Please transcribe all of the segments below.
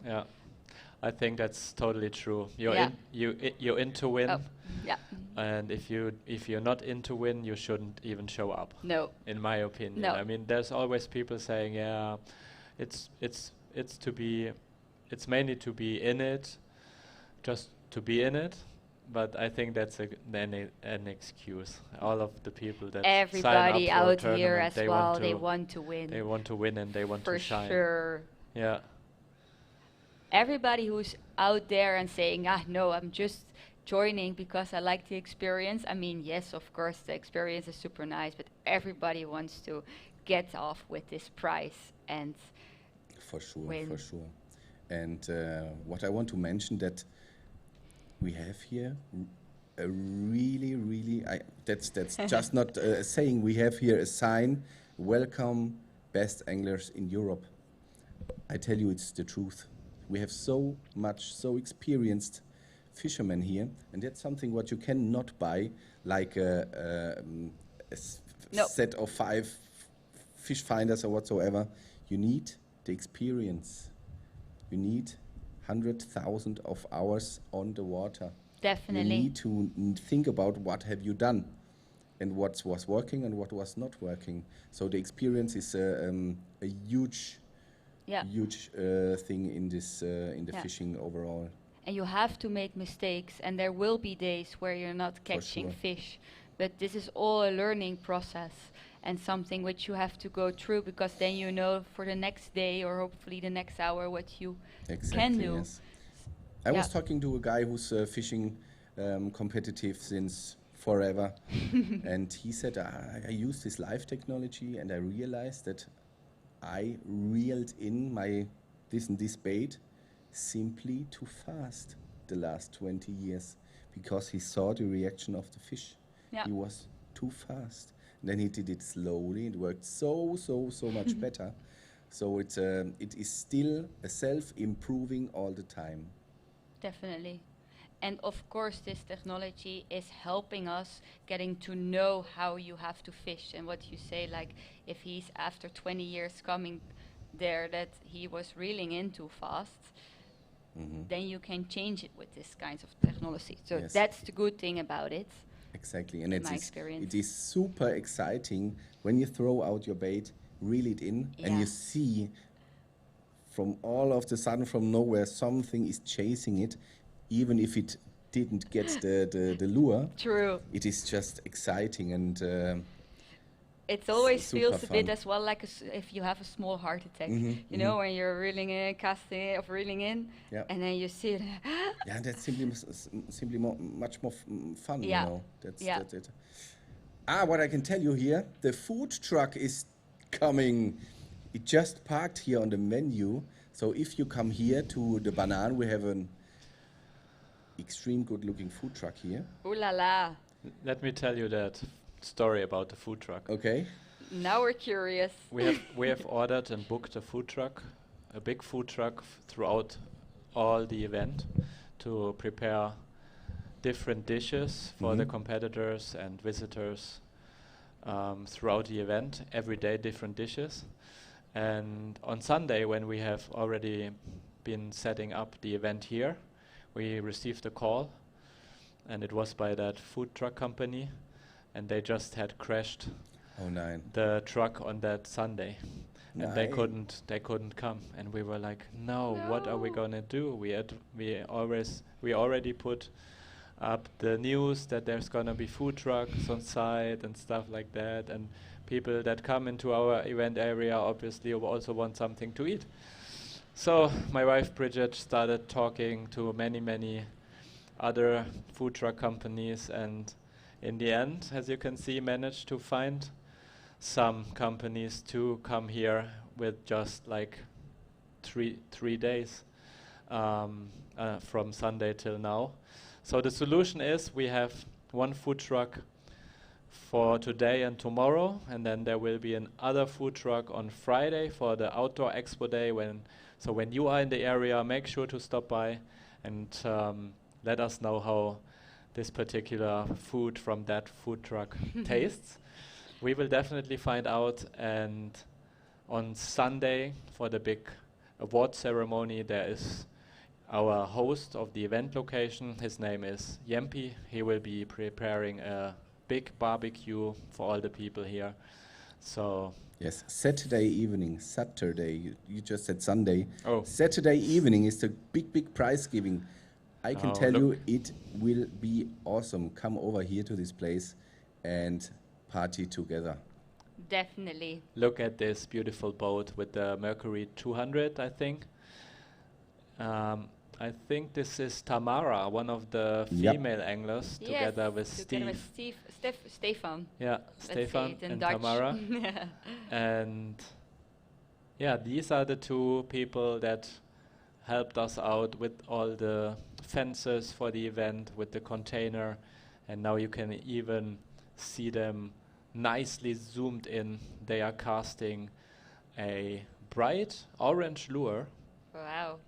Yeah, I think that's totally true. You're Yeah. you're in to win, Oh, yeah. and if you're not in to win, you shouldn't even show up. No. In my opinion, No. I mean, there's always people saying, yeah, it's to be, it's mainly to be in it, just to be in it. But I think that's an excuse. All of the people that sign up Everybody for a out here tournament, as well, they want to win. they want to win and they want For to shine. sure. Yeah. Everybody who's out there and saying, ah, no, I'm just joining because I like the experience. I mean, yes, of course, the experience is super nice, but everybody wants to get off with this prize and For sure, win. for sure. And what I want to mention that we have here a really, really, that's just not saying, we have here a sign, welcome best anglers in Europe. I tell you, it's the truth. We have so experienced fishermen here, and that's something what you cannot buy, like No. set of 5 fish finders or whatsoever. You need the experience. You need 100,000 of hours on the water. Definitely. You need to think about what have you done and what was working and what was not working. So the experience is a huge Yeah. huge thing in this in the Yeah. fishing overall. And you have to make mistakes, and there will be days where you're not catching sure. fish. But this is all a learning process and something which you have to go through, because then you know for the next day or hopefully the next hour what you can do. Yes. I was talking to a guy who's fishing competitive since forever, and he said, I use this live technology, and I realized that I reeled in this bait simply too fast the last 20 years, because he saw the reaction of the fish. Yeah. He was too fast. And then he did it slowly. It worked so much better. So it is still a self-improving all the time. Definitely. And of course, this technology is helping us getting to know how you have to fish. And what you say, like if he's after 20 years coming there that he was reeling in too fast, then you can change it with this kinds of technology. So Yes. that's the good thing about it. Exactly, and In my experience. it is super exciting when you throw out your bait, reel it in, and Yeah. you see from all of the sudden, from nowhere, something is chasing it, even if it didn't get the lure. True. It is just exciting, and It always super feels a bit fun. as well like if you have a small heart attack. You know, when you're reeling in, casting or reeling in, Yeah. and then you see it. yeah, that's simply much more fun. Yeah. You know, that's Yeah. it. What I can tell you here, the food truck is coming. It just parked here on the menu. So if you come here to the Banane, we have an extreme good looking food truck here. Ooh la la. Let me tell you that story about the food truck. Okay. Now we're curious. We have ordered and booked a food truck, a big food truck throughout all the event to prepare different dishes for the competitors and visitors throughout the event. Every day different dishes. And on Sunday, when we have already been setting up the event here, we received a call, and it was by that food truck company, and they just had crashed Oh, nine. the truck on that Sunday, and they Nein. couldn't come, and we were like, no, what are we gonna do? We already put up the news that there's gonna be food trucks on site and stuff like that, and people that come into our event area obviously also want something to eat. So my wife Bridget started talking to many other food truck companies, and in the end, as you can see, managed to find some companies to come here with just like three days from Sunday till now. So the solution is we have one food truck for today and tomorrow, and then there will be another food truck on Friday for the outdoor expo day. So when you are in the area, make sure to stop by and let us know how this particular food from that food truck tastes. We will definitely find out, and on Sunday for the big award ceremony. There is our host of the event location. His name is Yempi. He will be preparing a big barbecue for all the people here. So Yes, Saturday evening. Saturday. You just said Sunday. Oh. Saturday evening is the big prize giving. I can Oh, tell look. you it will be awesome. Come over here to this place and party together. Definitely. Look at this beautiful boat with the Mercury 200, I think. I think this is Tamara, one of the Yep. female anglers, Yes, together with together Steve. with Stefan. Yeah, Let's say Stefan it in and Dutch. Tamara. And yeah, these are the two people that helped us out with all the fences for the event, with the container. And now you can even see them nicely zoomed in. They are casting a bright orange lure. Wow.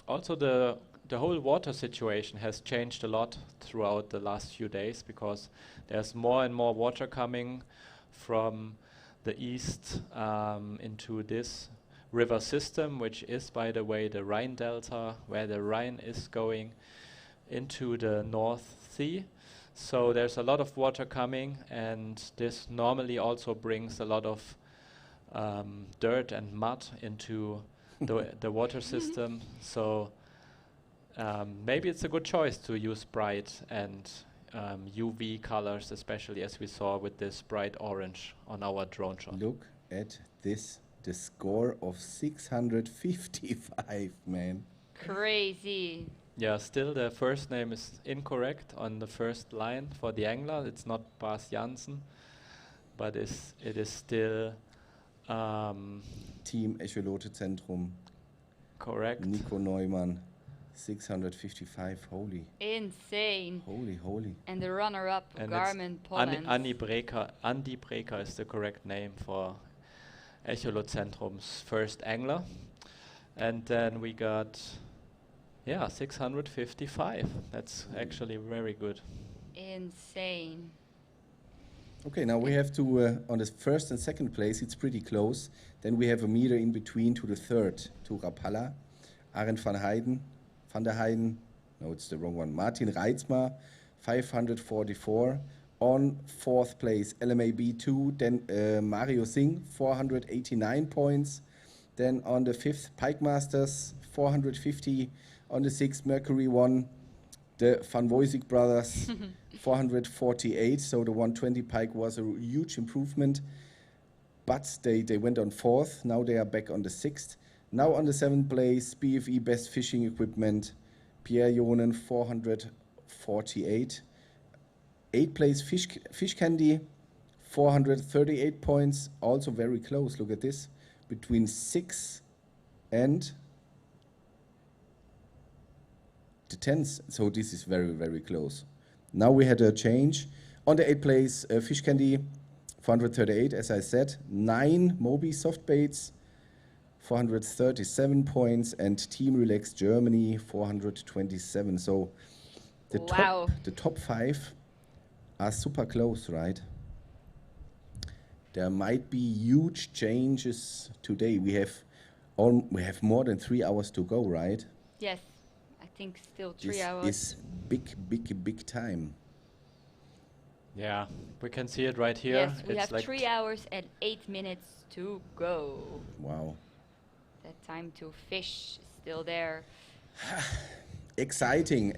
Also, the whole water situation has changed a lot throughout the last few days, because there's more and more water coming from the east into this river system, which is, by the way, the Rhine Delta, where the Rhine is going into the North Sea. So there's a lot of water coming, and this normally also brings a lot of dirt and mud into the water system. So maybe it's a good choice to use bright and UV colors, especially as we saw with this bright orange on our drone shot. Look at this. The score of 655, man. Crazy. Yeah, still the first name is incorrect on the first line for the angler. It's not Bas Janssen, but it is still Team Echolote Zentrum. correct. Nico Neumann. 655. Holy. Insane. Holy. And the runner-up, And Garmin it's Poland. Andy Breker is the correct name for Echolotzentrum's first angler. And then we got, 655. That's actually very good. Insane. Okay, now we have to, on the first and second place, it's pretty close. Then we have a meter in between to the third, to Rapalla, Arend van der Heijden, no, it's the wrong one, Martin Reitzma, 544. On fourth place, LMAB2, then Mario Singh, 489 points. Then on the fifth, Pike Masters, 450. On the sixth, Mercury 1, the Van Woisik brothers, 448. So the 120 pike was a huge improvement. But they went on fourth. Now they are back on the sixth. Now on the seventh place, BFE Best Fishing Equipment, Pierre Jonen, 448. Eighth place, Fish Candy, 438 points. Also very close. Look at this. Between 6 and the 10th. So this is very close. Now we had a change. On the 8th place, Fish Candy, 438, as I said. 9 Moby soft baits, 437 points. And Team Relax Germany, 427. So the Wow. top 5 are super close, right? There might be huge changes today. We have more than 3 hours to go, right? Yes. I think still 3 This hours. is big time. Yeah, we can see it right here. Yes, we It's have like 3 hours and 8 minutes to go. Wow. The time to fish is still there. Exciting.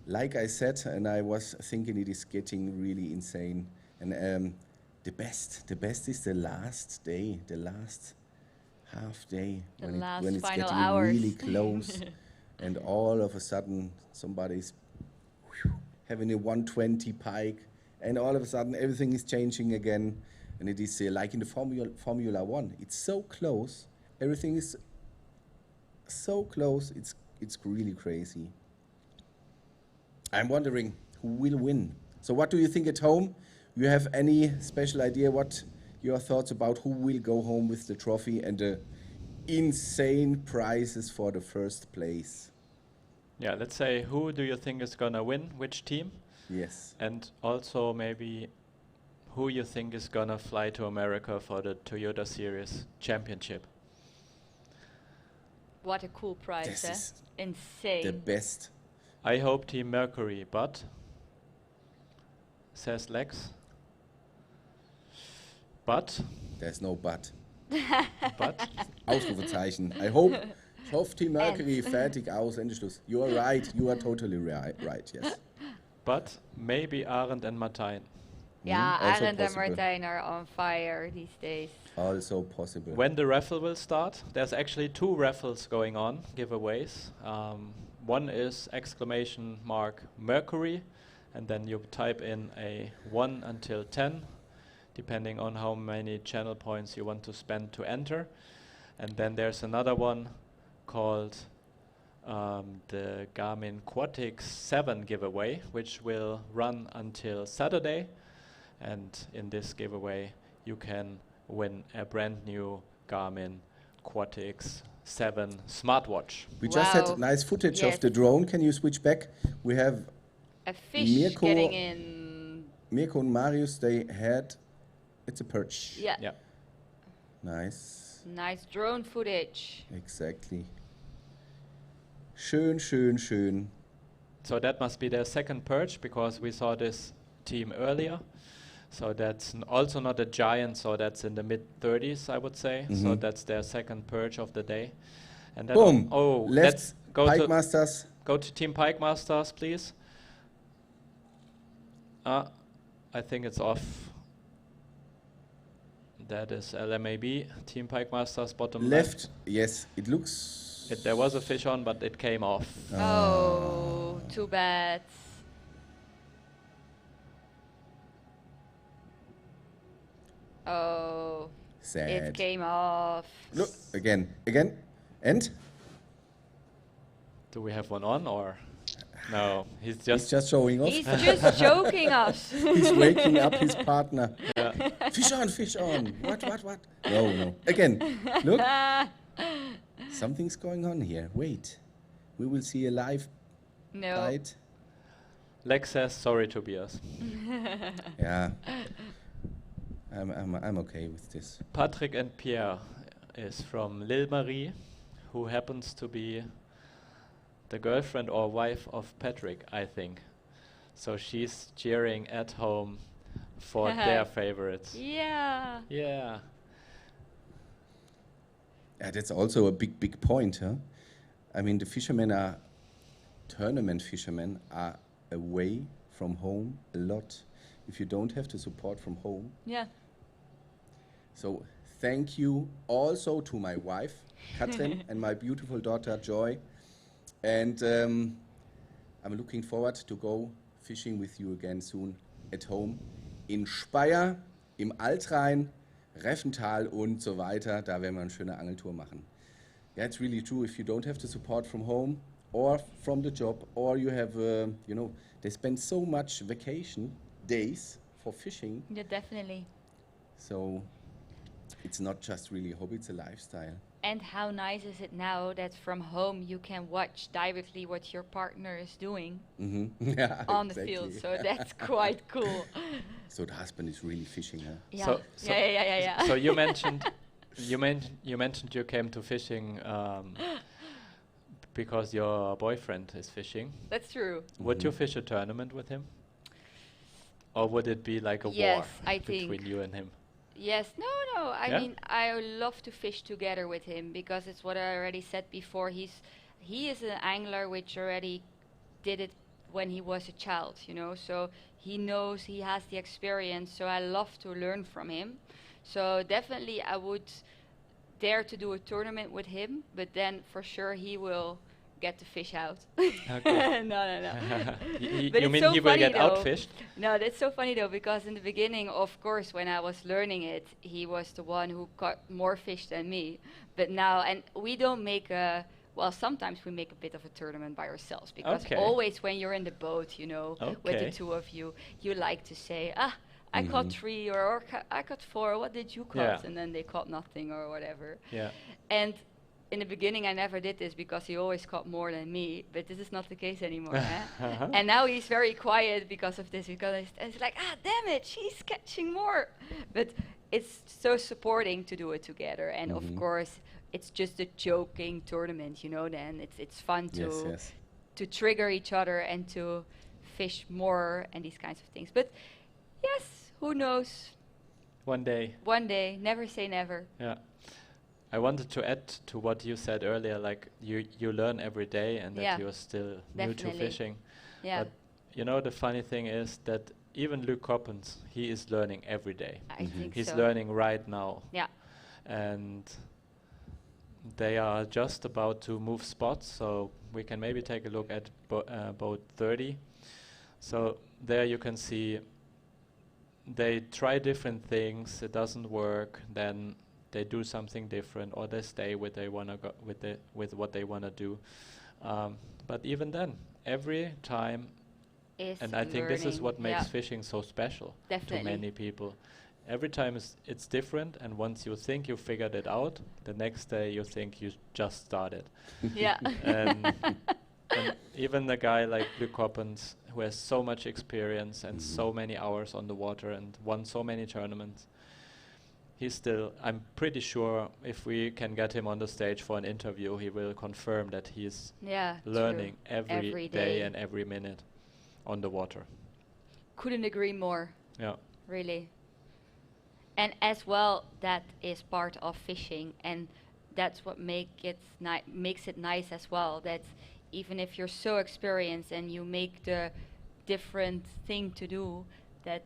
Like I said, and I was thinking it is getting really insane. And the best is the last day, the last half day, The when last it's final getting hours. really close, and all of a sudden somebody's having a 120 pike, and all of a sudden everything is changing again, and it is like in the Formula One. It's so close, everything is so close. It's really crazy. I'm wondering who will win. So what do you think at home? You have any special idea what your thoughts about who will go home with the trophy and the insane prizes for the first place? Yeah, let's say, who do you think is gonna win, which team? Yes. And also maybe who you think is gonna fly to America for the Toyota Series Championship. What a cool price, This is Insane. the best. I hope Team Mercury, but says Lex. But There's no but. but Ausrufezeichen. Ich hoffe, Team Mercury, fertig, aus, Ende Schluss. You are right. You are totally right, yes. but maybe Arend and Martijn. Yeah, also Arend and possible. Martijn are on fire these days. Also possible. When the raffle will start, there's actually 2 raffles going on, giveaways. One is exclamation mark Mercury, and then you type in a 1 until 10, depending on how many channel points you want to spend to enter. And then there's another one called the Garmin Quatix 7 giveaway, which will run until Saturday. And in this giveaway, you can win a brand new Garmin Quatix 7 smartwatch. We just had Wow. nice footage Yes. of the drone. Can you switch back? We have A fish Mirko- getting in. Mirko and Marius, they had, it's a perch. Yeah. Yeah. Nice. Nice drone footage. Exactly. Schön, schön, schön. So that must be their second perch, because we saw this team earlier. So that's also not a giant, so that's in the mid-30s, I would say. So Mhm. that's their second perch of the day. And then Boom. oh, Left let's go Pike to Masters. go to Team Pike Masters, please. I think it's off. That is LMAB, Team Pike Masters, bottom Left. Yes, it looks. There was a fish on, but it came off. Oh, too bad. Oh, Sad. it came off. Look, again. And? Do we have one on, or no? He's He's just just showing off. He's just joking us. He's waking up his partner. yeah. Fish on. What? No. Again. Look. Something's going on here. Wait. We will see a live No. bite. Lex says sorry, Tobias. Yeah. I'm okay with this. Patrick and Pierre is from Lille Marie, who happens to be the girlfriend or wife of Patrick, I think. So she's cheering at home for their favorites. Yeah. Yeah. Yeah, that's also a big point, huh? I mean, the tournament fishermen are away from home a lot. If you don't have the support from home. Yeah. So thank you also to my wife, Katrin, and my beautiful daughter, Joy. And I'm looking forward to go fishing with you again soon at home in Speyer, im Altrhein, Reffental und so weiter. Da werden wir eine schöne Angeltour machen. Yeah, it's really true. If you don't have the support from home or from the job, or you have, they spend so much vacation days for fishing. Yeah, definitely. So it's not just really a hobby, it's a lifestyle. And how nice is it now that from home you can watch directly what your partner is doing Yeah, on exactly. the field? So that's quite cool. So the husband is really fishing, huh? Yeah. So- Yeah. So you mentioned you came to fishing because your boyfriend is fishing. That's true. Would you fish a tournament with him? Or would it be like a Yes, war I between think. you and him? Yes, no. I Yeah? mean, I love to fish together with him because it's what I already said before. He is an angler which already did it when he was a child, so he knows, he has the experience, so I love to learn from him. So definitely I would dare to do a tournament with him, but then for sure he will get the fish out. Okay. No. You But it's mean so he will funny get though. outfished? No, that's so funny though, because in the beginning, of course, when I was learning it, he was the one who caught more fish than me. But now, and we don't make sometimes we make a bit of a tournament by ourselves, because Okay. always when you're in the boat, with the Okay. two of you, you like to say, I caught 3 or I caught 4, what did you caught? Yeah. And then they caught nothing or whatever. Yeah. And in the beginning, I never did this because he always caught more than me, but this is not the case anymore. Uh-huh. And now he's very quiet because of this, because it's like, damn it, she's catching more. But it's so supporting to do it together. And of course, it's just a joking tournament, then it's fun Yes, yes. to trigger each other and to fish more and these kinds of things. But yes, who knows? One day. One day, never say never. Yeah. I wanted to add to what you said earlier, like you learn every day and that Yeah, you're still new to definitely. fishing. Yeah, But the funny thing is that even Luc Coppens, he is learning every day. I think He's so. learning right now. Yeah. And they are just about to move spots, so we can maybe take a look at boat 30. So there you can see they try different things, it doesn't work, then they do something different, or they stay with they wanna go with what they wanna do. But even then, every time, Is and I think this is learning. what makes Yeah, fishing so special to definitely. many people. Every time it's different, and once you think you figured it out, the next day you think you just started. Yeah. And even a guy like Luc Coppens, who has so much experience and so many hours on the water and won so many tournaments, he's still, I'm pretty sure if we can get him on the stage for an interview, he will confirm that he's Yeah, learning true. every Every day day. and every minute on the water. Couldn't agree more, Yeah. really. And as well, that is part of fishing, and that's what makes it nice as well. That even if you're so experienced and you make the different thing to do, that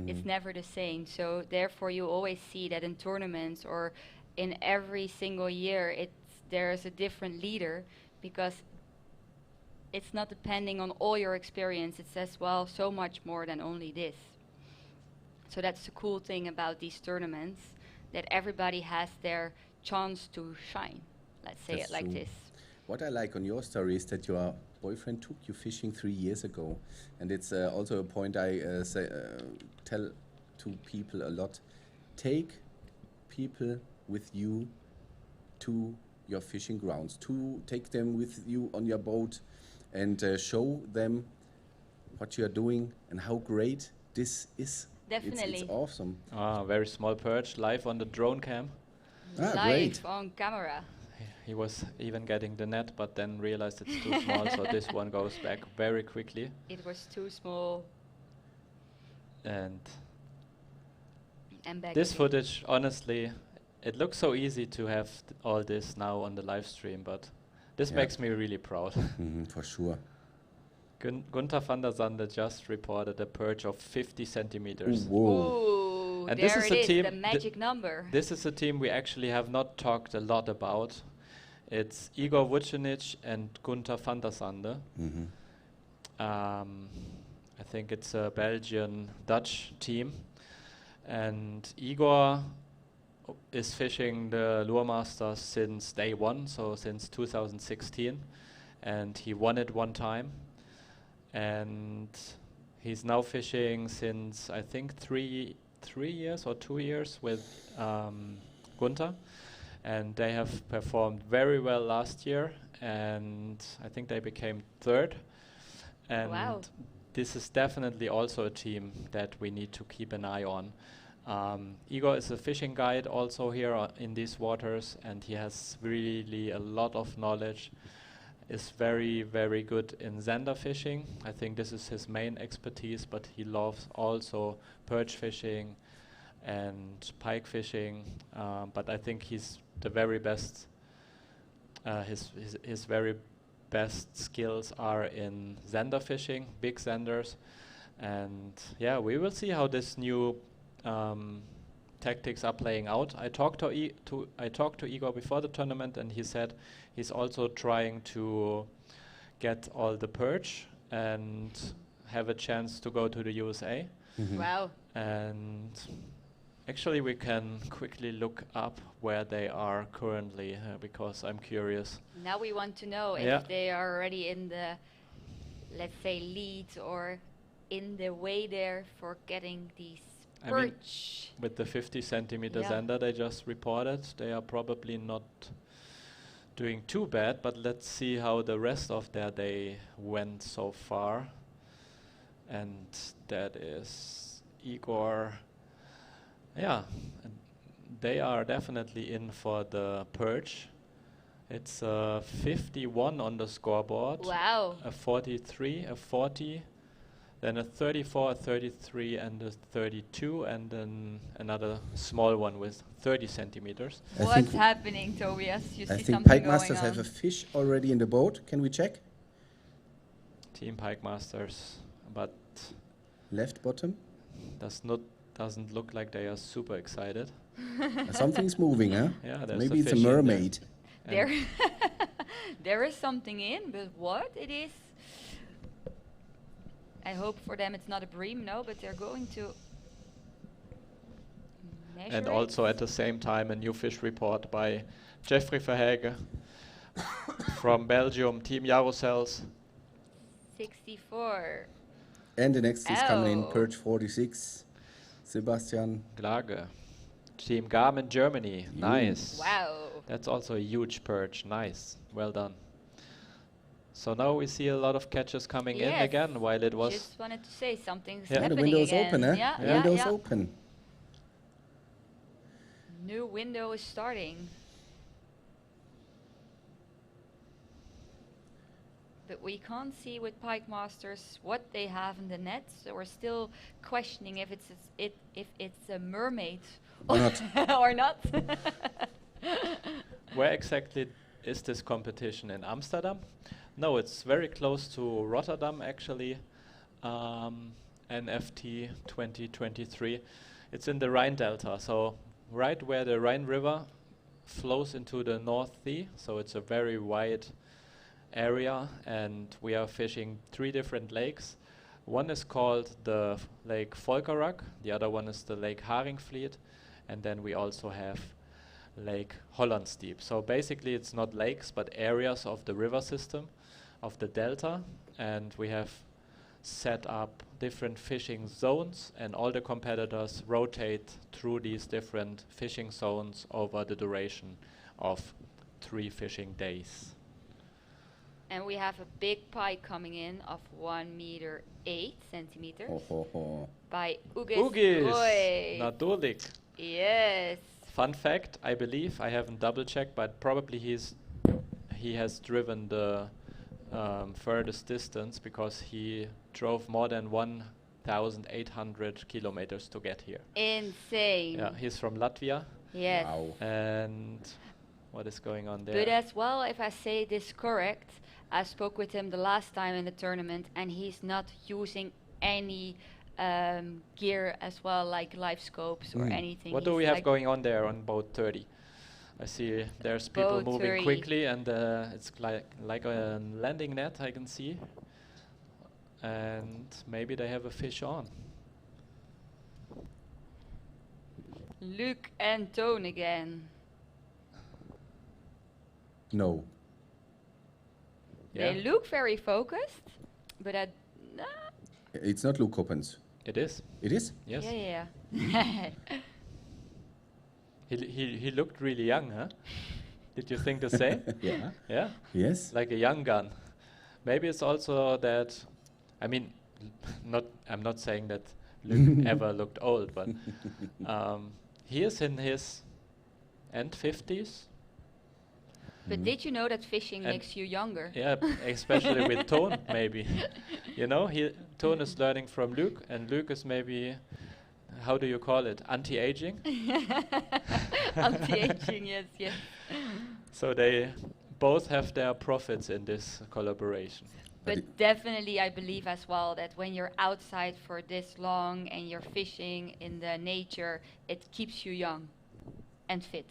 it's never the same. So therefore, you always see that in tournaments or in every single year, there's a different leader, because it's not depending on all your experience. It's as well so much more than only this. So that's the cool thing about these tournaments, that everybody has their chance to shine. Let's say That's it like true. this. What I like on your story is that your boyfriend took you fishing 3 years ago, and it's also a point I tell to people a lot. Take people with you to your fishing grounds. To take them with you on your boat, and show them what you are doing and how great this is. Definitely. It's awesome. Very small perch, live on the drone cam. Ah, Live great. on camera. He was even getting the net, but then realized it's too small, so this one goes back very quickly. It was too small. And And back this again. footage, honestly, it looks so easy to have all this now on the live stream, but this Yeah. makes me really proud. For sure. Gunther van der Sande just reported a perch of 50 centimeters. Whoa. Ooh, And there this is it the is, team the magic number. This is a team we actually have not talked a lot about. It's Igor Vucinic and Gunther van der Sande. I think it's a Belgian-Dutch team. And Igor is fishing the Lure Masters since day one, so since 2016. And he won it one time. And he's now fishing since, I think, 3 years or 2 years with Gunther. And they have performed very well last year. And I think they became third. And Wow. this is definitely also a team that we need to keep an eye on. Igor is a fishing guide also here in these waters, and he has really a lot of knowledge. Is very, very good in zander fishing. I think this is his main expertise, but he loves also perch fishing and pike fishing. But I think he's the very best. His very best skills are in zander fishing, big zanders, and yeah, we will see how this new tactics are playing out. I talked to Igor before the tournament, and he said he's also trying to get all the perch and have a chance to go to the USA. Wow. And actually, we can quickly look up where they are currently because I'm curious. Now we want to know Yeah. if they are already in the, let's say, lead or in the way there for getting these I mean, perch. with the 50 centimeter Yeah. zander they just reported, they are probably not doing too bad, but let's see how the rest of their day went so far. And that is Igor. Yeah, and they are definitely in for the perch. It's a 51 on the scoreboard, Wow. a 43, a 40, then a 34, a 33, and a 32, and then another small one with 30 centimeters. I What's think happening, Tobias? You I see think something Pike going Masters have on. a fish already in the boat. Can we check? Team Pike Masters, but Left bottom. doesn't look like they are super excited. Something's moving, huh? Yeah, there's Maybe a it's a fish in there. mermaid. And There, there is something in, but what it is? I hope for them it's not a bream, no, but they're going to measure and it. also at the same time a new fish report by Jeffrey Verhage from Belgium, Team Yarosels. 64. And the next is coming in, Oh. perch 46. Sebastian. Glage. Team Garmin, Germany. Nice. Wow. That's also a huge perch. Nice. Well done. So now we see a lot of catches coming in Yes. again, while it was... Just wanted to say something's Yeah. The happening window is again. open, huh? Yeah, The yeah, window is yeah. open. New window is starting. But we can't see with Pike Masters what they have in the net, so we're still questioning if it's a mermaid Or not. or not. Where exactly is this competition? In Amsterdam? No, it's very close to Rotterdam actually. NFT 2023. It's in the Rhine Delta, so right where the Rhine River flows into the North Sea. So it's a very wide area, and we are fishing 3 different lakes. One is called the Lake Volkerak, the other one is the Lake Haringvliet, and then we also have Lake Hollandstiep. So basically it's not lakes but areas of the river system of the delta, and we have set up different fishing zones, and all the competitors rotate through these different fishing zones over the duration of 3 fishing days. And we have a big pike coming in of 1 meter 8 centimeters Ho, ho, ho. by Ugis Ugis, Roy. Nadolik. Yes. Fun fact, I believe, I haven't double checked, but probably he has driven the furthest distance, because he drove more than 1,800 kilometers to get here. Insane. Yeah, he's from Latvia. Yes. Wow. And what is going on there? But as well, if I say this correct, I spoke with him the last time in the tournament, and he's not using any gear as well, like live scopes or anything. What do He's we have like going on there on boat 30? I see there's people Boat moving 30. quickly, and it's like a landing net, I can see. And maybe they have a fish on. Luke and Toon again. No. Yeah, They look very focused, but It's not Luke Coppens. it is. It is? Yes. yeah, yeah. He looked really young, huh? Did you think the same? Yeah. Yeah, Yes. like a young gun. Maybe it's also that, I mean, I'm not saying that Luke ever looked old, but he is in his end 50s. But did you know that fishing And makes you younger? Yeah, especially with Tone, maybe. You know, Tone is learning from Luke, and Luke is maybe, how do you call it, anti-aging? Anti-aging, yes, yes. So they both have their profits in this collaboration. But definitely, I believe as well that when you're outside for this long and you're fishing in the nature, it keeps you young and fit.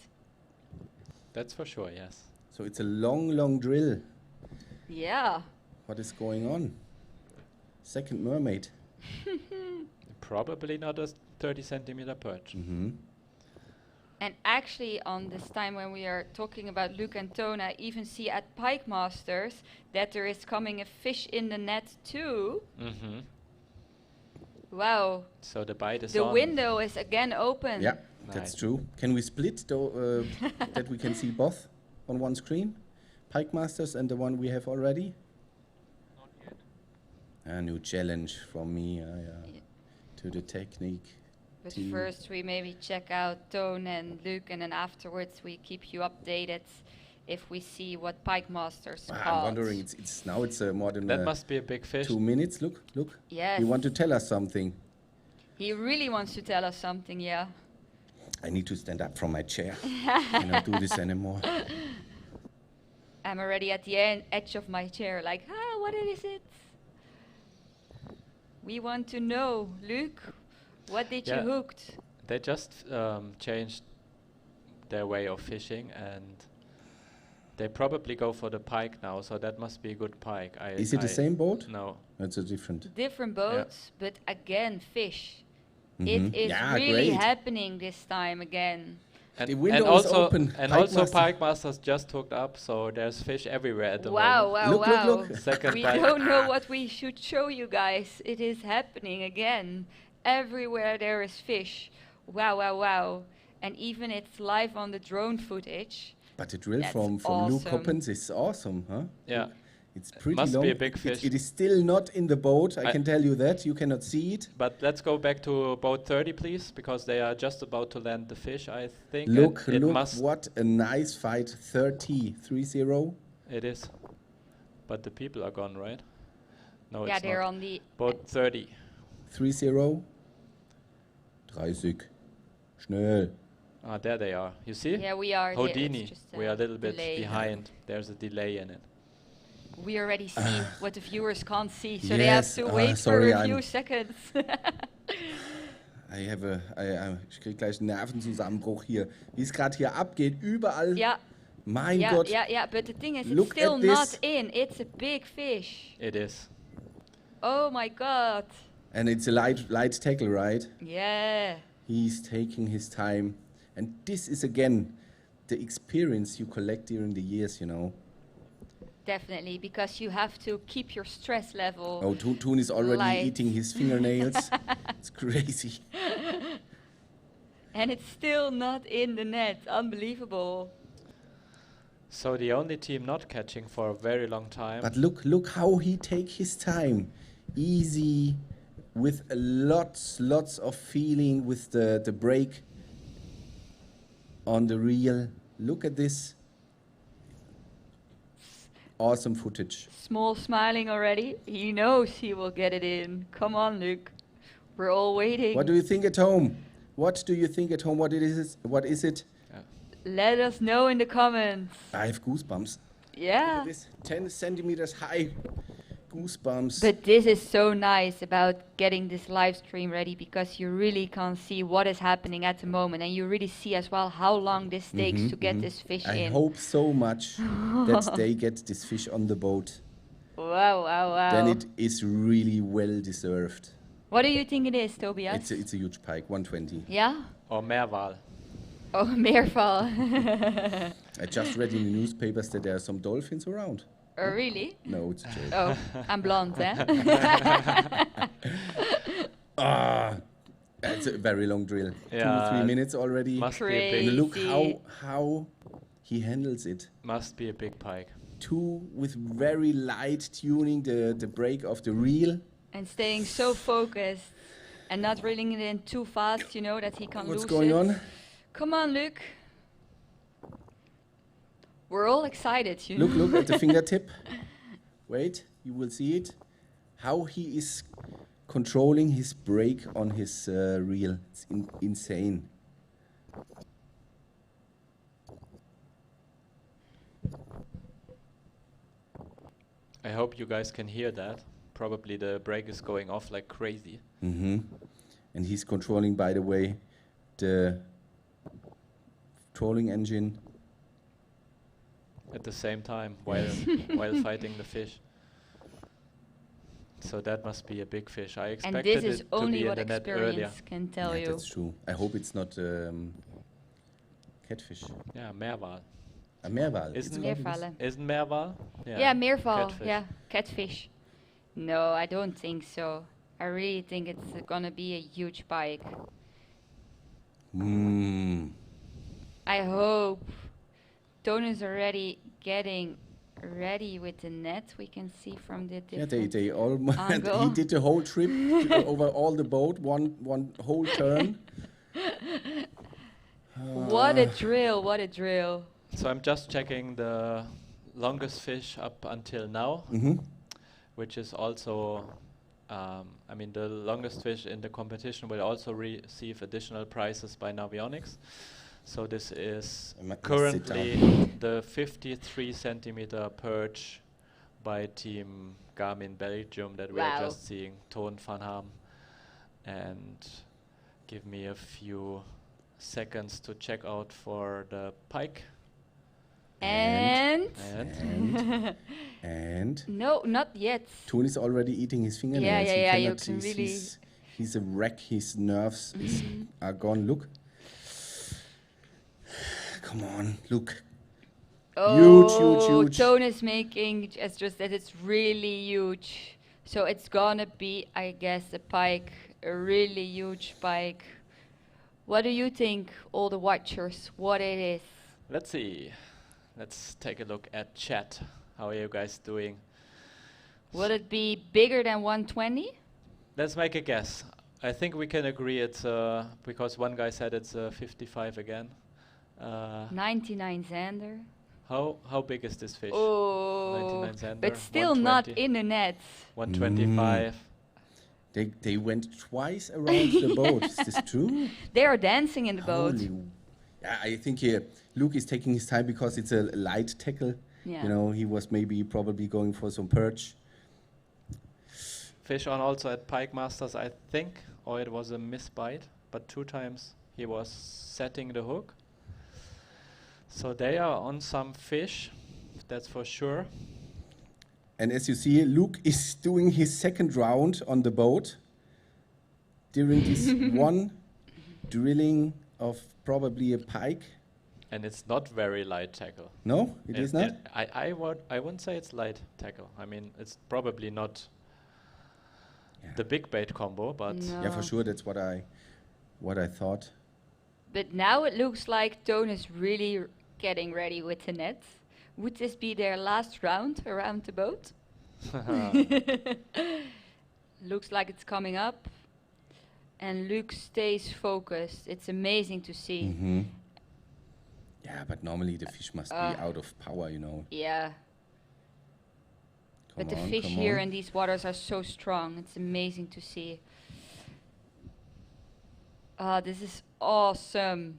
That's for sure, yes. So it's a long, long drill. Yeah. What is going on? Second mermaid. Probably not a 30 centimeter perch. Mm-hmm. And actually, on this time when we are talking about Luke and Tone, I even see at Pike Masters that there is coming a fish in the net too. Mm-hmm. Wow. So the bite is The on. window is again open. Yeah, that's Nice. true. Can we split though, that we can see both on one screen? Pike Masters and the one we have already? Not yet. A new challenge from me Yeah. to the technique. But till first we maybe check out Tone and Luke, and then afterwards we keep you updated if we see what pike masters I'm caught. wondering. It's now. It's more than That must be a big fish. 2 minutes. Look. Yes. You want to tell us something? He really wants to tell us something, yeah. I need to stand up from my chair. Cannot do this anymore. I'm already at the edge of my chair, like, what is it? We want to know, Luke, what did Yeah. you hooked? They just changed their way of fishing, and they probably go for the pike now. So that must be a good pike. Is it the same boat? No. It's a different. Different boats, but again, fish. Mhm. It is Yeah, really great. happening this time again. And, The window and is also, open. and Pike also master. pike masters just hooked up, so there's fish everywhere at the Wow, moment. wow, Look, wow. look, look. Second We pike. don't know what we should show you guys. It is happening again. Everywhere there is fish. Wow, wow, wow. And even it's live on the drone footage. But the drill That's from Luke awesome. Coppens is awesome, huh? Yeah. It's pretty Must be long. a big fish. It is still not in the boat. I I- can tell you that. You cannot see it. But let's go back to boat 30, please, because they are just about to land the fish, I think. Look, and it look, must. what a nice fight. 30. It is. But the people are gone, right? No, Yeah, it's they're not. on the. Boat 30. 30. 30. Schnell. Ah, there they are. You see? Yeah, we are. Houdini. We are a little bit delay. behind. There's a delay in it. We already see what the viewers can't see, so they have Yes, to wait sorry, for a few I'm- seconds. Ich krieg gleich einen Nervenzusammenbruch hier. Wie es gerade hier abgeht, überall. yeah, Mein yeah, Gott. yeah, yeah. But the thing is, Look it's still at not this. in. It's a big fish. It is. Oh my god. And it's a light tackle, right? Yeah. He's taking his time. And this is again the experience you collect during the years, you know. Definitely, because you have to keep your stress level. Oh, Toon is already Light. eating his fingernails. It's crazy. And it's still not in the net. Unbelievable. So the only team not catching for a very long time. But look how he take his time. Easy, with lots of feeling with the brake on the reel. Look at this. Awesome footage. Small smiling already. He knows he will get it in. Come on, Luke. We're all waiting. What do you think at home? What do you think at home? What it is? What is it? Let us know in the comments. I have goosebumps. Look Yeah. at this 10 centimeters high goosebumps. But this is so nice about getting this live stream ready, because you really can't see what is happening at the moment, and you really see as well how long this takes Mhm, to get mhm. this fish I in. hope so much that they get this fish on the boat. Wow, wow, wow. Then it is really well deserved. What do you think it is, Tobias? It's a huge pike, 120. Yeah? Or Merwal. Oh, meerval. I just read in the newspapers that there are some dolphins around. Oh, really? No, it's a joke. Oh, I'm blonde, eh? It's a very long drill. Yeah, 2 3 minutes already. Must be a Crazy. big. And look how he handles it. Must be a big pike. Two with very light tuning the brake of the reel. And staying so focused and not reeling it in too fast, you know, that he can't lose What's going it. on? Come on, Luke. We're all excited, you Look, know. look at the fingertip. Wait, you will see it. How he is controlling his brake on his reel. It's insane. I hope you guys can hear that. Probably the brake is going off like crazy. Hmm. And he's controlling, by the way, the trolling engine. At the same time, while fighting the fish. So that must be a big fish. I And expected this is it to only be in what the net earlier. experience can tell Yeah, you. that's true. I hope it's not catfish. Yeah, Merwal. A Meerwal. Isn't It's called Meervallen. Isn't Merwal? Yeah, meerval. catfish. Yeah, catfish. No, I don't think so. I really think it's gonna be a huge pike. Mm. I hope Tone is already getting ready with the net. We can see from the Yeah, different they almost. angle. He did the whole trip over all the boat, one whole turn. What a drill! What a drill! So I'm just checking the longest fish up until now, Mm-hmm. which is also, I mean, the longest fish in the competition will also receive additional prizes by Navionics. So this is I must sit currently the 53 centimeter perch by Team Garmin Belgium that we are Wow. just seeing, Toon van Ham. And give me a few seconds to check out for the pike. And And no, not yet. Toon is already eating his fingernails. Yeah, He you cannot- can really. He's a wreck. His nerves are gone. Look. Come on, look. Oh, huge. Tone is making gestures that it's really huge. So it's gonna be, I guess, a pike, a really huge pike. What do you think, all the watchers, what it is? Let's see. Let's take a look at chat. How are you guys doing? Will it be bigger than 120? Let's make a guess. I think we can agree it's because one guy said it's 55 again. 99 Xander. How big is this fish? Oh, 99 Xander. but still not 120, in the net. 125. They went twice around the boat. Is this true? They are dancing in the boat. Yeah, I think here Luke is taking his time because it's a light tackle. Yeah. You know, he was probably going for some perch. Fish on also at Pike Masters, I think, or it was a misbite, but 2 times he was setting the hook. So they are on some fish, that's for sure. And as you see, Luke is doing his second round on the boat during this one drilling of probably a pike. And it's not very light tackle. No, it is not? I wouldn't say it's light tackle. I mean, it's probably not the big bait combo, but No. Yeah, for sure, that's what I thought. But now it looks like Tone is really getting ready with the net. Would this be their last round around the boat? Looks like it's coming up. And Luke stays focused. It's amazing to see. Mm-hmm. Yeah, but normally the fish must be out of power, you know. Yeah. But the Come fish on. here in these waters are so strong. It's amazing to see. Ah, this is awesome.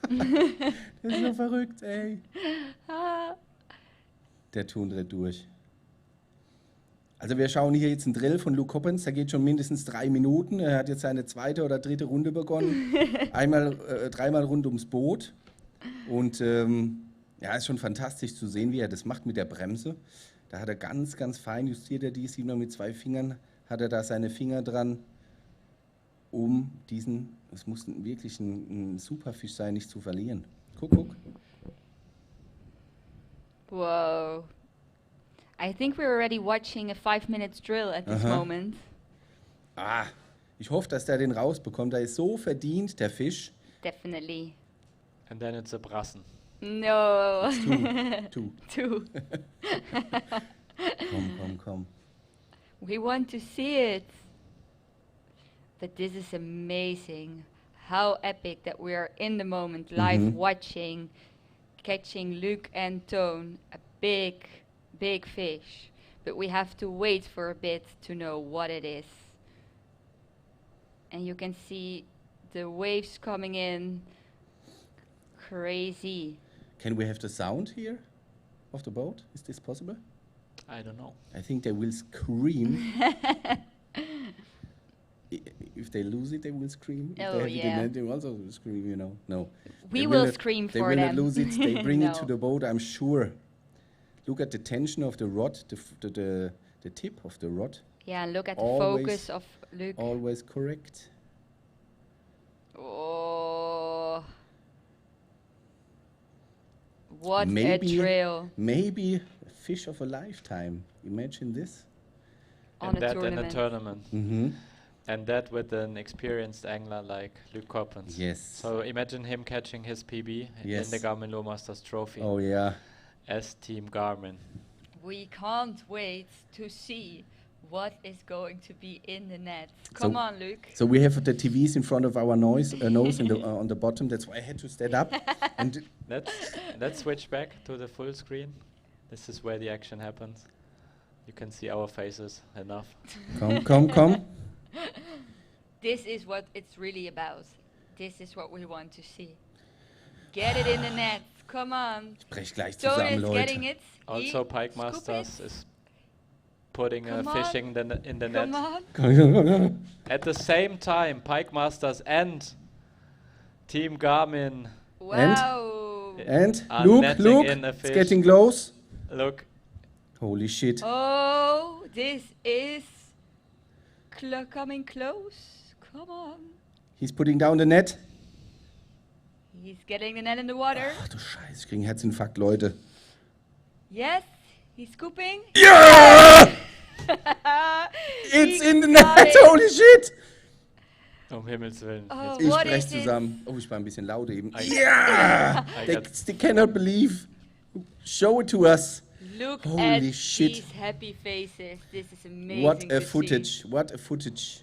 Das ist so verrückt, ey. Ah. Der Toon dreht durch. Also wir schauen hier jetzt einen Drill von Luke Coppens, der geht schon mindestens 3 Minuten. Er hat jetzt seine 2. oder 3. Runde begonnen. Dreimal rund ums Boot. Und ja, ist schon fantastisch zu sehen, wie er das macht mit der Bremse. Da hat er ganz, ganz fein justiert er die. Sieht man mit 2 Fingern, hat er da seine Finger dran, um diesen, es muss wirklich ein Superfisch sein, nicht zu verlieren. Guck. Whoa. I think we're already watching a 5-minute drill at this moment. Ich hoffe, dass der den rausbekommt. Der ist so verdient, der Fisch. Definitely. and then it's a brassen. No. Two. Two. Komm. We want to see it. But this is amazing. How epic that we are in the moment, live watching, catching Luke and Toon, a big, big fish. But we have to wait for a bit to know what it is. And you can see the waves coming in. Crazy. Can we have the sound here of the boat? Is this possible? I don't know. I think they will scream. If they lose it, they will scream. If Oh, they have it in yeah. net, they will also scream, you know. No. We They will not- scream They for will them. not lose it. They bring it to No. the boat, I'm sure. Look at the tension of the rod, the tip of the rod. Yeah, look at the Always- focus of Luke. Always correct. Oh. What Maybe- a trail Maybe a fish of a lifetime. Imagine this. on And a that in tournament. a tournament. Mm-hmm. And that with an experienced angler like Luke Coppens. Yes. So imagine him catching his PB Yes. in the Garmin Low Masters Trophy. Oh, yeah. as Team Garmin. We can't wait to see what is going to be in the net. Come on, Luke. So we have the TVs in front of our nose in the, on the bottom. That's why I had to stand up. And Let's switch back to the full screen. This is where the action happens. You can see our faces enough. come. This is what it's really about. This is what we want to see. Get it in the net. Come on. Ich brech gleich Stone zusammen, is getting Leute. it. Also, He Pike scoop Masters it. is putting Come on. fishing in the Come net. on. At the same time, Pike Masters and Team Garmin Wow. And are look, netting in a it's fish. getting close. Look, Holy shit. Oh, this is coming close. Come on. He's putting down the net. He's getting the net in the water. Ach du Scheiße, ich krieg einen Herzinfarkt, Leute. Yes, he's scooping. Yeah! It's He in the got net, it. holy shit! um Himmels Willen. Oh, Jetzt Ich what brech is it? zusammen. Oh, ich war ein bisschen laut eben. I- Yeah! I They, got- they cannot believe. Show it to us. Look Holy at shit. these happy faces. This is amazing. What to a see. footage. What a footage.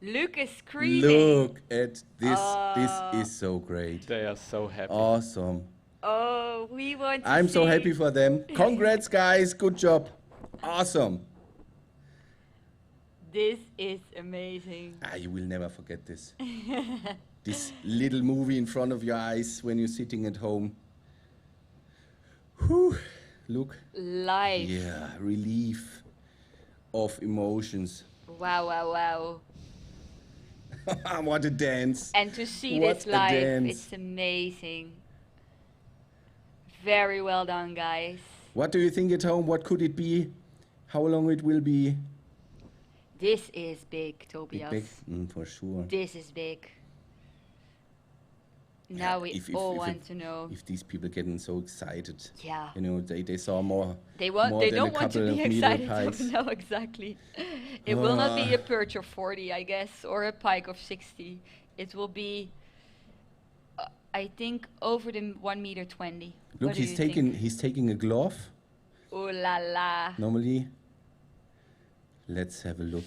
Luke is screaming. Look at this. Ah. This is so great. They are so happy. Awesome. Oh, we want to I'm so see. happy for them. Congrats, guys. Good job. Awesome. This is amazing. Ah, you will never forget this. This little movie in front of your eyes when you're sitting at home. Whew. Look. Live. Yeah, relief of emotions. Wow, wow, wow. What a dance. And to see What this a live, dance. it's amazing. Very well done, guys. What do you think at home? What could it be? How long it will be? This is big, Big, Tobias. big? For sure. This is big. Yeah, Now we if- all if want it- to know. If these people getting so excited, Yeah. you know, they saw more. They more they than don't a want to couple be of meter excited. pikes. No, exactly. It will not be a perch of 40, I guess, or a pike of 60. It will be, I think, over the 1 meter 20. Look, What do he's you taking think? he's taking a glove. Oh la la. Normally, let's have a look.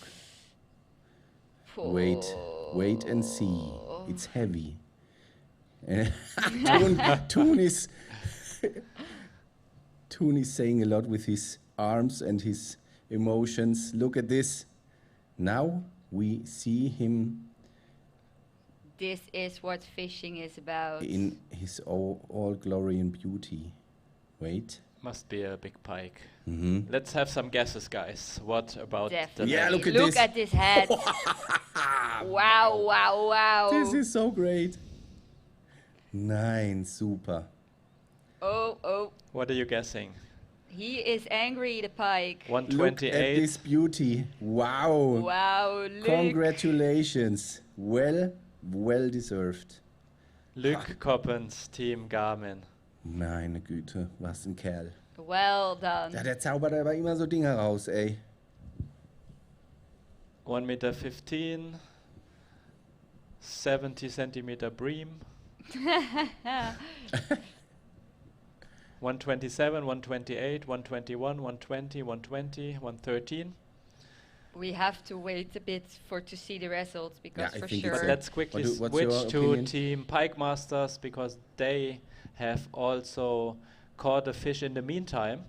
Wait and see. It's heavy. Toon is Toon is saying a lot with his arms and his emotions. Look at this. Now we see him This is what fishing is about. in his all glory and beauty. Wait. Must be a big pike. Mm-hmm. Let's have some guesses, guys. What about Definitely. Yeah, look at Look this. at this head. Wow, wow, wow. This is so great. Nein, super. Oh, What are you guessing? he is angry, the pike. Look at 128. this beauty. Wow. Wow, look. Congratulations. Well deserved. Luke Coppens, Team Garmin. Meine Güte, was ein Kerl. Well done. Ja, der zaubert aber immer so Dinge raus, ey. 1 meter 15. 70 centimeter bream. 127, 128, 121, 120, 120, 113. We have to wait a bit to see the results because I for think sure. it's But let's quickly what's your switch to opinion? Team Pike Masters because they have also caught a fish in the meantime.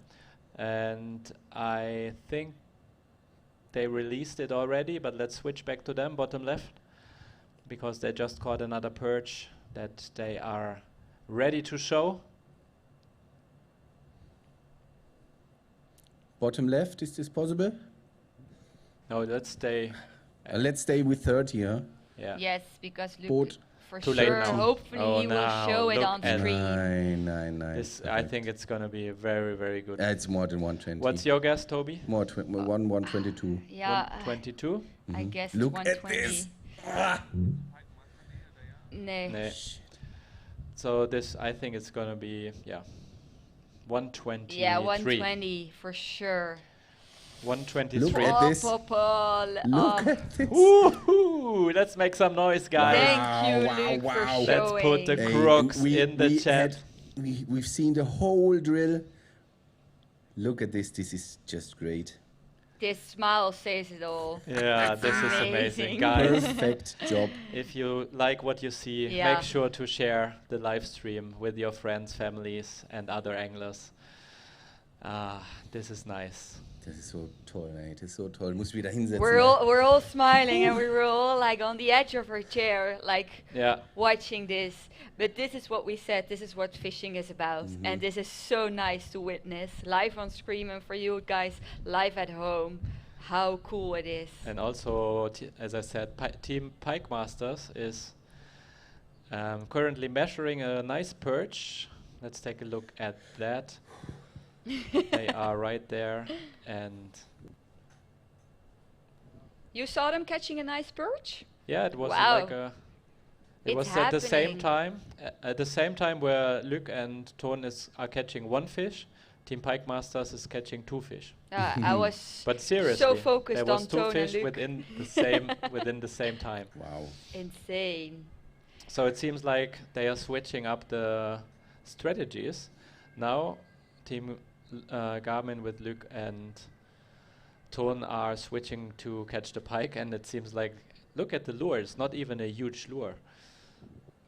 And I think they released it already, but let's switch back to them, bottom left, because they just caught another perch that they are ready to show. Bottom left, is this possible? No, let's stay. Let's stay with 30, huh? Yeah. Yes, because Luke, Boat. for Too late sure, now. hopefully Oh, he will now show it look on at screen. Nein. This, I think it's gonna be very, very good. It's more than 120. What's your guess, Toby? More 122. Yeah, 122? I guess Mm-hmm. Look 120. at this. Ah. Nee. Nee. So this, I think it's gonna be 123. Yeah, 120 for sure. 123. Look at Oh, this. Paul. Look at this. Woohoo! Let's make some noise, guys. Thank you, Wow, Luke, wow. for Let's put the showing. Hey, crocs we- in the we chat. we've seen the whole drill. Look at this. This is just great. This smile says it all. Yeah, It's this is amazing. amazing. Guys, Perfect job. if you like what you see, Yeah. make sure to share the live stream with your friends, families, and other anglers. This is nice. Das ist so toll, ey. Das ist so toll. Muss wieder hinsetzen. We're all smiling and we were all like on the edge of our chair, like Yeah. watching this. But this is what we said. This is what fishing is about, and this is so nice to witness live on screen, and for you guys live at home. How cool it is! And also, as I said, Team Pike Masters is currently measuring a nice perch. Let's take a look at that. They are right there, and You saw them catching a nice perch? yeah, it was Wow. like a. It It's was at the same happening. time. At the same time where Luc and Ton are catching one fish, Team Pike Masters is catching 2 fish. I was But seriously, so focused there was on 2 Tone and fish Luc. within the same time. Wow. Insane. So it seems like they are switching up the strategies. Now, Team Garmin with Luc and Ton are switching to catch the pike, and it seems like, look at the lure, it's not even a huge lure.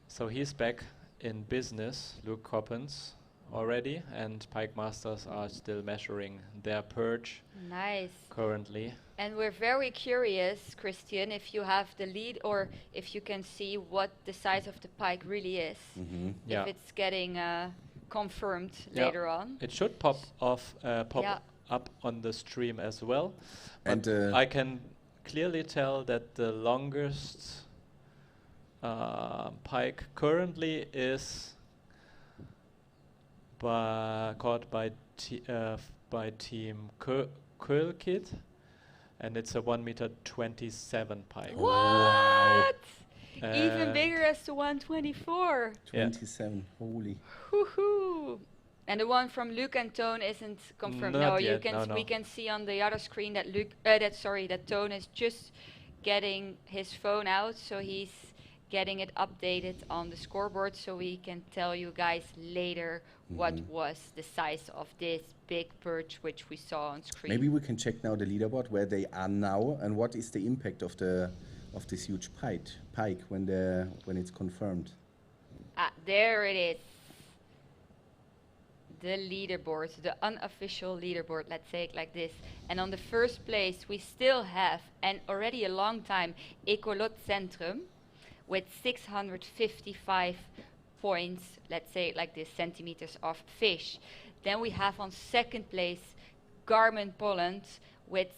So he's back in business, Luc Coppens already, and Pike Masters are still measuring their perch Nice. currently. And we're very curious, Christian, if you have the lead or if you can see what the size of the pike really is. Yeah. If it's getting confirmed Yeah. later on. It should pop Yeah. up on the stream as well. And, But I can clearly tell that the longest pike currently is caught by Team Kölkit, and it's a 1 meter 27 pike. What? Even And bigger as the 124. 27. Holy. Woohoo! And the one from Luc and Tone isn't confirmed. Not No, you yet, can no, we no. can see on the other screen that that Tone is just getting his phone out, so he's getting it updated on the scoreboard, so we can tell you guys later what was the size of this big perch which we saw on screen. Maybe we can check now the leaderboard where they are now and what is the impact of this huge pike when it's confirmed. There it is. The leaderboard, the unofficial leaderboard, let's say it like this. And on the first place, we still have, and already a long time, Ecolot Centrum with 655 points, let's say it like this, centimeters of fish. Then we have on second place, Garmin Poland with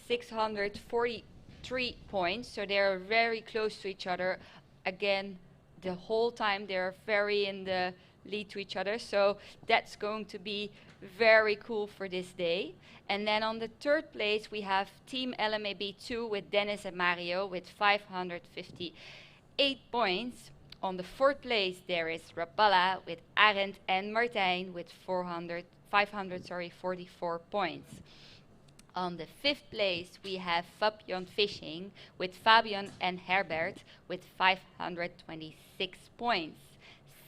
643 points. So they're very close to each other. Again, the whole time they're very in the lead to each other, so that's going to be very cool for this day. And then on the third place we have Team LMAB2 with Dennis and Mario with 558 points. On the fourth place there is Rapala with Arend and Martijn with 544 points. On the fifth place we have Fabian Fishing with Fabian and Herbert with 526 points.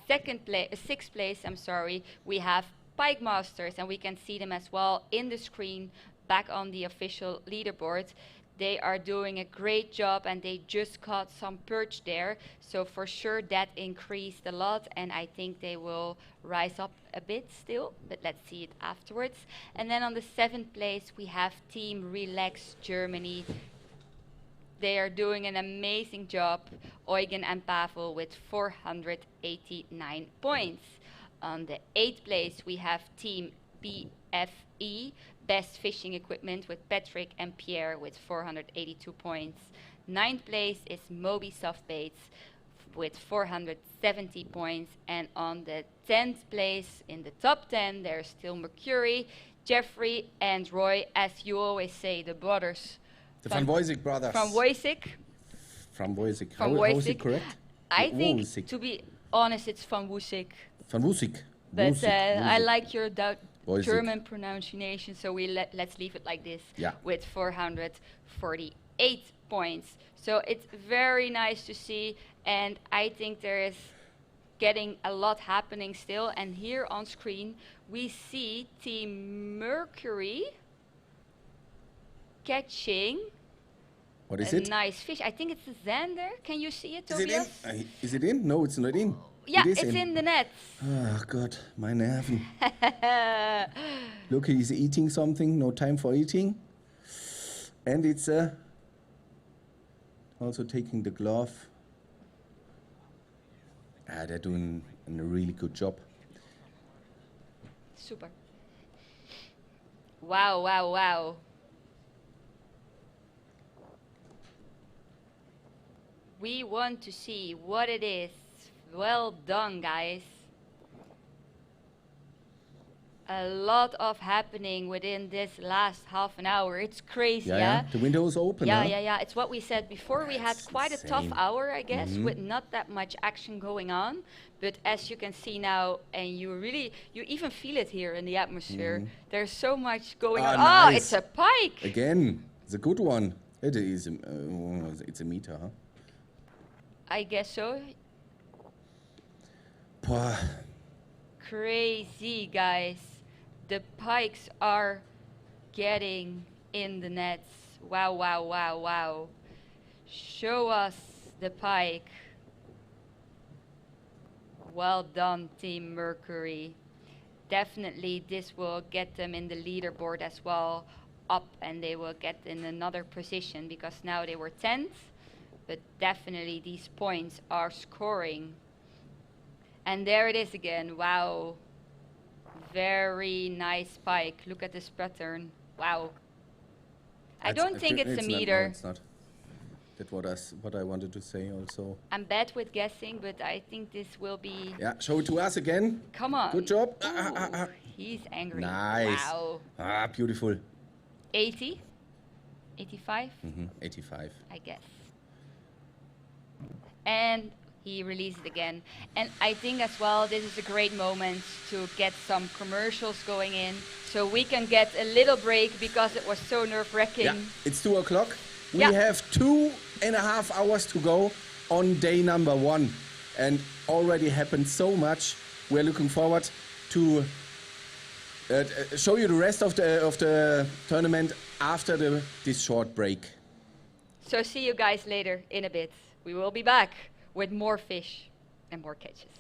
Sixth place, we have Pike Masters, and we can see them as well in the screen back on the official leaderboard. They are doing a great job, and they just caught some perch there, so for sure that increased a lot, and I think they will rise up a bit still, but let's see it afterwards. And then on the seventh place we have Team Relax Germany. They are doing an amazing job, Eugen and Pavel with 489 points. On the 8th place we have Team BFE, Best Fishing Equipment, with Patrick and Pierre with 482 points. 9th place is Moby Softbaits with 470 points. And on the 10th place, in the top 10, there's still Mercury, Jeffrey and Roy, as you always say, the brothers. The Van Woisik brothers. From Woisik. From Woisik. From How is Woisik. it correct? I think, Woisik. to be honest, it's Van Woisik. Van Woisik. But Woisik, I Woisik. like your Woisik. German pronunciation, so let's leave it like this. Yeah. With 448 points. So it's very nice to see, and I think there is getting a lot happening still. And here on screen we see Team Mercury catching What is a it? nice fish. I think it's a zander. Can you see it, Is it in? Tobias? Is it in? No, it's not in. Yeah, it is it's in the net. Oh God, my Nerven. Look, he's eating something. No time for eating. And it's also taking the glove. They're doing a really good job. Super. Wow, wow, wow. We want to see what it is. Well done, guys. A lot of happening within this last half an hour. It's crazy, yeah? The window is open, Yeah, huh? yeah. It's what we said before. We had That's quite a tough insane. hour, I guess, with not that much action going on. But as you can see now, and you even feel it here in the atmosphere. There's so much going on. Nice. Oh, it's a pike. Again, it's a good one. It is. It's a meter, huh? I guess so. Boah. Crazy, guys. The pikes are getting in the nets. Wow, wow, wow, wow. Show us the pike. Well done, Team Mercury. Definitely this will get them in the leaderboard as well up, and they will get in another position because now they were 10th. But definitely these points are scoring. And there it is again. Wow. Very nice pike. Look at this pattern. Wow. I don't think it's a meter. No, it's not. That's what I wanted to say also. I'm bad with guessing, but I think this will be... Yeah, show it to us again. Come on. Good job. Ooh, he's angry. Nice. Wow. Beautiful. 80? 85? 85. I guess. And he released it again. And I think as well, this is a great moment to get some commercials going in, so we can get a little break because it was so nerve-wracking. Yeah, it's 2 o'clock. We Yeah. have 2.5 hours to go on day number 1. And already happened so much. We're looking forward to show you the rest of the tournament after this short break. So see you guys later in a bit. We will be back with more fish and more catches.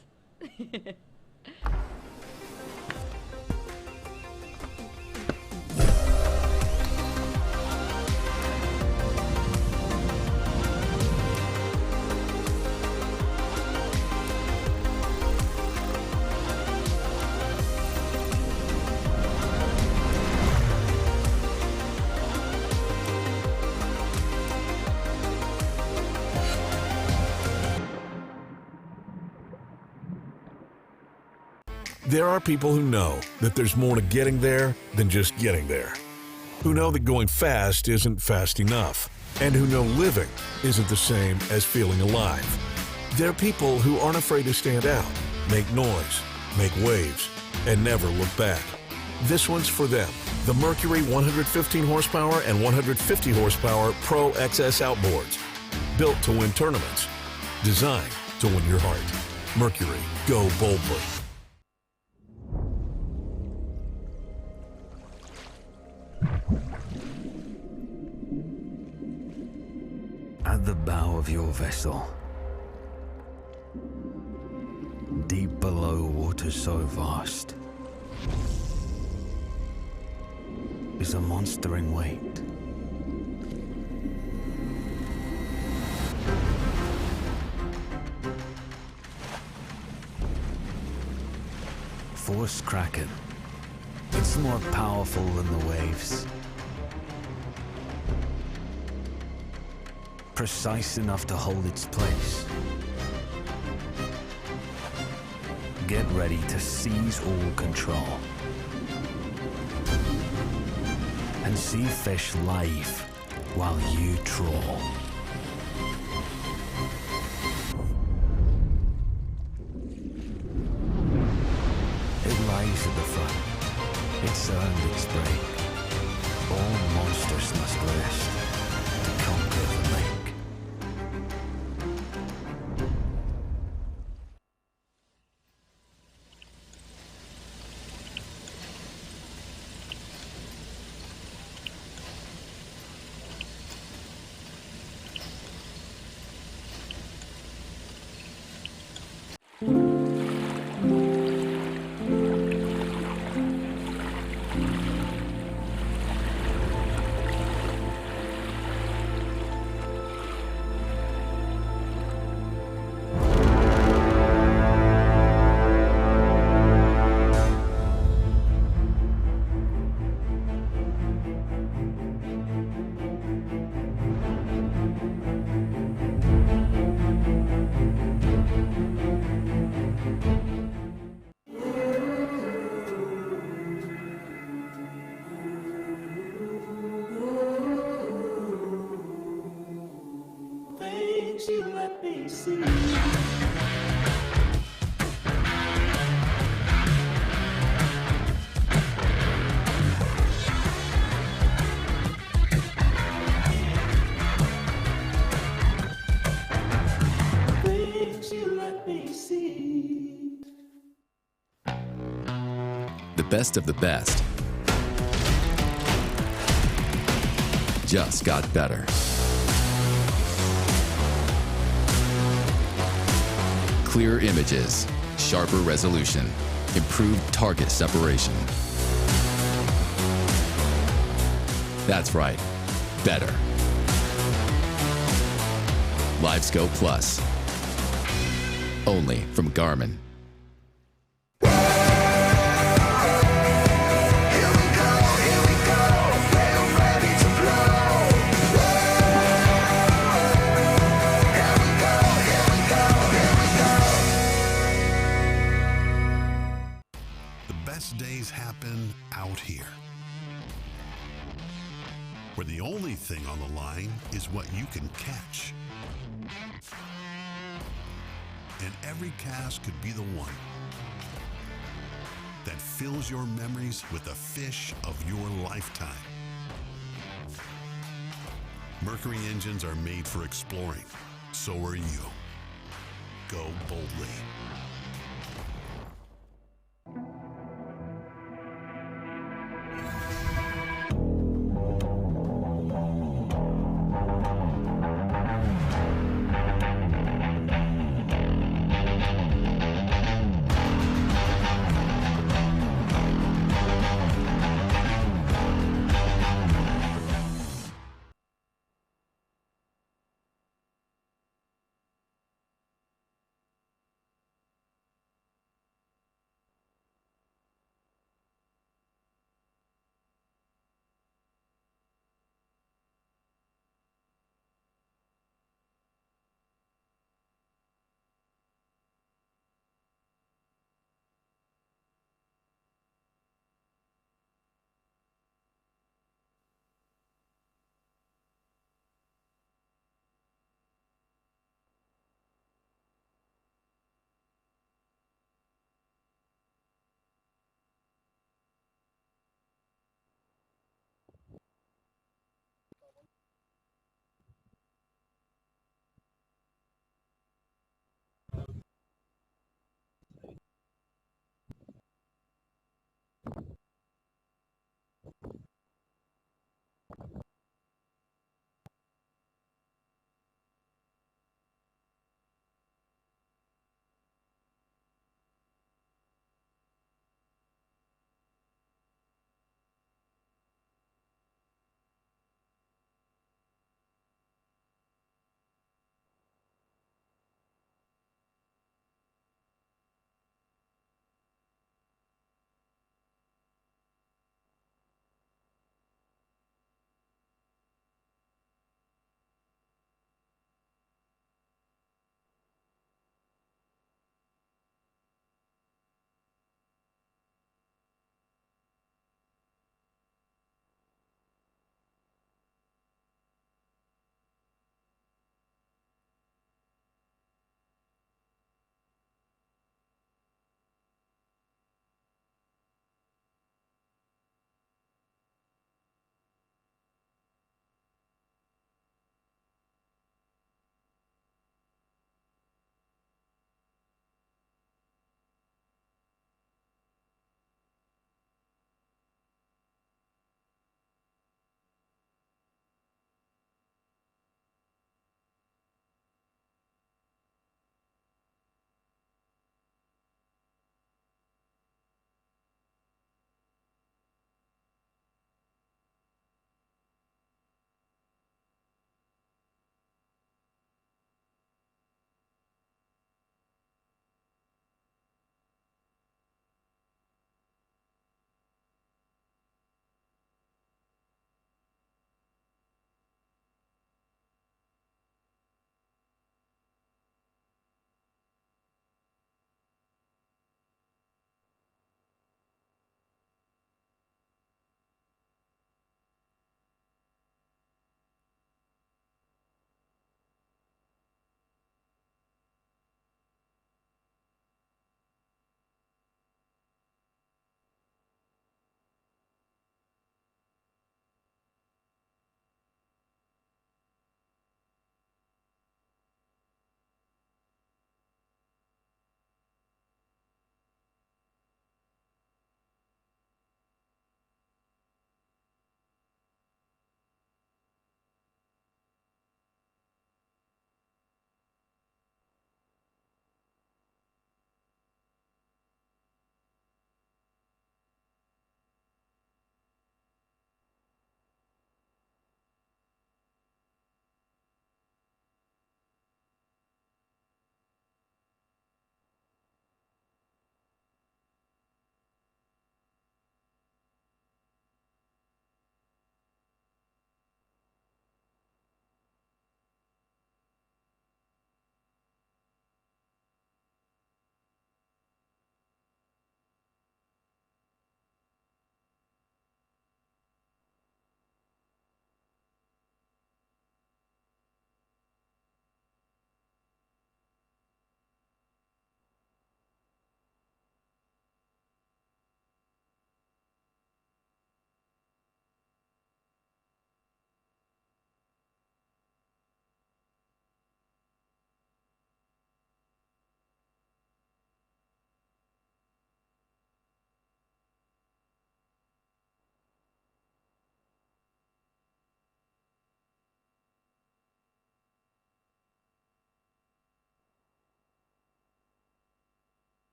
There are people who know that there's more to getting there than just getting there. Who know that going fast isn't fast enough. And who know living isn't the same as feeling alive. They're people who aren't afraid to stand out, make noise, make waves, and never look back. This one's for them. The Mercury 115 horsepower and 150 horsepower Pro XS outboards. Built to win tournaments. Designed to win your heart. Mercury, go boldly. At the bow of your vessel, deep below waters so vast, is a monster in wait. Force Kraken. It's more powerful than the waves. Precise enough to hold its place. Get ready to seize all control. And see fish live while you trawl. It lies at the front. It's earned its break. All monsters must rest to conquer the lake. The best of the best just got better. Clearer images, sharper resolution, improved target separation. That's right, better. LiveScope Plus. Only from Garmin. Days happen out here, where the only thing on the line is what you can catch. And every cast could be the one that fills your memories with the fish of your lifetime. Mercury engines are made for exploring. So are you. Go boldly.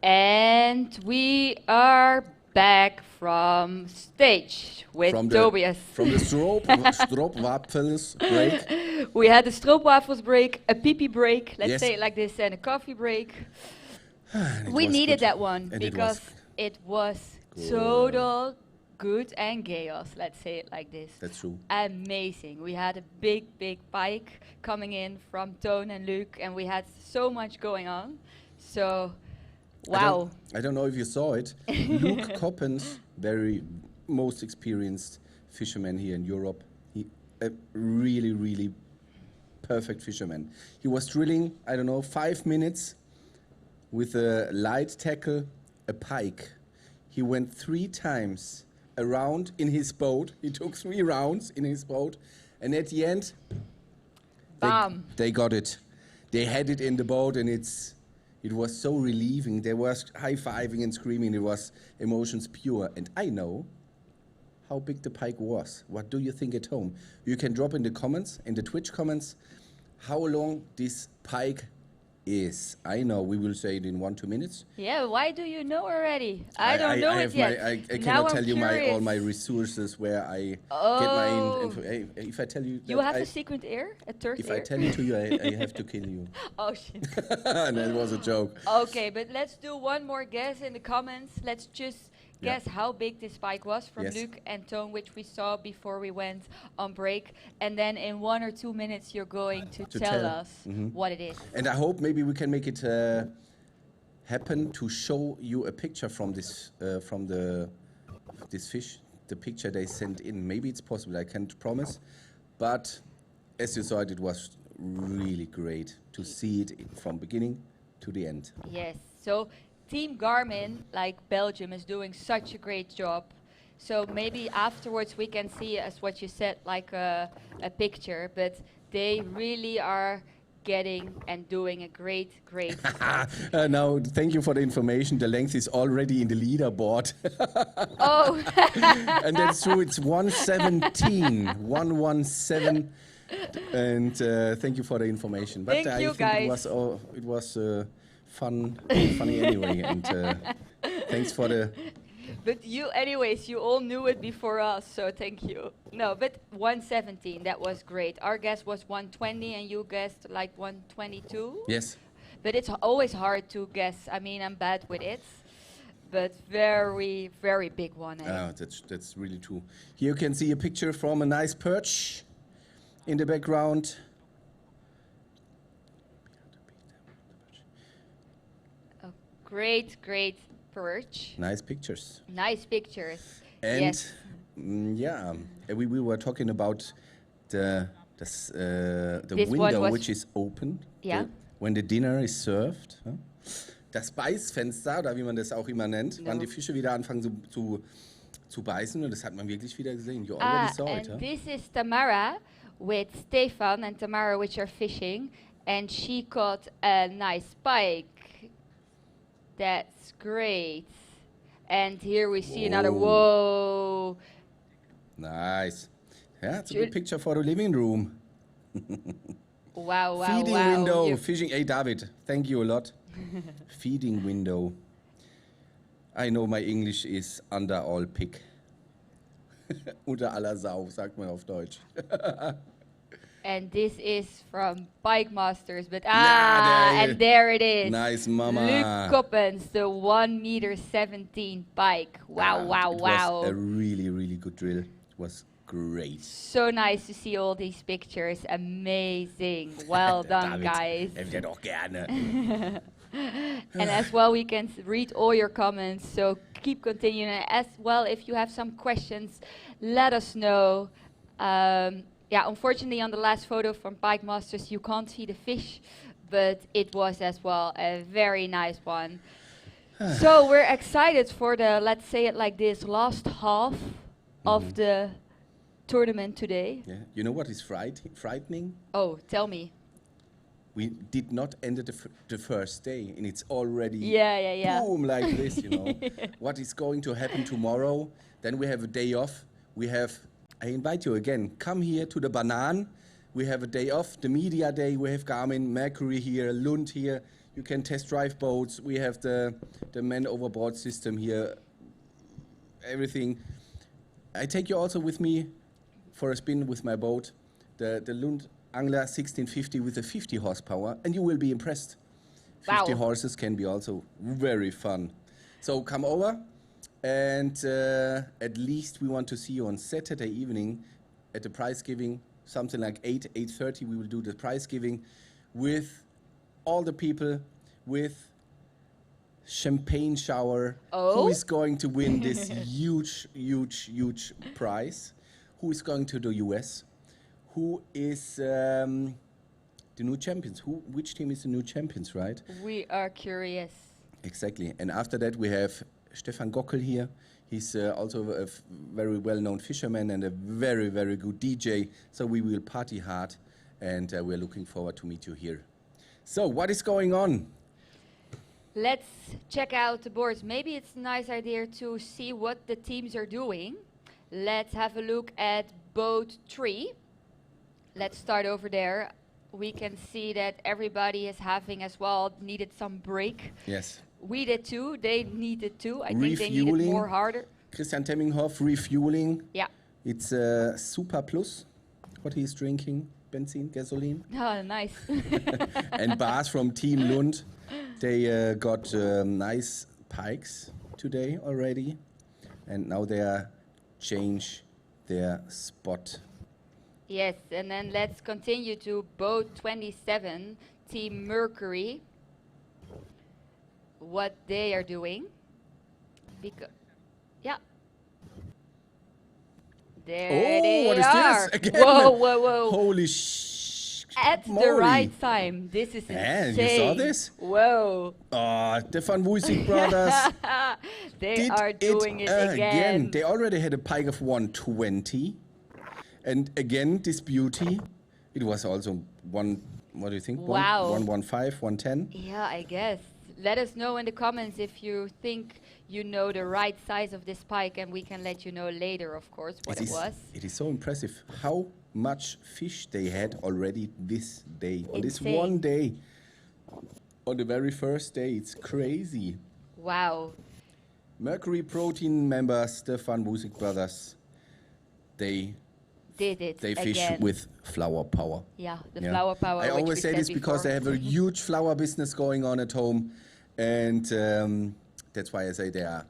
And we are back from stage with Tobias. From the stroopwafels break. We had a stroopwafels break, a pee-pee break, let's Yes. say it like this, and a coffee break. And it We was needed good. that one And because it was good. total good and chaos, let's say it like this. That's true. Amazing. We had a big pike coming in from Toon and Luc, and we had so much going on. So, wow. I don't know if you saw it. Luke Coppens, very most experienced fisherman here in Europe. He a really perfect fisherman. He was drilling, I don't know, 5 minutes with a light tackle, a pike. He went 3 times around in his boat. He took 3 rounds in his boat, and at the end, Bam. they got it. They had it in the boat, and it was so relieving. They were high-fiving and screaming. It was emotions pure. And I know how big the pike was. What do you think at home? You can drop in the comments, in the Twitch comments, how long this pike is. I know we will say it in 1-2 minutes. Yeah, why do you know already? I don't know it yet. I Now cannot I'm tell you curious. all my resources where I Oh. get my info. If I tell you You that have I, a secret ear? A third if ear? I tell it to you, I have to kill you. Oh, shit. And that was a joke. Okay, but let's do one more guess in the comments. Let's just guess how big this spike was from Yes. Luc and Toon, which we saw before we went on break. And then in 1 or 2 minutes, you're going to tell us what it is. And I hope maybe we can make it happen to show you a picture from this this fish, the picture they sent in. Maybe it's possible. I can't promise, but as you saw it was really great to see it from beginning to the end. Yes. So Team Garmin, like Belgium, is doing such a great job. So maybe afterwards we can see, as what you said, like a picture. But they really are getting and doing a great Now, thank you for the information. The length is already in the leaderboard. Oh. And that's true. It's 117. 117. And thank you for the information. But Thank I you, think guys. it was funny anyway. And thanks for the. But you, anyways, you all knew it before us, so thank you. No, but 117, that was great. Our guess was 120, and you guessed like 122. Yes. But it's always hard to guess. I mean, I'm bad with it, but very big one. Eh? That's really true. Here you can see a picture from a nice perch in the background. A great perch. Nice pictures. Nice pictures. And yes. We were talking about the This one window was- which is open. Yeah. When the dinner is served. Huh? Das Beißfenster, oder wie man das auch immer nennt, wann die Fische wieder anfangen zu beißen. Und das hat man wirklich wieder gesehen. You already saw it, and huh? this is Tamara with Stefan and Tamara, which are fishing, and she caught a nice pike. That's great. And here we see another. Whoa. Nice. Yeah, it's a good picture for the living room. Wow. Feeding wow. window, You- fishing. Hey, David, thank you a lot. Feeding window. I know my English is under all pick. Unter aller Sau, sagt man auf Deutsch. And this is from Pike Masters, but there and there it is. Nice, mama. Luc Coppens, the 1.17 pike. Wow, wow, it wow. was a really good drill. It was great. So nice to see all these pictures. Amazing. Well done, David, guys. hätte ich doch gerne. And as well, we can read all your comments. So keep continuing. As well, if you have some questions, let us know. Yeah, unfortunately, on the last photo from Pike Masters, you can't see the fish, but it was as well a very nice one. So we're excited for the, let's say it like this, last half of the tournament today. Yeah. You know what is frightening? Oh, tell me. We did not end the first day, and it's already Yeah. boom like this, you know. What is going to happen tomorrow? Then we have a day off. I invite you again, come here to the Banan. We have a day off, the media day. We have Garmin, Mercury here, Lund here. You can test drive boats. We have the man overboard system here. Everything. I take you also with me for a spin with my boat, the Lund Angler 1650 with a 50 horsepower, and you will be impressed. 50 Wow. horses can be also very fun. So come over, and at least we want to see you on Saturday evening at the prize giving, something like 8:30. We will do the prize giving with all the people, with champagne shower. Oh? Who is going to win this huge prize? Who is going to the US? Who is the new champions? Which team is the new champions, right? We are curious. Exactly. And after that, we have Stefan Gockel here. He's also a very well-known fisherman and a very, very good DJ. So we will party hard, and we're looking forward to meet you here. So what is going on? Let's check out the boards. Maybe it's a nice idea to see what the teams are doing. Let's have a look at boat 3. Let's start over there. We can see that everybody is having as well needed some break. Yes. We did too. They needed too. I think they needed Refueling. more harder. Christian Temminghoff refueling. Yeah. It's Super Plus, what he's drinking, benzene, gasoline. Oh, nice. And Bas from Team Lund, they got nice pikes today already. And now they are change their spot. Yes, and then let's continue to boat 27, Team Mercury. What they are doing. Yeah. There they what is are. this? Again. Whoa. Holy At the moly. right time. This is Man, insane. you saw this? Whoa. The Van Woesink brothers They are doing it again. They already had a pike of 120. And again, this beauty, it was also what do you think? Wow. 115, 110? Yeah, I guess. Let us know in the comments if you think you know the right size of this pike, and we can let you know later, of course, what it was. It is so impressive how much fish they had already this day. On this Insane. one day. On the very first day. It's crazy. Wow. Mercury Protein members, the Van Woesink brothers, they Did it fish again. with flower power. Yeah, the Yeah. flower power. I which always we say said this because they before. have a huge flower business going on at home, and that's why I say they are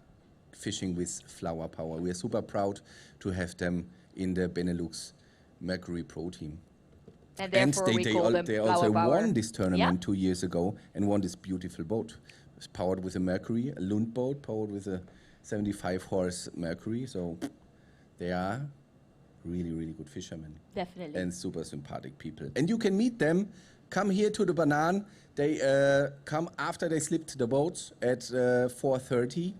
fishing with flower power. We are super proud to have them in the Benelux Mercury Pro team. And therefore we call them they flower also power. won this tournament Yeah. 2 years ago and won this beautiful boat. It's powered with a Mercury, a Lund boat, powered with a 75 horse Mercury. So they are really, really good fishermen. Definitely. And super sympathetic people. And you can meet them. Come here to the Banan. They come after they slipped the boats at 4:30.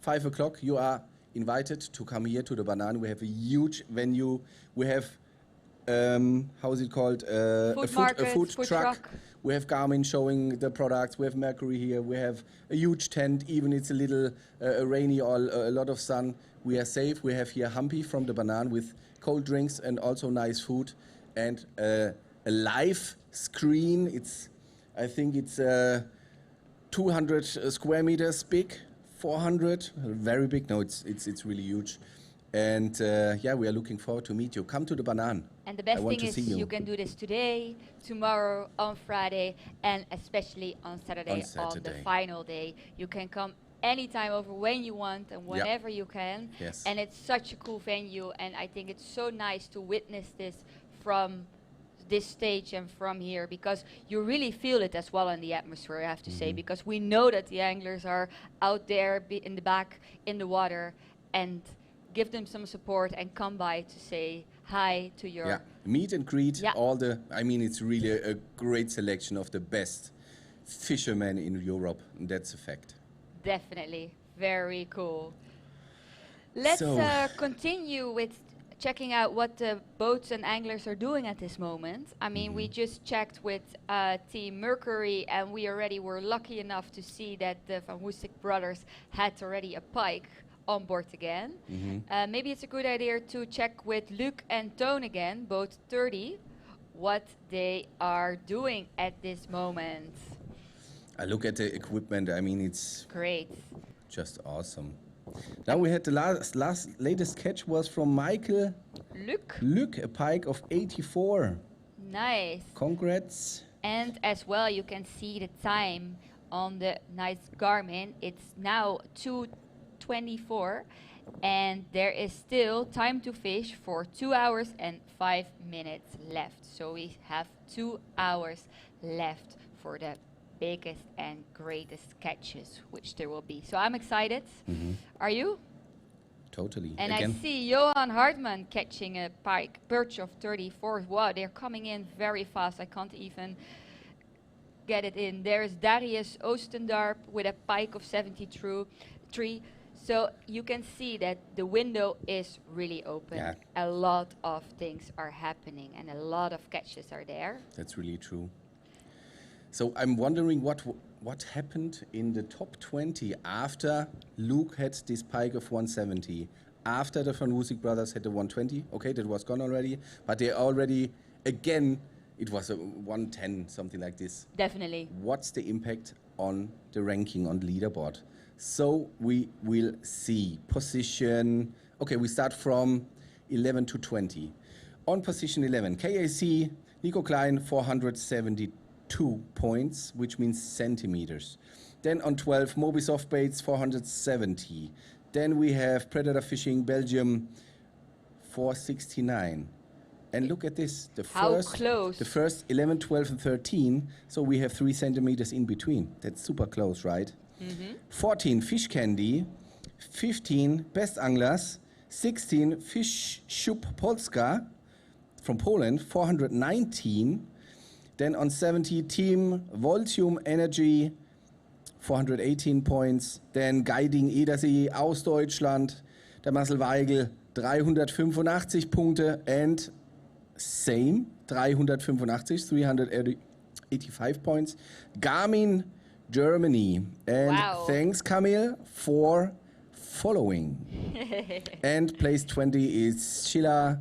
5 o'clock, you are invited to come here to the Banan. We have a huge venue. We have, how is it called? Food market, a food food truck. truck. We have Garmin showing the products. We have Mercury here. We have a huge tent. Even it's a little rainy or a lot of sun, we are safe. We have here Humpy from the Banan with cold drinks and also nice food and a live screen. I think it's 200 square meters big, 400, very big. No, it's really huge. And yeah, we are looking forward to meet you. Come to the Banan. And the I best want thing to is see you can do this today, tomorrow, on Friday, and especially on Saturday, on the Saturday. final day. You can come anytime over when you want and whenever you can. Yes. And it's such a cool venue, and I think it's so nice to witness this from this stage and from here, because you really feel it as well in the atmosphere, I have to say, because we know that the anglers are out there in the back in the water, and give them some support and come by to say hi to your... Yeah, meet and greet Yeah. it's really a great selection of the best fishermen in Europe, and that's a fact. Definitely. Very cool. Let's So- continue with checking out what the boats and anglers are doing at this moment. I mean, we just checked with Team Mercury, and we already were lucky enough to see that the Van Woesink brothers had already a pike on board again. Maybe it's a good idea to check with Luc and Toon again, boat 30, what they are doing at this moment. I look at the equipment. I mean, it's Great. just awesome. Now we had the latest catch was from Michael Look. a pike of 84. Nice. Congrats. And as well, you can see the time on the nice Garmin. It's now 2:24, and there is still time to fish for 2 hours and 5 minutes left. So we have 2 hours left for the biggest and greatest catches, which there will be. So I'm excited. Are you? Totally. And Again. I see Johan Hartmann catching a pike, perch of 34. Wow, they're coming in very fast. I can't even get it in. There's Darius Oostendarp with a pike of 73. So you can see that the window is really open. Yeah. A lot of things are happening and a lot of catches are there. That's really true. So I'm wondering what happened in the top 20 after Luke had this pike of 170, after the Van Woesik brothers had the 120. Okay, that was gone already, but they already, again, it was a 110, something like this. Definitely. What's the impact on the ranking on the leaderboard? So we will see position. Okay, we start from 11 to 20. On position 11, KAC, Nico Klein, 472 points, which means centimeters. Then on 12, Moby Soft Baits, 470. Then we have Predator Fishing Belgium, 469. And look at this, the first 11, 12, and 13. So we have 3 centimeters in between. That's super close, right? 14, Fish Candy. 15, Best Anglers. 16, Fish Shub Polska from Poland, 419. Then on 70, Team Voltium Energy, 418 points. Then Guiding Edersee aus Deutschland, der Marcel Weigel, 385 Punkte. And same, 385 points. Garmin Germany. And wow. Thanks, Camille, for following. And place 20 is Chilla,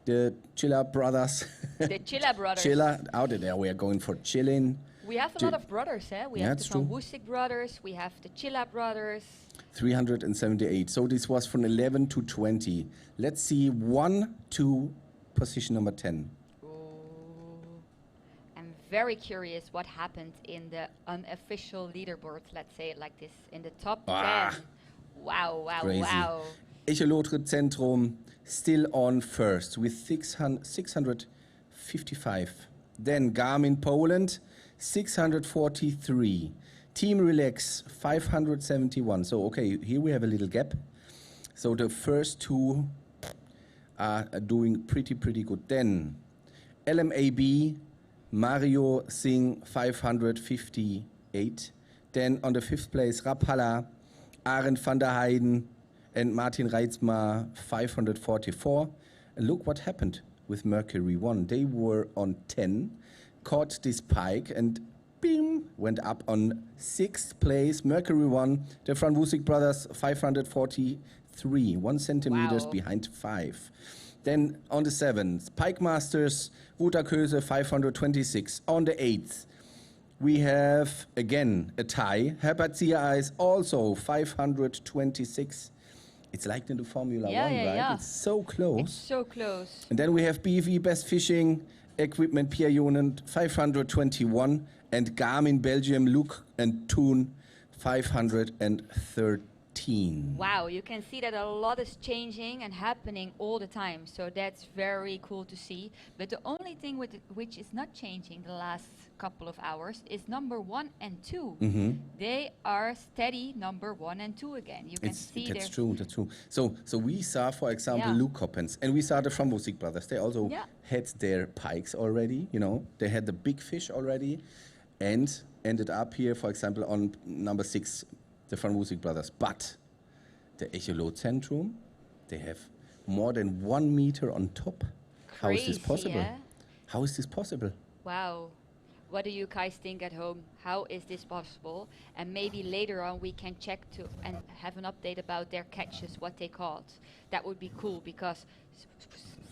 the Chilla brothers. The Chilla brothers. Chilla, out there, we are going for chilling. We have a lot of brothers, eh? We have the Van Woesik brothers, we have the Chilla brothers. 378. So this was from 11 to 20. Let's see 1 to position number 10. I'm very curious what happened in the unofficial leaderboard, let's say it like this, in the top 10. Wow, wow, crazy. wow. Echolotry Zentrum still on first with 655. Then Garmin Poland, 643. Team Relax, 571. So, okay, here we have a little gap. So the first two are doing pretty good. Then LMAB, Mario Singh, 558. Then on the 5th place, Rapala, Arend van der Heijden, and Martin Reitzma, 544. And look what happened with Mercury 1. They were on 10, caught this pike, and bing, went up on 6th place. Mercury 1, the Van Woesik brothers, 543, 1 centimeters behind 5. Then on the 7th, Pike Masters, Ruta Köse, 526. On the 8th, we have again a tie. Herbert Ziereis also 526. It's like in the Formula 1, right? Yeah. It's so close. It's so close. And then we have BV Best Fishing Equipment Pierre Jonen 521 and Garmin Belgium Luke and Toon 513. Wow, you can see that a lot is changing and happening all the time. So that's very cool to see. But the only thing which is not changing the last couple of hours is number 1 and 2. They are steady number 1 and 2 again. You can see that's true. So we saw, for example, Luke Coppens, and we saw the Van Woesik brothers. They also had their pikes already. You know, they had the big fish already, and ended up here, for example, on number 6. The Van Woesik brothers. But the Echolot-Zentrum, they have more than 1 meter on top. Crazy, how is this possible? Yeah? How is this possible? Wow. What do you guys think at home? How is this possible? And maybe later on we can check and have an update about their catches, what they caught. That would be cool because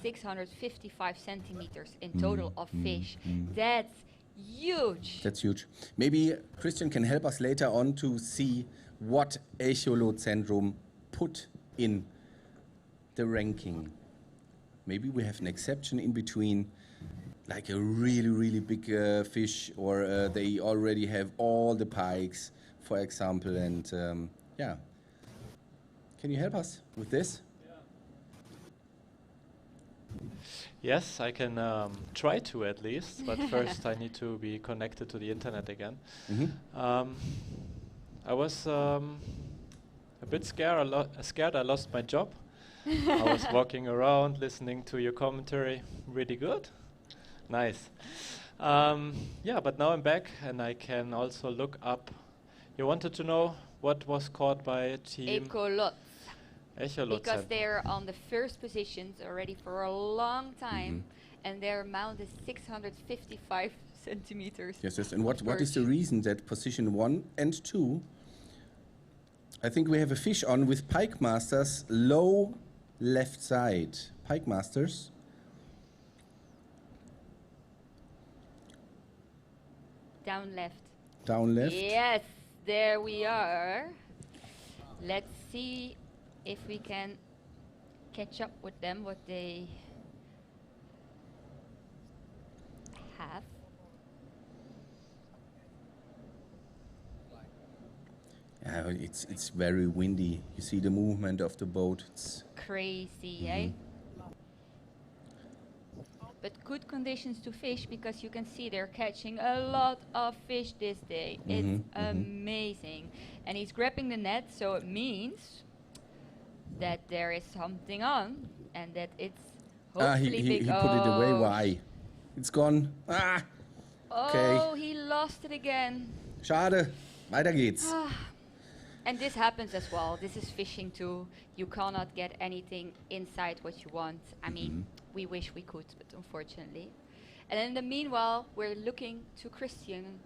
655 centimeters in total of fish. That's huge. That's huge. Maybe Christian can help us later on to see what Echolotcentrum put in the ranking. Maybe we have an exception in between, like a really, really big fish, or they already have all the pikes, for example. And yeah, can you help us with this? Yes, I can try to at least, but first I need to be connected to the internet again. I was a bit scared I lost my job. I was walking around listening to your commentary. Really good. Nice. Yeah, but now I'm back and I can also look up. You wanted to know what was caught by team Echolot. Echolot. Because they're on the first positions already for a long time, and their amount is 655 centimeters. Yes, yes. And what is the reason that position 1 and 2, I think we have a fish on with Pike Masters, low left side. Pike Masters. Down left. Down left. Yes, there we are. Let's see if we can catch up with them, what they have. It's very windy. You see the movement of the boat. It's Crazy, eh? But good conditions to fish, because you can see they're catching a lot of fish this day. It's amazing. And he's grabbing the net, so it means that there is something on, and that it's hopefully he big. put it away. Why? It's gone. Ah, Oh, he lost it again. schade. Weiter geht's. And this happens as well. This is fishing too. You cannot get anything inside what you want. I mean, we wish we could, but unfortunately. And in the meanwhile, we're looking to Christian,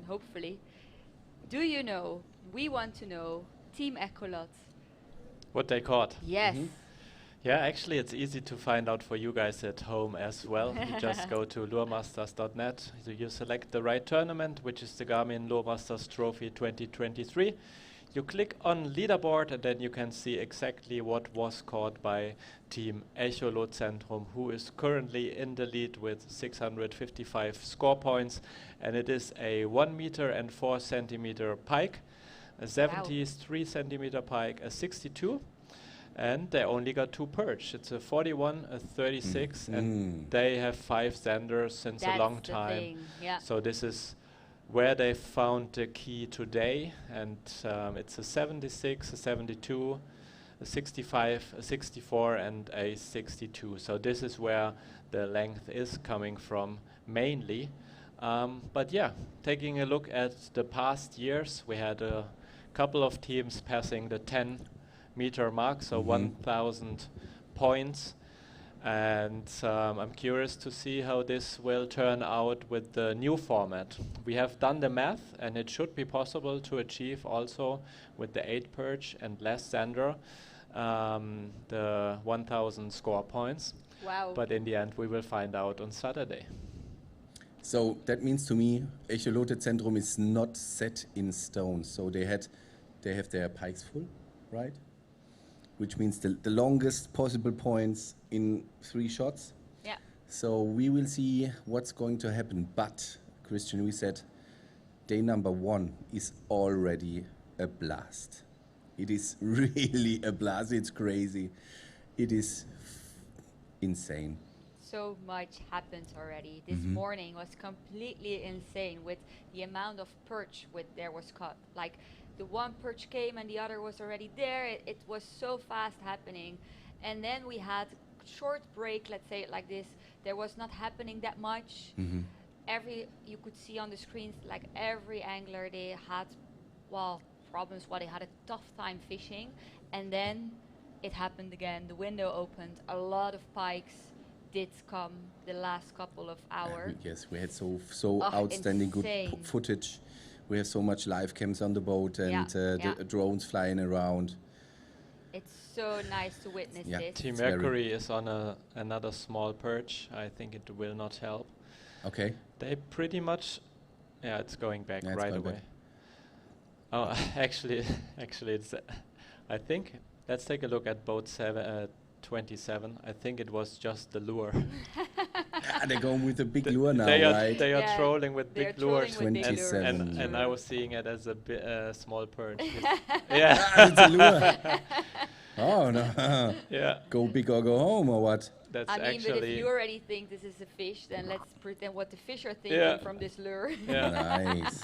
hopefully. Do you know, we want to know, Team Echolot. What they caught. Yes. Yeah, actually it's easy to find out for you guys at home as well. You just go to luremasters.net. So you select the right tournament, which is the Garmin Luremasters Trophy 2023. You click on leaderboard and then you can see exactly what was caught by Team Echolotcentrum, who is currently in the lead with 655 score points. And it is a 1 meter and 4 centimeter pike, a 73 centimeter pike, a 62. And they only got 2 perch. It's a 41, a 36, and they have 5 sanders since a long time. Yeah. So this is where they found the key today, and it's a 76, a 72, a 65, a 64, and a 62. So this is where the length is coming from mainly. But yeah, taking a look at the past years, we had a couple of teams passing the 10-meter mark, so 1,000 points. And I'm curious to see how this will turn out with the new format. We have done the math, and it should be possible to achieve also with the 8 perch and less sander the 1,000 score points. Wow. But in the end, we will find out on Saturday. So that means to me, Echolotcentrum is not set in stone. So they have their pikes full, right? Which means the longest possible points in 3 shots. Yeah. So we will see what's going to happen. But, Christian, we said day number 1 is already a blast. It is really a blast. It's crazy. It is insane. So much happens already. This morning was completely insane with the amount of perch there was caught. Like, the one perch came and the other was already there. It was so fast happening. And then we had short break, let's say it like this. There was not happening that much. You could see on the screens, like every angler, they had, problems. They had a tough time fishing. And then it happened again. The window opened. A lot of pikes did come the last couple of hours. Yes, we had so outstanding insane. good footage. We have so much live cams on the boat and the drones flying around. It's so nice to witness this. Team Mercury is on another small perch. I think it will not help. Okay. They pretty much, yeah, it's going back Yeah, it's right going away. back. Oh, actually, it's. I think let's take a look at boat 27. I think it was just the lure. Yeah, they're going with a big lure now, they are right? they are Yeah, trolling with they are big trolling lures, with big lures, 27. and I true. was seeing it as a small perch. Ah, yeah, it's a lure. Oh no. yeah. Go big or go home or what? That's I mean, but if actually you already think this is a fish, then let's pretend what the fish are thinking Yeah. from this lure. yeah. Nice.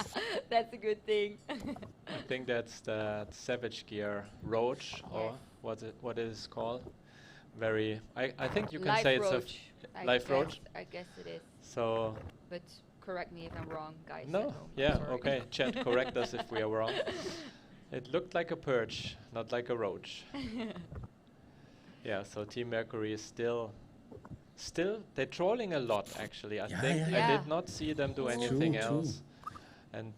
That's a good thing. I think that's the Savage Gear Roach, or Yes. what it is called. Very. I think you can Live say it's a roach. I live guess- roach. I guess it is. So But correct me if I'm wrong, guys. at no, home. yeah, Sorry. okay. Chat, correct us if we are wrong. It looked like a perch, not like a roach. Yeah, so Team Mercury is still they're trolling a lot actually. I Yeah, think yeah, I yeah. did not see them do True, anything true. else, and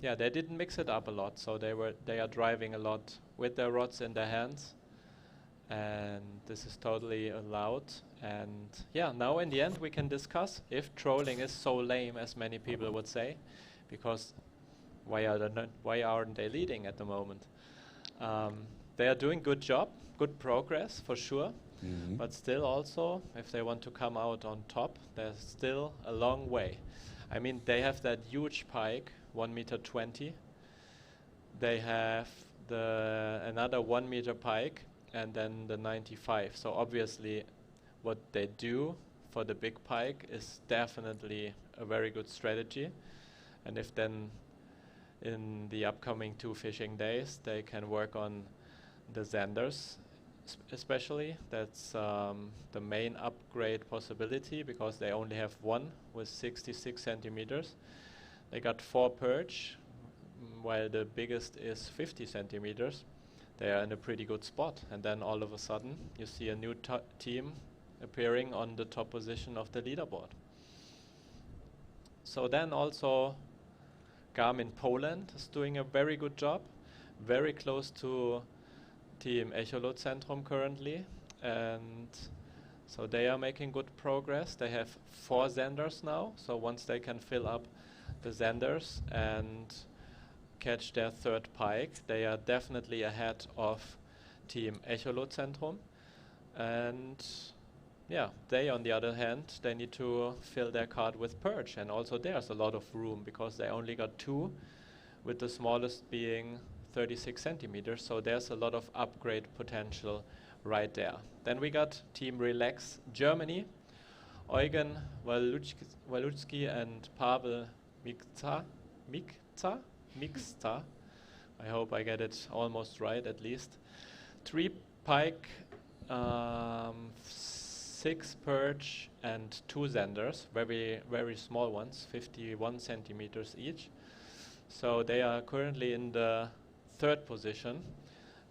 yeah, they didn't mix it up a lot. So they are driving a lot with their rods in their hands, and this is totally allowed. And yeah, now in the end we can discuss if trolling is so lame as many people would say, because why aren't they leading at the moment? They are doing good job, good progress for sure, Mhm. but still also, if they want to come out on top, there's still a long way. I mean, they have that huge pike, 1.20 meters. They have another 1 meter pike, and then the 95. So obviously, what they do for the big pike is definitely a very good strategy. And if then in the upcoming 2 fishing days they can work on the Xanders, especially, that's the main upgrade possibility, because they only have one with 66 centimeters. They got 4 perch, while the biggest is 50 centimeters. They are in a pretty good spot, and then all of a sudden you see a new team appearing on the top position of the leaderboard. So then also Garmin Poland is doing a very good job, very close to Team Echolot-Zentrum currently, and so they are making good progress. They have 4 Xanders now, so once they can fill up the Xanders and catch their 3rd pike, they are definitely ahead of Team Echolot-Zentrum. And yeah, they on the other hand, they need to fill their cart with perch, and also there's a lot of room because they only got 2, with the smallest being 36 centimeters, so there's a lot of upgrade potential right there. Then we got Team Relax Germany, Eugen Walutsky and Pavel Mikta. I hope I get it almost right at least. 3 pike, 6 perch and 2 Xanders, very, very small ones, 51 centimeters each. So they are currently in the 3rd position.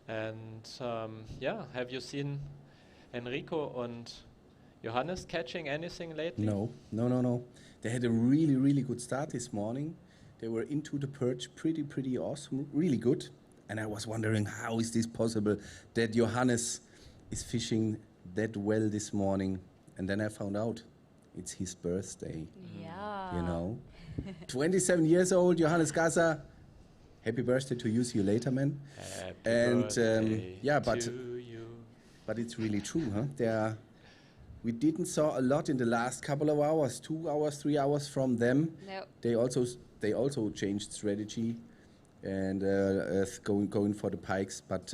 And yeah, have you seen Enrico and Johannes catching anything lately? No. They had a really, really good start this morning. They were into the perch pretty awesome, really good. And I was wondering, how is this possible that Johannes is fishing that well this morning? And then I found out it's his birthday, Yeah. you know. 27 years old, Johannes Gasser. Happy birthday to you. See you later, man. Happy And, birthday yeah, but- to you. But it's really true, huh? We didn't saw a lot in the last couple of hours, 2 hours, 3 hours from them. No. They also changed strategy and going for the pikes, but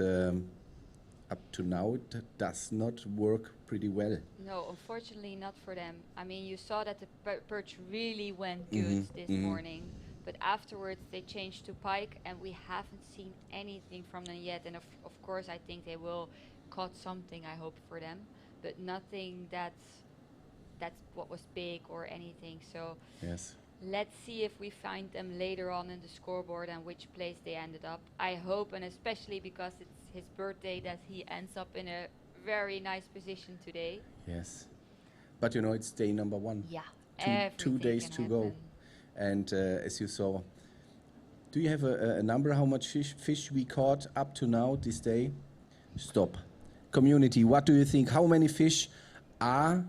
up to now it does not work pretty well. No, unfortunately not for them. I mean, you saw that the perch really went good this morning, but afterwards they changed to pike, and we haven't seen anything from them yet. And of course, I think they will caught something, I hope for them, but nothing that's what was big or anything. So Yes. let's see if we find them later on in the scoreboard and which place they ended up. I hope, and especially because it's his birthday, that he ends up in a very nice position today. Yes. But you know, it's day number 1. Yeah. 2 days to go. And as you saw, do you have a number how much fish we caught up to now this day? Stop. Community, what do you think? How many fish are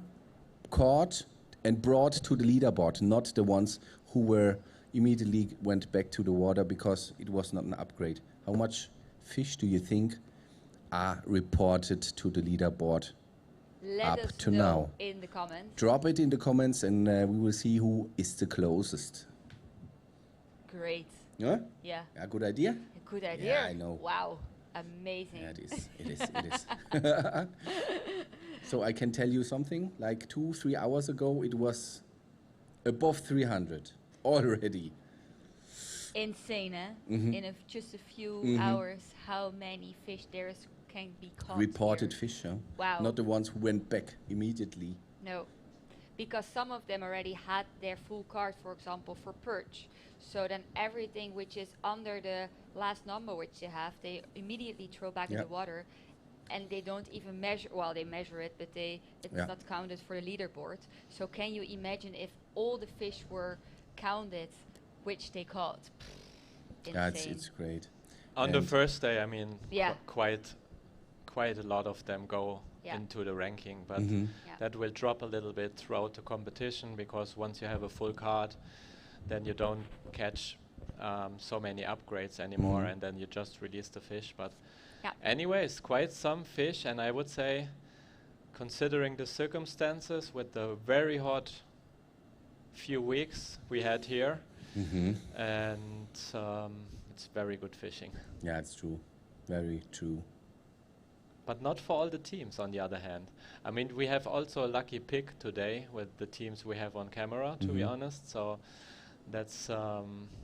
caught and brought to the leaderboard, not the ones who were immediately went back to the water because it was not an upgrade. How much fish do you think are reported to the leaderboard Let up us to know now? in the comments. Drop it in the comments and we will see who is the closest. Great. Yeah? Yeah. A good idea? A good idea. I know. Wow. Amazing. Yeah, it is. It is. It is. So I can tell you something. Like 2-3 hours ago, it was above 300 already. Insane, eh? Mhm. In just a few Mhm. hours, how many fish can be caught Reported here. fish, huh? Wow. Not the ones who went back immediately. No, because some of them already had their full card, for example, for perch. So then everything which is under the last number which they have, they immediately throw back in Yeah. the water, and they don't even measure. Well, they measure it, but it's Yeah. not counted for the leaderboard. So can you imagine if all the fish were counted, which they caught? Yeah, Insane. it's great. On the And- first day, I mean, Yeah. quite a lot of them go Yeah. into the ranking, but Mhm. Yeah. that will drop a little bit throughout the competition because once you have a full card, then you don't catch so many upgrades anymore, Mhm. and then you just release the fish. But Yeah. anyways, quite some fish, and I would say, considering the circumstances with the very hot few weeks we had here, Mhm. and it's very good fishing. Yeah, it's true. Very true. But not for all the teams, on the other hand. I mean, we have also a lucky pick today with the teams we have on camera, to be Mhm. honest. So that's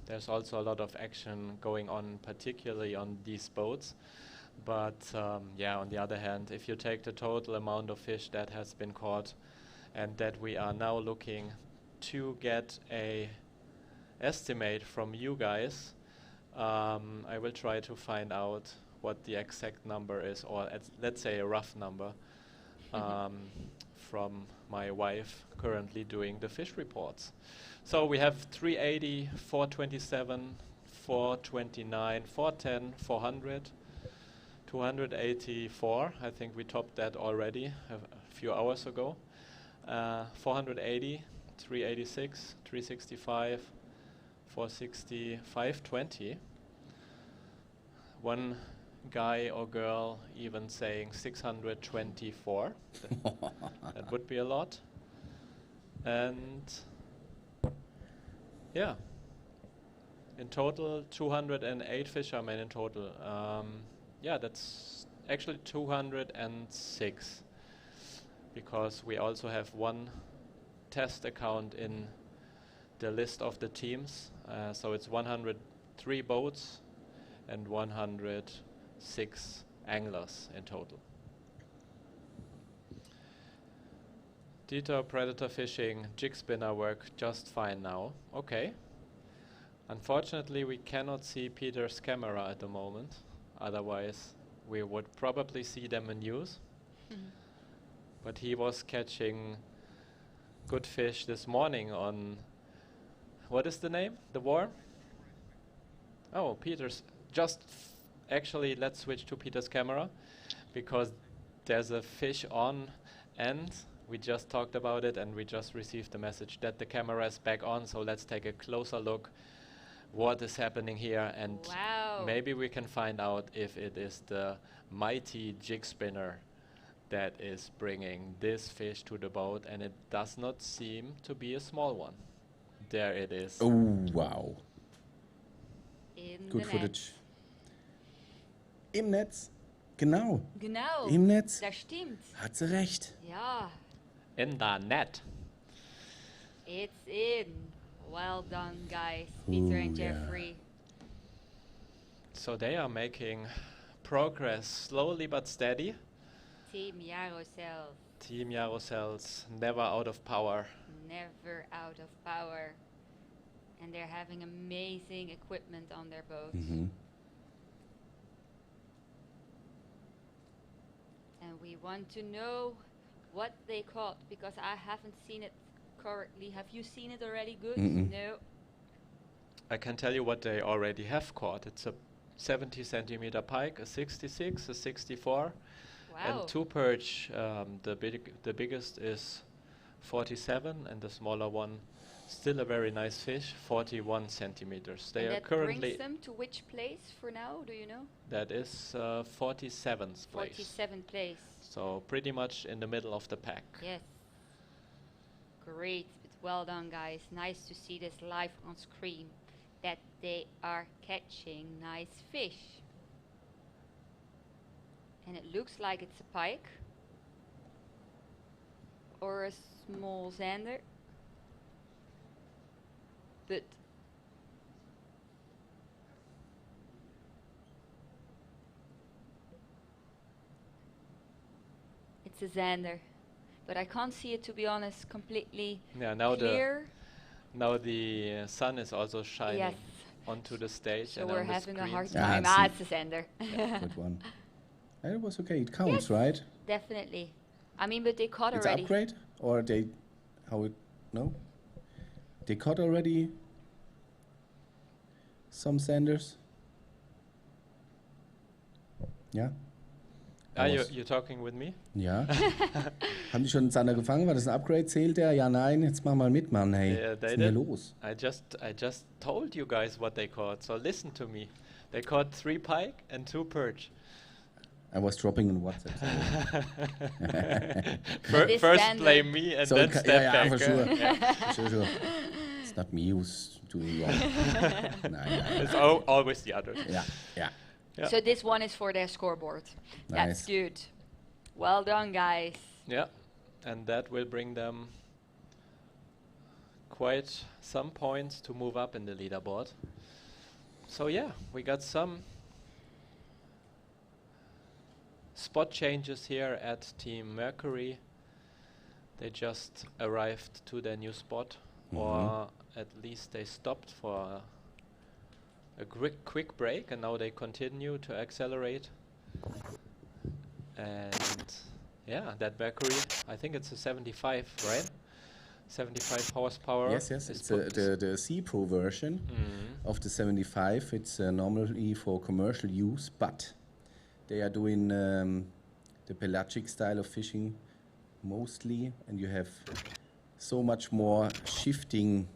there's also a lot of action going on, particularly on these boats. But yeah, on the other hand, if you take the total amount of fish that has been caught and that we are now looking to get a estimate from you guys, I will try to find out what the exact number is, or let's say a rough number, from my wife currently doing the fish reports. So we have 380, 427, 429, 410, 400, 284. I think we topped that already a few hours ago. 480, 386, 365, 460, 520. One guy or girl even saying 624. That would be a lot. And yeah, in total 208 fishermen in total. Yeah, that's actually 206 because we also have one test account in the list of the teams. So it's 103 boats and 106 anglers in total. Dieter, predator fishing, jig spinner work just fine now. Okay. Unfortunately, we cannot see Peter's camera at the moment. Otherwise, we would probably see them in news. But he was catching good fish this morning on, what is the name? The worm? Oh, Peter's. Actually, let's switch to Peter's camera because there's a fish on, and we just talked about it and we just received the message that the camera is back on. So let's take a closer look what is happening here, and Wow. maybe we can find out if it is the mighty jig spinner that is bringing this fish to the boat, and it does not seem to be a small one. There it is. Oh, wow. In Good the footage. Im Netz. Genau. Net. Genau. Im Netz. Das stimmt. Hat sie recht. Ja, In the net. it's in. Well done, guys. Peter and Ooh, yeah. Jeffrey. So they are making progress slowly but steady. Team Yarosel. Team Jarosel's never out of power. Never out of power. And they're having amazing equipment on their boats. Mhm. And we want to know what they caught because I haven't seen it correctly. Have you seen it already, Good? Mm-mm. No. I can tell you what they already have caught. It's a 70 centimeter pike, a 66, a 64, Wow. and two perch. The biggest is 47, and the smaller one, still a very nice fish, 41 centimeters. They And are that currently, brings them to which place for now? Do you know? that is 47th place. 47th place. So pretty much in the middle of the pack. Yes. Great. But well done, guys. Nice to see this live on screen, that they are catching nice fish. And it looks like it's a pike or a small zander. But it's a zander. But I can't see it, to be honest, completely Yeah, now clear. the sun is also shining Yes. onto the stage. So and we're on the having a hard screens. Yeah, time. it's Ah, a- it's a zander. Good one. And it was okay. It counts, Yes. right? Definitely. I mean, but they caught It's already. upgrade or they how it no? They caught already some sanders. Yeah. Are you Was- you talking with me? Ja. Haben die schon einen Sander gefangen? War das ein Upgrade? Zählt der? Ja, nein. Jetzt mach mal mit, Mann. Hey, Yeah, was they ist denn hier did. los? I just told you guys what they caught, so listen to me. They caught 3 pike and 2 perch. I was dropping in WhatsApp. This First zander- blame me and So then yeah, step yeah, back. for sure. Sure. It's not me who's doing wrong. Nein. It's always the others. Ja, ja. Yeah. So this one is for their scoreboard. That's Nice. good. Well done, guys. Yeah, and that will bring them quite some points to move up in the leaderboard. So yeah, we got some spot changes here at Team Mercury. They just arrived to their new spot, or at least they stopped for a quick break, and now they continue to accelerate. And yeah, that Mercury, I think it's a 75, right? 75 horsepower. Yes, is it's put- the C Pro version of the 75. It's normally for commercial use, but they are doing the pelagic style of fishing mostly, and you have so much more shifting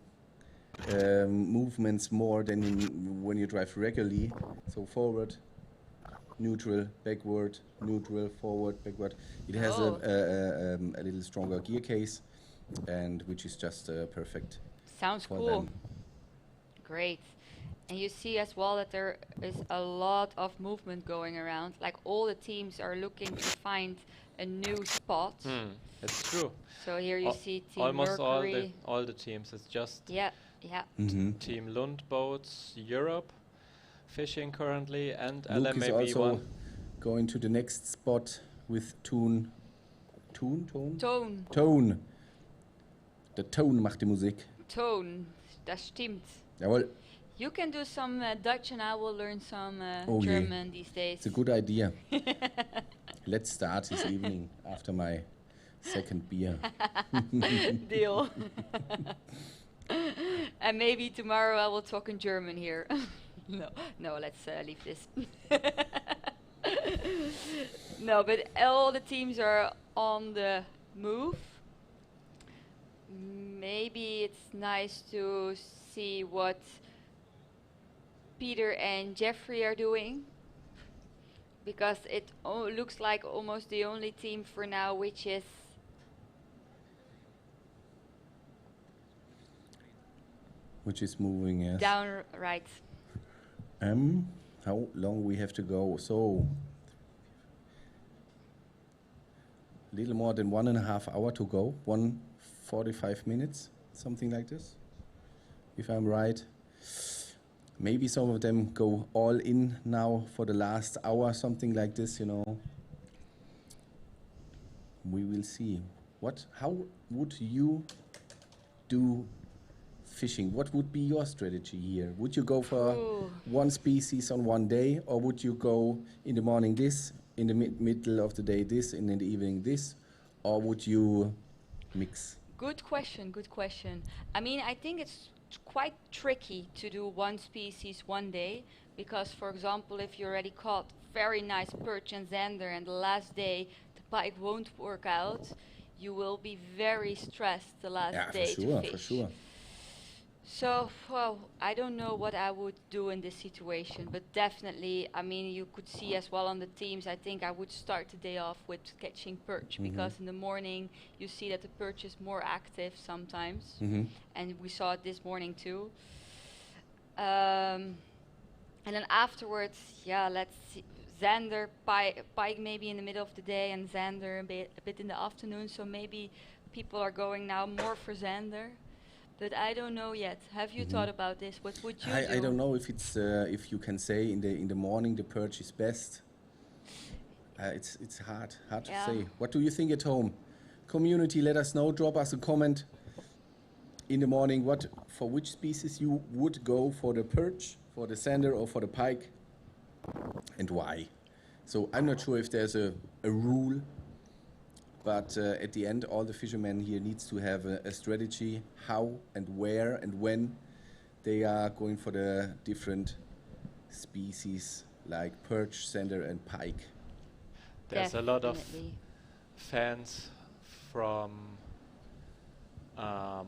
movements more than when you drive regularly. So forward, neutral, backward, neutral, forward, backward. It has Oh. a little stronger gear case, and which is just perfect Sounds for cool. them. Great. And you see as well that there is a lot of movement going around. Like all the teams are looking to find a new spot. It's true. So here you Al- see Team Almost Mercury. all the teams. It's just Yeah, yeah. Team Lund Boats Europe fishing currently, and Luke LM is maybe also one. going to the next spot with Tone. Tone. Der Tone macht die Musik. Tone. Das stimmt. Jawohl, You can do some Dutch and I will learn some Oh, yeah. German these days. it's a good idea. Let's start this evening after my second beer. Deal. And maybe tomorrow I will talk in German here. No, let's leave this. No, but all the teams are on the move. Maybe it's nice to see what Peter and Jeffrey are doing, because it looks like almost the only team for now which is Which is moving, yes. down right. How long we have to go? So, little more than 1.5 hours to go. 1:45 minutes, something like this. If I'm right. Maybe some of them go all in now for the last hour, something like this, you know. We will see. How would you do fishing? What would be your strategy here? Would you go for Ooh. one species on one day, or would you go in the morning this, in the middle of the day this, and in the evening this, or would you mix? Good question, good question. I mean, I think it's quite tricky to do one species one day, because, for example, if you already caught very nice perch and zander and the last day the pike won't work out, you will be very stressed the last Yeah, for day to sure, fish. for sure. So, well, I don't know what I would do in this situation, but definitely, I mean, you could see as well on the teams. I think I would start the day off with catching perch because in the morning you see that the perch is more active sometimes, and we saw it this morning too. And then afterwards, yeah, let's see. Xander, pike maybe in the middle of the day, and Xander a bit in the afternoon. So maybe people are going now more for Xander. But I don't know yet. Have you thought about this? What would you do? I don't know if it's if you can say in the morning the perch is best. It's hard to say. What do you think at home? Community, let us know. Drop us a comment in the morning. For which species you would go, for the perch, for the sander, or for the pike, and why? So I'm not sure if there's a rule. But at the end, all the fishermen here needs to have a strategy how and where and when they are going for the different species like perch, sander, and pike. There's a lot of fans from, I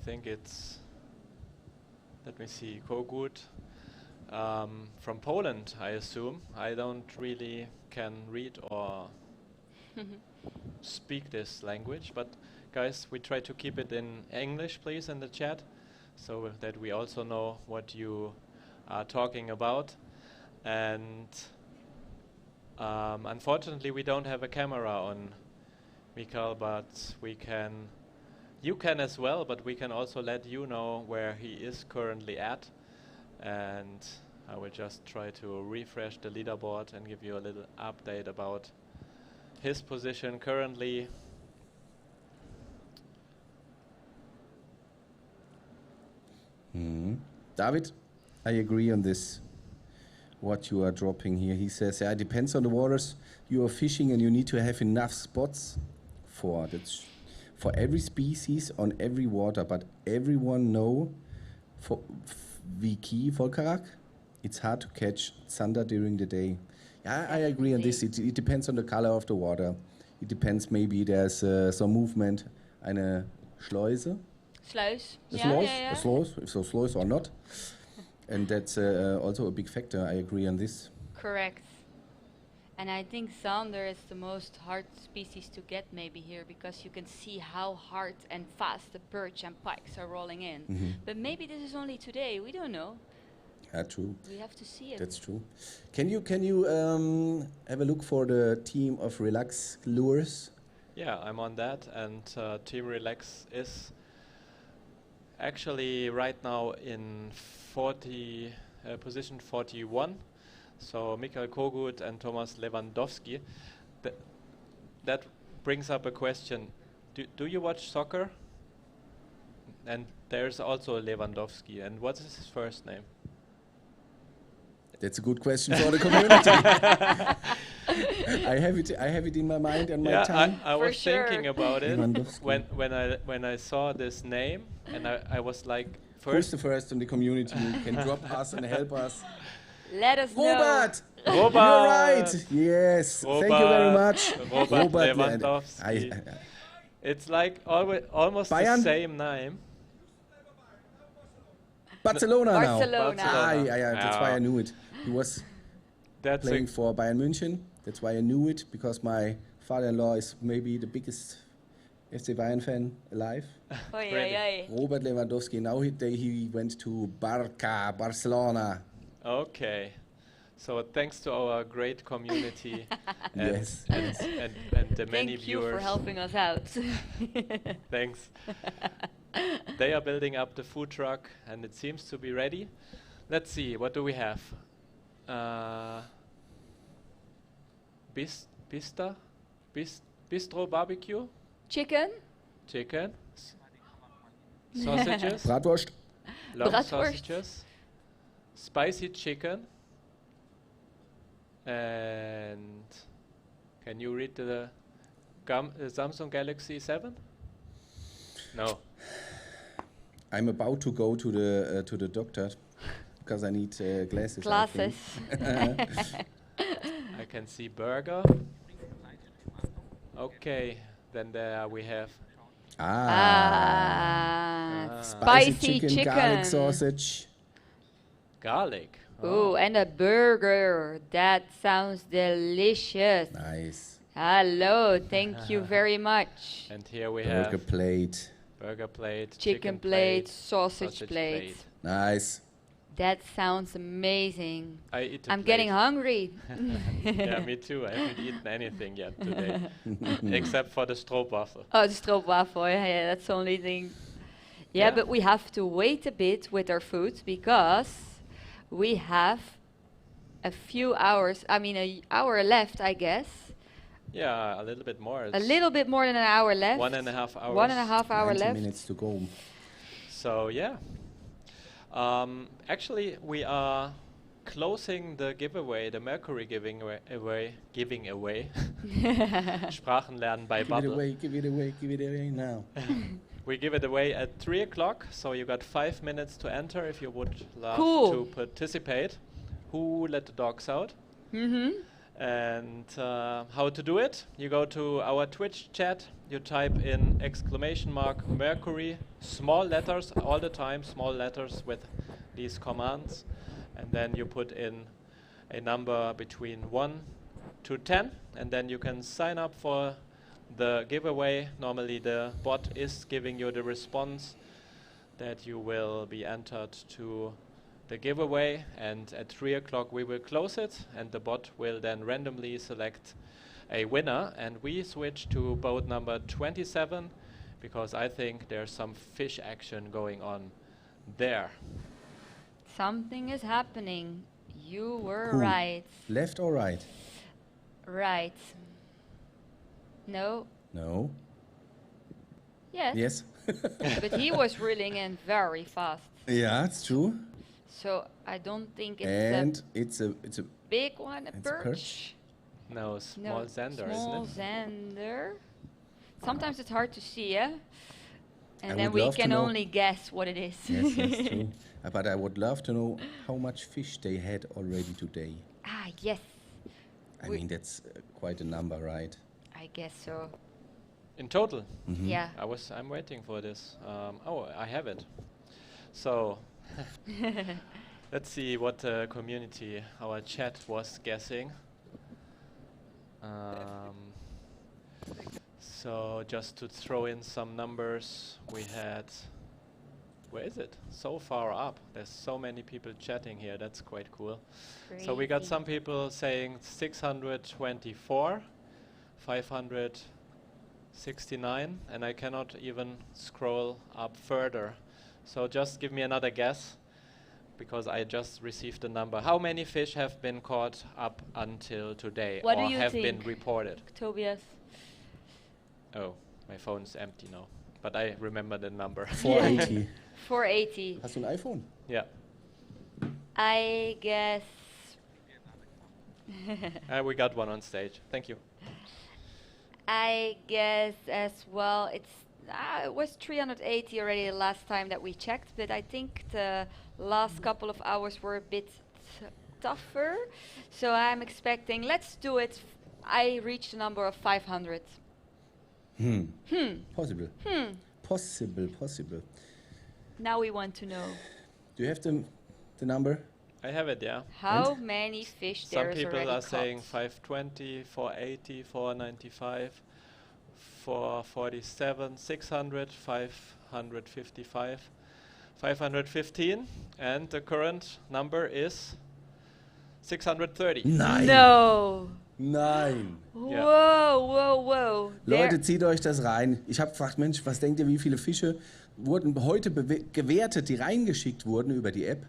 think it's, let me see, Kogut, from Poland, I assume. I don't really can read or speak this language, but guys, we try to keep it in English, please, in the chat, so that we also know what you are talking about. And unfortunately, we don't have a camera on Mikael, but you can as well, but we can also let you know where he is currently at. And I will just try to refresh the leaderboard and give you a little update about his position currently. David, I agree on this. What you are dropping here, he says, yeah, it depends on the waters you are fishing, and you need to have enough spots for that's for every species on every water. But everyone know for Viki Volkarak, it's hard to catch Zander during the day. Yeah, I agree on this. It depends on the color of the water. It depends, maybe there's some movement. Eine Schleuse? Sluis. A sluice, if so sluice or not. And that's also a big factor. I agree on this. Correct. And I think Zander is the most hard species to get maybe here, because you can see how hard and fast the perch and pikes are rolling in. But maybe this is only today. We don't know. True. We have to see it. That's true. Can you have a look for the team of Relax Lures? Yeah, I'm on that, and Team Relax is actually right now in position 41. So Mikael Kogut and Thomas Lewandowski. That brings up a question. Do you watch soccer? And there's also Lewandowski. And what is his first name? That's a good question for the community. I have it in my mind and my tongue. I was thinking about it when I saw this name, and I was like, who's the first in the community who can drop us and help us? Let us Robert! know. You're right. Yes. Robert, thank you very much. Robert Lewandowski. It's like almost Bayern? the same name. Barcelona now. Barcelona. That's why I knew it. He was playing for Bayern München. That's why I knew it, because my father-in-law is maybe the biggest FC Bayern fan alive. Robert Lewandowski. Now he went to Barcelona. Okay. So thanks to our great community and, Yes. and the many Thank you viewers. for helping us out. Thanks. They are building up the food truck, and it seems to be ready. Let's see, what do we have? Bistro barbecue? Chicken? Chicken? Sausages? Bratwurst. Long Bratwurst. sausages? Spicy chicken? And can you read the Samsung Galaxy 7? No. I'm about to go to the doctor because I need glasses. Glasses. I can see burger. Okay. Then there we have Spicy chicken. garlic sausage. garlic. Ooh, and a burger. That sounds delicious. Nice. Hello, thank you very much. And here we Burger have plate. burger plate, Chicken plate, sausage plate. Nice. That sounds amazing. I eat a I'm getting plate. hungry. Yeah, me too. I haven't eaten anything yet today, except for the stroopwafel. Oh, the stroopwafel. Yeah, that's the only thing. Yeah, Yeah. but we have to wait a bit with our food because we have a few hours. I mean, an hour left, I guess. Yeah, a little bit more. A little bit more than an hour left. 1.5 hours. 1.5 hour 90 left. minutes to go. So yeah. Actually, we are closing the giveaway, the Mercury giving away. Sprachen lernen by Give it Bubble. away, give it away, give it away now. We give it away at 3 o'clock, so you got 5 minutes to enter if you would love Cool. to participate. Who let the dogs out? Mm-hmm. And how to do it? You go to our Twitch chat, you type in !Mercury, small letters all the time, small letters with these commands, and then you put in a number between 1 to 10, and then you can sign up for the giveaway. Normally the bot is giving you the response that you will be entered to the giveaway, and at 3 o'clock we will close it, and the bot will then randomly select a winner, and we switch to boat number 27 because I think there's some fish action going on there. Something is happening. You were Who? right. Left or right? Right. No. No. Yes. Yes. But he was reeling in very fast. Yeah, it's true. So I don't think it's And a it's a big one, a it's a perch. perch. No, small zander, small isn't it? zander. Sometimes it's hard to see, yeah? And I then would we love to can know- only guess what it is. Yes, that's true. But I would love to know how much fish they had already today. Ah, yes. I We- mean, that's quite a number, right? I guess so. In total, Yeah. I'm waiting for this. Oh, I have it. So let's see what the community, our chat was guessing. So just to throw in some numbers, we had, where is it? So far up. There's so many people chatting here. That's quite cool. So we got Crazy. some people saying 624, 569, and I cannot even scroll up further. So just give me another guess, because I just received the number. How many fish have been caught up until today, What do or you have been think? reported? Tobias. Oh, my phone's empty now, but I remember the number. 480. 480. Hast du ein iPhone? Yeah, I guess. we got one on stage. Thank you. I guess as well. It was 380 already the last time that we checked, but I think the last couple of hours were a bit tougher. So I'm expecting. Let's do it. I reached the number of 500. Possible. Possible. Now we want to know Do you have the number? I have it, yeah. how many fish Some there is people already are saying caught. 520, 480, 495, 447, 600, 555, 515, and the current number is 630. Nein. No. Nein. Whoa. Leute, zieht euch das rein. Ich habe gefragt, Mensch, was denkt ihr, wie viele Fische wurden heute gewertet, die reingeschickt wurden über die App?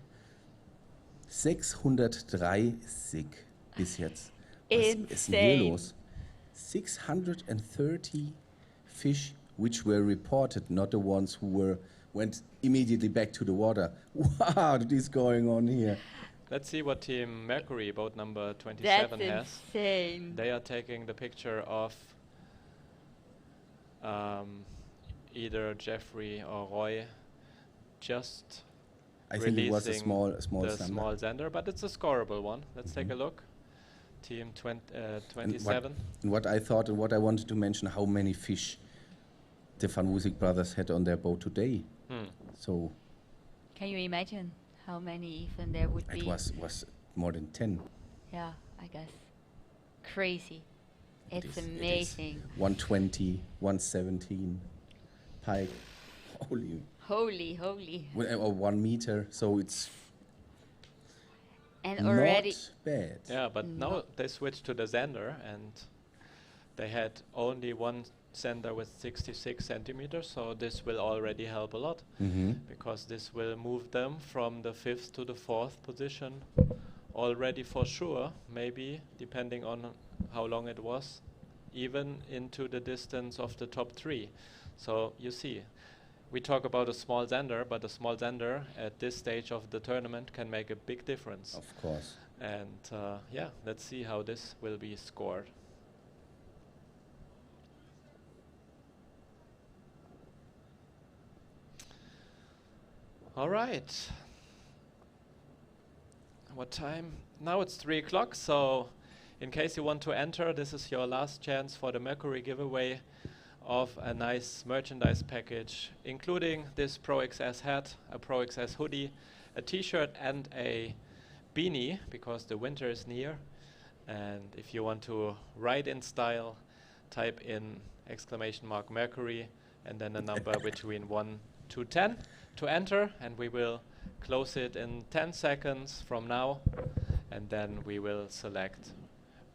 630 bis jetzt. Was ist denn hier Insane. los? 630 fish which were reported, not the ones who went immediately back to the water. What is going on here? Let's see what Team Mercury, boat number 27, That's has. insane. They are taking the picture of either Jeffrey or Roy just I think it was a releasing small the summer. small zander, but it's a scoreable one. Let's take a look. team 27. And what I thought and what I wanted to mention, how many fish the Van Woesik brothers had on their boat today. So Can you imagine how many even there would it be? was more than 10. Yeah, I guess. Crazy. It It's is- it is amazing. 120, 117 pike. Holy. Holy. Or 1 meter. So it's And already not bad. Yeah, but now they switched to the Zander, and they had only one Zander with 66 centimeters, so this will already help a lot, because this will move them from the 5th to the 4th position already for sure, maybe, depending on how long it was, even into the distance of the top 3. So you see, we talk about a small Zander, but a small Zander at this stage of the tournament can make a big difference. Of course. And yeah, let's see how this will be scored. All right. What time? Now it's 3 o'clock, so in case you want to enter, this is your last chance for the Mercury giveaway of a nice merchandise package, including this Pro XS hat, a Pro XS hoodie, a t-shirt and a beanie, because the winter is near. And if you want to ride in style, type in !Mercury and then a number between 1 to 10 to enter, and we will close it in 10 seconds from now, and then we will select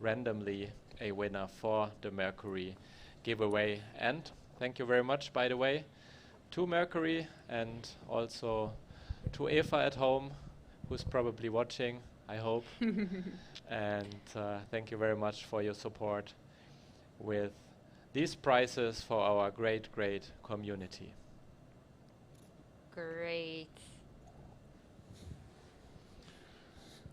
randomly a winner for the Mercury giveaway. And thank you very much, by the way, to Mercury and also to Eva at home, who's probably watching, I hope. And thank you very much for your support with these prizes for our great community. great.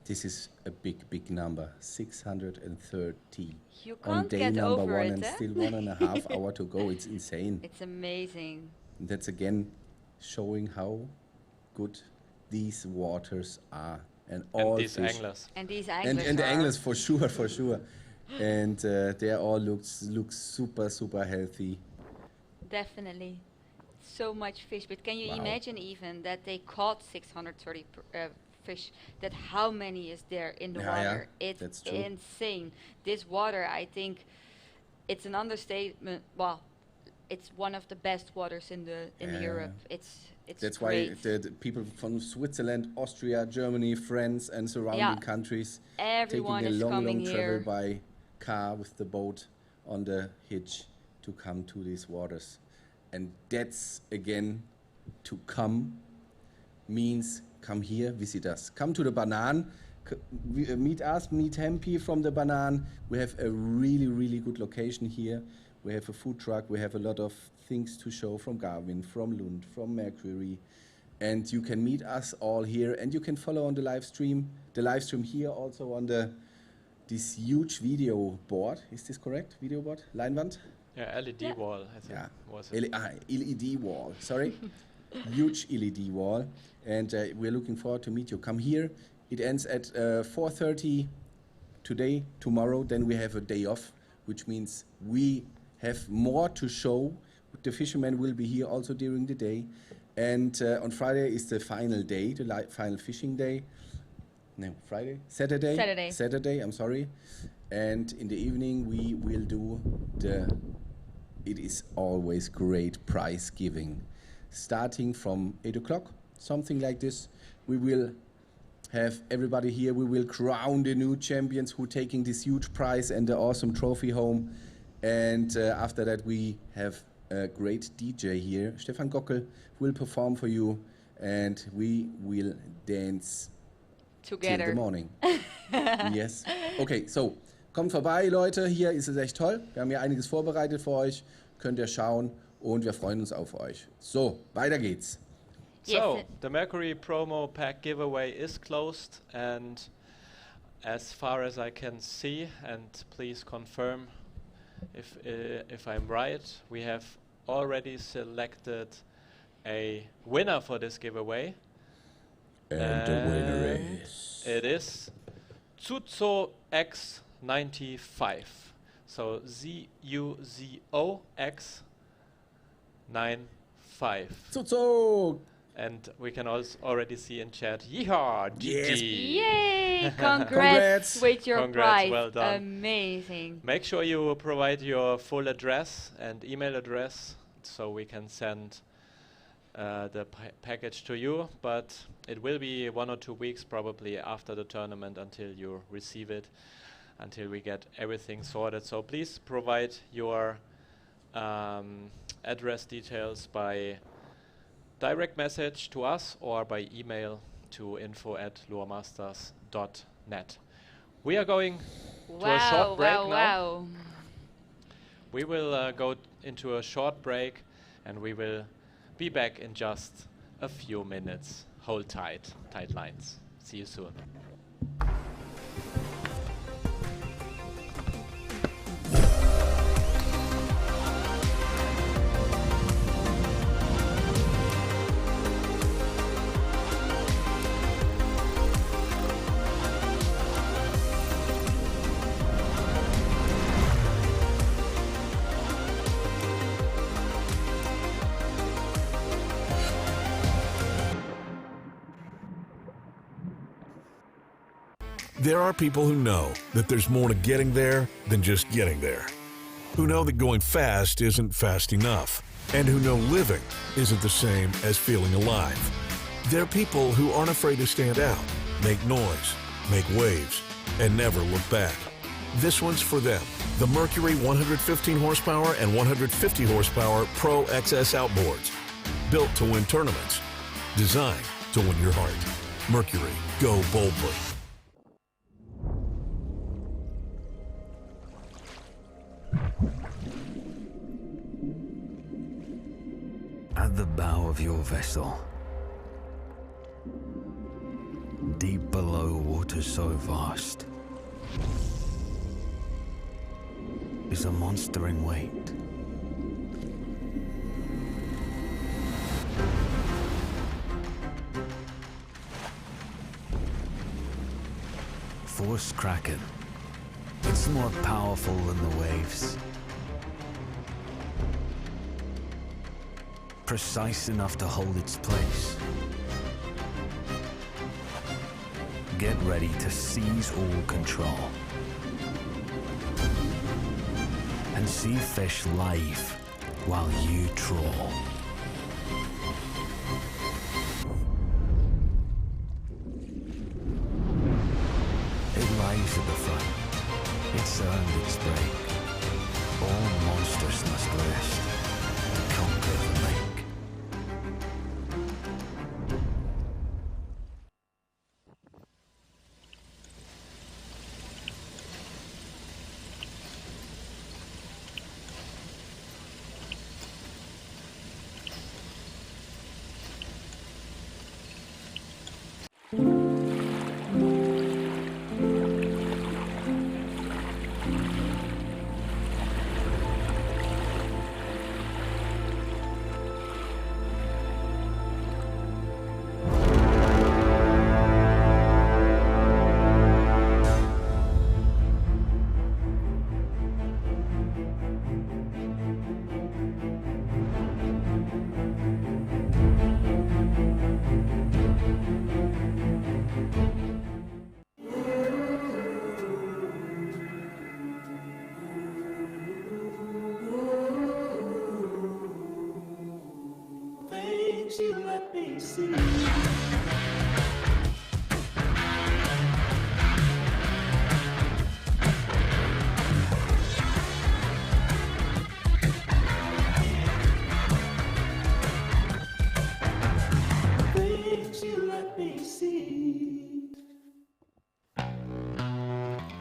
This is a big number. 630. You On can't day get number over 1 it, and eh? still 1.5 hour to go. It's insane. It's amazing. And that's again showing how good these waters are. And all these fish. anglers. And these And anglers the are anglers for sure. And they all look super healthy. definitely so much fish. But can you Wow. imagine even that they caught 630 fish? That how many is there in the Yeah, yeah, water? It's that's true. insane. This water, I think, it's an understatement. Well, it's one of the best waters in Yeah. Europe. It's That's great. why the people from Switzerland, Austria, Germany, France, and surrounding Yeah. countries Everyone taking a is coming long travel here. by car with the boat on the hitch to come to these waters. And that's again, to come means come here, visit us. Come to the Banan, meet us, meet Hempi from the Banan. We have a really good location here. We have a food truck, we have a lot of things to show from Garmin, from Lund, from Mercury. And you can meet us all here, and you can follow on the live stream. The live stream here also on this huge video board. Is this correct? Video board? Leinwand? Yeah, LED wall, I think Yeah. was it. LED wall, sorry. Huge LED wall. And we're looking forward to meet you. Come here. It ends at 4:30 today, tomorrow. Then we have a day off, which means we have more to show. The fishermen will be here also during the day. And on Friday is the final day, the final fishing day. No, Friday? Saturday? Saturday, I'm sorry. And in the evening we will do it is always great prize giving. Starting from 8 o'clock, something like this. We will have everybody here. We will crown the new champions who are taking this huge prize and the awesome trophy home. And after that we have a great DJ here. Stefan Gockel will perform for you and we will dance till Together. the morning. Yes. Okay, so kommt vorbei, Leute. Hier ist es echt toll. Wir haben hier einiges vorbereitet für euch. Könnt ihr schauen und wir freuen uns auf euch. So, weiter geht's. So, Yes. the Mercury promo pack giveaway is closed, and as far as I can see, and please confirm if I'm right, we have already selected a winner for this giveaway. And the winner is... It is Tsutso X ZUZOX95. So ZUZOX95. So. And we can also already see in chat, yeehaw, Yes. GG. Yay! Congrats, Congrats. with your Congrats, prize. well done. Amazing. Make sure you provide your full address and email address so we can send the package to you, but it will be 1 or 2 weeks probably after the tournament until you receive it, until we get everything sorted. So please provide your address details by direct message to us or by email to info@luremasters.net. We are going to a short break now. Wow. We will go into a short break and we will be back in just a few minutes. Hold tight lines. See you soon. There are people who know that there's more to getting there than just getting there. Who know that going fast isn't fast enough. And who know living isn't the same as feeling alive. They're people who aren't afraid to stand out, make noise, make waves, and never look back. This one's for them. The Mercury 115 horsepower and 150 horsepower Pro XS outboards. Built to win tournaments. Designed to win your heart. Mercury, go boldly. At the bow of your vessel, deep below waters so vast, is a monster in wait. Force Kraken. It's more powerful than the waves. Precise enough to hold its place. Get ready to seize all control. And see fish live while you trawl. It lies at the front. It's earned its break. All monsters must rest to conquer the lake.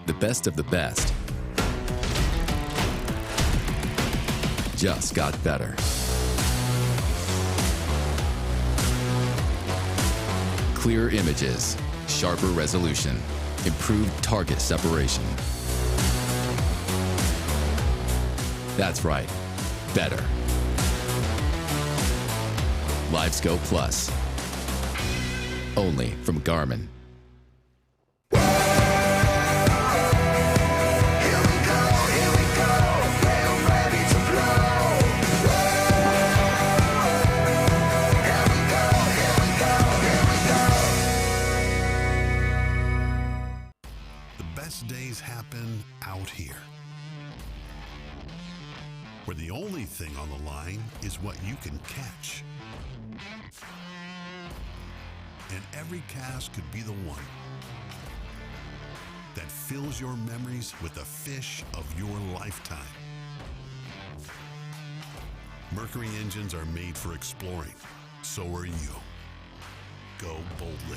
The best of the best just got better. Clearer images, sharper resolution, improved target separation. That's right, better. LiveScope Plus. Only from Garmin. best days happen out here, where the only thing on the line is what you can catch. And every cast could be the one that fills your memories with the fish of your lifetime. Mercury engines are made for exploring. So are you. Go boldly.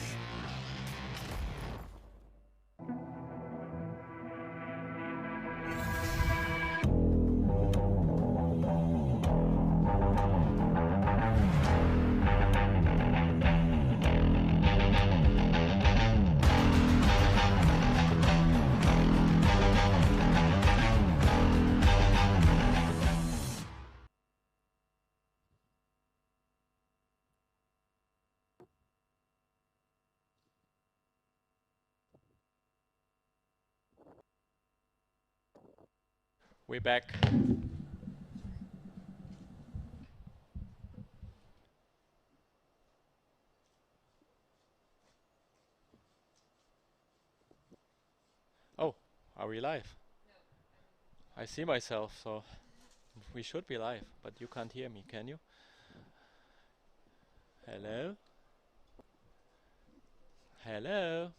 We're back. Oh, are we live? I see myself, so we should be live, but you can't hear me, can you? Hello? Hello?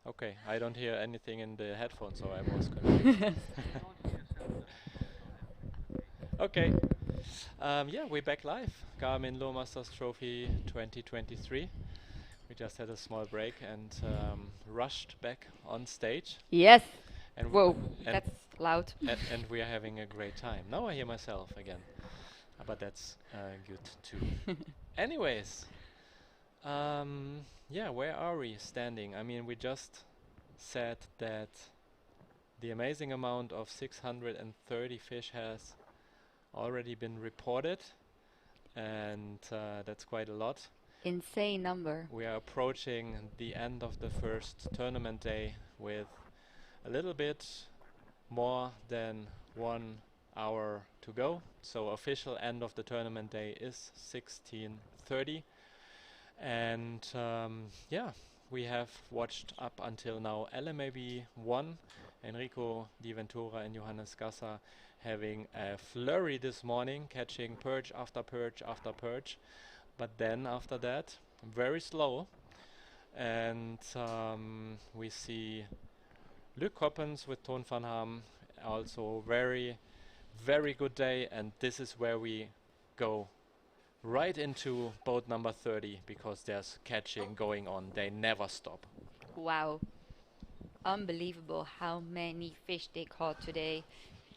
Okay, I don't hear anything in the headphones, so I was confused. Okay. Yeah, we're back live. Garmin Low Masters Trophy 2023. We just had a small break and rushed back on stage. Yes. And Whoa, and that's loud. and we are having a great time. Now I hear myself again, but that's good too. Anyways, yeah, where are we standing? I mean, we just said that the amazing amount of 630 fish has already been reported, and that's quite a lot. Insane number. We are approaching the end of the first tournament day with a little bit more than 1 hour to go. So official end of the tournament day is 16:30, and yeah, we have watched up until now LMAB 1, Enrico Di Ventura and Johannes Gasser having a flurry this morning, catching perch after perch after perch, but then after that very slow. And we see Luc Coppens with Toon van Ham, also very good day, and this is where we go right into boat number 30 because there's catching going on. They never stop. Wow. Unbelievable how many fish they caught today.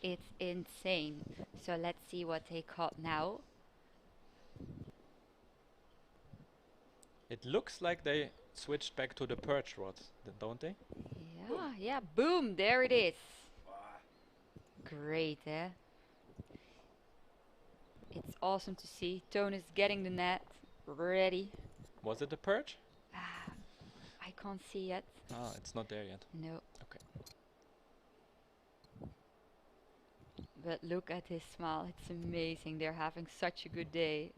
It's insane. So let's see what they caught now. It looks like they switched back to the perch rods, don't they? Yeah, yeah, boom, there it is. Great, eh? It's awesome to see. Toon is getting the net ready. Was it a perch? I can't see yet. Ah, it's not there yet. No. Okay. But look at his smile. It's amazing. They're having such a good day.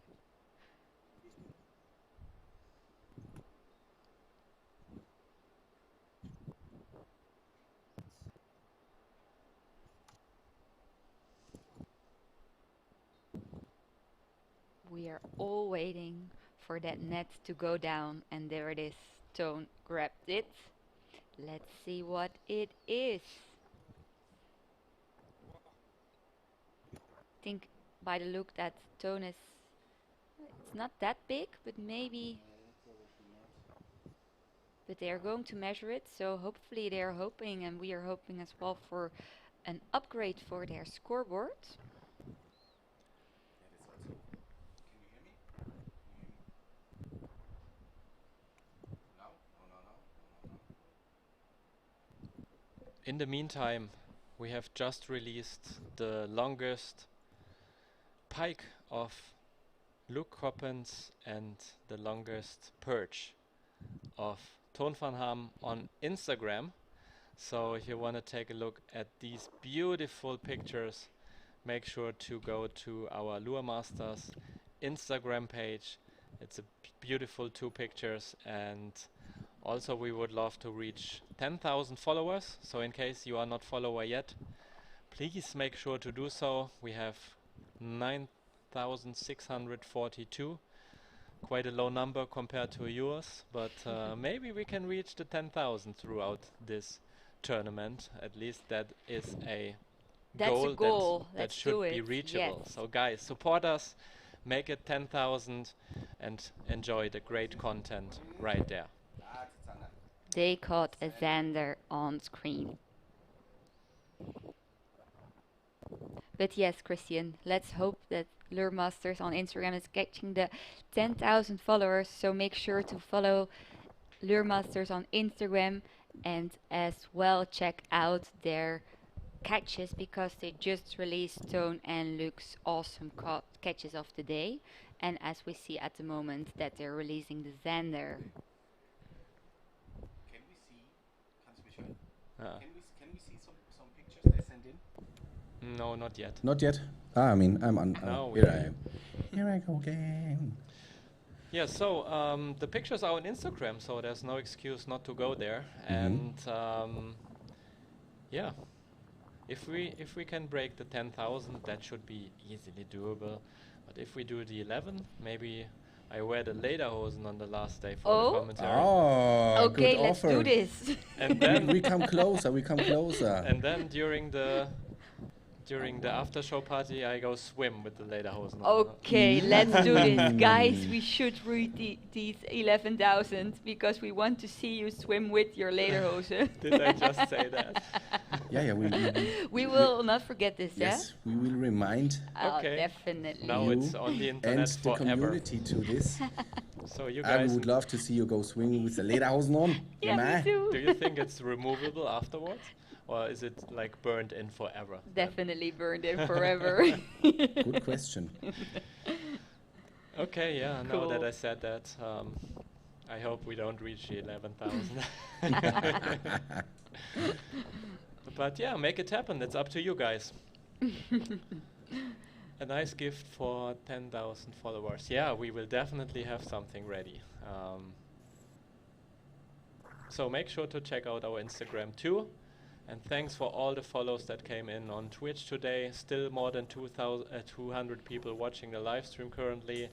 We are all waiting for that net to go down, and there it is. Toon grabbed it. Let's see what it is. I think by the look that Toon is, it's not that big, but maybe, but they are going to measure it, so hopefully they are hoping, and we are hoping as well, for an upgrade for their scoreboard. In the meantime, we have just released the longest pike of Luc Coppens and the longest perch of Toon van Ham on Instagram. So if you want to take a look at these beautiful pictures, make sure to go to our Lure Masters Instagram page. It's a beautiful 2 pictures, and Also, we would love to reach 10,000 followers. So in case you are not follower yet, please make sure to do so. We have 9,642. Quite a low number compared to yours, but maybe we can reach the 10,000 throughout this tournament. At least that is a That's a goal goal. that Let's should do be it. reachable. Yes. So guys, support us, make it 10,000 and enjoy the great content right there. They caught a Xander on screen. But yes, Christian, let's hope that Lure Masters on Instagram is catching the 10,000 followers. So make sure to follow Lure Masters on Instagram and as well check out their catches because they just released Tone and Luke's awesome catches of the day. And as we see at the moment that they're releasing the Xander. Can we see? Kannst du mich hören? Ah. Can we see some pictures they sent in? No, not yet. Not yet. I mean, I'm on. No, Here I am. Here I go again. Yeah, so the pictures are on Instagram, so there's no excuse not to go there. And yeah, if we can break the 10,000, that should be easily doable. But if we do the 11, maybe I wear the lederhosen on the last day for the commentary. Oh, Okay, good let's offer. do this. And then We come closer. We come closer. and then during the after show party, I go swim with the lederhosen on. Okay, let's do this. Guys, we should read these 11,000 because we want to see you swim with your lederhosen. Did I just say that? Yeah. We will not forget this, Yes, we will remind yeah? Okay. Definitely. Now you it's on the and internet the forever. community to this. So you I guys, would love to see you go swimming with the lederhosen on. Yeah, Ma. me too. do you think it's removable afterwards? Or is it like burned in forever? then? Definitely burned in forever. Good question. Okay, yeah, now that Cool. I said that, I hope we don't reach the 11,000. But yeah, make it happen. It's up to you guys. A nice gift for 10,000 followers. Yeah, we will definitely have something ready. So make sure to check out our Instagram too. And thanks for all the follows that came in on Twitch today. Still more than 200 people watching the live stream currently.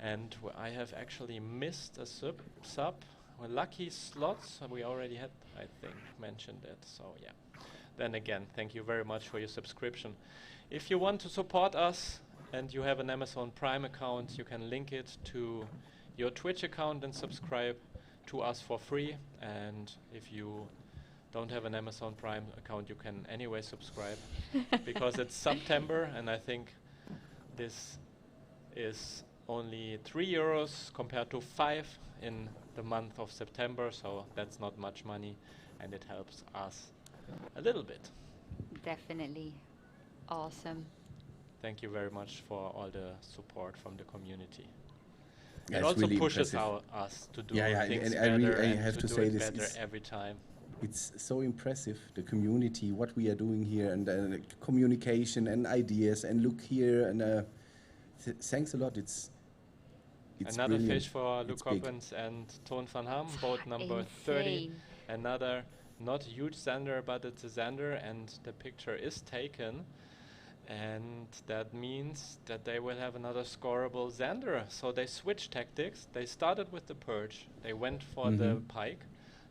And I have actually missed a sub. Well, lucky slots, we already had, I think, mentioned it. So yeah. Then again, thank you very much for your subscription. If you want to support us and you have an Amazon Prime account, you can link it to your Twitch account and subscribe to us for free. And if you don't have an Amazon Prime account, you can anyway subscribe because it's September and I think this is only €3 compared to 5 in the month of September, so that's not much money and it helps us a little bit. Definitely. Awesome. Thank you very much for all the support from the community. Yeah, It it's also really pushes impressive. us to do Yeah, things and I really- better I and have to to do say it this better is- every time. It's so impressive, the community, what we are doing here, and communication and ideas. And look here, and thanks a lot. It's Another brilliant. fish for Luke It's big. Coppens and Toon van Ham, boat number 30. Insane. Another not huge Xander, but it's a Xander, and the picture is taken. And that means that they will have another scoreable Xander. So they switched tactics. They started with the perch. They went for the pike.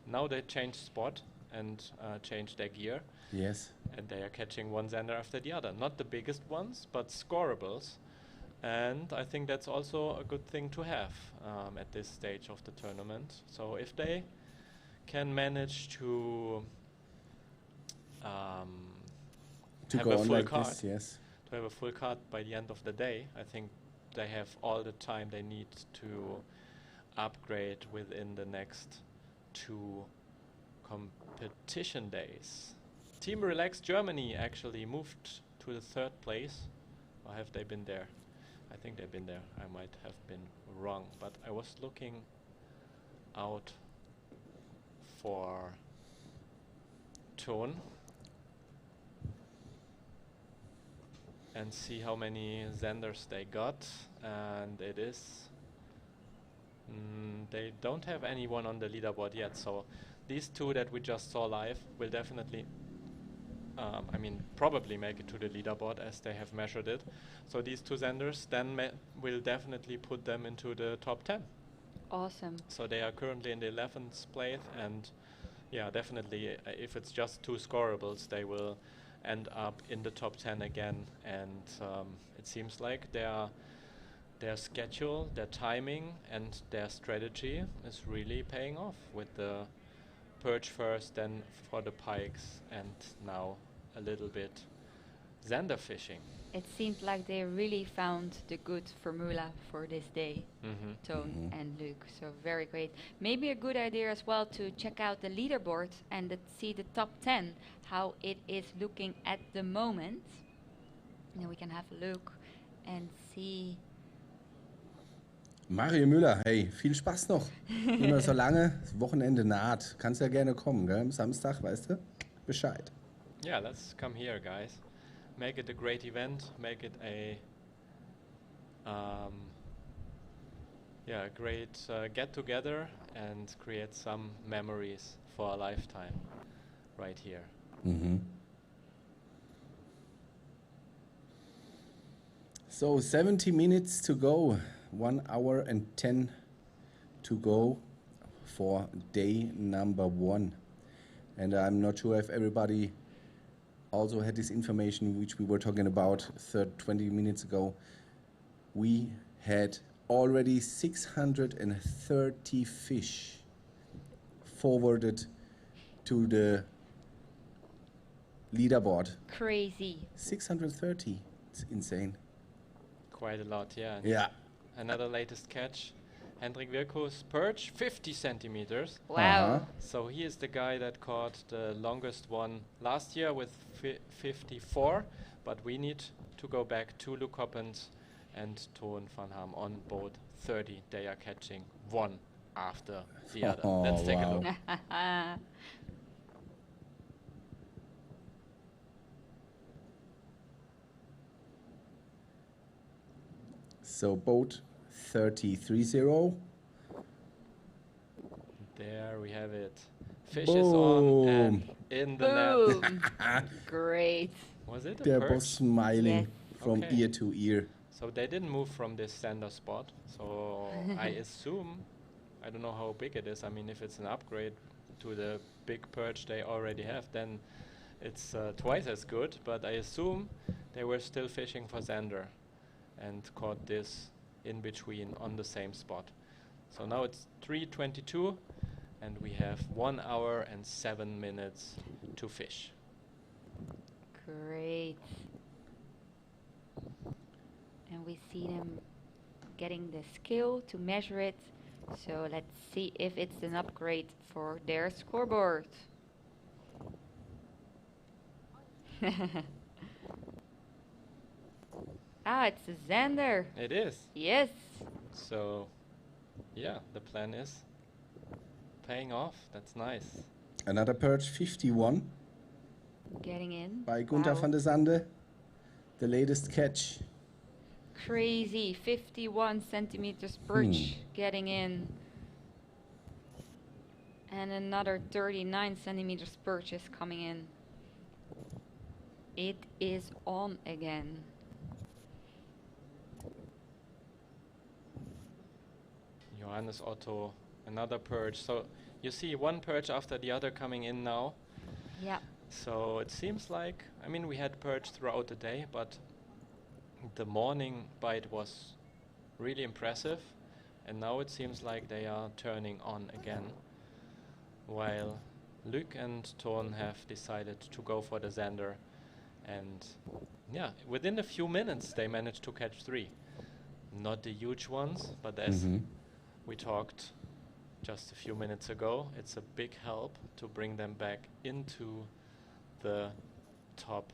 Now they changed spot and changed their gear. Yes. And they are catching one Xander after the other. Not the biggest ones, but scorables. And I think that's also a good thing to have at this stage of the tournament. So if they can manage to To have go a on full like card, this, yes. to have a full card by the end of the day, I think they have all the time they need to upgrade within the next 2 competition days. Team Relax Germany actually moved to the 3rd place. Or have they been there? I think they've been there. I might have been wrong, but I was looking out for Tone and see how many Xanders they got, and it is They don't have anyone on the leaderboard yet, so these two that we just saw live will definitely, probably make it to the leaderboard as they have measured it. So these two Zenders then will definitely put them into the top 10. Awesome. So they are currently in the 11th place, and yeah, definitely if it's just two scorables, they will end up in the top 10 again. And it seems like their schedule, their timing, and their strategy is really paying off with the perch first, then for the pikes, and now a little bit zander fishing. It seemed like they really found the good formula for this day, Toon and Luke. So very great. Maybe a good idea as well to check out the leaderboard and see the top 10, how it is looking at the moment. And then we can have a look and see. Mario Müller, hey, viel Spaß noch. Immer solange das Wochenende naht, kannst ja gerne kommen, gell? Am Samstag, weißt du? Bescheid. Yeah, let's come here, guys. Make it a great event. Make it a great get together and create some memories for a lifetime right here. So 70 minutes to go, 1 hour and 10 to go for day number 1. And I'm not sure if everybody also had this information which we were talking about 20 minutes ago. We had already 630 fish forwarded to the leaderboard. Crazy. 630, it's insane. Quite a lot, yeah. Yeah. Another latest catch. Hendrik Wilko's perch, 50 centimeters. Wow. So he is the guy that caught the longest one last year with 54, but we need to go back to Luke Coppens and Toon van Ham on boat 30. They are catching one after the other. Let's take a look. So boat 3030. There we have it. Fish is on and in the net. Boom. Great. Was it a They're perch? both smiling Yes. from Okay. ear to ear. So they didn't move from this center spot. So I assume, I don't know how big it is. I mean, if it's an upgrade to the big perch they already have, then it's twice as good. But I assume they were still fishing for zander and caught this in between on the same spot. So now it's 3:22 and we have 1 hour and 7 minutes to fish. Great. And we see them getting the scale to measure it. So let's see if it's an upgrade for their scoreboard. It's a zander. It is. Yes. So yeah, the plan is paying off. That's nice. Another perch 51 Getting in. by Gunther Wow. van der Sande. The latest catch. Crazy. 51 centimeters perch getting in. And another 39 centimeters perch is coming in. It is on again. Johannes Otto, another perch. So you see one perch after the other coming in now. Yeah. So it seems like, I mean, we had perch throughout the day, but the morning bite was really impressive. And now it seems like they are turning on again. While Luc and Toon have decided to go for the zander. And yeah, within a few minutes they managed to catch 3. Not the huge ones, but as we talked just a few minutes ago, it's a big help to bring them back into the top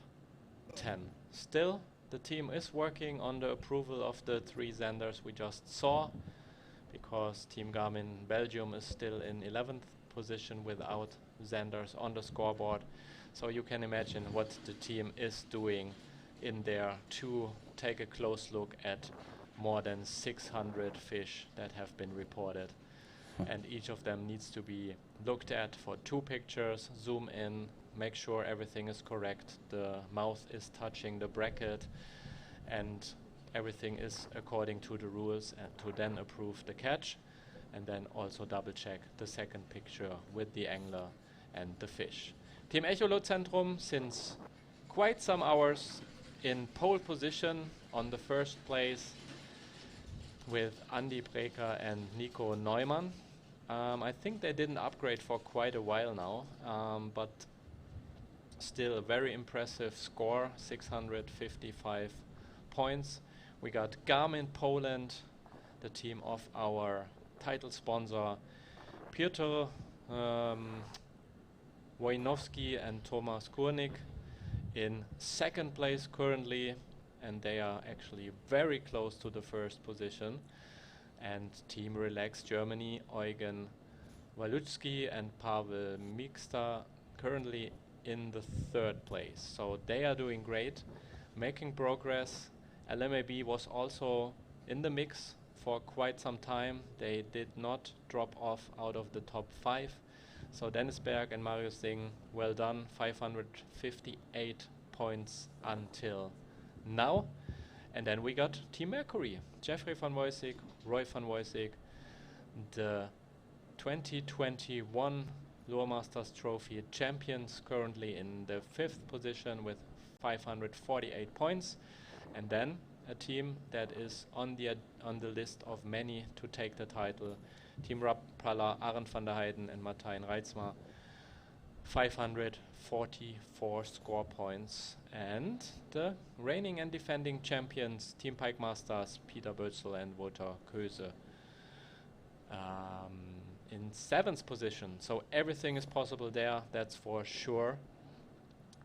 10. Still, the team is working on the approval of the 3 zanders we just saw, because Team Garmin Belgium is still in 11th position without zanders on the scoreboard. So you can imagine what the team is doing in there to take a close look at more than 600 fish that have been reported. And each of them needs to be looked at for 2 pictures, zoom in, make sure everything is correct, the mouth is touching the bracket, and everything is according to the rules, and to then approve the catch, and then also double check the second picture with the angler and the fish. Team Echolot-Zentrum since quite some hours in pole position on the first place with Andy Breker and Nico Neumann. I think they didn't upgrade for quite a while now, but still a very impressive score, 655 points. We got Garmin Poland, the team of our title sponsor, Piotr Wojnowski and Thomas Kurnik in second place currently, and they are actually very close to the first position. And Team Relax Germany, Eugen Walutsky and Pavel Miksta currently in the third place. So they are doing great, making progress. LMAB was also in the mix for quite some time. They did not drop off out of the top 5. So Dennis Berg and Marius Singh, well done, 558 points until now. And then we got Team Mercury, Jeffrey van Woysik, Roy van Woysik, the 2021 Lure Masters Trophy champions, currently in the 5th position with 548 points. And then a team that is on the list of many to take the title, Team Rapala, Arend van der Heijden and Martijn Reitsma, 544 score points. And the reigning and defending champions, Team Pike Masters, Peter Bötzel and Walter Köse, in 7th position. So everything is possible there, that's for sure.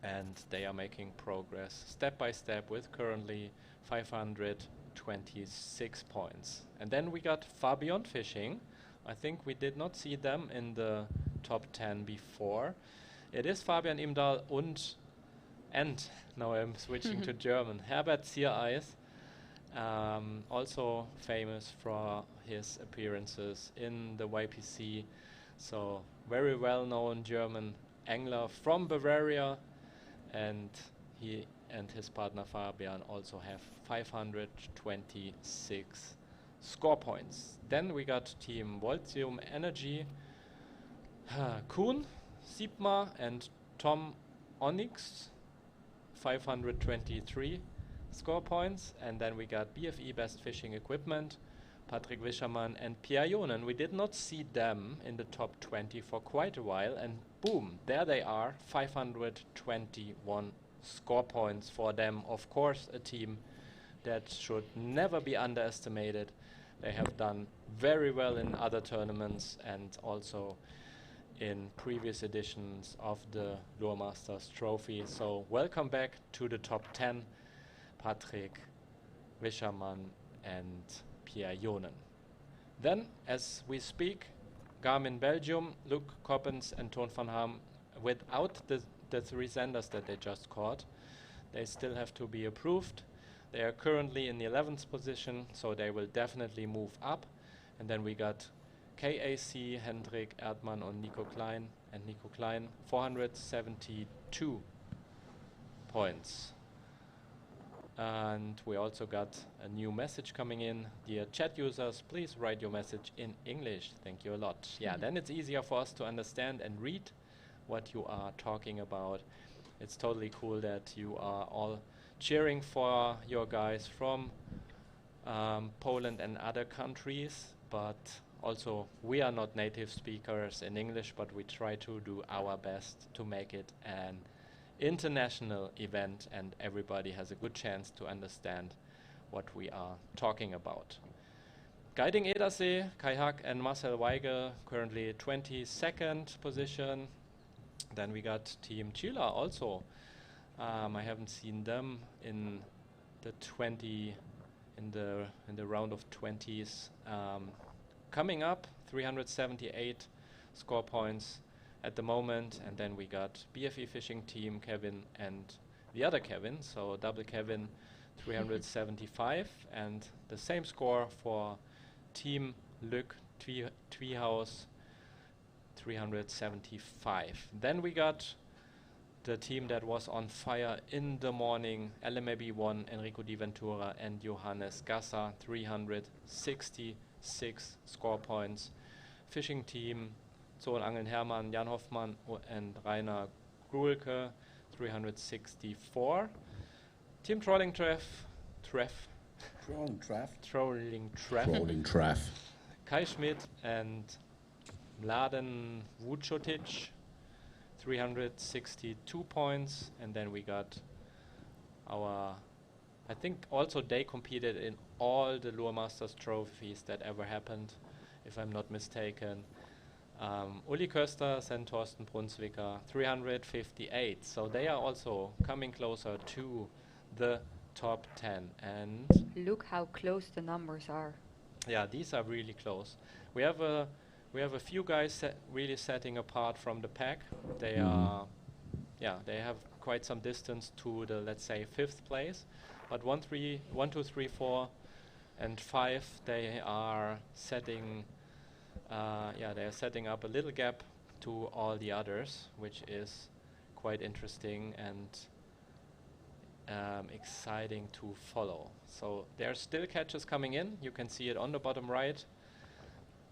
And they are making progress step by step with currently 526 points. And then we got Far Beyond Fishing. I think we did not see them in the top 10 before. It is Fabian Imdahl and now I'm switching to German, Herbert Ziereis, also famous for his appearances in the YPC. So very well-known German angler from Bavaria, and he and his partner Fabian also have 526 score points. Then we got Team Voltium Energy, Kuhn, Siebma and Tom Onyx, 523 score points. And then we got BFE Best Fishing Equipment, Patrick Wischermann and Pierre Jonen. We did not see them in the top 20 for quite a while, and boom, there they are, 521 score points for them. Of course, a team that should never be underestimated. They have done very well in other tournaments and also in previous editions of the Lure Masters Trophy. So welcome back to the top 10, Patrick Wischermann and Pierre Jonen. Then, as we speak, Garmin Belgium, Luc Coppens and Toon van Ham, without the 3 senders that they just caught, they still have to be approved. They are currently in the 11th position, so they will definitely move up. And then we got KAC, Hendrik Erdmann and Nico Klein, 472 points. And we also got a new message coming in. Dear chat users, please write your message in English. Thank you a lot. Yeah, then it's easier for us to understand and read what you are talking about. It's totally cool that you are all cheering for your guys from Poland and other countries, but also we are not native speakers in English, but we try to do our best to make it an international event and everybody has a good chance to understand what we are talking about. Guiding Edersee, Kai Hack and Marcel Weigel, currently 22nd position. Then we got Team Chila also. I haven't seen them in the round of 20s. Coming up, 378 score points at the moment. And then we got BFE Fishing Team, Kevin and the other Kevin, so double Kevin, 375, and the same score for Team Luc Tweehouse, 375. Then we got the team that was on fire in the morning, LMAB 1, Enrico Di Ventura and Johannes Gasser, 366 score points. Fishing team, Zoon Angeln Hermann, Jan Hoffmann and Rainer Gruelke, 364. Team Trolling Trolling Traff. Kai Schmidt and Mladen Vucotic, 362 points. And then we got our, I think also they competed in all the Lure Masters trophies that ever happened, if I'm not mistaken. Uli Kösters and Thorsten Brunswicker, 358. So they are also coming closer to the top 10. And Look how close the numbers are. yeah, these are really close. We have a few guys really setting apart from the pack. They are, they have quite some distance to the, let's say, 5th place. But 1, 2, 3, 4, and 5, they are setting, they are setting up a little gap to all the others, which is quite interesting and exciting to follow. So there are still catches coming in. You can see it on the bottom right.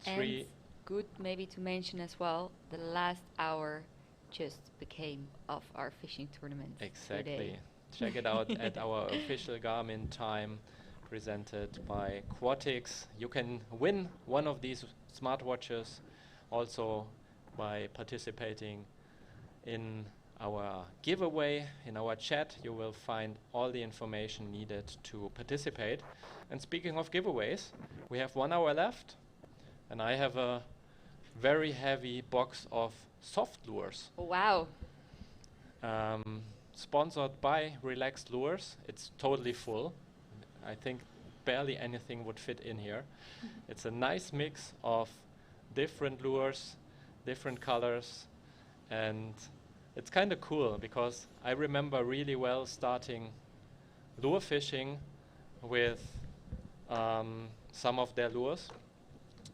And good maybe to mention as well, the last hour just became of our fishing tournament. Exactly. Today. Check it out at our official Garmin time presented by Quatix. You can win one of these smartwatches also by participating in our giveaway. In our chat you will find all the information needed to participate. And speaking of giveaways, we have 1 hour left, and I have a very heavy box of soft lures. Oh, wow. Sponsored by Relaxed Lures. It's totally full. I think barely anything would fit in here. It's a nice mix of different lures, different colors, and it's kind of cool because I remember really well starting lure fishing with some of their lures.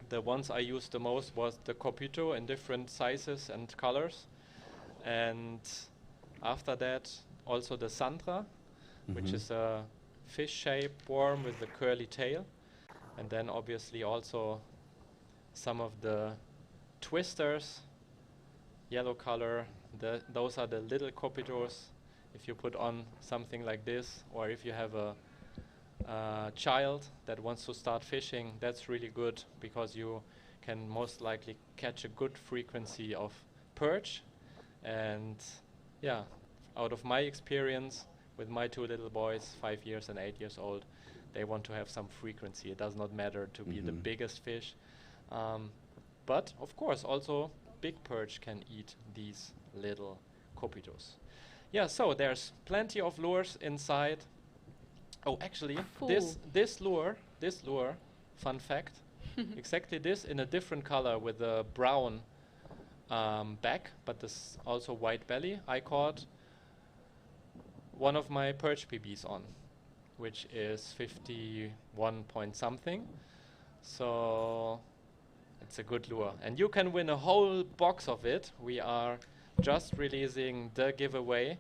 The ones I used the most was the Copito in different sizes and colors, and after that also the Sandra, which is a fish-shaped worm with a curly tail, and then obviously also some of the twisters, yellow color. Those are the little Copitos. If you put on something like this, or if you have a child that wants to start fishing, that's really good because you can most likely catch a good frequency of perch. And yeah, out of my experience with my 2 little boys, 5 years and 8 years old, they want to have some frequency. It does not matter to be the biggest fish, but of course also big perch can eat these little Copitos. Yeah, so there's plenty of lures inside. Oh, actually, this lure, fun fact, exactly this in a different color with a brown back, but this also white belly, I caught one of my perch PBs on, which is 51 point something. So it's a good lure, and you can win a whole box of it. We are just releasing the giveaway.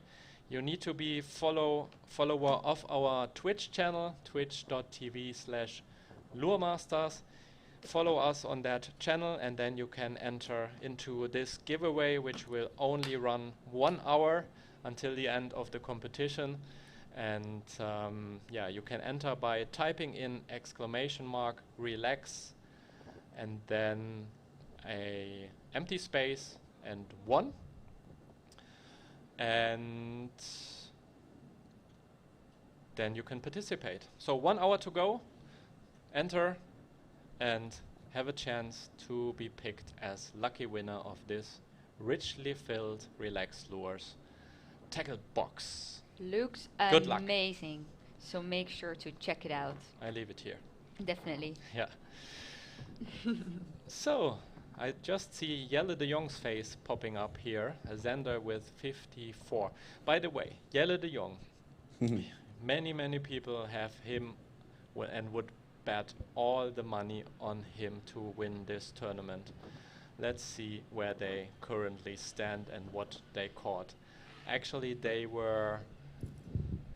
You need to be follower of our Twitch channel, twitch.tv/luremasters. Follow us on that channel, and then you can enter into this giveaway, which will only run 1 hour until the end of the competition. And you can enter by typing in !relax and then a empty space and 1. And then you can participate. So 1 hour to go. Enter and have a chance to be picked as lucky winner of this richly filled Relaxed Lures tackle box. Looks Good luck. amazing. So make sure to check it out. I leave it here. Definitely. Yeah. So I just see Jelle de Jong's face popping up here, a Xander with 54. By the way, Jelle de Jong, many people have him and would bet all the money on him to win this tournament. Let's see where they currently stand and what they caught. Actually, they were,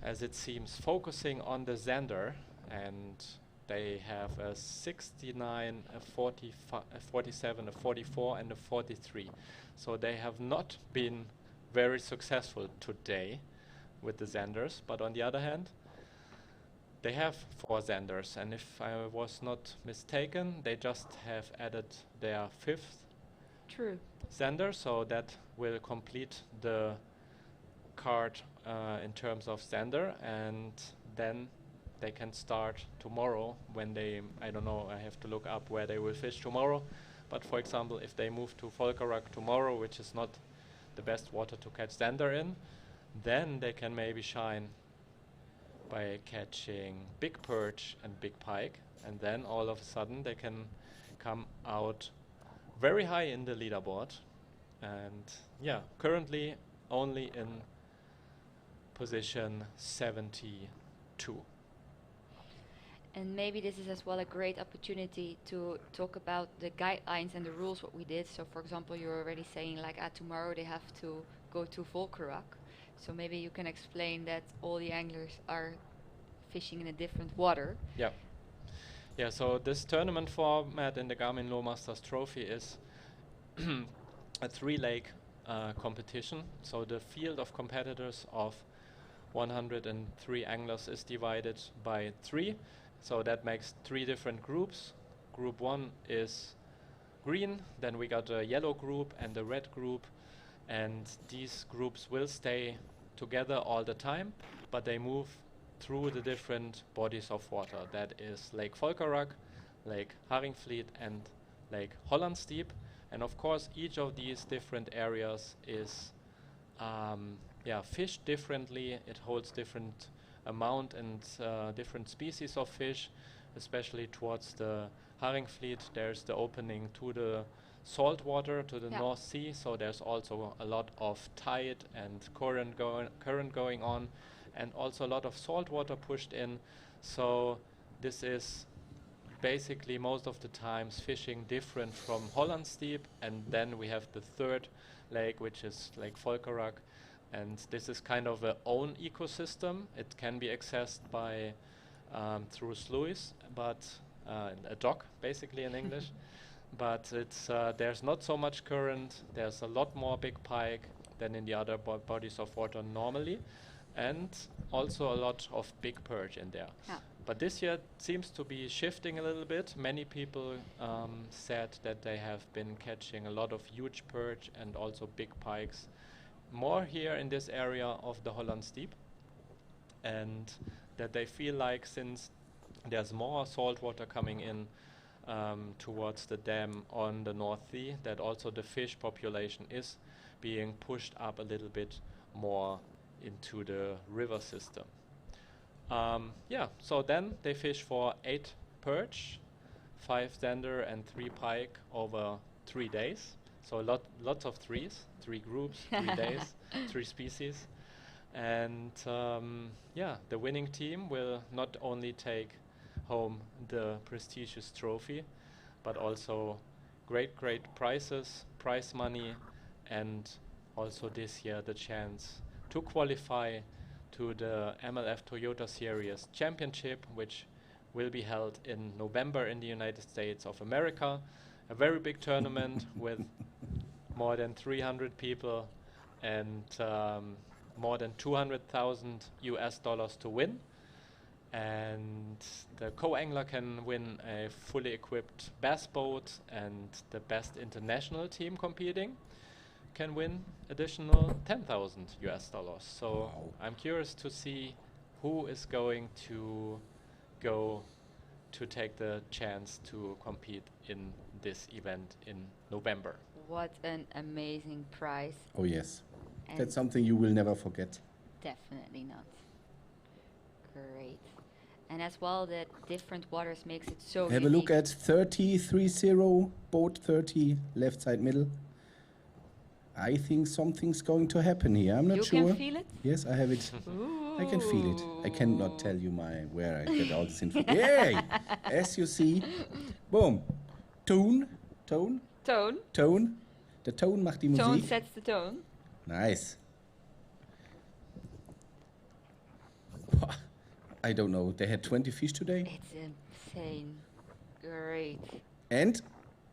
as it seems, focusing on the Xander, and they have a 69, a 47, a 44, and a 43. So they have not been very successful today with the Xanders, but on the other hand, they have 4 Xanders, and if I was not mistaken, they just have added their 5th True. Xander, so that will complete the card in terms of Xander, and then they can start tomorrow when they, I don't know, I have to look up where they will fish tomorrow, but for example, if they move to Volkerak tomorrow, which is not the best water to catch Xander in, then they can maybe shine by catching big perch and big pike, and then all of a sudden they can come out very high in the leaderboard. And yeah, currently only in position 72. And maybe this is as well a great opportunity to talk about the guidelines and the rules what we did. So for example, you're already saying like tomorrow they have to go to Volkerak. So maybe you can explain that all the anglers are fishing in a different water. Yeah. Yeah, so this tournament format in the Garmin Low Masters Trophy is a 3-leg competition. So the field of competitors of 103 anglers is divided by 3. So that makes 3 different groups. Group 1 is green, then we got a yellow group and a red group, and these groups will stay together all the time, but they move through the different bodies of water. That is Lake Volkerak, Lake Haringvliet, and Lake Hollandstiep. And of course, each of these different areas is fished differently. It holds different amount and different species of fish, especially towards the Haringvliet. There's the opening to the salt water, to the North Sea, so there's also a lot of tide and current going on, and also a lot of salt water pushed in. So this is basically most of the times fishing different from Hollandstiep, and then we have the third lake, which is Lake Volkerak, and this is kind of a own ecosystem. It can be accessed by through sluice, but a dock basically in English. But it's there's not so much current. There's a lot more big pike than in the other bodies of water normally, and also a lot of big perch in there. Yeah. But this year it seems to be shifting a little bit. Many people said that they have been catching a lot of huge perch and also big pikes more here in this area of the Hollandstiep, and that they feel like since there's more salt water coming in towards the dam on the North Sea, that also the fish population is being pushed up a little bit more into the river system. So then they fish for 8 perch, 5 zander and 3 pike over 3 days. So lots of 3s, 3 groups, 3 days, 3 species. And the winning team will not only take home the prestigious trophy, but also great prizes, prize money, and also this year the chance to qualify to the MLF Toyota Series Championship, which will be held in November in the United States of America. A very big tournament with more than 300 people and more than $200,000 to win. And the co-angler can win a fully equipped bass boat, and the best international team competing can win additional $10,000. So Wow. I'm curious to see who is going to go to take the chance to compete in this event in November. What an amazing prize. Oh yes, And that's something you will never forget. definitely not. Great. And as well, the different waters makes it so Have a look unique. at 30, boat 30, left side middle. I think something's going to happen here. I'm not You sure. can feel it? Yes, I have it. Ooh. I can feel it. I cannot tell you where I get all this info. Yay! As you see, boom. Tone. Tone. Der Ton macht die Tone Musik. sets the tone. Nice. I don't know. They had 20 fish today. It's insane. Great. And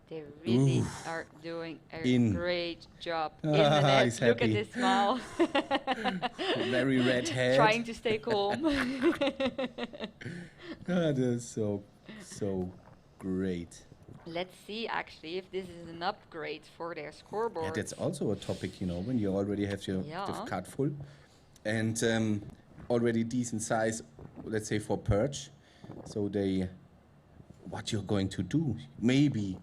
They really Oof. are doing a In. great job. In the net. He's Look at happy. this smile. very red head. Trying to stay calm. That's so great. Let's see actually if this is an upgrade for their scoreboard. Yeah, that's also a topic, when you already have your Yeah. cart full and already decent size, let's say for perch. So what you're going to do? Maybe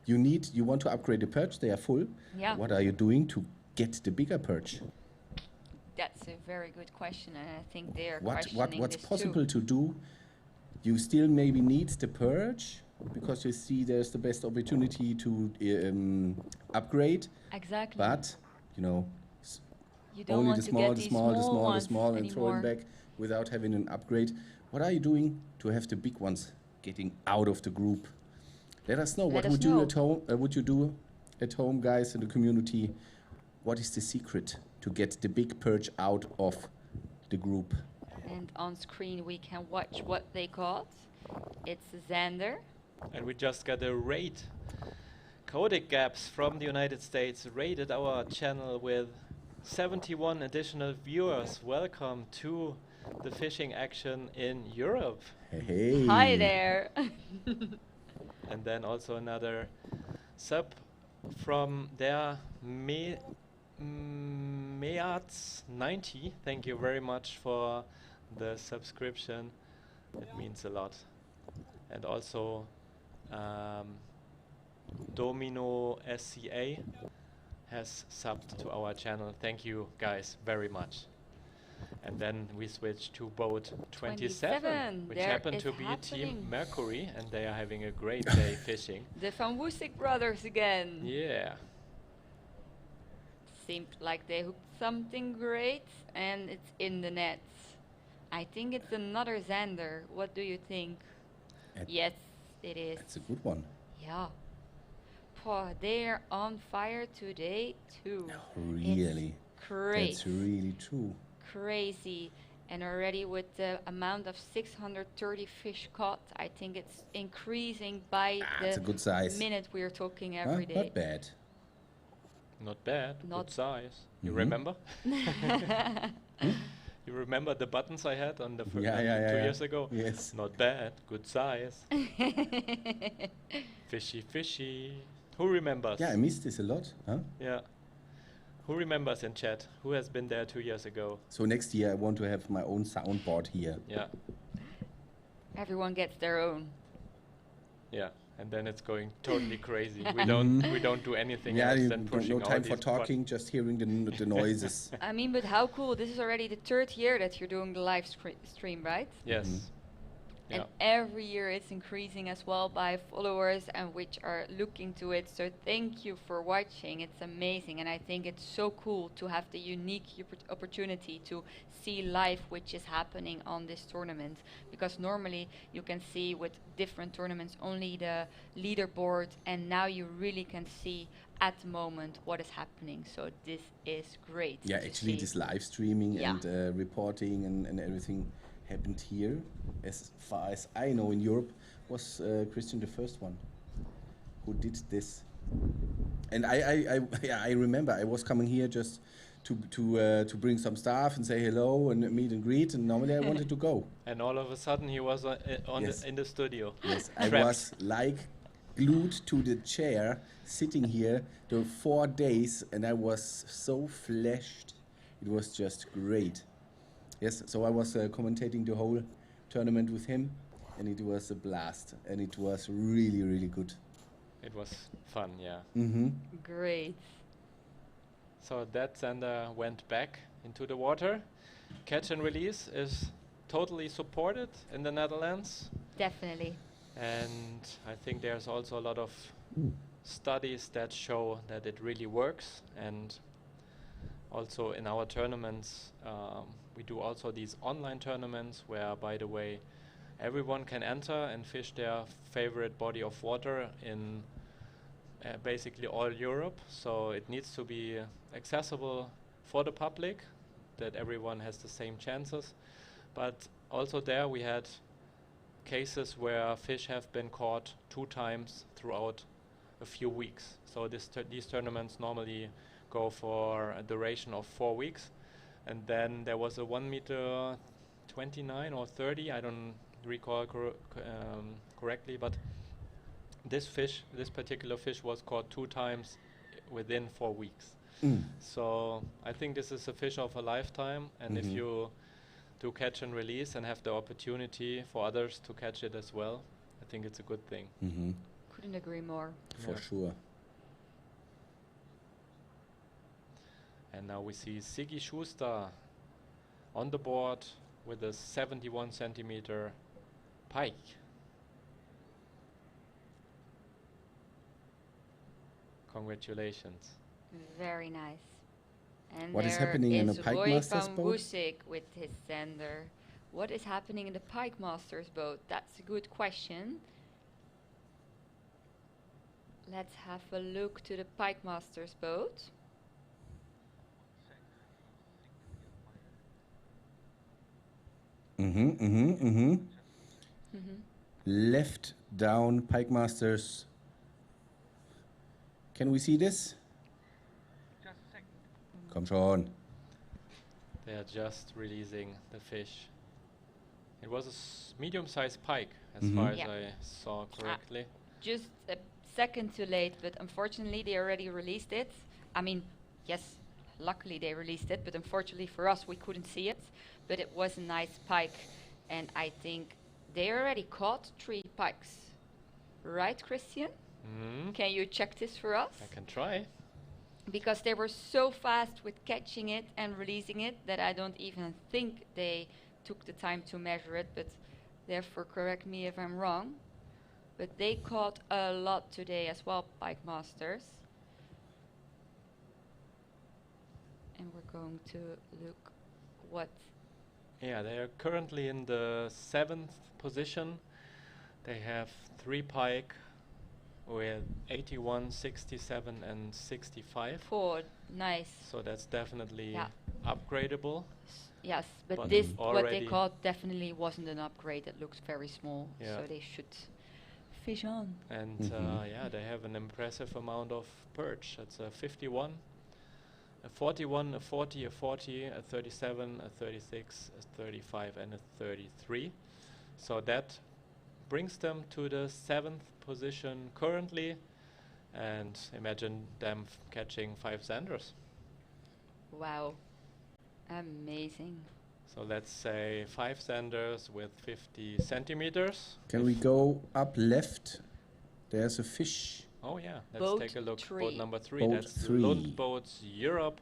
you want to upgrade the perch. They are full. Yeah. What are you doing to get the bigger perch? That's a very good question, and I think they are What's questioning this possible too. to do? You still maybe need the perch because you see there's the best opportunity to upgrade. Exactly. But you don't only want the to small, get the these small, the small, the ones small, and throw anymore. them back without having an upgrade. What are you doing to have the big ones getting out of the group? Let us know. Let What us would you know. at home? Would you do at home, guys, in the community? What is the secret to get the big perch out of the group? And on screen we can watch what they caught. It's Xander. And we just got a rate. Codec Gaps from the United States rated our channel with 71 additional viewers. Welcome to the fishing action in Europe. Hey. Hi there. And then also another sub from their Meats90. Thank you very much for the subscription. It means a lot. And also Domino SCA has subbed to our channel. Thank you guys very much. And then we switch to boat 27, which There happened is to be Team happening. Mercury, and they are having a great day fishing. The Van Woesik brothers again. Yeah. Seemed like they hooked something great, and it's in the nets. I think it's another Xander. What do you think? Yes, it is. That's a good one. Yeah. Poh, they're on fire today too. Really. It's great. That's really true. Crazy. And already with the amount of 630 fish caught, I think it's increasing by It's a good size. minute we're talking Huh? every day. Not bad. Not bad. Not Good size. You Mhm. remember? You remember the buttons I had on the Yeah, yeah, yeah, 2 yeah. years ago? Yes. Not bad. Good size. Fishy, fishy. Who remembers? Yeah, I miss this a lot. Huh? Yeah. Who remembers in chat? Who has been there 2 years ago? So next year I want to have my own soundboard here. Yeah. Everyone gets their own. Yeah. And then it's going totally crazy. We don't do anything Yeah, else you than pushing no all time for these talking, just hearing the noises. I mean, but how cool. This is already the 3rd year that you're doing the live stream, right? Yes. Mhm. Yeah. And every year it's increasing as well by followers and which are looking to it. So thank you for watching. It's amazing. And I think it's so cool to have the unique opportunity to see live which is happening on this tournament. Because normally you can see with different tournaments only the leaderboard, and now you really can see at the moment what is happening. So this is great. Yeah, to actually see. this live streaming Yeah. and reporting and everything happened here. As far as I know in Europe, was Christian the first one who did this. And I remember I was coming here just to bring some stuff and say hello and meet and greet, and normally I wanted to go. And all of a sudden he was Yes. in the studio. Yes, I Trapped. was like glued to the chair, sitting here the 4 days, and I was so flashed. It was just great. Yes, so I was commentating the whole tournament with him, and it was a blast, and it was really, really good. It was fun, yeah. Mm-hmm. Great. So that Xander went back into the water. Catch and release is totally supported in the Netherlands. Definitely. And I think there's also a lot of studies that show that it really works. And also in our tournaments, we do also these online tournaments where, by the way, everyone can enter and fish their favorite body of water in basically all Europe. So it needs to be accessible for the public, that everyone has the same chances. But also there we had cases where fish have been caught 2 times throughout a few weeks. So these tournaments normally go for a duration of 4 weeks. And then there was a 1 meter 29 or 30, I don't recall correctly, but this particular fish was caught 2 times within 4 weeks. So I think this is a fish of a lifetime, and if you do catch and release and have the opportunity for others to catch it as well, I think it's a good thing. Couldn't agree more. For sure. And now we see Siggy Schuster on the board with a 71 centimeter pike. Congratulations. Very nice. And What is there happening in is the Pike Roy Masters van boat? Woesik with his sender. What is happening in the Pike Masters boat? That's a good question. Let's have a look to the Pike Masters boat. Left down Pike Masters. Can we see this? Komm schon. They are just releasing the fish. It was a medium-sized pike, as far as Yeah. I saw correctly. Just a second too late, but unfortunately they already released it. I mean, yes, luckily they released it, but unfortunately for us we couldn't see it. But it was a nice pike, and I think they already caught 3 pikes. Right, Christian? Can you check this for us? I can try. Because they were so fast with catching it and releasing it that I don't even think they took the time to measure it, but therefore correct me if I'm wrong. But they caught a lot today as well, Pike Masters. And we're going to look what... Yeah, they are currently in the 7th position. They have 3 pike with 81, 67 and 65. 4, nice. So that's definitely Yeah. upgradable. Yes, but But this, what they already- caught definitely wasn't an upgrade. It looks very small, Yeah. so they should fish on. And yeah, they have an impressive amount of perch. It's a 51, a 41, a 40, a 40, a 37, a 36, a 35 and a 33. So that brings them to the 7th position currently, and imagine them catching 5 sanders. Wow, amazing. So let's say 5 sanders with 50 centimeters. Can we go up left? There's a fish. Oh yeah, let's Boat take a look. 3. Boat number 3. Boat That's 3. Lund Boats Europe.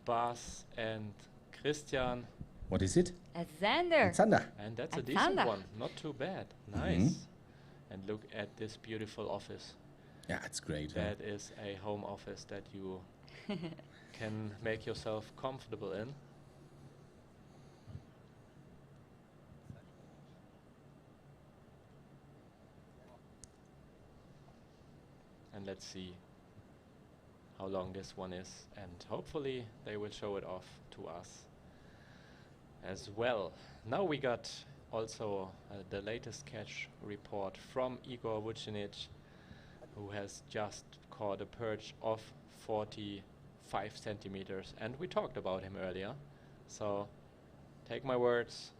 Bas and Christian. What is it? A Xander. Zander. And that's A a decent Zander. one. Not too bad. Nice. And look at this beautiful office. Yeah, it's great. Huh? That is a home office that you can make yourself comfortable in. And let's see how long this one is, and hopefully they will show it off to us as well. Now we got also the latest catch report from Igor Vucinic, who has just caught a perch of 45 centimeters, and we talked about him earlier. So take my words,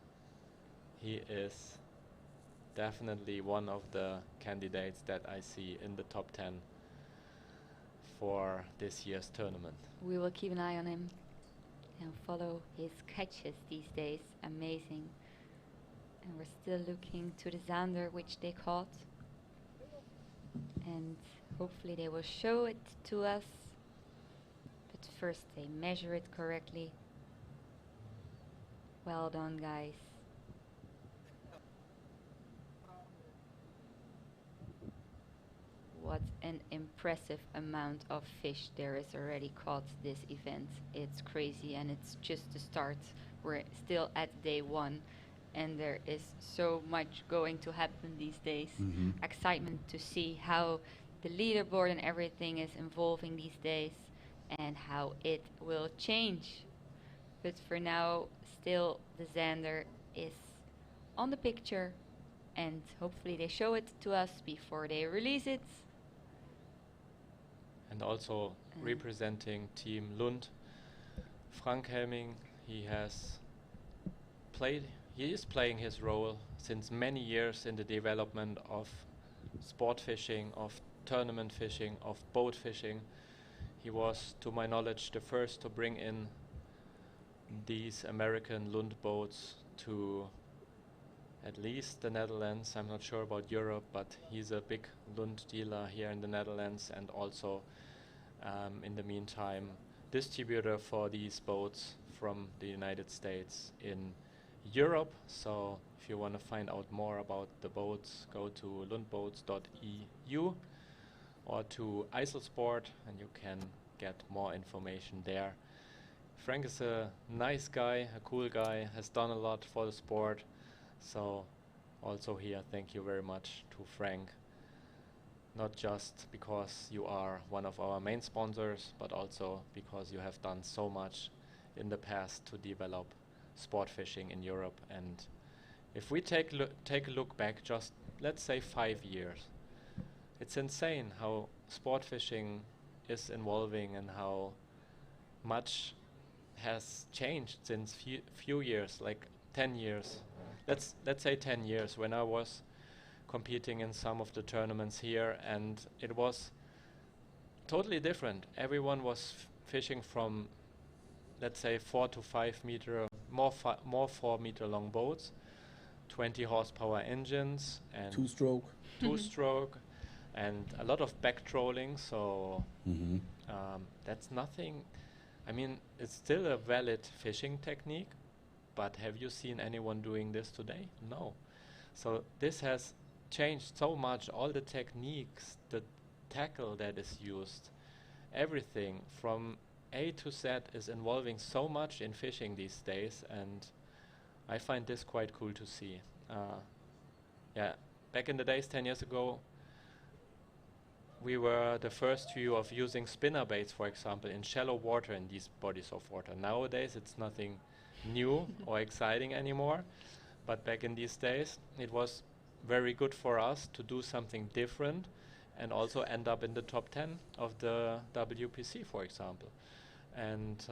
he is definitely one of the candidates that I see in the top 10 for this year's tournament. We will keep an eye on him and follow his catches these days. Amazing. And we're still looking to the Xander which they caught. And hopefully they will show it to us. But first they measure it correctly. Well done, guys. what an impressive amount of fish there is already caught this event. It's crazy, and it's just the start. We're still at day one, and there is so much going to happen these days. Excitement to see how the leaderboard and everything is evolving these days and how it will change. But for now, still the Xander is on the picture, and hopefully they show it to us before they release it. And also representing Team Lund, Frank Helming, he is playing his role since many years in the development of sport fishing, of tournament fishing, of boat fishing. He was, to my knowledge, the first to bring in these American Lund boats to at least the Netherlands. I'm not sure about Europe, but he's a big Lund dealer here in the Netherlands, and also in the meantime distributor for these boats from the United States in Europe. So if you want to find out more about the boats, go to lundboats.eu or to Eiselsport, and you can get more information there. Frank is a nice guy, a cool guy, has done a lot for the sport. So also here, thank you very much to Frank. Not just because you are one of our main sponsors, but also because you have done so much in the past to develop sport fishing in Europe. And if we take a look back, just let's say 5 years, it's insane how sport fishing is evolving and how much has changed since few years, like 10 years. Let's say 10 years, when I was competing in some of the tournaments here, and it was totally different. Everyone was fishing from, let's say, 4 to 5 meter, more 4 meter long boats, 20 horsepower engines, and two-stroke, and a lot of back trolling. So that's nothing. I mean, it's still a valid fishing technique, but have you seen anyone doing this today? No. So this has changed so much. All the techniques, the tackle that is used, everything from A to Z is involving so much in fishing these days, and I find this quite cool to see. Yeah, back in the days, 10 years ago, we were the first few of using spinner baits, for example, in shallow water in these bodies of water. Nowadays, it's nothing new or exciting anymore, but back in these days, it was very good for us to do something different and also end up in the top 10 of the WPC, for example. And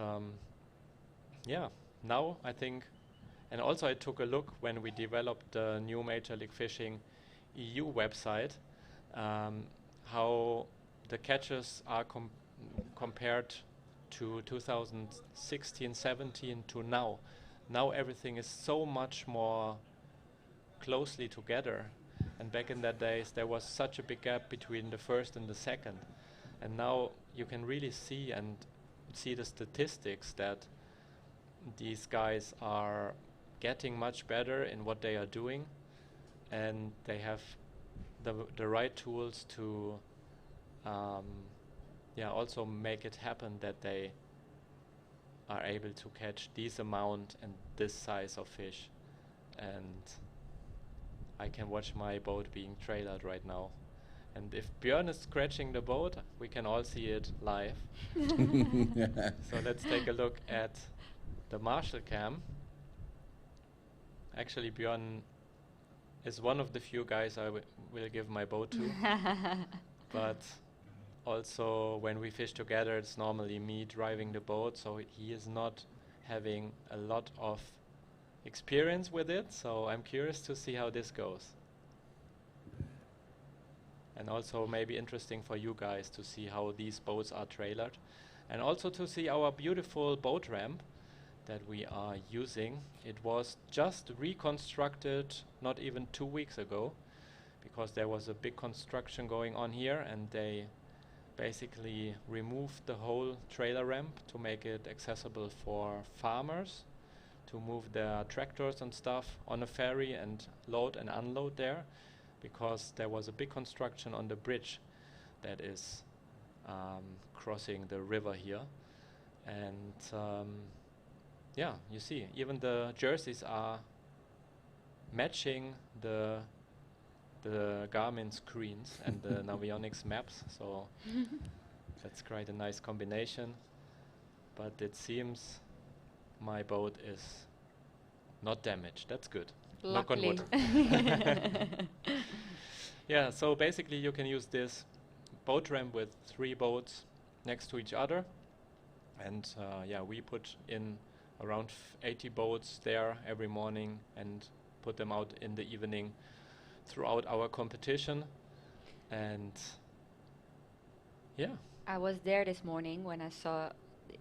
yeah, now I think, and also I took a look when we developed the new Major League Fishing EU website, how the catches are compared to 2016-17 to now. Now everything is so much more closely together, and back in that days there was such a big gap between the first and the second, and now you can really see the statistics that these guys are getting much better in what they are doing, and they have the right tools to also make it happen that they are able to catch this amount and this size of fish. And I can watch my boat being trailered right now. And if Björn is scratching the boat, we can all see it live. So let's take a look at the Marshall cam. Actually, Björn is one of the few guys I will give my boat to. But also when we fish together, it's normally me driving the boat, so he is not having a lot of experience with it, so I'm curious to see how this goes. And also maybe interesting for you guys to see how these boats are trailered, and also to see our beautiful boat ramp that we are using. It was just reconstructed not even 2 weeks ago, because there was a big construction going on here, and they basically removed the whole trailer ramp to make it accessible for farmers to move their tractors and stuff on a ferry and load and unload there, because there was a big construction on the bridge that is crossing the river here. And yeah, you see, even the jerseys are matching the Garmin screens and the Navionics maps, so that's quite a nice combination. But it seems my boat is not damaged. That's good. Knock on Luckily. wood. Yeah, so basically you can use this boat ramp with 3 boats next to each other. And yeah, we put in around 80 boats there every morning and put them out in the evening throughout our competition. And yeah, I was there this morning when I saw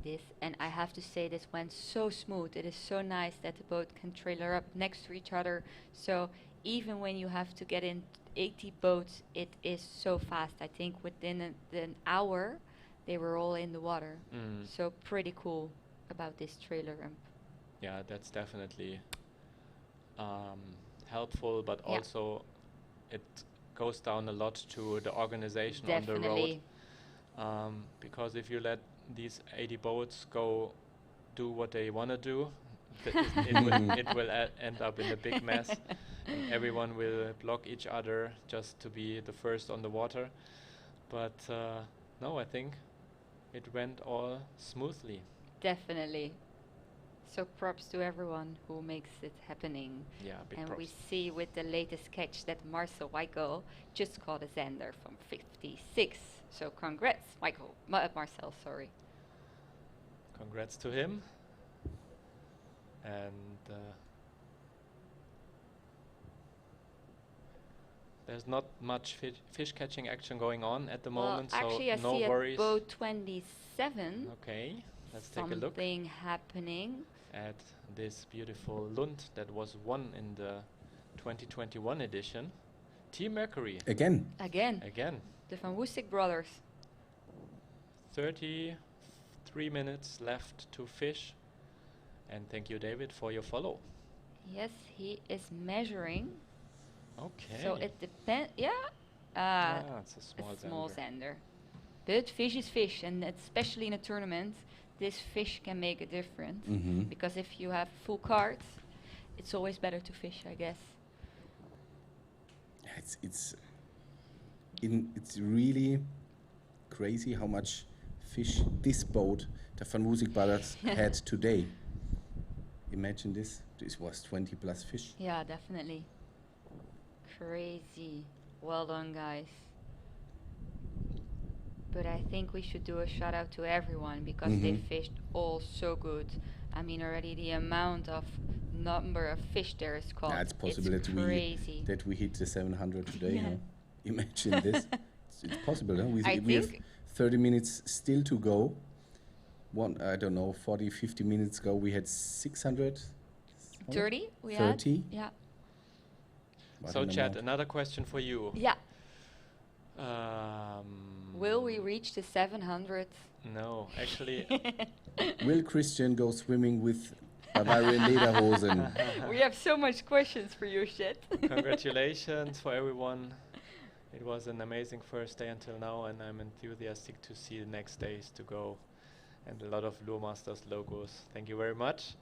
this, and I have to say this went so smooth. It is so nice that the boat can trailer up next to each other. So even when you have to get in 80 boats, it is so fast. I think within an hour, they were all in the water. So pretty cool about this trailer ramp. yeah, that's definitely helpful, but Yeah. also it goes down a lot to the organization on the road. Definitely. Because if you let these 80 boats go do what they want to do, it will end up in a big mess. And everyone will block each other just to be the first on the water. But no, I think it went all smoothly. Definitely. So props to everyone who makes it happening. Yeah, big And props. we see with the latest catch that Marcel Weichel just caught a Zander from 56. So congrats, Michael. Marcel, sorry. Congrats to him. And there's not much fish catching action going on at the moment, Actually, so I no see worries. at boat 27 Okay, let's take a look something happening. at this beautiful Lund that was won in the 2021 edition. Team Mercury, Again, again. The Van Woestik brothers. 33 minutes left to fish. And thank you, David, for your follow. Yes, he is measuring. Okay. So it depends. Yeah. It's a Small Zander. Zander. But fish is fish, and especially in a tournament, this fish can make a difference. Because if you have full cards, it's always better to fish, I guess. it's really crazy how much fish this boat, the Van Woesik brothers, had today. Imagine this. This was 20 plus fish. Yeah, definitely. Crazy. Well done, guys. But I think we should do a shout out to everyone because they fished all so good. I mean, already the amount of number of fish there is caught. Yeah, it's possible it's crazy. that we hit the 700 today. Yeah. Huh? Imagine this. It's possible. Huh? We I have think 30 minutes still to go. 40, 50 minutes ago we had 600. 30 we 30? had. Yeah. What So, an Chad, amount. another question for you. Yeah. Um, Will we reach the 700? No, actually, Will Christian go swimming with Bavarian Lederhosen? We have so much questions for you, shit. congratulations for everyone. It was an amazing first day until now, and I'm enthusiastic to see the next days to go. And a lot of Lure Masters logos. Thank you very much.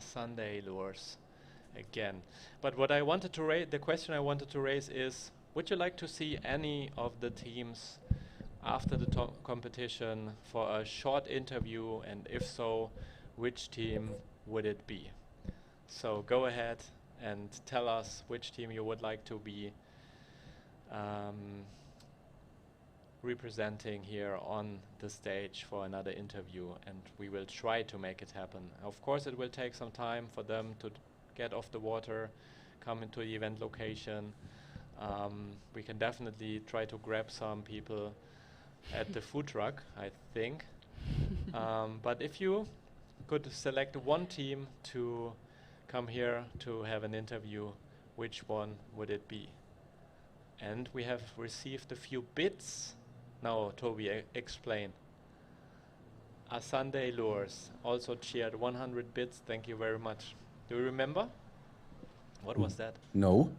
Sunday lures again. But what I wanted to raise, the question I wanted to raise is, would you like to see any of the teams after the competition for a short interview? And if so, which team would it be? So go ahead and tell us which team you would like to be representing here on the stage for another interview, and we will try to make it happen. Of course, it will take some time for them to get off the water, come into the event location. We can definitely try to grab some people at the food truck, I think. But if you could select one team to come here to have an interview, which one would it be? And we have received a few bits. Now, Toby, explain. Sunday Lures also cheered 100 bits. Thank you very much. Do you remember? What was that? No.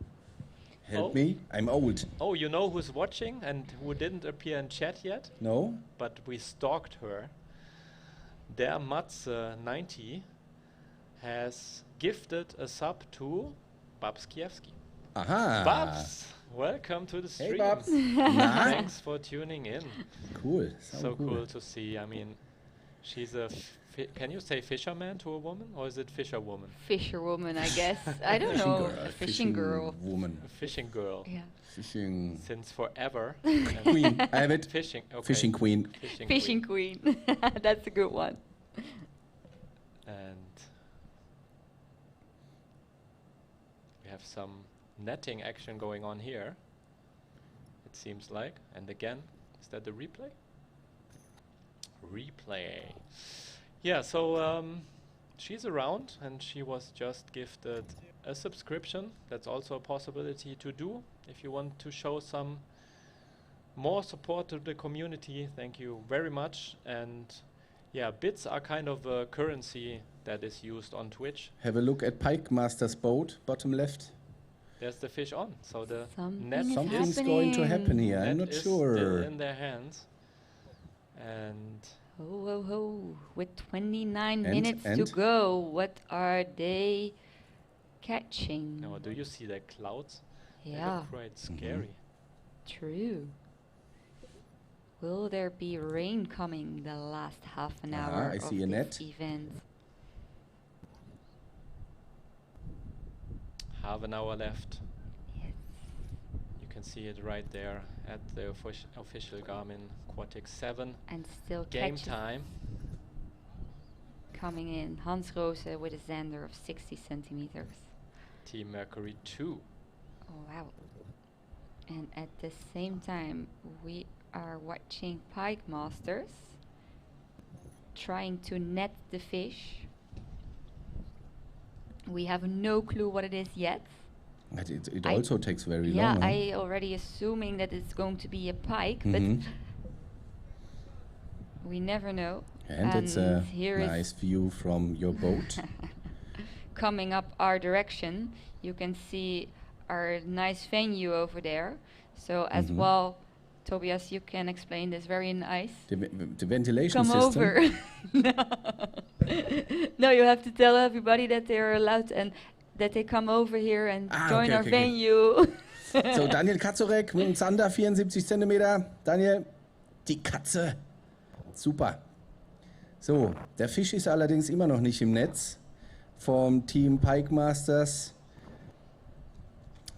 Help me. I'm old. Oh, you know who's watching and who didn't appear in chat yet? No? But we stalked her. Der Matze 90 has gifted a sub to Babs Kiewski. Aha. Babs, welcome to the stream. Hey, Babs. Na? Thanks for tuning in. Cool. So cool to see. I mean, she's a can you say fisherman to a woman, or is it fisherwoman? Fisherwoman, I guess. I don't know. Girl, A fishing girl. Woman. A fishing girl. Yeah. Fishing Since forever. queen. I have it. Fishing. Okay. Fishing queen. Fishing queen. That's a good one. And we have some netting action going on here. It seems like. And again, is that the replay? Replay. Yeah, so she's around and she was just gifted a subscription. That's also a possibility to do if you want to show some more support to the community. Thank you very much. And yeah, bits are kind of a currency that is used on Twitch. Have a look at Pike Master's boat, bottom left. There's the fish on, so the Something net is Something's going to happen here. I'm net not is sure. still in their hands. And Ho, ho, ho. With 29 And- minutes to and? go, what are they catching? now, do you see the clouds? They Yeah, look quite scary. true. Will there be rain coming the last half an Ah, hour I of see a this net. event? Half an hour left. Yes. You can see it right there at the official Garmin Quatix 7. And still Game catches time. coming in. Hans Rose with a Xander of 60 centimeters. Team Mercury 2. Oh, wow. And at the same time, we are watching Pike Masters trying to net the fish. We have no clue what it is yet. But it I- also takes very Yeah, long. huh? I already assuming that it's going to be a pike, Mhm. but we never know. And it's a here is nice view from your boat. coming up our direction. You can see our nice venue over there. So as Mhm. well, Tobias, you can explain this very nice. The ventilation Come system. over. No. No, you have to tell everybody that they are allowed and that they come over here and join okay, our okay. venue. So, Daniel Kaczorek mit dem Zander, 74 Zentimeter. Daniel, die Katze. Super. So, der Fisch ist allerdings immer noch nicht im Netz vom Team Pike Masters.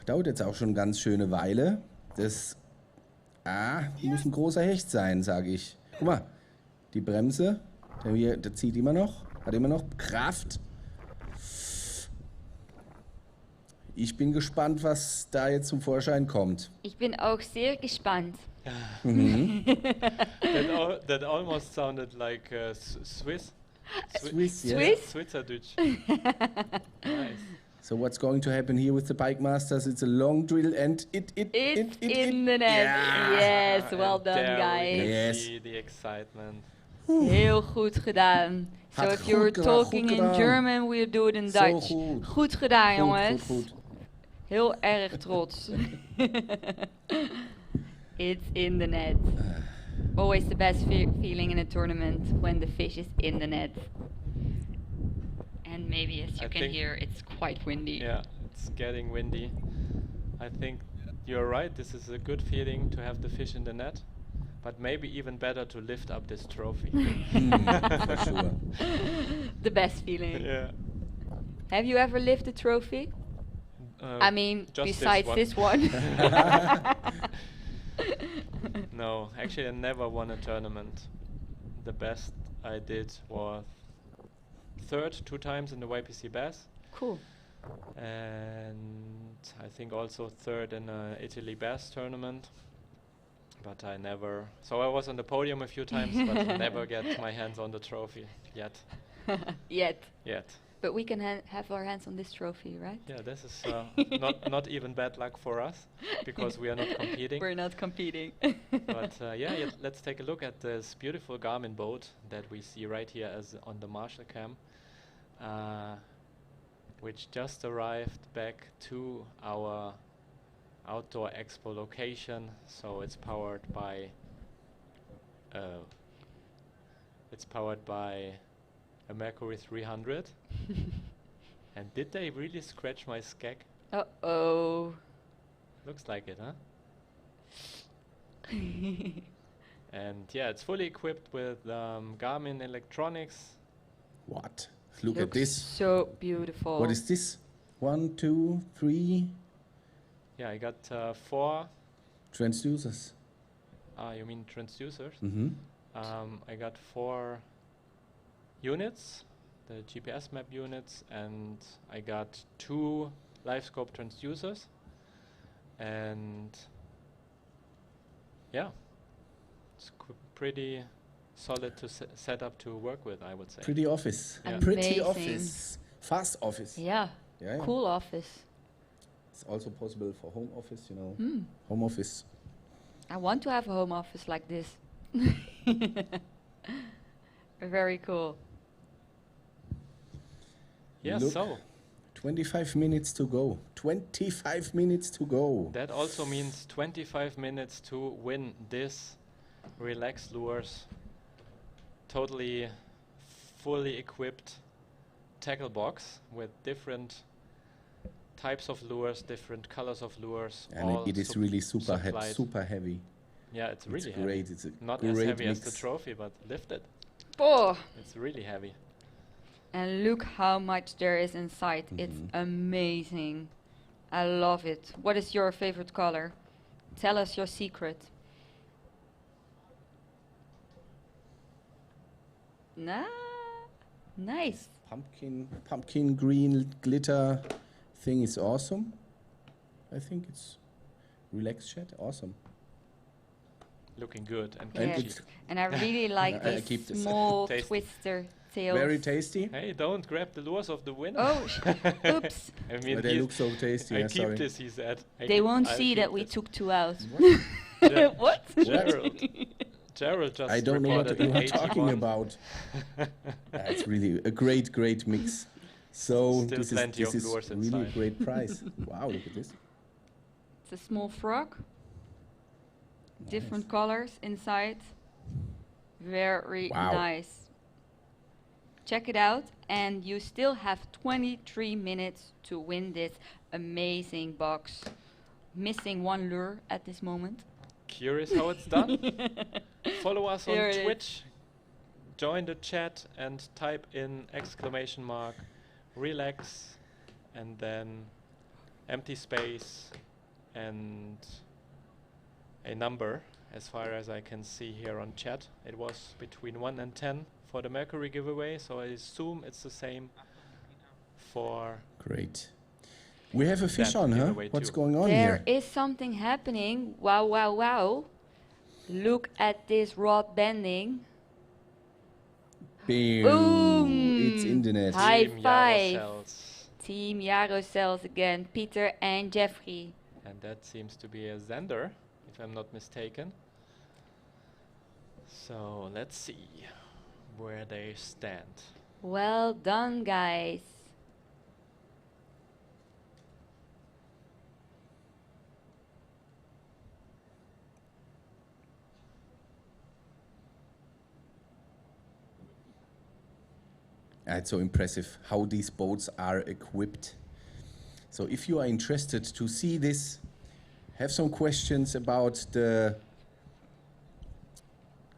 Dauert jetzt auch schon eine ganz schöne Weile. Das muss ein großer Hecht sein, sage ich. Guck mal, die Bremse, der zieht immer noch, hat immer noch Kraft. Ich bin gespannt, was da jetzt zum Vorschein kommt. Ich bin auch sehr gespannt. That almost sounded like Swiss. Swiss, yeah. Swiss? Schweizerdeutsch. Nice. So what's going to happen here with the Pike Masters? It's a long drill and It's in the net. Yeah. Yes, well And done, there we guys. can Yes. see the excitement. Heel goed gedaan. So Had if you're goed gedaan, talking goed in gedaan. German, we do it in Zo Dutch. goed. Goed gedaan, jongens. Goed. Heel erg trots. It's in the net. Always the best feeling in a tournament when the fish is in the net. And maybe as you I can think- hear, it's quite windy. Yeah, it's getting windy. I think you're right. This is a good feeling to have the fish in the net, but maybe even better to lift up this trophy. For sure. The best feeling. Yeah. Have you ever lifted a trophy? I mean, just besides this one. No, actually, I never won a tournament. The best I did was third 2 times in the YPC Bass, Cool. and I think also third in a Italy Bass tournament. But I never. So I was on the podium a few times, but never get my hands on the trophy yet. Yet. But we can have our hands on this trophy, right? Yeah, this is not even bad luck for us because we are not competing. We're not competing. But yeah, let's take a look at this beautiful Garmin boat that we see right here as on the Marshall cam, which just arrived back to our outdoor expo location. So it's powered by a Mercury 300. And did they really scratch my skeg? Uh-oh. Looks like it, huh? And yeah, it's fully equipped with Garmin electronics. What? Look at Looks this. so beautiful. What is this? 1, 2, 3 Yeah, I got 4. transducers. You mean transducers? Mm-hmm. I got 4 units, the GPS map units, and I got 2 live scope transducers. And yeah, it's pretty solid to set up to work with, I would say. Pretty office. Yeah. Pretty Amazing. office. Fast office. Yeah, Yeah, yeah. cool office. It's also possible for home office, you know. Hmm. Home office. I want to have a home office like this. Very cool. Yeah, Look. so 25 minutes to go. 25 minutes to go. that also means 25 minutes to win this Relax Lures totally fully equipped tackle box with different types of lures, different colors of lures. And all it is really super supplied. super heavy. Yeah, it's really It's heavy. great. It's a Not great as heavy as mix. the trophy, but lifted. Oh, It's really heavy. and look how much there is inside. It's Mhm. amazing. I love it. What is your favorite color? Tell us your secret. Nice. Pumpkin green glitter thing is awesome. I think it's relaxed chat. Awesome. Looking good and And Yeah. crunchy. it's And I really like I keep these this. small Tasty. twister tails. very tasty. Hey, don't grab the lures of the winner. Oh, oops. I mean, But they look so tasty. I yeah, keep sorry. this, he said. They won't I'll see keep that we this. took 2 out. Ja- What? Gerald just I don't know what recorded you an are talking 81. about. It's really a great mix. So Still this plenty is of lures really a inside. great price. Wow, look at this. It's a small frog. Different colors inside. Very Wow. nice. Check it out, and you still have 23 minutes to win this amazing box. Missing 1 lure at this moment. Curious how it's done? Follow us on Here it is. Twitch. Join the chat and type in ! relax and then empty space and a number. As far as I can see here on chat, it was between 1 and 10 for the Mercury giveaway, so I assume it's the same for Great. We have a fish That on, huh? giveaway What's too. going on There here? is something happening. Wow, wow, wow. Look at this rod bending. Boom. It's internet. High Team five. Yarocells. Team Yarocells again, Peter and Jeffrey. And that seems to be a Xander, if I'm not mistaken. So let's see where they stand. Well done, guys. It's so impressive how these boats are equipped. So if you are interested to see this, have some questions about the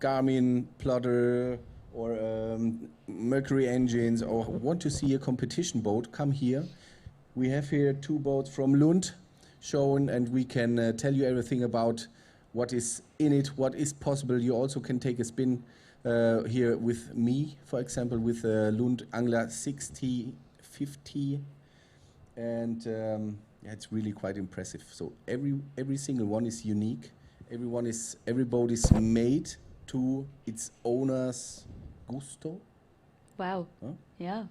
Garmin plotter or Mercury engines, or want to see a competition boat, come here. We have here 2 boats from Lund shown, and we can tell you everything about what is in it, what is possible. You also can take a spin here with me, for example, with Lund Angler 6050, and yeah, it's really quite impressive. So every single one is unique. Every boat is made to its owner's gusto, Wow. Huh? Yeah.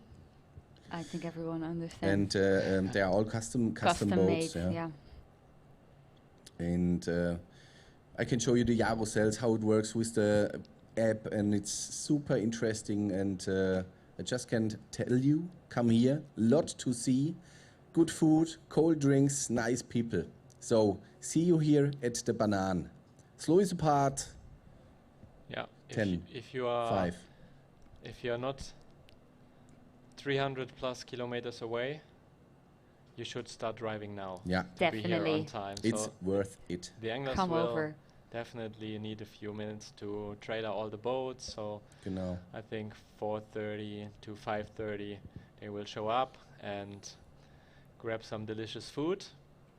I think everyone understands. and they are all custom Custom boats. made, yeah. And I can show you the Yarocells, how it works with the app, and it's super interesting. And I just can't tell you, come here, lot to see, good food, cold drinks, nice people. So see you here at the banana. Sluice apart. Yeah. 10, If you are 5. if you are not 300 plus kilometers away, you should start driving now. Yeah, To be here on Definitely. time. it's So worth it. the anglers Come will over. definitely need a few minutes to trailer all the boats. So Genau. I think 4:30 to 5:30 they will show up and grab some delicious food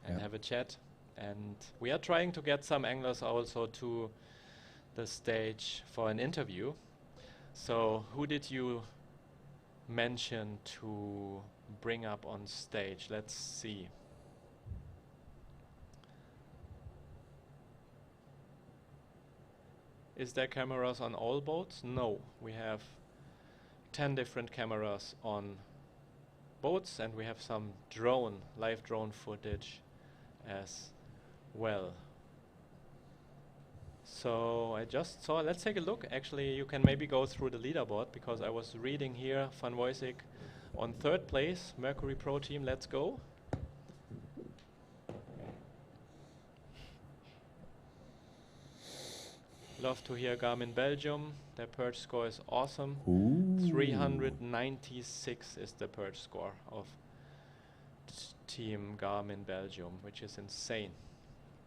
and Yeah. have a chat. And we are trying to get some anglers also to the stage for an interview. So who did you mention to bring up on stage? Let's see. Is there cameras on all boats? No, we have 10 different cameras on boats, and we have some live drone footage as well. So I just saw, let's take a look. Actually, you can maybe go through the leaderboard, because I was reading here Van Woisik on 3rd place, Mercury Pro Team, let's go. Love to hear Garmin Belgium. Their perch score is awesome. Ooh. 396 is the perch score of Team Garmin Belgium, which is insane.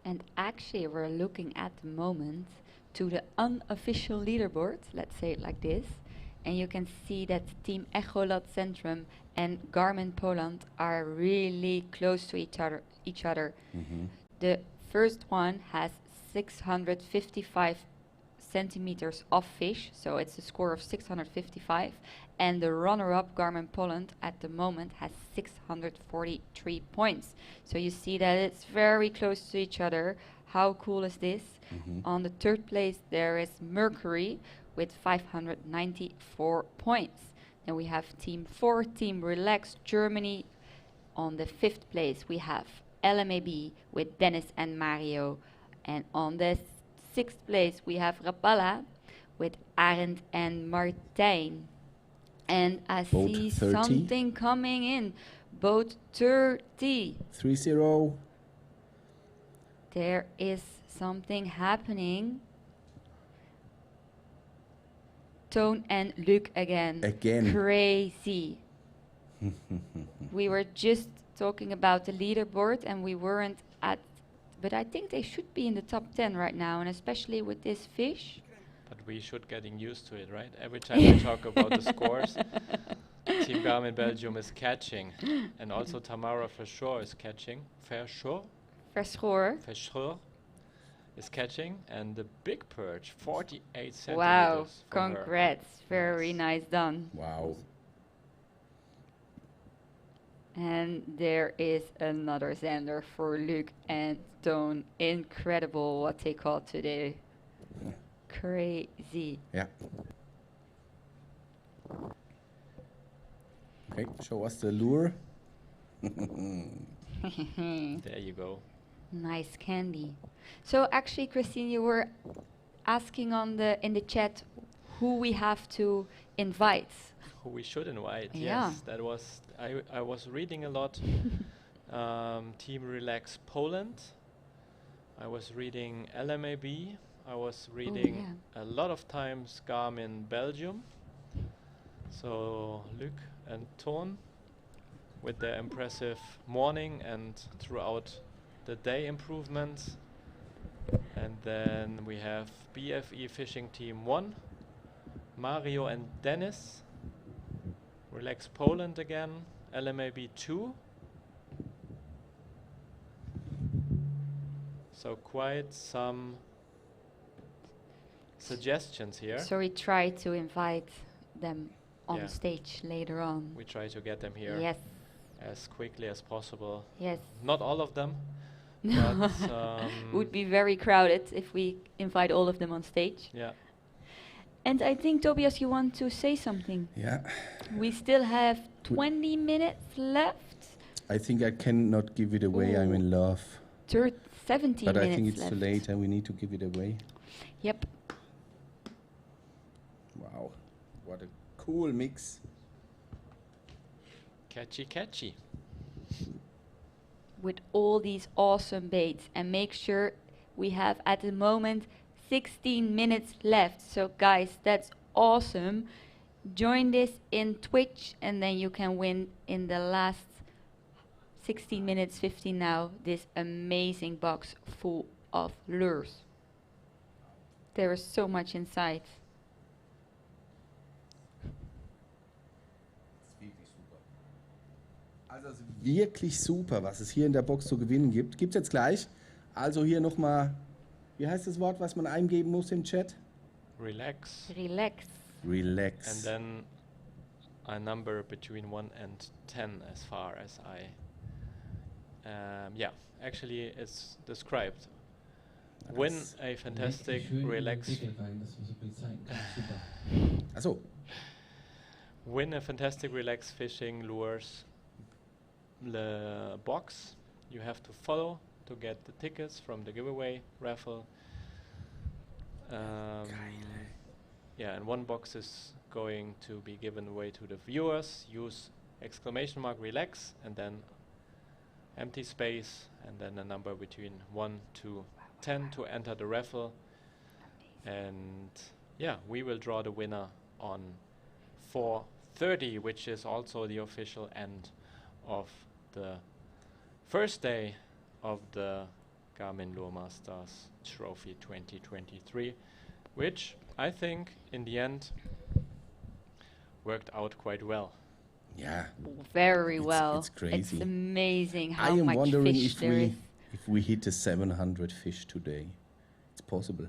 And actually, we're looking at the moment to the unofficial leaderboard, let's say it like this, and you can see that Team Echolot Centrum and Garmin Poland are really close to each other. Mhm. The first one has 655 centimeters of fish, so it's a score of 655, and the runner-up Garmin Poland at the moment has 643 points. So you see that it's very close to each other. How cool is this? Mhm. On the 3rd place there is Mercury with 594 points. Then we have Team 4, Team Relax Germany. On the 5th place we have LMAB with Dennis and Mario. And on the 6th place we have Rapala with Arend and Martijn. And I Boat see 30. something coming in. Boat 30. 3-0. There is something happening. Toon and Luc again. Again. Crazy. We were just talking about the leaderboard and we weren't at, but I think they should be in the top 10 right now, and especially with this fish. But we should getting used to it, right? Every time we talk about the scores, Team Garmin Belgium is catching, and also Tamara Verschoor is catching. Verschoor is catching, and the big perch, 48 centimeters. Wow, from her. congrats. Very nice done. Wow. And there is another Xander for Luc and Toon. Incredible what they caught today. Crazy. Yeah. Okay, show us the lure. There you go. Nice candy. So actually, Christine, you were asking in the chat who we have to invite. Who we should invite? Yeah. Yes, that was. I was reading a lot. Team Relax Poland. I was reading LMAB. I was reading a lot of times Garmin Belgium. So Luc and Toon with their impressive morning and throughout the day improvements. And then we have BFE Fishing Team 1, Mario and Dennis, Relax Poland again, LMAB 2. So quite some suggestions here. So we try to invite them on Yeah. stage later on. We try to get them here Yes, as quickly as possible. yes. Not all of them, No. but Would be very crowded if we invite all of them on stage. yeah. And I think, Tobias, you want to say something. Yeah. We still have 20 minutes left. I think I cannot give it away. I'm in love. 17 But minutes I think it's left. too late and we need to give it away. Yep. Wow. What a cool mix. Catchy, catchy. with all these awesome baits, and make sure we have at the moment 16 minutes left. So guys, that's awesome. Join this in Twitch, and then you can win in the last 16 minutes, 15 now, this amazing box full of lures. There is so much inside. Also es ist wirklich super, was es hier in der Box zu gewinnen gibt. Gibt es jetzt gleich. Also hier nochmal, wie heißt das Wort, was man eingeben muss im Chat? Relax. Relax. Relax. And then a number between 1 and 10 as far as I... yeah, actually it's described. Win a fantastic relax... Achso. Win a fantastic relax fishing lures box. You have to follow to get the tickets from the giveaway raffle. Yeah, and one box is going to be given away to the viewers. Use exclamation mark relax and then empty space and then a number between 1 to 10 to enter the raffle. And yeah, we will draw the winner on 4:30, which is also the official end of the first day of the Garmin Lure Masters Trophy 2023, which I think in the end worked out quite well. Yeah. Very well. It's crazy. It's amazing I how am much wondering fish there is. if we hit the 700 fish today. It's possible.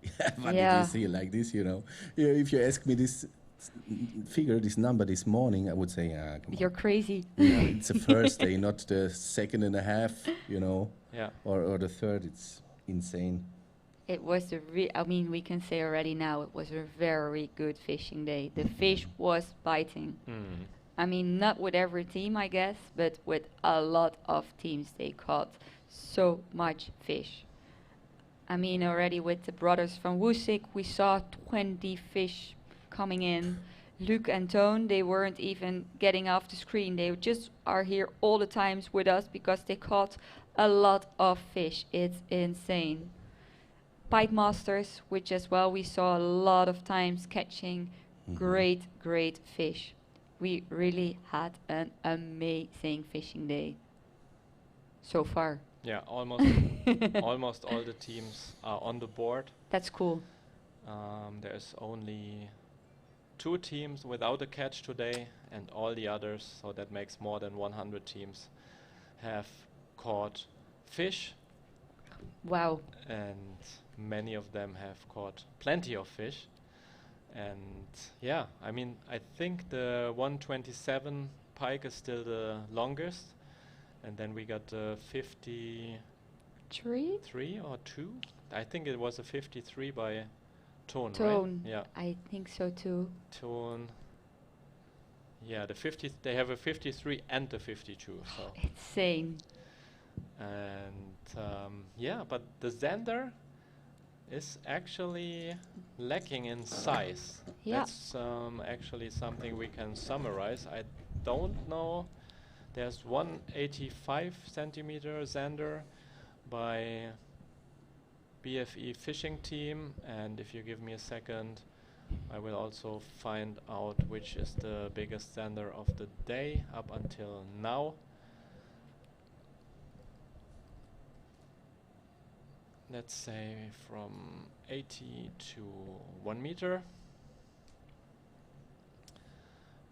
Yeah, but Yeah. it is here like this, you know. Yeah, if you ask me this figure, this number this morning, I would say, come You're on. crazy. You know, it's the first day, not the second and a half, you know, Yeah. or the third. It's insane. It was I mean, we can say already now it was a very good fishing day. The fish was biting. Mm. I mean, not with every team, I guess, but with a lot of teams, they caught so much fish. I mean, already with the brothers from Woosik, we saw 20 fish coming in. Luke and Toon, they weren't even getting off the screen. They just are here all the times with us because they caught a lot of fish. It's insane. Pike Masters, which as well we saw a lot of times catching great fish. We really had an amazing fishing day so far. Yeah, almost almost all the teams are on the board. That's cool. There's only 2 teams without a catch today, and all the others, so that makes more than 100 teams, have caught fish, Wow. and many of them have caught plenty of fish. And yeah, I mean, I think the 127 pike is still the longest, and then we got 53 Tree? or 2. I think it was a 53 by Toon, Toon. right? Yeah, I think so too. Toon. Yeah, they have a 53 and a 52. So Insane. and yeah, but the Zander is actually lacking in size. Yeah. That's actually something we can summarize. I don't know. There's one 85 centimeter Zander by BFE fishing team, and if you give me a second, I will also find out which is the biggest Zander of the day up until now. Let's say from 80 to 1 meter.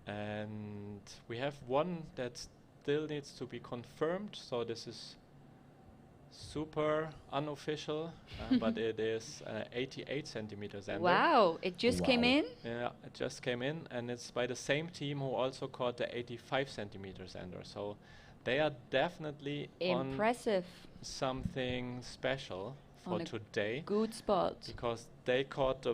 And we have one that still needs to be confirmed, so this is super unofficial, but it is 88 centimeters Zander. Wow, it just came Wow. in? Yeah, it just came in, and it's by the same team who also caught the 85 centimeters Zander. So they are definitely on Impressive. something special On for a today, Good spot. because they caught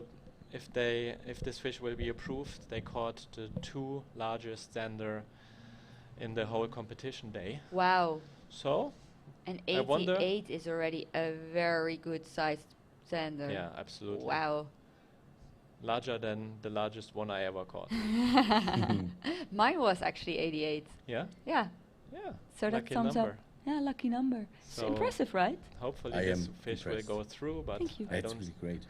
if this fish will be approved, they caught the 2 largest Zander in the whole competition day. Wow. So And I wonder- 88 is already a very good sized Zander. yeah, absolutely. Wow. Larger than the largest one I ever caught. Mine was actually 88. Yeah, Yeah. yeah. So that lucky sums number. up Yeah, lucky number. It's So impressive, right? hopefully I this am fish will impressed. go through, but Thank you. I That's don't. really great.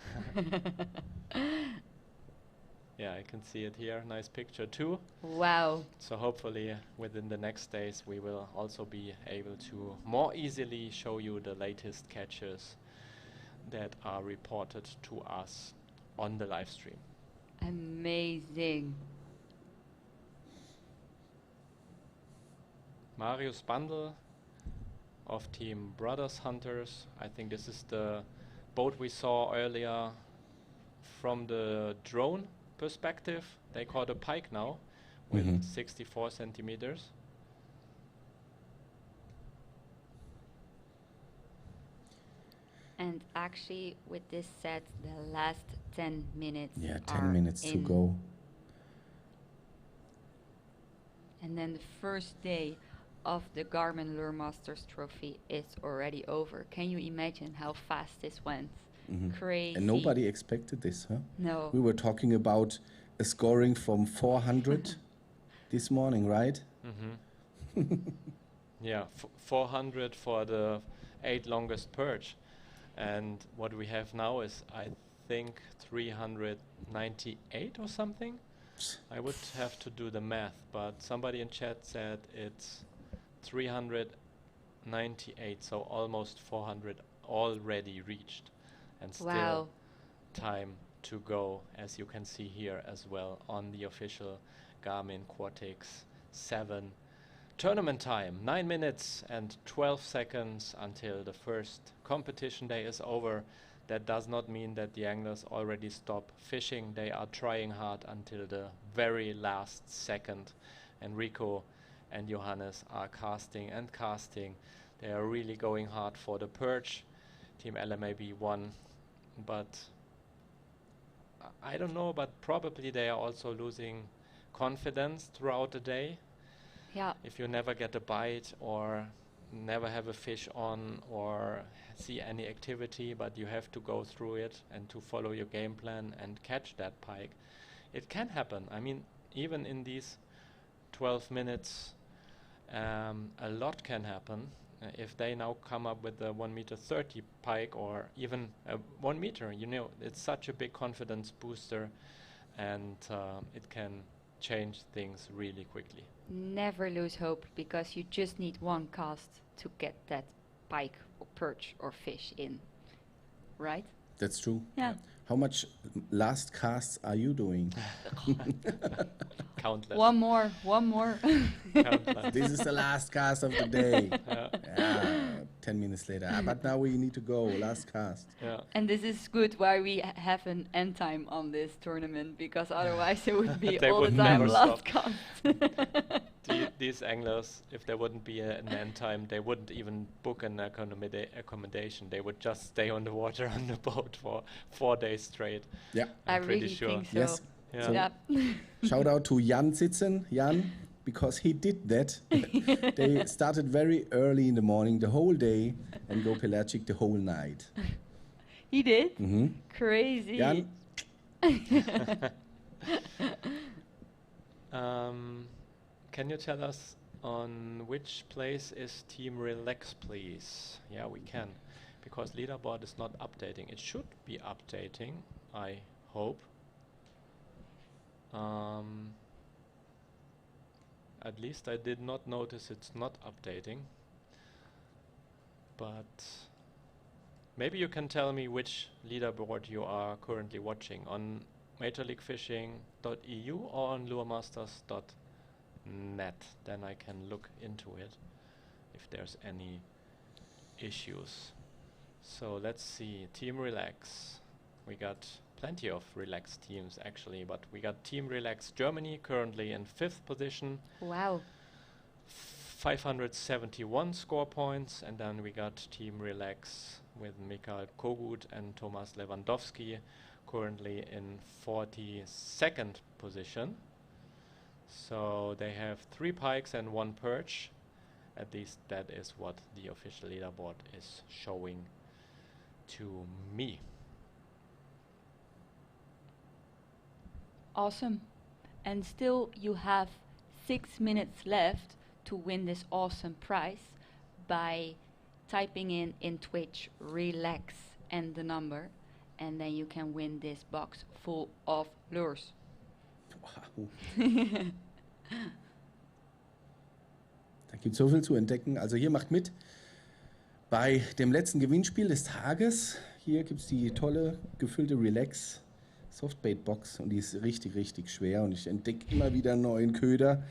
Yeah, I can see it here. Nice picture too. Wow. So hopefully within the next days we will also be able to more easily show you the latest catches that are reported to us on the live stream. Amazing. Marius Bandel of Team Brothers Hunters. I think this is the boat we saw earlier from the drone perspective. They caught a pike now with Mhm. 64 centimeters. And actually, with this set, the last 10 minutes. Yeah, are 10 minutes to in. go. And then the first day of the Garmin Lure Masters Trophy is already over. Can you imagine how fast this went? Mhm. Crazy. And nobody expected this, huh? No. We were talking about a scoring from 400 this morning, right? Yeah, 400 for the 8 longest perch. And what we have now is, I think, 398 or something. I would have to do the math, but somebody in chat said it's 398, so almost 400 already reached. And still Wow. time to go, as you can see here as well on the official Garmin Quartix 7 tournament time. 9 minutes and 12 seconds until the first competition day is over. That does not mean that the anglers already stop fishing. They are trying hard until the very last second. Enrico and Johannes are casting and casting. They are really going hard for the perch. Team LMAB won, but I don't know, but probably they are also losing confidence throughout the day. Yeah. If you never get a bite or never have a fish on or see any activity, but you have to go through it and to follow your game plan and catch that pike, it can happen. I mean, even in these 12 minutes, a lot can happen. If they now come up with a 1.30 m pike or even 1 meter, you know, it's such a big confidence booster, and it can change things really quickly. Never lose hope, because you just need one cast to get that pike or perch or fish in. Right? That's true. Yeah. How much last casts are you doing? Countless. One more. Countless. This is the last cast of the day. Yeah. Yeah, 10 minutes later. But now we need to go. Last cast. Yeah. And this is good why we have an end time on this tournament, because otherwise it would be They all the would time never last stop. cast. These anglers, if there wouldn't be an end time, they wouldn't even book an accommodation. They would just stay on the water on the boat for 4 days straight. Yeah. I I'm pretty really sure. think so. Yes. Yeah. Yeah. Shout out to Jan Sitzen, Jan, because he did that. They started very early in the morning, the whole day, and go pelagic the whole night. He did? Hmm. Crazy. Jan, Can you tell us on which place is Team Relax, please? Yeah, we can, because leaderboard is not updating. It should be updating, I hope. At least I did not notice it's not updating. But maybe you can tell me which leaderboard you are currently watching, on majorleaguefishing.eu or on luremasters.net. Then I can look into it if there's any issues. So let's see, Team Relax. We got plenty of relaxed teams actually, but we got Team Relax Germany currently in 5th position. Wow. 571 score points, and then we got Team Relax with Mikhail Kogut and Tomasz Lewandowski currently in 42nd position. So they have 3 pikes and 1 perch. At least that is what the official leaderboard is showing to me. Awesome. And still you have 6 minutes left to win this awesome prize. by typing in Twitch relax and the number, and then you can win this box full of lures. Wow. Da gibt es so viel zu entdecken. Also hier macht mit bei dem letzten Gewinnspiel des Tages. Hier gibt es die tolle gefüllte Relax Softbait Box und die ist richtig, richtig schwer und ich entdecke immer wieder einen neuen Köder.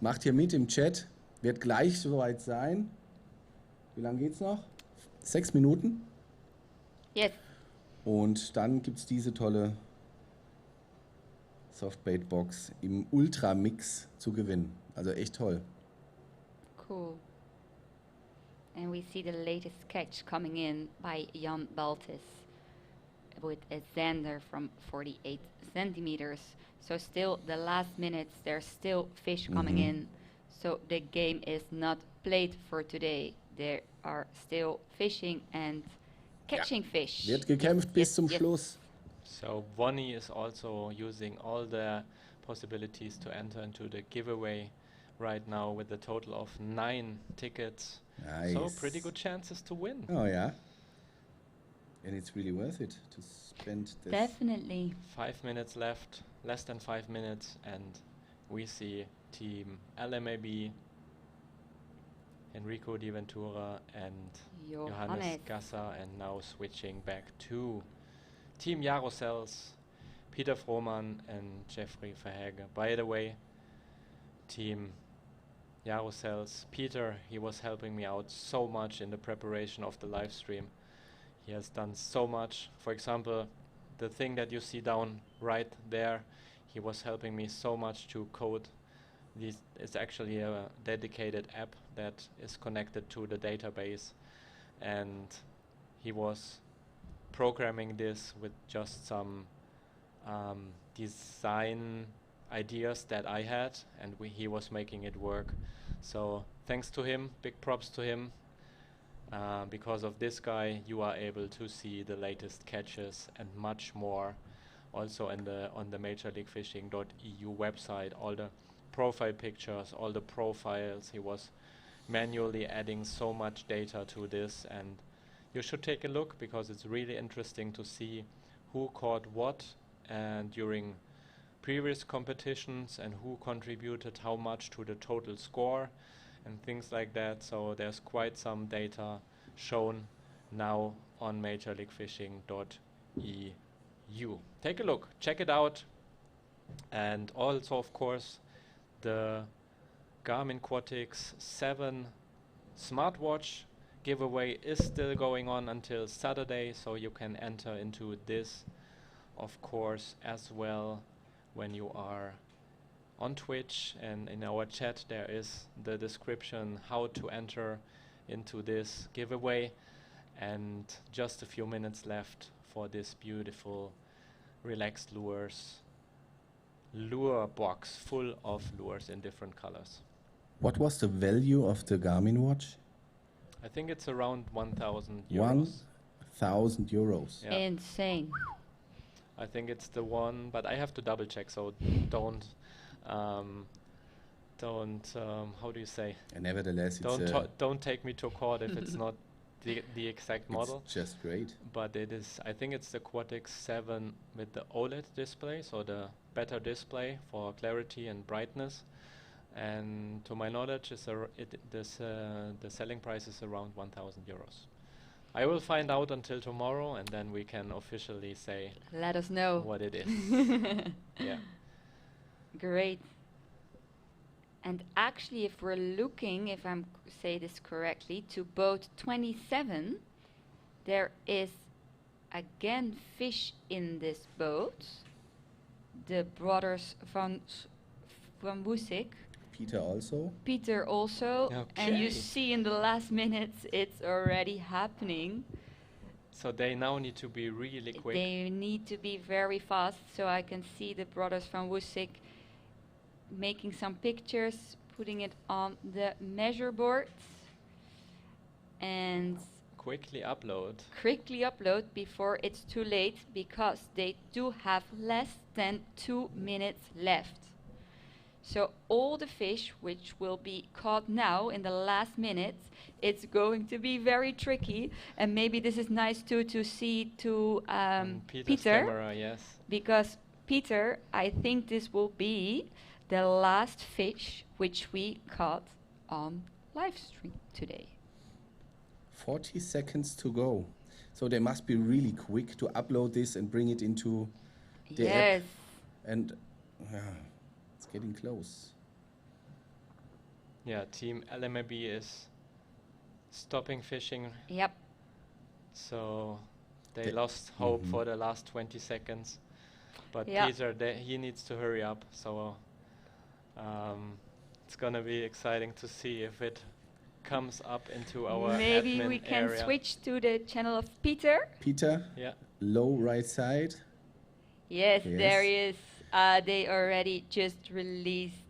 Macht hier mit im Chat, wird gleich soweit sein. Wie lange geht's noch? 6 Minuten. Yes. Und dann gibt es diese tolle Softbait Box im Ultra-Mix zu gewinnen. Also echt toll. Cool. And we see the latest catch coming in by Jan Baltis with a zander from 48 centimeters. So still the last minutes, there's still fish coming in. So the game is not played for today. There are still fishing and catching fish. Wird gekämpft bis zum Schluss. So Vonnie is also using all the possibilities to enter into the giveaway right now with a total of 9 tickets. Nice. So pretty good chances to win. Oh yeah. And it's really worth it to spend this. Definitely. 5 minutes left, less than 5 minutes, and we see team LMAB, Enrico Di Ventura and Johannes Gasser, and now switching back to Team Jarosells, Peter Frohmann and Jeffrey Verhage. By the way, Team Jarosells, Peter, he was helping me out so much in the preparation of the live stream. He has done so much. For example, the thing that you see down right there, he was helping me so much to code. This is actually a dedicated app that is connected to the database, and he was programming this with just some design ideas that I had, and he was making it work. So thanks to him, big props to him. Because of this guy, you are able to see the latest catches and much more. Also on the MajorLeagueFishing.eu website, all the profile pictures, all the profiles. He was manually adding so much data to this, and you should take a look because it's really interesting to see who caught what and during previous competitions and who contributed how much to the total score and things like that. So there's quite some data shown now on MajorLeagueFishing.eu. Take a look, check it out, and also of course the Garmin Quatix 7 smartwatch giveaway is still going on until Saturday, so you can enter into this of course as well when you are on Twitch, and in our chat there is the description how to enter into this giveaway, and just a few minutes left for this beautiful relaxed lures lure box full of lures in different colors. What was the value of the Garmin watch? I think it's around 1,000 euros. 1,000 euros. Yeah. Insane. I think it's the one, but I have to double check, so don't how do you say? And nevertheless, don't take me to court if it's not the exact model. It's just great. But it is, I think it's the Quatix 7 with the OLED display, so the better display for clarity and brightness. And to my knowledge, the selling price is around 1,000 euros. I will find out until tomorrow, and then we can officially say Let us know what it is. Yeah. Great. And actually, if we're looking, if I'm say this correctly, to boat 27, there is again fish in this boat. The brothers van Woesik. Peter also. Peter also. And you see in the last minutes, it's already happening. So they now need to be really quick. They need to be very fast. So I can see the brothers van Woesik making some pictures, putting it on the measure boards, and quickly upload before it's too late, because they do have less than 2 minutes left. So all the fish which will be caught now in the last minutes, it's going to be very tricky. And maybe this is nice too to see to Peter's Peter, camera, yes. because Peter, I think this will be the last fish which we caught on live stream today. 40 seconds to go. So they must be really quick to upload this and bring it into the Yes. app. And it's getting close. Yeah, Team LMAB is stopping fishing, Yep. so they The- lost hope for the last 20 seconds. But Yeah. Peter, he needs to hurry up, so it's gonna be exciting to see if it comes up into our Maybe admin we can area. switch to the channel of Peter. Peter, Yeah, low right side. Yes, there he Yes. is. They already just released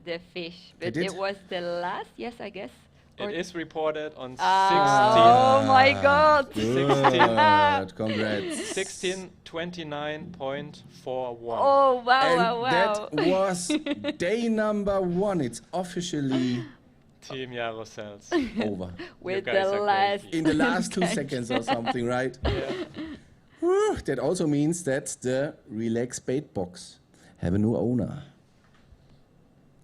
the fish, but did? it was the last. Yes, I guess. it is reported on Oh my God! Good. Congrats. 16:29.41. Oh wow! And Wow! Wow! that was day number 1. It's officially Team Jarosells. over. With guys the are last. crazy. In the last 2 seconds or something, right? Yeah. Whew, that also means that the Relax Bait Box have a new owner.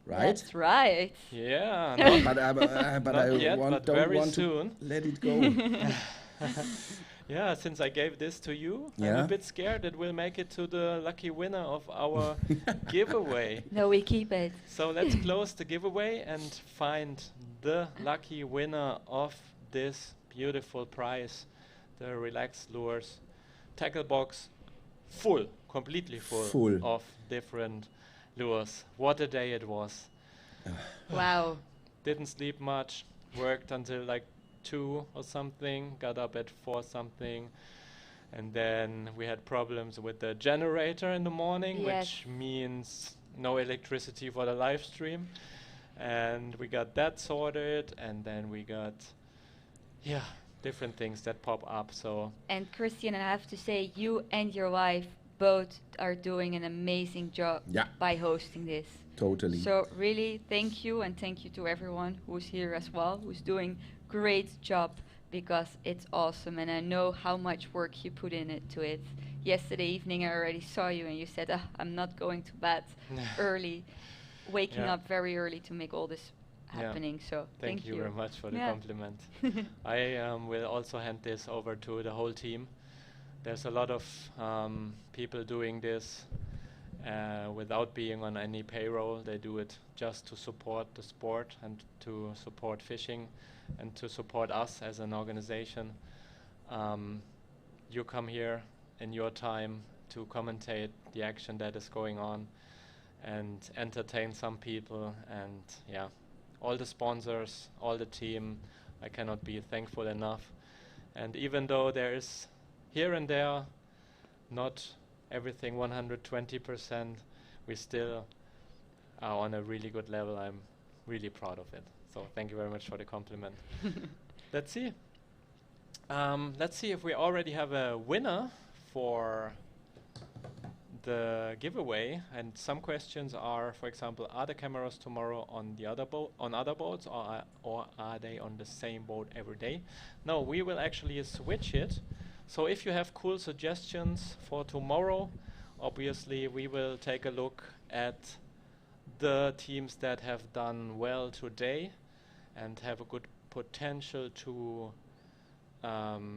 Right? That's right. Yeah, But I Not yet, but don't very want soon. to let it go. yeah. Since I gave this to you, I'm Yeah. a bit scared it will make it to the lucky winner of our giveaway. No, we keep it. So let's close the giveaway and find the lucky winner of this beautiful prize, the Relax Lures tackle box, completely full of different lures. What a day it was. Wow. Didn't sleep much, worked until like 2 or something, got up at 4 something, and then we had problems with the generator in the morning, Yes. which means no electricity for the live stream. And we got that sorted, and then we got, different things that pop up. So And Christian, I have to say, you and your wife both are doing an amazing job Yeah. by hosting this. Totally. So really, thank you, and thank you to everyone who's here as well, who's doing great job, because it's awesome, and I know how much work you put to it. Yesterday evening, I already saw you, and you said, "I'm not going to bed early, waking Yeah. up very early to make all this happening." So thank you very much for the Yeah. compliment. I will also hand this over to the whole team. There's a lot of people doing this without being on any payroll. They do it just to support the sport and to support fishing and to support us as an organization. You come here in your time to commentate the action that is going on and entertain some people, and all the sponsors, all the team, I cannot be thankful enough. And even though there is here and there not everything 120%, we still are on a really good level. I'm really proud of it. So thank you very much for the compliment. Let's see. Let's see if we already have a winner for the giveaway. And some questions are, for example, are the cameras tomorrow on the other other boats, or are they on the same boat every day? No, we will actually switch it. So if you have cool suggestions for tomorrow, obviously we will take a look at the teams that have done well today and have a good potential to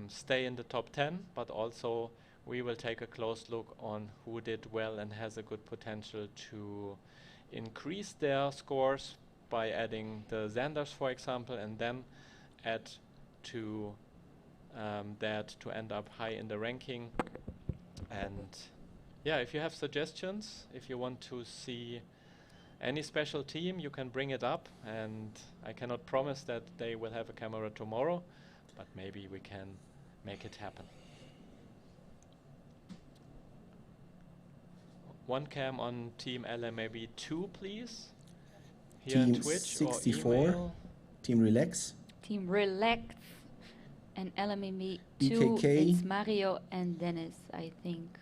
stay in the top 10, but also we will take a close look on who did well and has a good potential to increase their scores by adding the Xanders, for example, and then add to that to end up high in the ranking. And if you have suggestions, if you want to see any special team, you can bring it up, and I cannot promise that they will have a camera tomorrow, but maybe we can make it happen. One cam on Team LA, maybe 2, please. Here on Team Twitch 64. or email. Team Relax. Team Relax and LMME 2. BKK. It's Mario and Dennis, I think.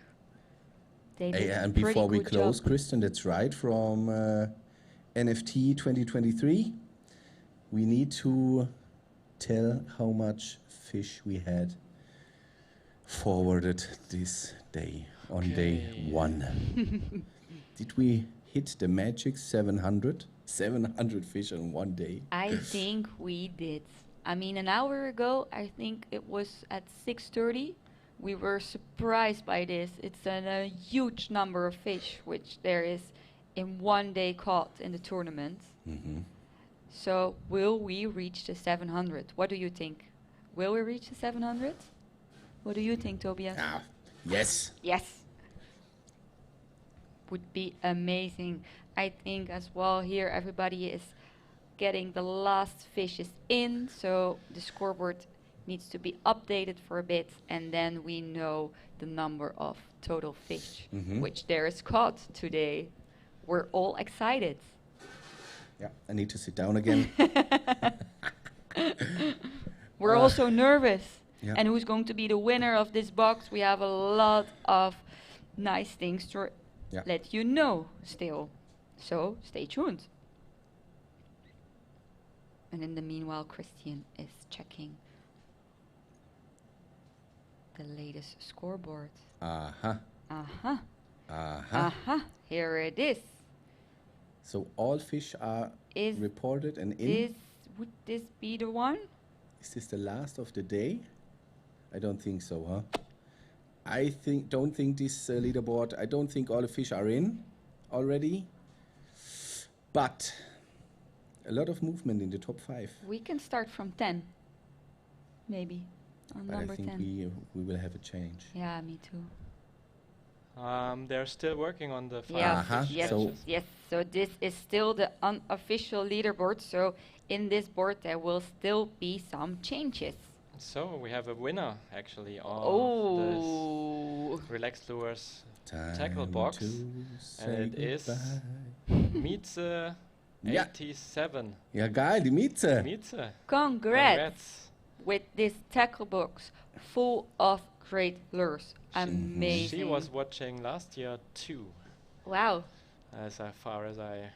They did a And pretty before we good close, job. Christian, that's right, from NFT 2023, we need to tell how much fish we had forwarded this day on day Okay. 1. Did we hit the magic 700? 700 fish on one day? I think we did. I mean, an hour ago, I think it was at 6:30. We were surprised by this. It's a huge number of fish, which there is in one day caught in the tournament. Mm-hmm. So, will we reach the 700? What do you think? Will we reach the 700? What do you think, Tobias? Ah, yes. Yes. Would be amazing. I think as well here everybody is getting the last fishes in, so the scoreboard needs to be updated for a bit, and then we know the number of total fish which there is caught today. We're all excited. Yeah, I need to sit down again. We're also nervous. Yeah. And who's going to be the winner of this box? We have a lot of nice things to let you know still. So stay tuned. And in the meanwhile, Christian is checking the latest scoreboard. Uh-huh. Uh-huh. Uh-huh. Uh-huh. Here it is. So all fish are Is reported and in. would this be the one? Is this the last of the day? I don't think so, huh? Don't think this leaderboard, I don't think all the fish are in already. But a lot of movement in the top 5. We can start from 10. Maybe. On But I number think 10. we will have a change. Yeah, me too. They're still working on the final Yeah, Uh-huh. fish yes, So- batches. yes. So this is still the unofficial leaderboard. So in this board there will still be some changes. So we have a winner actually of Oh, this Relaxed Lures Time tackle box, to and it say is goodbye. Mieze Ja. 87. Ja, geil, die Mieze. Mieze, congrats with this tackle box full of great lures. Amazing. She was watching last year too, Wow. as far as I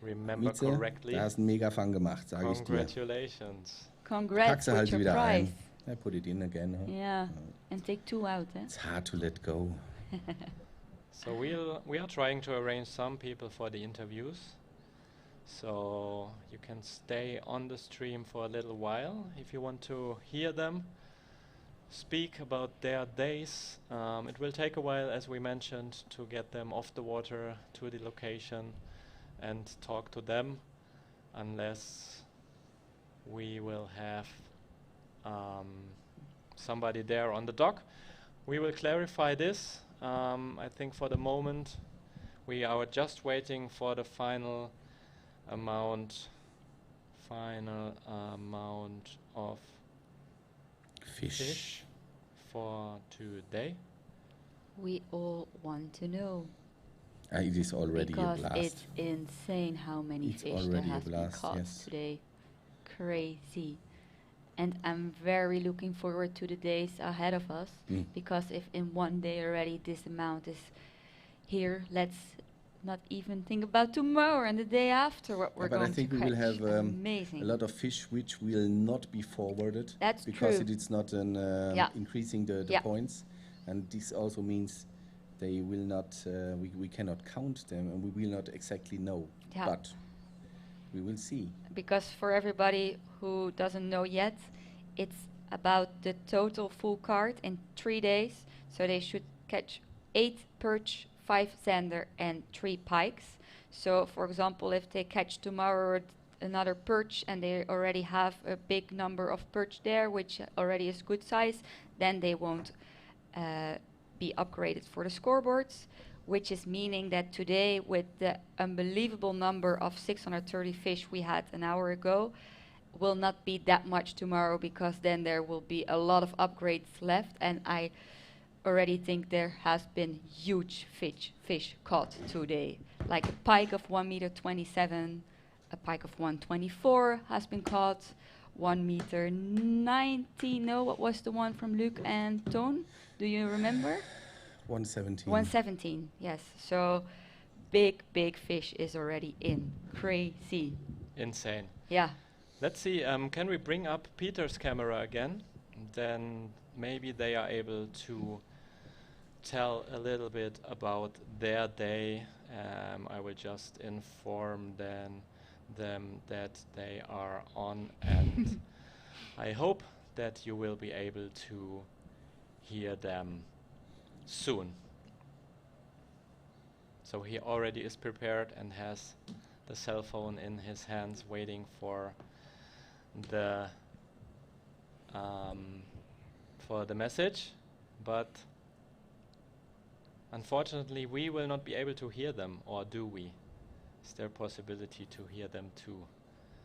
remember Mieze, correctly. da hast du einen mega Fang gemacht, sage ich dir. Congratulations. Pack Congrats sie with halt your wieder prize. ein. I put it in again. Huh? Yeah. And take 2 out, eh? It's hard to let go. So we are trying to arrange some people for the interviews. So you can stay on the stream for a little while if you want to hear them speak about their days. It will take a while, as we mentioned, to get them off the water to the location and talk to them, unless we will have somebody there on the dock. We will clarify this. I think for the moment we are just waiting for the final amount of fish for today. We all want to know. It is already Because a blast. it's insane how many It's fish there already a has been blast, caught yes. today. Crazy. And I'm very looking forward to the days ahead of us, because if in one day already this amount is here, let's not even think about tomorrow and the day after what we're But I going think to we catch. will have Amazing. a lot of fish which will not be forwarded. That's because true. it is not an Yeah. increasing the Yeah. points, and this also means they will not. We cannot count them, and we will not exactly know. Yeah. But we will see. Because for everybody who doesn't know yet, it's about the total full card in 3 days. So they should catch 8 perch, 5 zander, and 3 pikes. So for example, if they catch tomorrow another perch and they already have a big number of perch there, which already is good size, then they won't be upgraded for the scoreboards, which is meaning that today, with the unbelievable number of 630 fish we had an hour ago, will not be that much tomorrow, because then there will be a lot of upgrades left, and I already think there has been huge fish caught today, like a pike of 1 meter 27, a pike of 124 has been caught, 1 meter 90. No, what was the one from Luc and Toon? Do you remember? 117. 117, yes. So big fish is already in. Crazy. Insane. Yeah. Let's see, can we bring up Peter's camera again? Then maybe they are able to tell a little bit about their day. I will just inform them that they are on, and I hope that you will be able to hear them soon. So he already is prepared and has the cell phone in his hands waiting for the message, but unfortunately we will not be able to hear them, or do we? Is there a possibility to hear them too?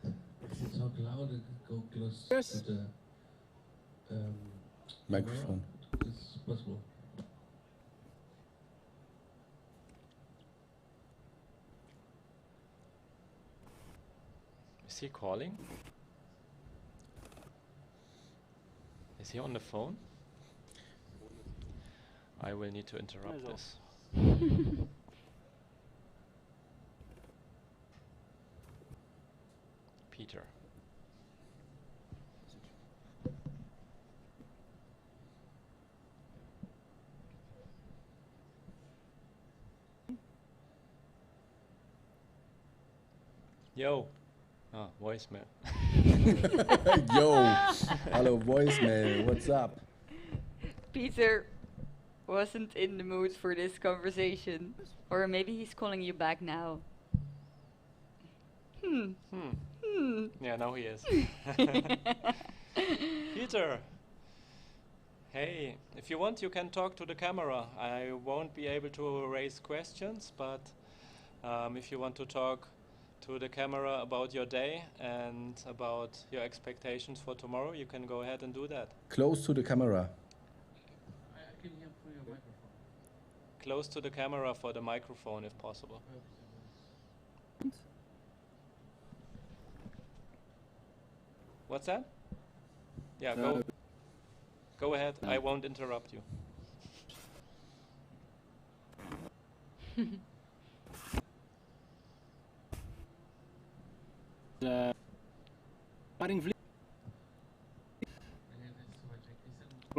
If it's not loud, it could go close Yes. to the Microphone. It's possible. Is he calling? Is he on the phone? I will need to interrupt this. Peter. Yo. Ah, voicemail. Yo, hello voicemail, what's up? Peter wasn't in the mood for this conversation. Or maybe he's calling you back now. Yeah, now he is. Peter. Hey, if you want, you can talk to the camera. I won't be able to raise questions, but if you want to talk to the camera about your day and about your expectations for tomorrow, you can go ahead and do that. Close to the camera. I can hear through your microphone. Close to the camera for the microphone if possible. What's that? Yeah, go ahead. I won't interrupt you.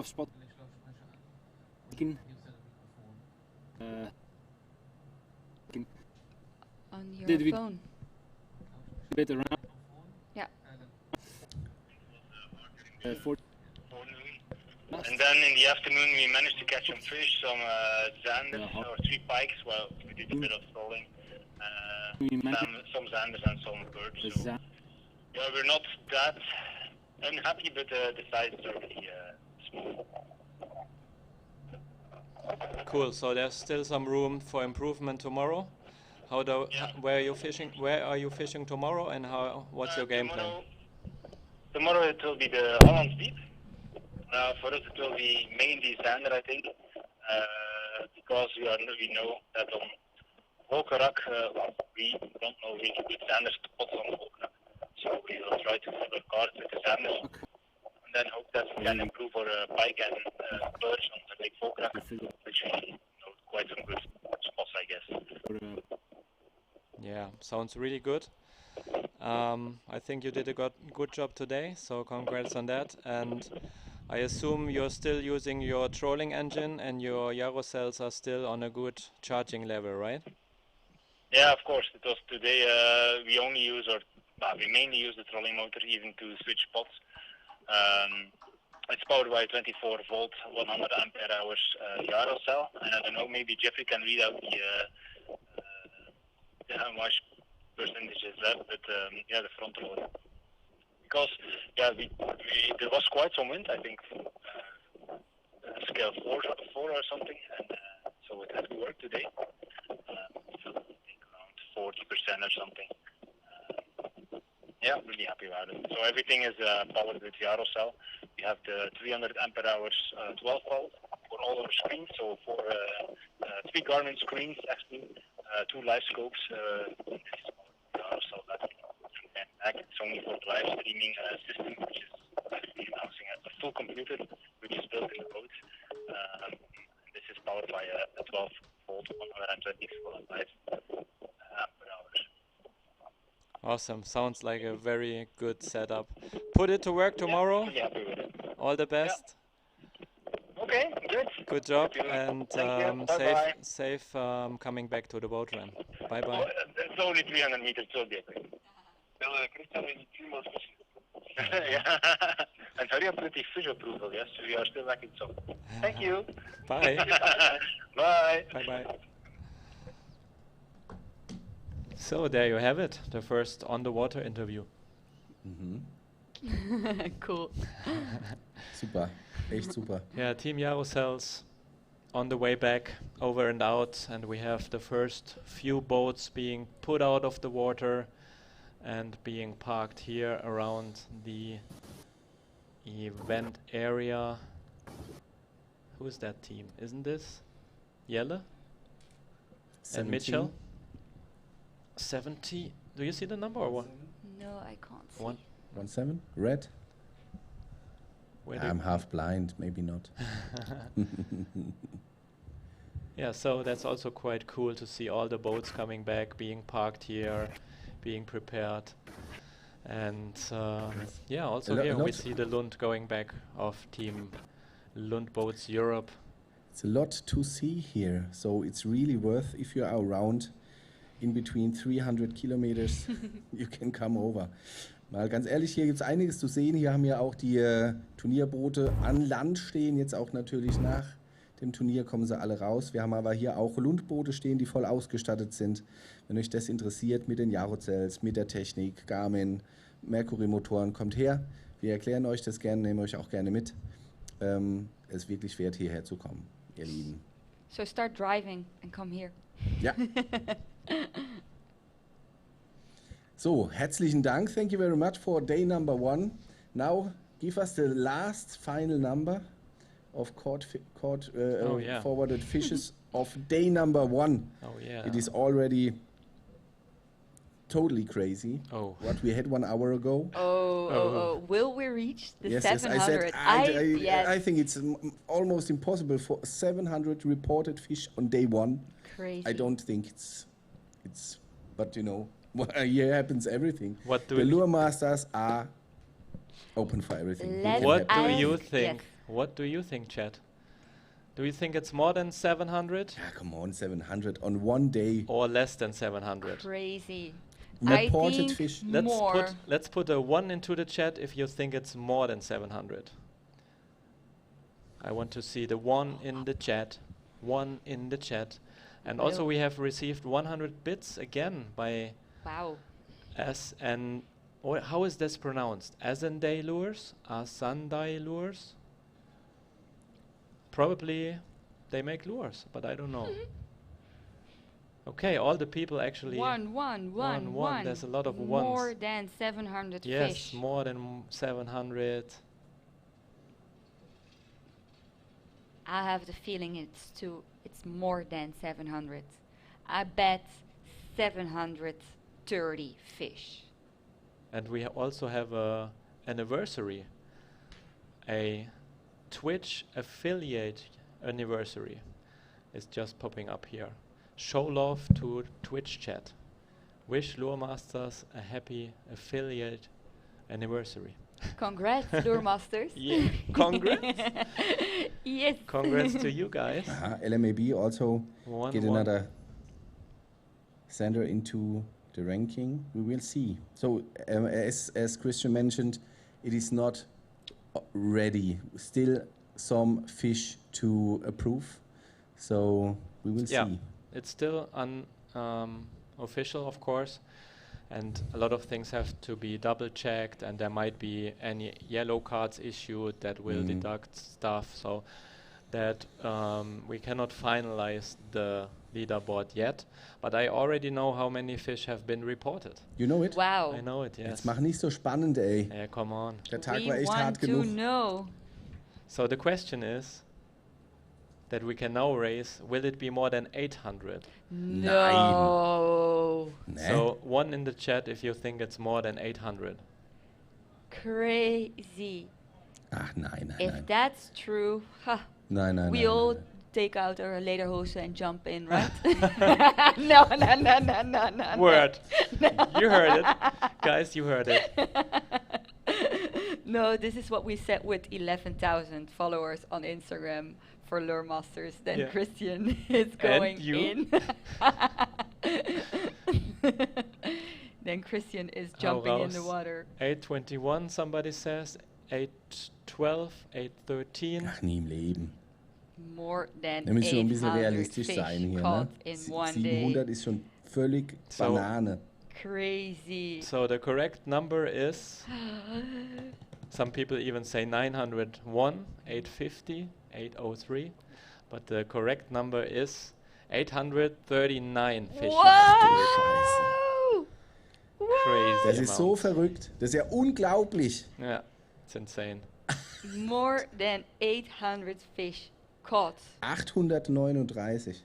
Spot. On your Did we phone. a bit around. Yeah. And then in the afternoon we managed to catch some fish, some zanders or 3 pikes. Well, we did a bit of trolling, some zanders and some birds. So, yeah, we're not that unhappy, but the size is already small. Cool. So there's still some room for improvement tomorrow. Where are you fishing tomorrow, and what's your game plan? Tomorrow it will be the Hollands Deep. For us it will be mainly zander, I think, because we know that on Volkerak, we don't know really good zander spots on Volkerak. So we will try to follow cards with the zanders, and then hope that we can improve our pike and birds on the Lake Volkerak, which we know quite some good spots, I guess. Yeah, sounds really good. I think you did a good job today, so congrats on that. And I assume you're still using your trolling engine and your Yarrow cells are still on a good charging level, right? Yeah, of course. Because today we mainly use the trolling motor even to switch spots. It's powered by a 24 volt, 100 ampere hours Yarrow cell, and I don't know, maybe Jeffrey can read out how much percentage is left, but yeah, the front loader. Because there was quite some wind, I think, scale 4 or something, and so it had to work today. So I think around 40% or something. Yeah, really happy about it. So everything is powered with Yarrow cell. We have the 300 ampere hours 12 volt for all our screens. So for 3 Garmin screens, actually, 2 live scopes. Yarrow cell battery. And back, it's only for the live streaming system, which is actually announcing a full computer, which is built in the boat. This is powered by a 12 volt 120 volt live Awesome. Sounds like a very good setup. Put it to work tomorrow. Pretty happy with it. All the best. Okay, good. Good job, Thank you. and Thank you. safe, Bye-bye. safe coming back to the boat run. Bye Oh, bye. it's only 300 meters, so be okay. Well, Christian, we need 3 more fish. Yeah. And hurry up with the fish approval, yes? We are still lacking some. Thank you. Bye. Bye. Bye bye. So there you have it, the first on the water interview. Cool. Super, echt super. Yeah, Team Jaruzells on the way back, over and out, and we have the first few boats being put out of the water and being parked here around the event area. Who's that team? Isn't this Jelle and Mitchell? 70. Do you see the number or what? No, I can't see. 1-7, red. Where do I'm half blind, maybe not. Yeah, so that's also quite cool to see all the boats coming back, being parked here, being prepared. And yeah, also here we see the Lund going back of Team Lund Boats Europe. It's a lot to see here, so it's really worth, if you are around in between 300 kilometers, you can come over. Mal ganz ehrlich, hier gibt es einiges zu sehen. Hier haben wir auch die Turnierboote an Land stehen, jetzt auch natürlich nach dem Turnier kommen sie alle raus. Wir haben aber hier auch Lundboote stehen, die voll ausgestattet sind. Wenn euch das interessiert, mit den Jaruzells, mit der Technik, Garmin, Mercury-Motoren, kommt her. Wir erklären euch das gerne, nehmen euch auch gerne mit. Es ist wirklich wert, hierher zu kommen, ihr Lieben. So start driving and come here. Ja. So, herzlichen Dank. Thank you very much for day number 1. Now, give us the last final number of forwarded fishes of day number 1. Oh yeah. It is already totally crazy. Oh. What we had 1 hour ago. Will we reach the Yes, 700? I said, yes. I think it's almost impossible for 700 reported fish on day 1. Crazy. I don't think it's, but you know, here happens everything. What do The you- lure masters are open for everything. It Let can What happen. do I- you yes. think? What do you think, Chad? Do you think it's more than 700 Ah, come on, 700 on one day. or less than 700? Crazy. I Reported think fish. more. Let's put a 1 into the chat if you think it's more than 700. I want to see the 1 in the chat. 1 in the chat. And also Will. we have received 100 bits again by Wow. how is this pronounced? Asandai lures? Asandai lures? Probably they make lures, but I don't know. Okay, all the people actually. One. There's a lot of More ones. than 700 Yes, fish. more than 700. I have the feeling it's more than 700. I bet 730 fish. And we also have a anniversary, a Twitch affiliate anniversary. It's just popping up here. Show love to Twitch chat. Wish Lure Masters a happy affiliate anniversary. Congrats, Lure Masters. Yeah, congrats. Yes. Congrats to you guys. LMAB also get 1-1. another sender into the ranking. We will see. So as Christian mentioned, it is not ready. Still some fish to approve. So we will Yeah, see. it's still official, of course, and a lot of things have to be double checked, and there might be any yellow cards issued that will deduct stuff, so that we cannot finalize the leaderboard yet. But I already know how many fish have been reported. You know it? Wow. I know it, yes. Jetzt mach nicht so spannend, ey. Yeah, come on. Der Tag We war echt want hart to genug. know. So the question is that we can now raise, will it be more than 800? No. Ne? So 1 in the chat if you think it's more than 800. Crazy. Ach nein, nein, If nein. that's true, Nein, nein, we nein, all nein. take out our lederhosen and jump in, right? No. Word. You heard it. Guys, you heard it. No, this is what we said with 11,000 followers on Instagram for Lure Masters. Then Yeah. Christian is going you? in. Then Christian is How jumping in the else? water. 8:21, somebody says. 8:12, 8:13. Ach, nie im Leben. More than Wir müssen schon ein bisschen 800 realistisch fish sein hier. caught Ne? in one day. 700 ist schon völlig So- Banane. Crazy. So the correct number is, some people even say 901, 850, 803, but the correct number is 839 fish. Whoa! Crazy Das ist so amount. verrückt. Das ist ja unglaublich. Yeah, it's insane. More than 800 fish caught. 839.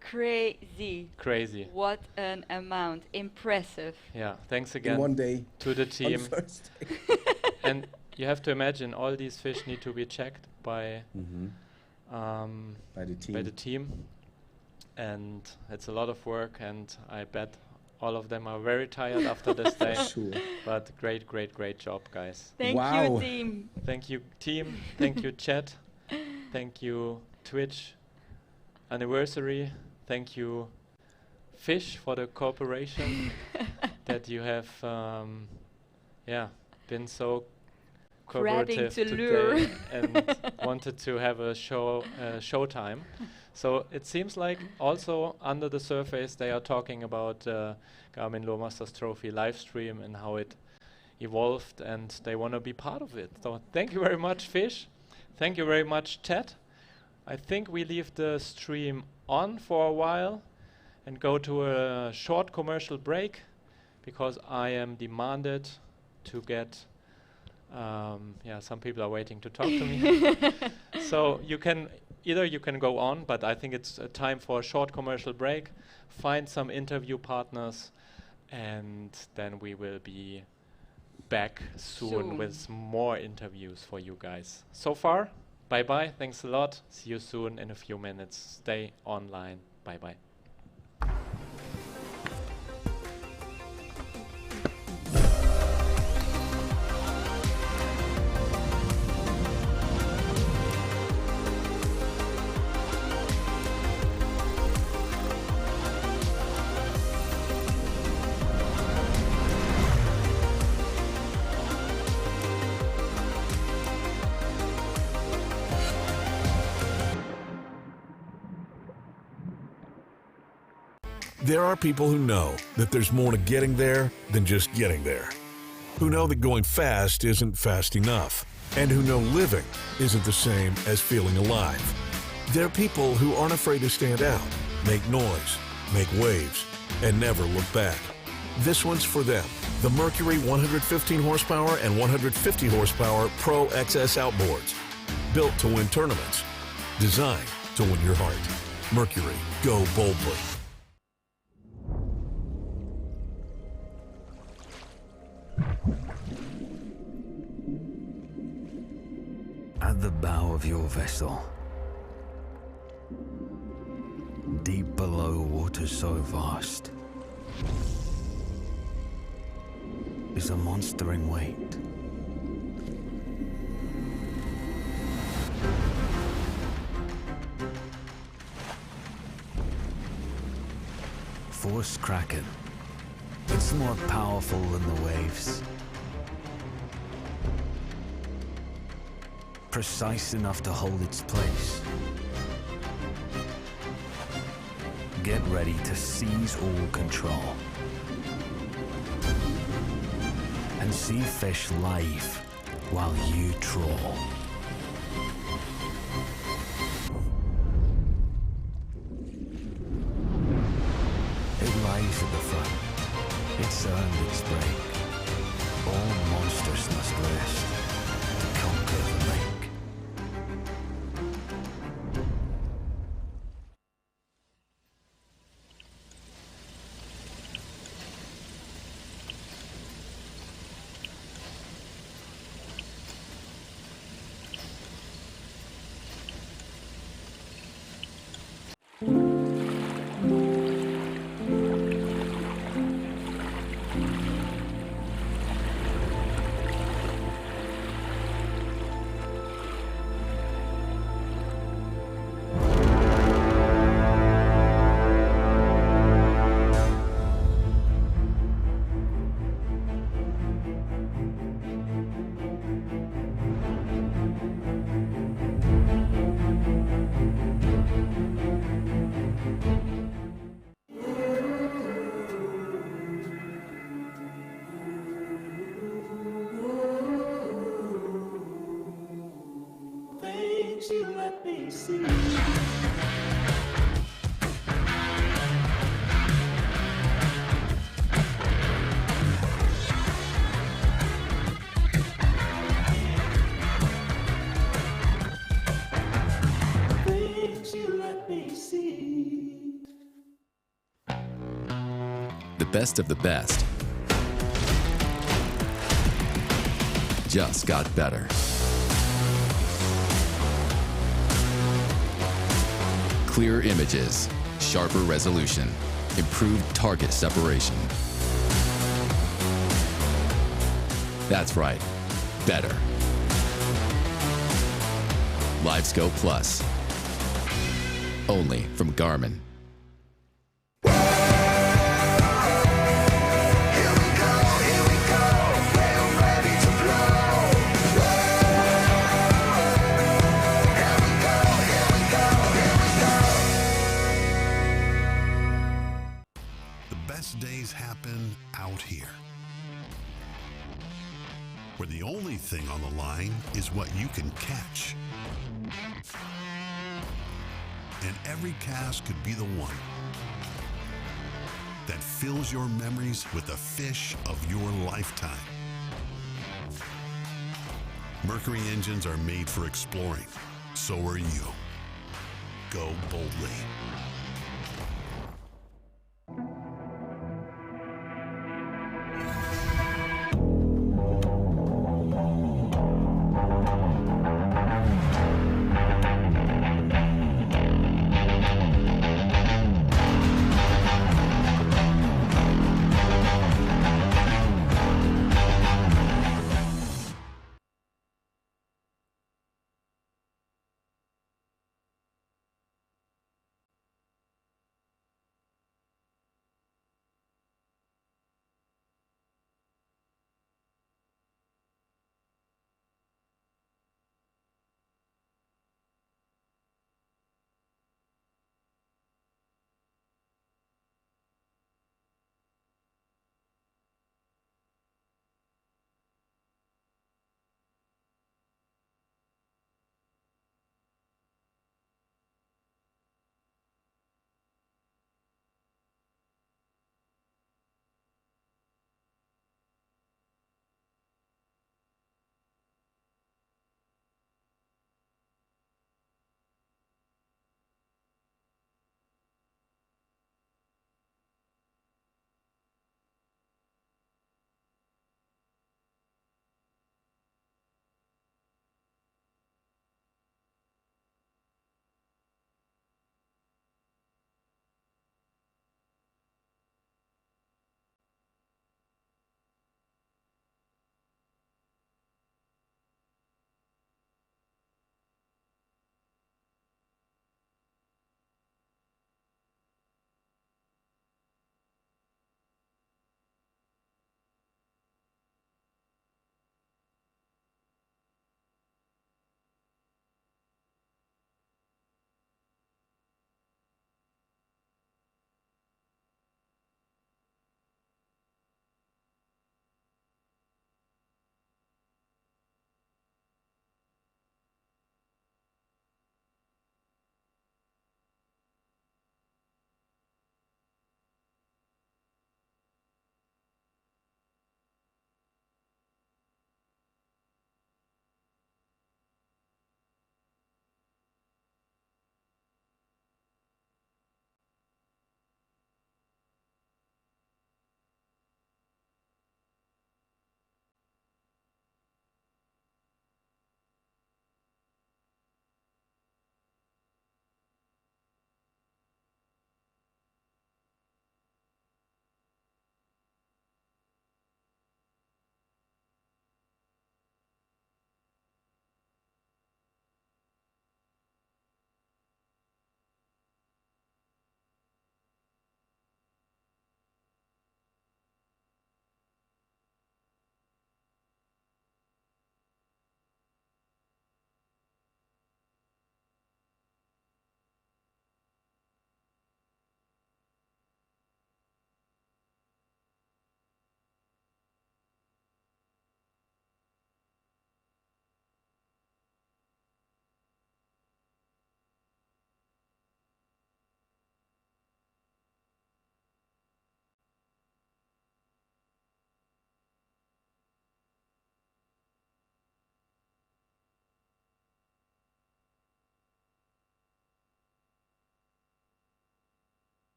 Crazy. Crazy. What an amount. Impressive. Yeah, thanks In one again day. to the On team. first day. And you have to imagine all these fish need to be checked by Bei der Team. by the team, and it's a lot of work, and I bet all of them are very tired after this day. Sure. But great job, guys. Thank Wow. you, team. Thank you, team. Thank you, chat. Thank you, Twitch anniversary. Thank you, Fish, for the cooperation that you have, been so Grabbing cooperative to today lure. and wanted to have a showtime. So it seems like also under the surface they are talking about Garmin Lure Masters Trophy live stream and how it evolved, and they want to be part of it. So thank you very much, Fish. Thank you very much, chat. I think we leave the stream on for a while and go to a short commercial break, because I am demanded to get some people are waiting to talk to me. So you can go on, but I think it's time for a short commercial break, find some interview partners, and then we will be back soon with more interviews for you guys. So far, bye-bye, thanks a lot, see you soon in a few minutes, stay online, bye-bye. There are people who know that there's more to getting there than just getting there. Who know that going fast isn't fast enough. And who know living isn't the same as feeling alive. They're people who aren't afraid to stand out, make noise, make waves, and never look back. This one's for them. The Mercury 115 horsepower and 150 horsepower Pro XS outboards. Built to win tournaments. Designed to win your heart. Mercury, go boldly. At the bow of your vessel, deep below waters so vast, is a monster in wait. Force Kraken. It's more powerful than the waves. Precise enough to hold its place. Get ready to seize all control and see fish live while you trawl. It lies at the front. It's earned its break. All monsters must rest to conquer the lake. best of the best just got better. Clear images, sharper resolution, improved target separation. That's right, better. LiveScope Plus. Only from Garmin. The best days happen out here, where the only thing on the line is what you can catch. And every cast could be the one that fills your memories with the fish of your lifetime. Mercury engines are made for exploring. So are you. Go boldly.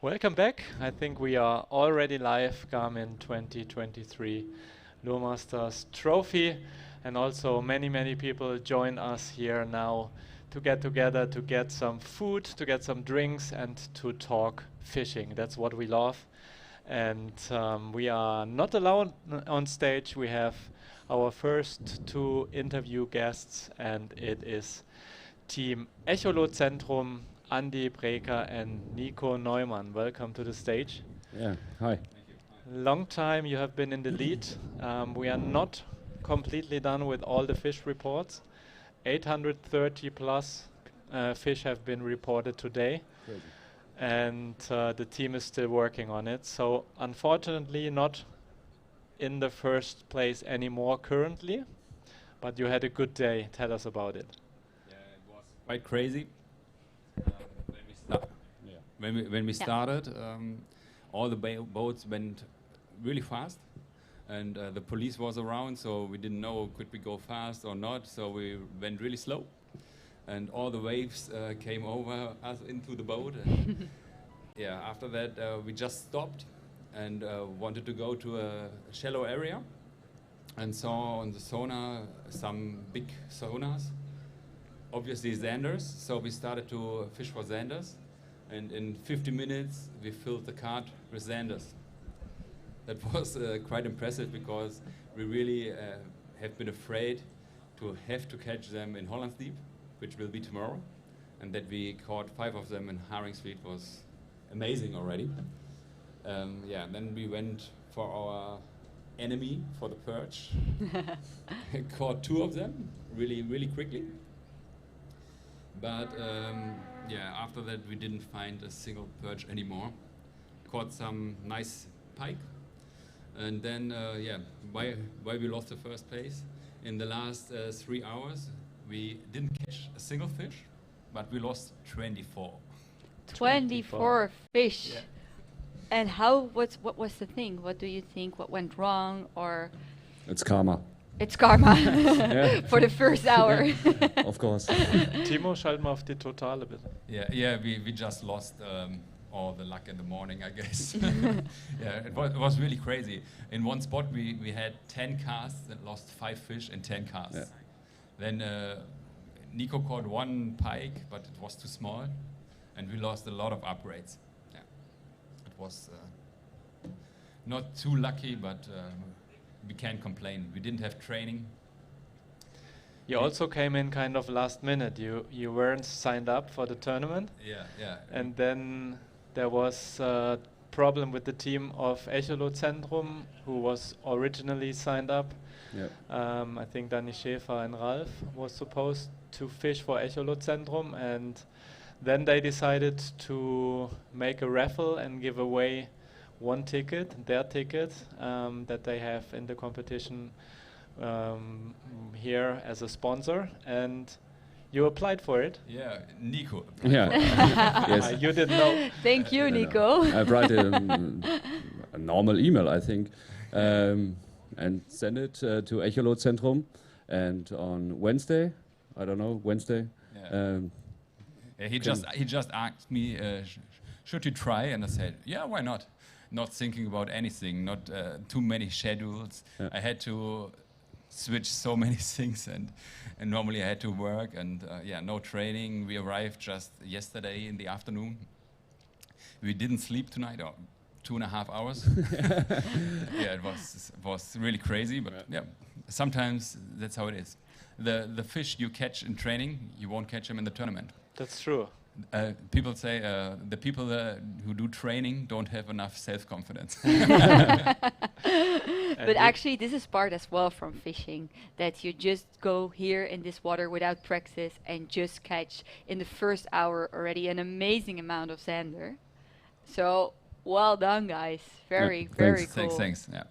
Welcome back. I think we are already live, Garmin 2023 Lure Masters Trophy, and also many people join us here now to get together, to get some food, to get some drinks, and to talk fishing. That's what we love. And we are not alone on stage. We have our first two interview guests, and it is Team Echolot-Zentrum, Andy Breker and Nico Neumann. Welcome to the stage. Yeah, hi. Long time you have been in the lead. We are not completely done with all the fish reports. 830 plus fish have been reported today. Crazy. And the team is still working on it. So unfortunately not in the first place anymore currently, but you had a good day. Tell us about it. Yeah, it was quite crazy. When we started, all the boats went really fast, and the police was around, so we didn't know could we go fast or not. So we went really slow, and all the waves came over us into the boat. And yeah, after that we just stopped and wanted to go to a shallow area, and saw on the sonar some big sonars. Obviously Zanders, so we started to fish for Zanders, and in 50 minutes we filled the cart with Zanders. That was quite impressive, because we really have been afraid to have to catch them in Hollandsdiep, which will be tomorrow, and that we caught 5 of them in Haringsvliet was amazing already. Yeah, then we went for our enemy, for the perch. Caught 2 of them really quickly. But yeah, after that we didn't find a single perch anymore. Caught some nice pike, and then yeah, why we lost the first place? In the last 3 hours we didn't catch a single fish, but we lost 24. 24 fish. Yeah. And what was the thing? What do you think? What went wrong? Or It's karma. it's karma Yeah. for the first hour. Of course. Timo, schalt mal auf die Totale bitte. Yeah, we just lost all the luck in the morning, I guess. Yeah, it was really crazy. In one spot we had 10 casts and lost 5 fish in 10 casts. Yeah. Then Nico caught 1 pike, but it was too small, and we lost a lot of uprates. Yeah, it was not too lucky, but we can't complain. We didn't have training. You also came in kind of last minute. You weren't signed up for the tournament, Yeah. and then there was a problem with the team of Echolot-Zentrum, who was originally signed up. Yeah. I think Danny Schäfer and Ralf was supposed to fish for Echolot-Zentrum, and then they decided to make a raffle and give away 1 ticket, their ticket, that they have in the competition here as a sponsor, and you applied for it. Yeah, Nico. Yeah. Yes. You didn't know. Thank you, No, no. Nico. I write a normal email, I think, and send it to Echolot-Zentrum. And on Wednesday, I don't know, Wednesday. Yeah. Yeah, he just asked me, should you try? And I said, yeah, why not? Not thinking about anything, not too many schedules. Yeah. I had to switch so many things, and normally I had to work, and yeah, no training. We arrived just yesterday in the afternoon. We didn't sleep tonight, or 2.5 hours. Yeah, it was really crazy, but yeah, sometimes that's how it is. The fish you catch in training, you won't catch them in the tournament. That's true. People say the people who do training don't have enough self-confidence. But actually, this is part as well from fishing, that you just go here in this water without practice and just catch in the first hour already an amazing amount of zander. So well done, guys. Very cool. Thanks. Yeah.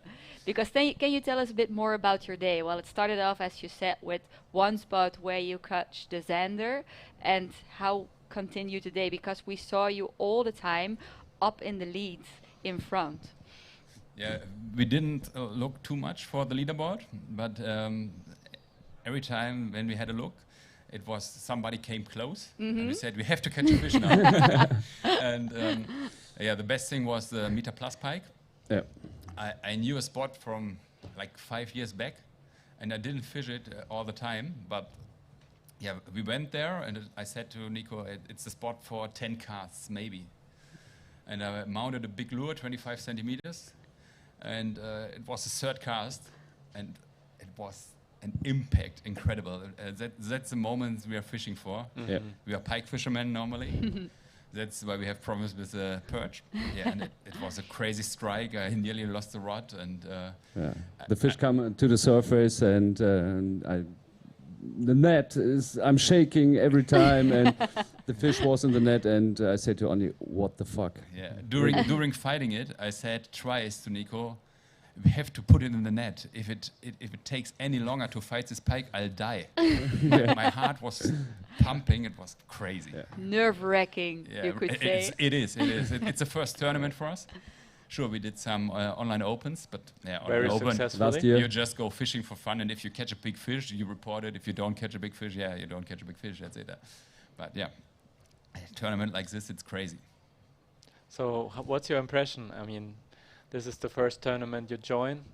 Because can you tell us a bit more about your day? Well, it started off, as you said, with 1 spot where you catch the zander, and how continue today, because we saw you all the time up in the lead in front. Yeah, we didn't look too much for the leaderboard, but every time when we had a look, it was somebody came close, and we said we have to catch a fish now. And Yeah, the best thing was the meter plus pike. Yeah. I knew a spot from like 5 years back, and I didn't fish it all the time. But yeah, we went there, and I said to Nico, it's a spot for 10 casts, maybe. And I mounted a big lure, 25 centimeters, and it was the third cast, and it was an impact, incredible. That's the moment we are fishing for. Yeah. We are pike fishermen normally. That's why we have problems with the perch. Yeah, and it was a crazy strike. I nearly lost the rod, and The fish come to the surface, and the net is. I'm shaking every time, and the fish was in the net, and I said to Onni, "What the fuck?" yeah. During fighting it, I said twice to Nico, we have to put it in the net. If it takes any longer to fight this pike, I'll die. My heart was pumping. It was crazy. Yeah. Nerve-wracking, you could say. It is. It's the first tournament for us. Sure, we did some online opens, but yeah, Very online open, successfully. Last year. you just go fishing for fun, and if you catch a big fish, you report it. If you don't catch a big fish, you don't catch a big fish. That's it. But yeah, a tournament like this, it's crazy. So what's your impression? I mean, this is the first tournament you join.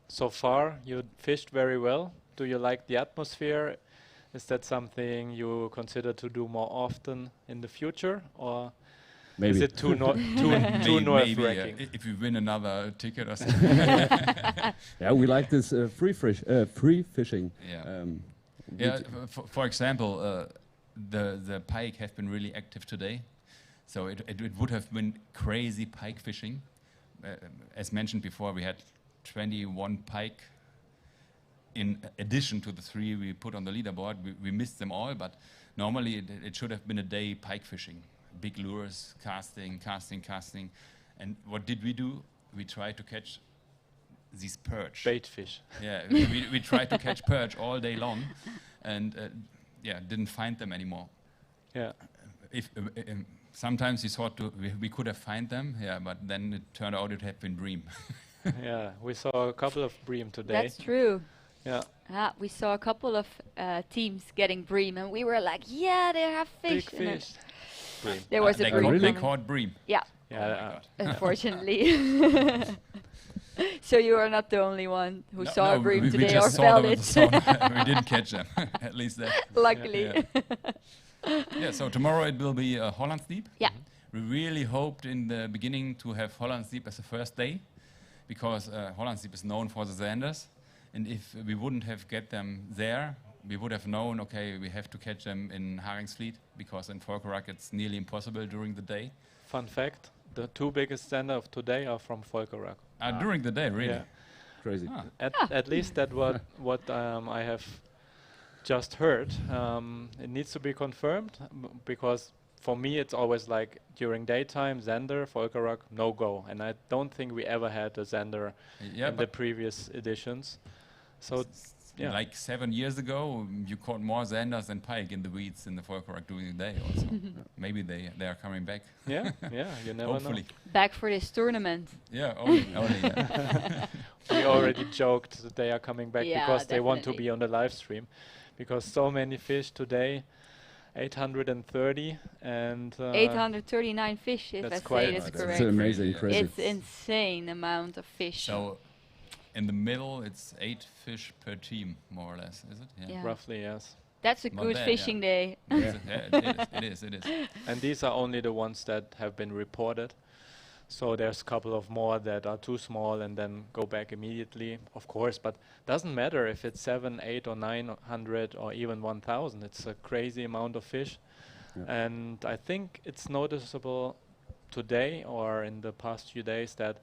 So far, you fished very well. Do you like the atmosphere? Is that something you consider to do more often in the future, or Maybe. is it too Maybe, nerve-wracking? if we win another ticket or something. Yeah, we like this free fishing. Yeah. Yeah, for example, the pike have been really active today, so it would have been crazy pike fishing. As mentioned before, we had 21 pike in addition to the 3 we put on the leaderboard. We missed them all, but normally it should have been a day pike fishing. Big lures, casting. And what did we do? We tried to catch these perch. Bait fish. Yeah, we tried to catch perch all day long, and didn't find them anymore. Yeah. Sometimes we thought we could have found them, but then it turned out it had been bream. Yeah, we saw a couple of bream today. That's true. Yeah. We saw a couple of teams getting bream, and we were like, yeah, they have fish. Big And then fish. Bream. there was a they bream caught, they coming. caught bream. Yeah, Yeah. unfortunately. So you are not the only one who saw a bream we today or just saw felt them it. at the sauna. We didn't catch them, at least that. Luckily. Yeah, so tomorrow it will be Holland's Deep. Yeah. We really hoped in the beginning to have Holland's Deep as the first day, because Holland's Deep is known for the Zanders, and if we wouldn't have get them there, we would have known, okay, we have to catch them in Haringsvliet, because in Volkerak it's nearly impossible during the day. Fun fact: the 2 biggest standard of today are from Volkerak. During the day, really? Yeah. Crazy. At least that what I have just heard. It needs to be confirmed because for me it's always like during daytime Zander, Volkerak, no go, and I don't think we ever had a Zander in the previous editions. So yeah, like 7 years ago, you caught more Zanders than pike in the weeds in the Volkerak during the day. Also, maybe they are coming back. yeah, you never Hopefully. Back for this tournament. Yeah, only yeah. know. We already joked that they are coming back Yeah, because they want to definitely. be on the live stream, because so many fish today. 830 and 839 fish, if I that's say quite it nice. is That's correct. It's amazing, Yeah. crazy. It's insane amount of fish. So in the middle, it's 8 fish per team, more or less, is it? Yeah. roughly, yes. That's a Not good bad, fishing day. Yeah, it is. And these are only the ones that have been reported. So there's a couple of more that are too small and then go back immediately, of course. But doesn't matter if it's 700, 800, or 900 or even 1,000. It's a crazy amount of fish. Yeah. And I think it's noticeable today or in the past few days that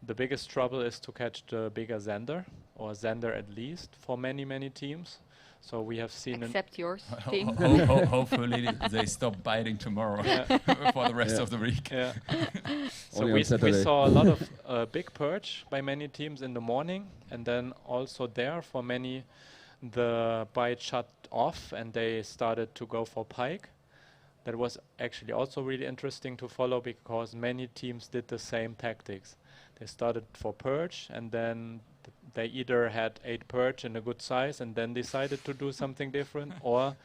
the biggest trouble is to catch the bigger Zander, or Zander at least, for many, many teams. So we have seen Except yours team. Hopefully they stop biting tomorrow for the rest of the week. Yeah. So Only on we Saturday. saw a lot of big perch by many teams in the morning, and then also there for many the bite shut off and they started to go for pike. That was actually also really interesting to follow because many teams did the same tactics. They started for perch and then they either had 8 perch in a good size and then decided to do something different, or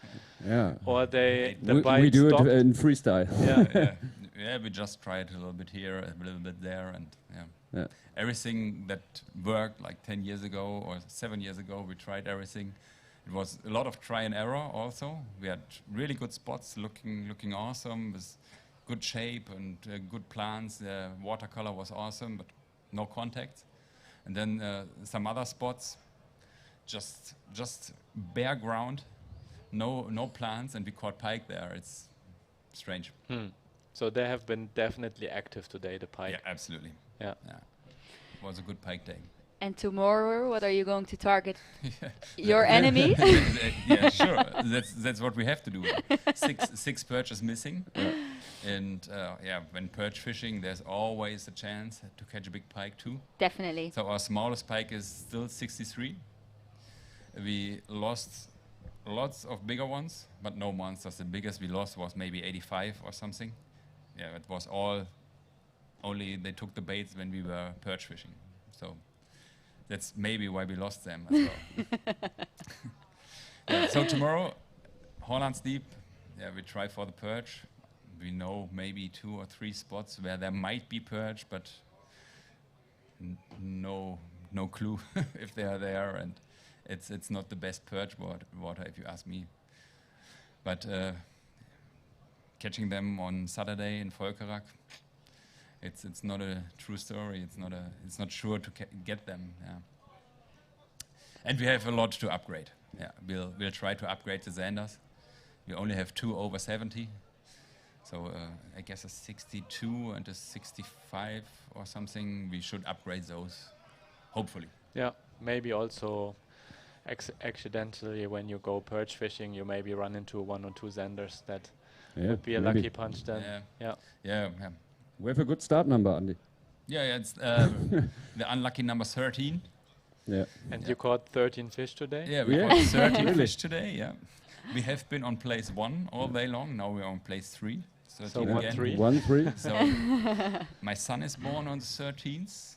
Yeah. or the We bite do stopped. it in freestyle. Yeah. Yeah, we just tried a little bit here, a little bit there, and Yeah. everything that worked like 10 years ago or 7 years ago, we tried everything. It was a lot of try and error also. We had really good spots looking awesome with good shape and good plants. The watercolor was awesome, but no contact. And then some other spots, just bare ground, no plants, and we caught pike there. It's strange. So they have been definitely active today, the pike. Yeah, absolutely. Yeah. It was a good pike day. And tomorrow, what are you going to target? Your enemy? Yeah, sure. That's what we have to do. Six perch is missing. And when perch fishing, there's always a chance to catch a big pike too. Definitely. So our smallest pike is still 63. We lost lots of bigger ones, but no monsters. The biggest we lost was maybe 85 or something. Yeah, it was all only they took the baits when we were perch fishing. So that's maybe why we lost them as well. So tomorrow, Holland's Deep, we try for the perch. We know maybe 2 or 3 spots where there might be perch, but no clue if they are there, and it's not the best perch water if you ask me. But catching them on Saturday in Volkerak, it's not a true story. It's not sure to get them. Yeah. And we have a lot to upgrade. Yeah, we'll try to upgrade the Zanders. We only have 2 over 70. So I guess a 62 and a 65 or something. We should upgrade those, hopefully. Yeah, maybe also accidentally when you go perch fishing, you maybe run into 1 or 2 Zanders. That would be a maybe. lucky punch then. Yeah. We have a good start number, Andy. Yeah, it's the unlucky number 13. Yeah. And you caught 13 fish today? Yeah, we caught 13 fish today, yeah. We have been on place 1 all day long. Now we're on place 3. So 1-3? 1-3. So my son is born on the 13th.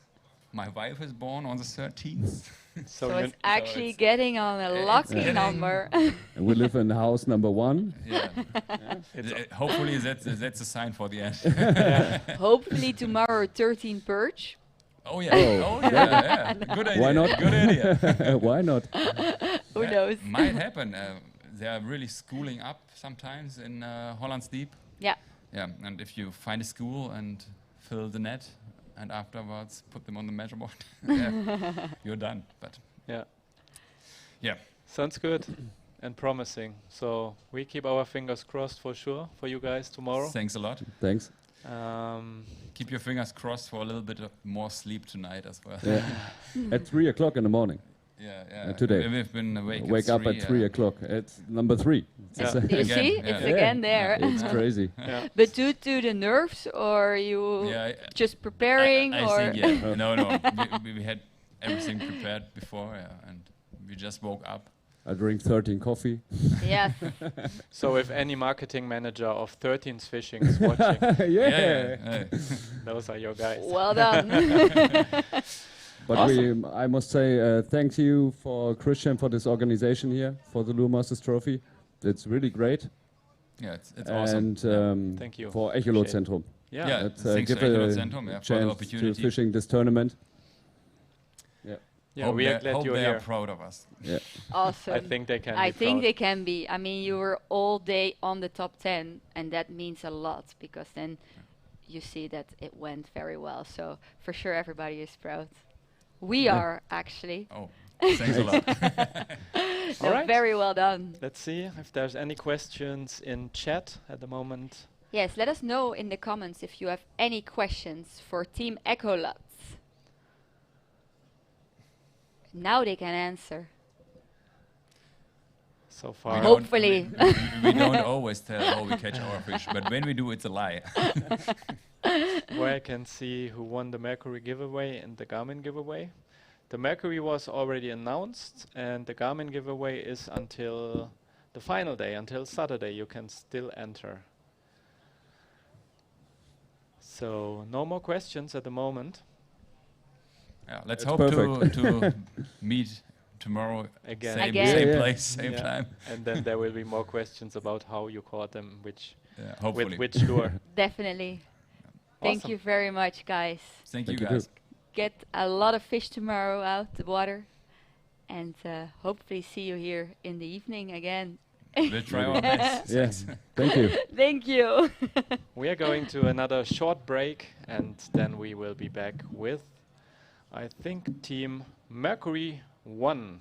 My wife is born on the 13th. So it's actually getting on a lucky number. And we live in house number 1. Yeah. Hopefully that's a sign for the end. Hopefully tomorrow 13 perch. Oh yeah. Oh yeah. Good idea. Why not? Good idea. Why not? Who knows? Might happen. They are really schooling up sometimes in Holland's Deep. Yeah. Yeah, and if you find a school and fill the net, and afterwards put them on the measure board, you're done. But yeah, sounds good and promising. So we keep our fingers crossed for sure for you guys tomorrow. Thanks a lot. Thanks. Keep your fingers crossed for a little bit more sleep tonight as well. Yeah. At 3 o'clock in the morning. Yeah. Today. We've been Wake up at 3 o'clock. It's number 3. You see? It's again there. It's crazy. But due to the nerves, or you just preparing, I or think, no. We had everything prepared before, and we just woke up. I drink 13 coffee. Yes. So if any marketing manager of 13's Fishing is watching, those are your guys. Well done. But awesome. I must say thank you for Christian for this organization here for the Lure Masters Trophy. It's really great. Yeah, it's awesome. And thank you for Echolot-Zentrum. Thanks to give Echolot-Zentrum a for the chance opportunity to fishing this tournament. Yeah, we are glad you're here. They are proud of us. Yeah. Awesome. I think they can. I think they can be. I mean, you were all day on the top 10, and that means a lot because then you see that it went very well. So for sure, everybody is proud. We are actually. Oh, thanks a lot. All right. Very well done. Let's see if there's any questions in chat at the moment. Yes, let us know in the comments if you have any questions for Team Echolot. Now they can answer. So far. Hopefully. We don't always tell how we catch our fish, but when we do, it's a lie. Where I can see who won the Mercury giveaway and the Garmin giveaway. The Mercury was already announced, and the Garmin giveaway is until the final day, until Saturday. You can still enter. So no more questions at the moment. Yeah, let's That's hope to meet tomorrow again. Same place, same time. And then there will be more questions about how you caught them, which hopefully. with which lure. Definitely. Thank Awesome. you very much, guys. Thank Thank you you, guys. Get a lot of fish tomorrow out the water, and hopefully see you here in the evening again. We'll try our best. Yeah. Thank you. Thank you. We are going to another short break, and then we will be back with, I think, Team Mercury 1.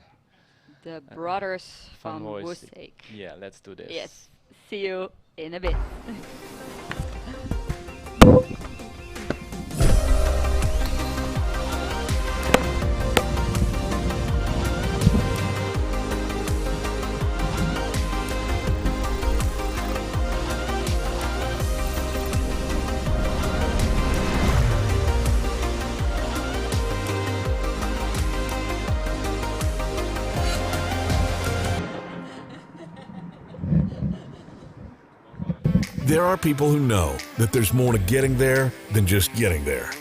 The brothers Van van Mooij. Woestijk. Yeah, let's do this. Yes. See you in a bit. There are people who know that there's more to getting there than just getting there.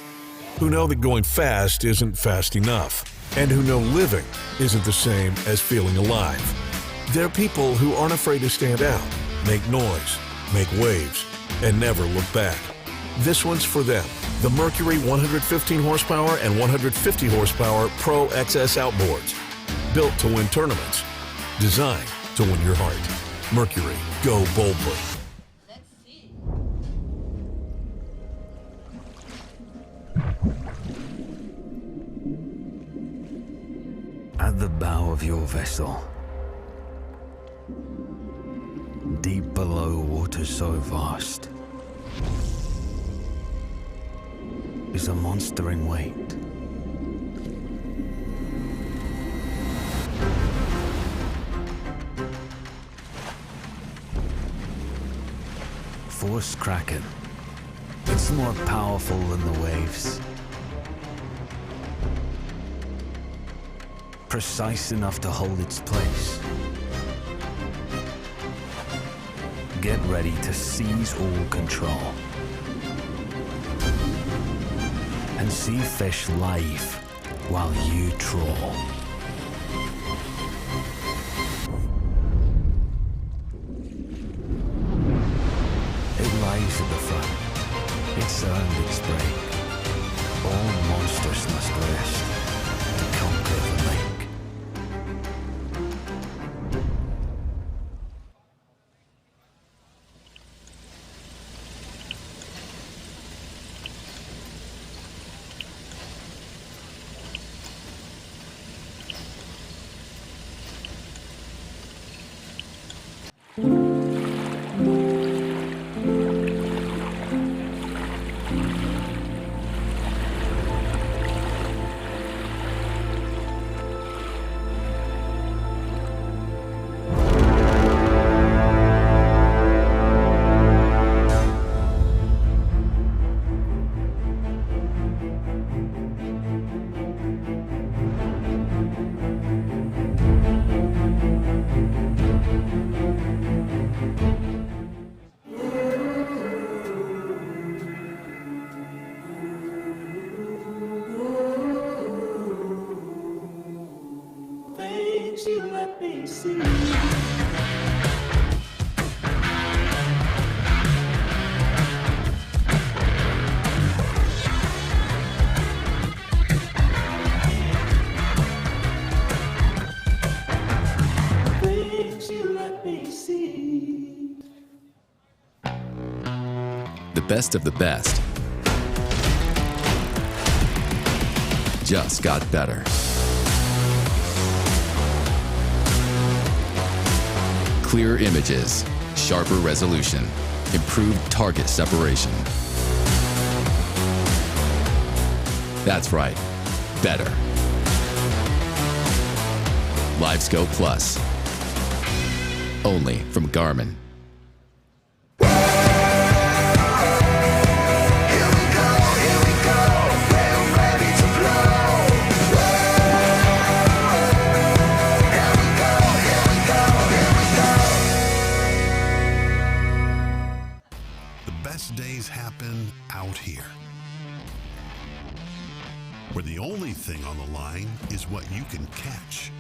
Who know that going fast isn't fast enough. And who know living isn't the same as feeling alive. They're people who aren't afraid to stand out, make noise, make waves, and never look back. This one's for them. The Mercury 115 horsepower and 150 horsepower Pro XS outboards. Built to win tournaments. Designed to win your heart. Mercury, go boldly. At the bow of your vessel, deep below waters so vast, is a monster in wait. Force Kraken. It's more powerful than the waves. Precise enough to hold its place. Get ready to seize all control. And see fish live while you trawl. It lies at the front. It's earned its break. All monsters must rest to conquer the lake. The best of the best just got better. Clearer images, sharper resolution, improved target separation. That's right, better. LiveScope Plus. Only from Garmin. Days happen out here, where the only thing on the line is what you can catch.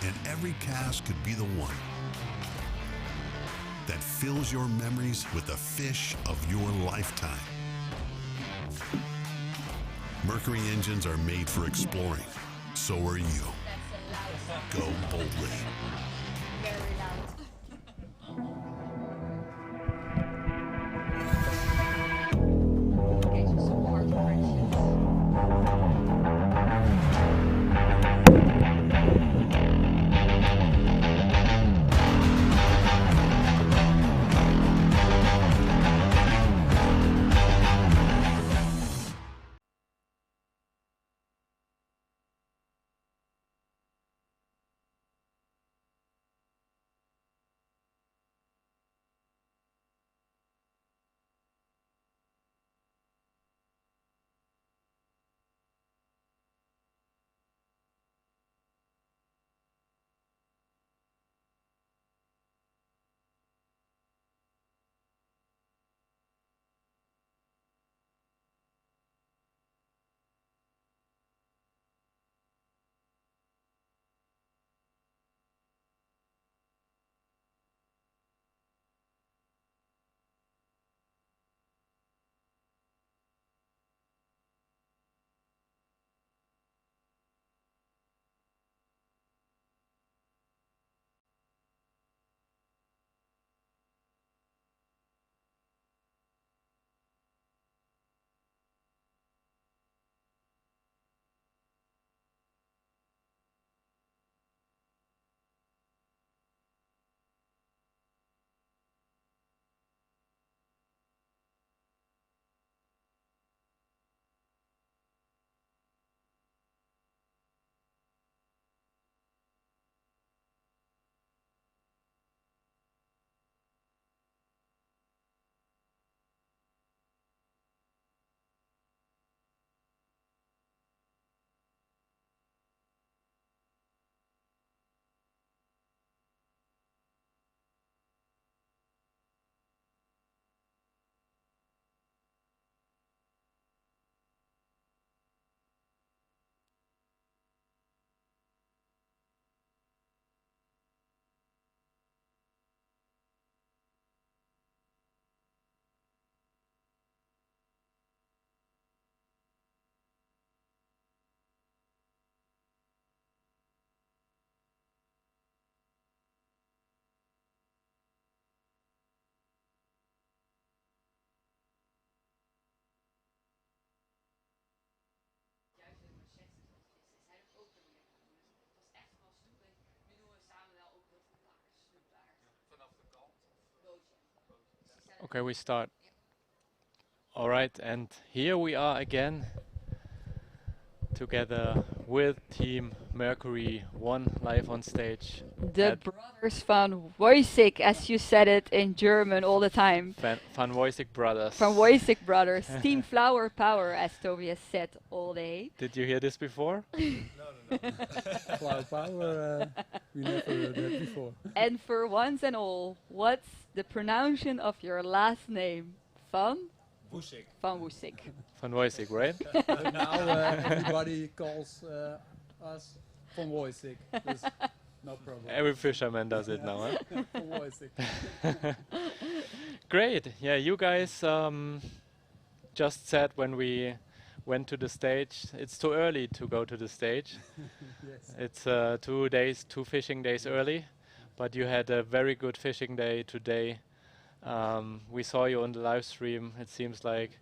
And every cast could be the one. that fills your memories with the fish of your lifetime. Mercury engines are made for exploring. So are you. Go boldly. Very loud. Okay, so some hard corrections. Okay, we start. All right, and here we are again together with Team Mercury One live on stage. The brothers van Woisik, as you said it in German all the time. Van Woisik brothers. Van Woisik brothers. Team Flower Power, as Tobias said all day. Did you hear this before? No. Flower Power, we never heard that before. And for once and all, what's the pronunciation of your last name? Van Woesik. Van Woesik. Van Woisik, right? But now everybody calls us Van Woisik. No problem. Every fisherman does it now, huh? Van Woisik. Great. Yeah, you guys just said when we went to the stage, it's too early to go to the stage. Yes. It's 2 fishing days early, but you had a very good fishing day today. We saw you on the live stream. It seems like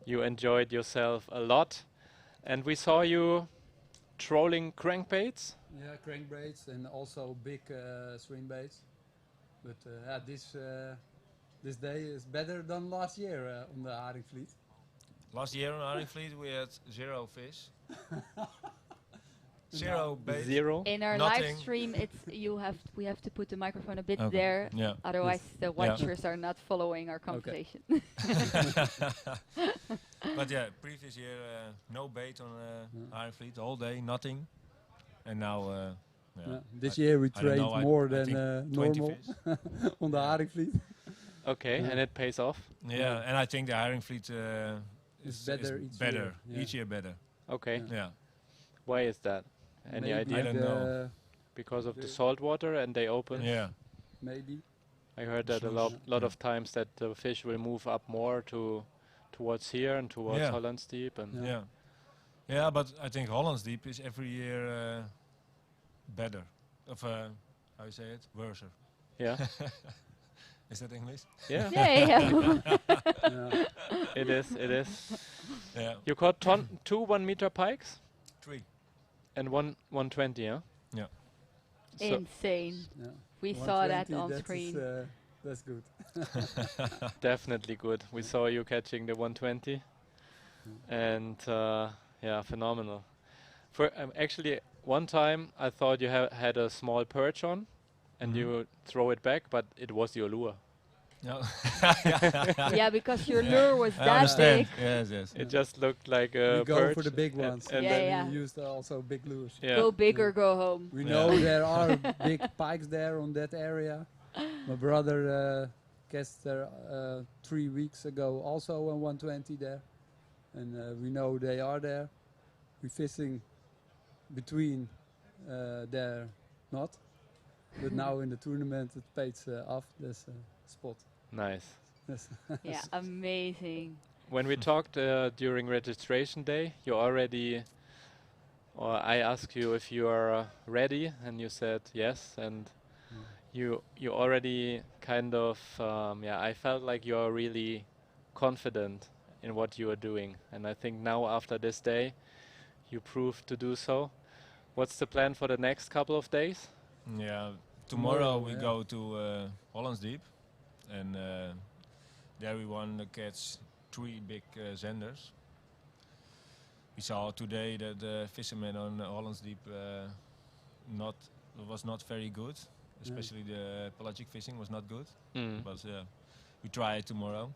you enjoyed yourself a lot. And we saw you trolling crankbaits. Yeah, crankbaits and also big swing baits. But this day is better than last year on the Haringvliet. Last year on Haringvliet we had 0 fish. 0 bait. Zero. In our Nothing. live stream, we have to put the microphone a bit Okay. there. Yeah. Otherwise, the watchers are not following our conversation. But yeah, previous year no bait on Haringvliet, the whole day, nothing. And now, this year we I don't know, trained more I than think 20 normal fish. on the Haringvliet. Okay, and it pays off. Yeah, and I think the Haringvliet Is is better each year, yeah. Each year better. Okay. Yeah. Why is that? Any Maybe idea? I don't know. Because of the salt water and they open? Yeah. Maybe. I heard that a lot of times that the fish will move up more towards here and towards Holland's Deep, and yeah, but I think Holland's Deep is every year better. Of how you say it, worse. Yeah. Is that English? Yeah. Yeah. It is. Yeah. You caught two 1 meter pikes? 3. And one 120, yeah? Yeah. So Insane. Yeah. We saw that 120, on that is, screen. that's good. definitely good. We saw you catching the 120, and yeah, phenomenal. For actually, one time I thought you had a small perch on, and you throw it back, but it was your lure. No. Yeah, because your lure was I that understand. big. Yes. It just looked like a We go perch. for the big ones. And Yeah, then yeah. We used also big lures. Yeah. Go big or go home. We know there are big pikes there on that area. My brother cast there 3 weeks ago, also on 120 there, and we know they are there. We're fishing between there, not, but now in the tournament it pays off this spot. Nice. Yes. Yeah, amazing. When we talked during registration day, you already, or I asked you if you are ready, and you said yes, and you already kind of, I felt like you are really confident in what you are doing, and I think now after this day, you proved to do so. What's the plan for the next couple of days? Yeah, tomorrow we go to Holland's Deep, and there we want to catch 3 big zenders. We saw today that the fishermen on Holland's Deep was not very good, especially the pelagic fishing was not good. But we try it tomorrow.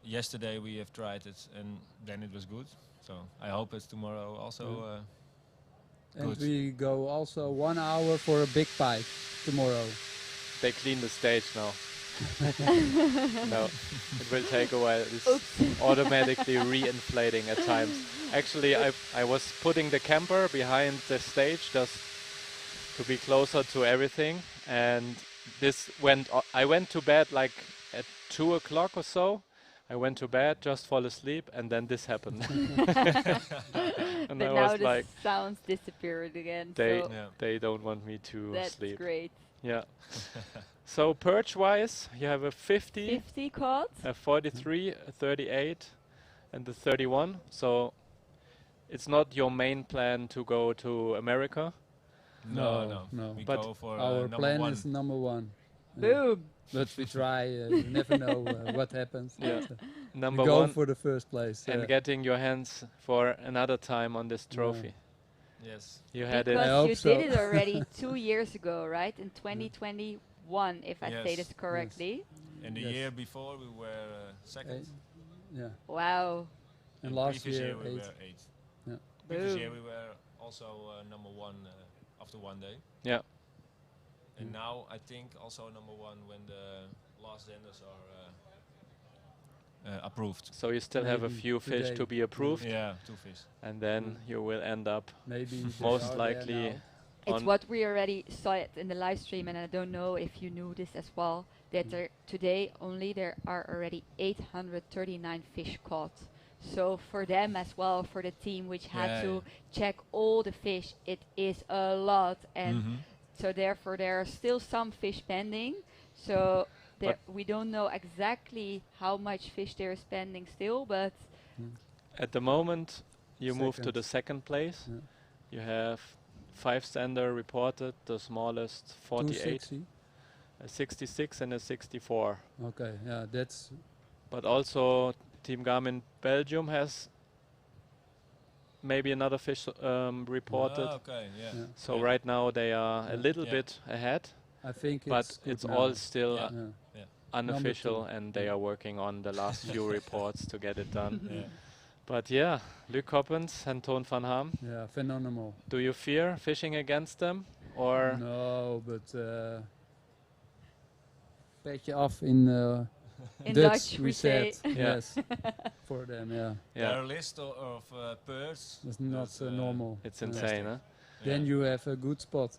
Yesterday we have tried it, and then it was good. So I hope it's tomorrow also. And good. we go also 1 hour for a big pike tomorrow. They clean the stage now. No, it will take a while. It's automatically re-inflating at times. Actually, I was putting the camper behind the stage just to be closer to everything, and this went. I went to bed like at 2 o'clock or so. I went to bed, just fall asleep, and then this happened. And but I now was the like, sounds disappeared again. they don't want me to that's sleep. Great. Yeah. So perch-wise, you have a 50, 50 caught, a 43, a 38, and the 31. So it's not your main plan to go to America. No. We But go for our number plan 1. is number 1. Boom. But we try. You never know what happens. Yeah. But, Number we go 1 for the first place. and getting your hands for another time on this trophy. Yes. You had because it. I hope you so. did it already 2 years ago, right? In 2021, if I say this correctly. And the year before we were second. Yeah. Wow. And last previous year, we 8. were 8. Yeah. Previous Boom. year we were also number 1 after 1 day. Yeah. And now I think also number 1 when the last zenders are approved. So you still have a Maybe few fish today. to be approved, Yeah, 2 fish. and then you will end up Maybe they most are there likely now. It's on. what we already saw it in the live stream, and I don't know if you knew this as well, that today only there are already 839 fish caught. So for them as well, for the team which had to check all the fish, it is a lot, and so therefore there are still some fish pending. So we don't know exactly how much fish they're spending still, but At the moment, you move to Second. the second place. Yeah. You have 5 sender reported, the smallest 48, 260. a 66 and a 64. Okay, yeah, that's But also Team Garmin Belgium has maybe another fish reported. Okay, yeah. Yeah. So right now they are a little bit ahead, I think but it's good it's now. all still Yeah. unofficial, Number 2. and they are working on the last few reports to get it done. Yeah. But yeah, Luc Coppens and Toon van Ham, Yeah, phenomenal. do you fear fishing against them, or No, but petje af in in Dutch Dutch we we say. said yes for them. Yeah, yeah, Their list of birds. that's not That's, normal. it's Yeah. insane, huh? then you have a good spot.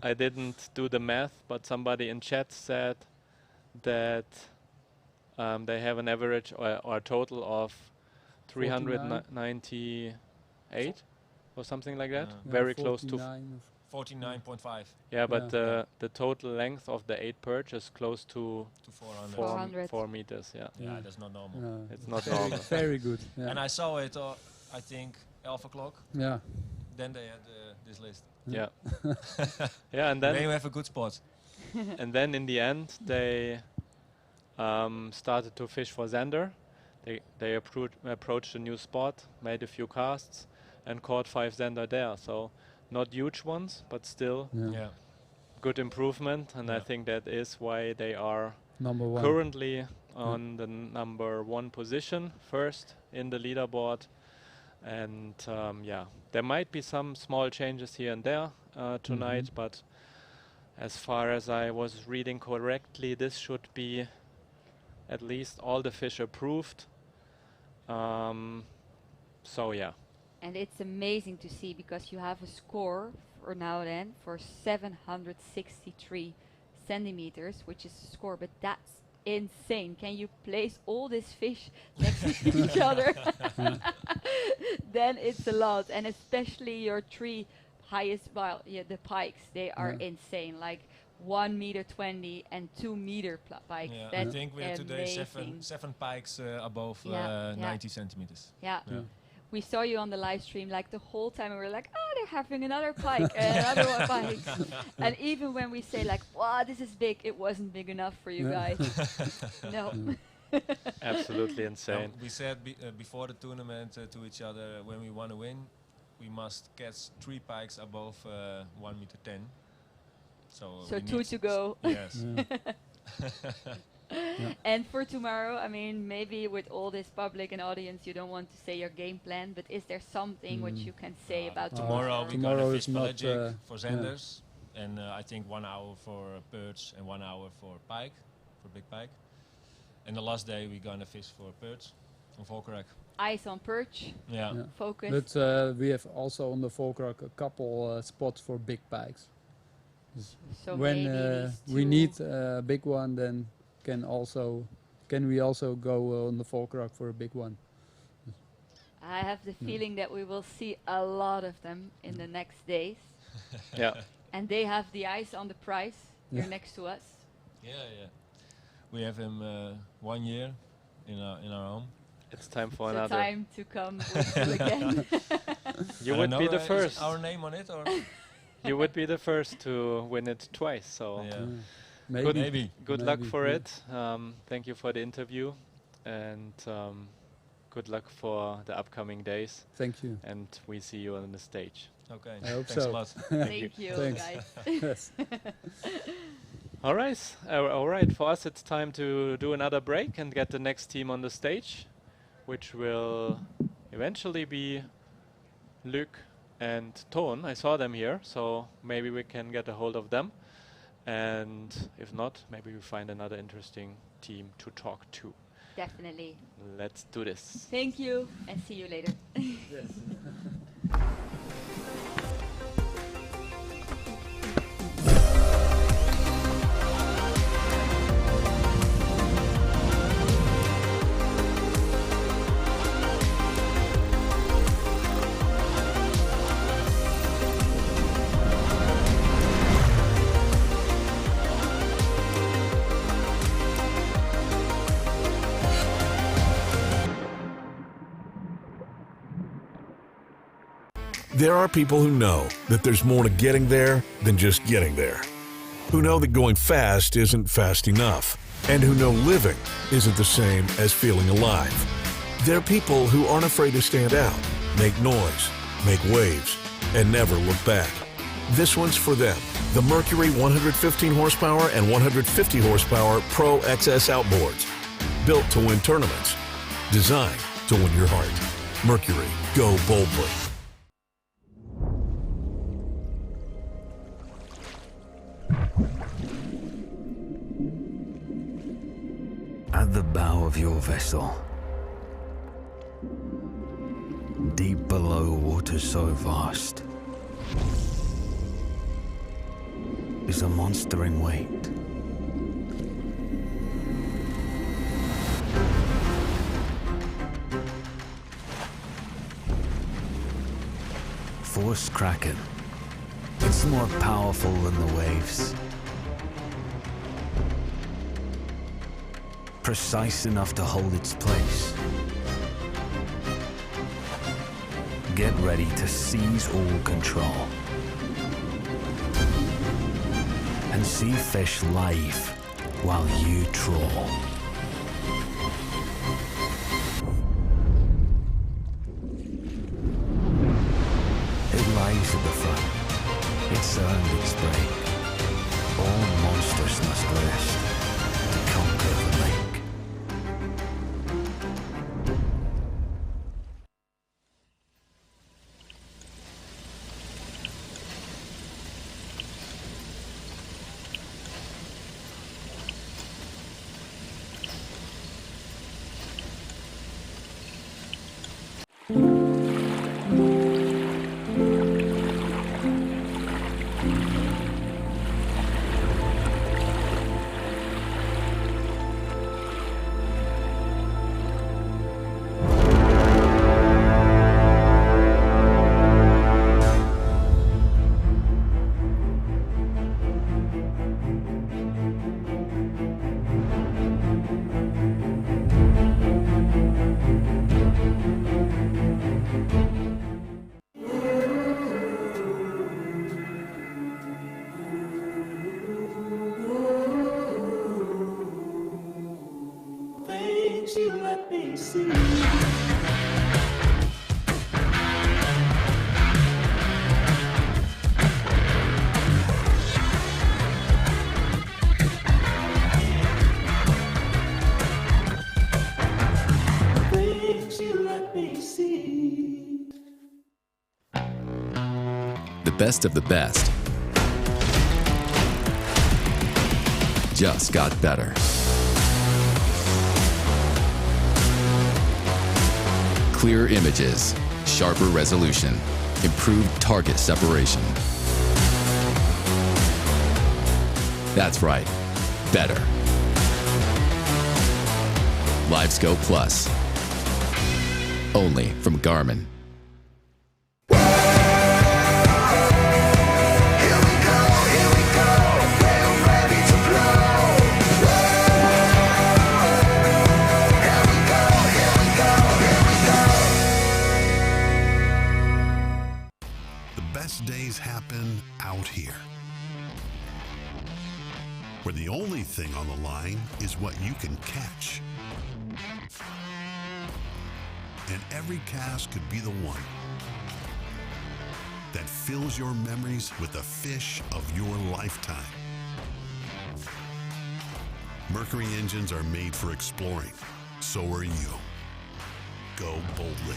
I didn't do the math, but somebody in chat said that they have an average or total of 398 or something like that. Very close to 49.5. Yeah, but the total length of the 8 perch is close to 400. 4 meters. Yeah. Yeah, that's not normal. It's not very, normal. Very good. Yeah. And I saw it, I think, 11 o'clock. Yeah. Then they had this list. Yeah. Yeah, and then you have a good spot. And then in the end, they started to fish for zander. They approached a new spot, made a few casts, and caught 5 zander there. So not huge ones, but still good improvement. And I think that is why they are #1. currently on the #1 position, first in the leaderboard. And there might be some small changes here and there tonight, but as far as I was reading correctly, this should be at least all the fish approved. So yeah. And it's amazing to see, because you have a score for now then for 763 centimeters, which is a score, but that's insane. Can you place all these fish next to each other? Then it's a lot, and especially your 3 highest, the pikes, they are insane, like 1 meter 20 and 2 meter pikes. Yeah, That's I think we have today amazing. seven pikes above 90 centimeters. Yeah. We saw you on the live stream like the whole time, and we were like, oh, they're having another pike and another one pike. And even when we say like, wow, this is big, it wasn't big enough for you guys. No. Absolutely insane. We said before the tournament to each other, when we want to win, we must catch 3 pikes above 1 meter 10. So 2 to go. Yes. And for tomorrow, I mean, maybe with all this public and audience, you don't want to say your game plan, but is there something which you can say about tomorrow? We're Tomorrow gonna is fish not, pelagic for zanders, and I think 1 hour for perch and 1 hour for pike, for big pike. And the last day we're gonna fish for perch on Volkerak. Eyes on perch. Yeah. Focus. But we have also on the Volkerak a couple spots for big pikes. So when maybe we need a big one, then can we also go on the Volkerak for a big one? I have the feeling that we will see a lot of them in the next days. Yeah. And they have the eyes on the prize here next to us. Yeah. We have him 1 year in our home. It's time for It's another. time to come with you again. You would be the Is first. our name on it, or? You would be the first to win it twice. So Maybe. Good luck for it. Thank you for the interview, and good luck for the upcoming days. Thank you. And we see you on the stage. Okay. I hope Thanks so. a lot. Thank you, Thanks. guys. Yes. All right. For us, it's time to do another break and get the next team on the stage, which will eventually be Luc and Toon. I saw them here, so maybe we can get a hold of them. And if not, maybe we find another interesting team to talk to. Definitely. Let's do this. Thank you, and see you later. Yes. There are people who know that there's more to getting there than just getting there. Who know that going fast isn't fast enough. And who know living isn't the same as feeling alive. They're people who aren't afraid to stand out, make noise, make waves, and never look back. This one's for them. The Mercury 115 horsepower and 150 horsepower Pro XS outboards. Built to win tournaments. Designed to win your heart. Mercury, go boldly. At the bow of your vessel, deep below waters so vast, is a monster in weight. Force Kraken. It's more powerful than the waves. Precise enough to hold its place. Get ready to seize all control. And see fish live while you trawl. It lies at the front. It's earned its break. All monsters must rest to conquer the lake. Things you let me see. Things you let me see. The best of the best just got better. Clearer images, sharper resolution, improved target separation. That's right, better. LiveScope Plus. Only from Garmin. Days happen out here, where the only thing on the line is what you can catch. And every cast could be the one that fills your memories with the fish of your lifetime. Mercury engines are made for exploring. So are you. Go boldly.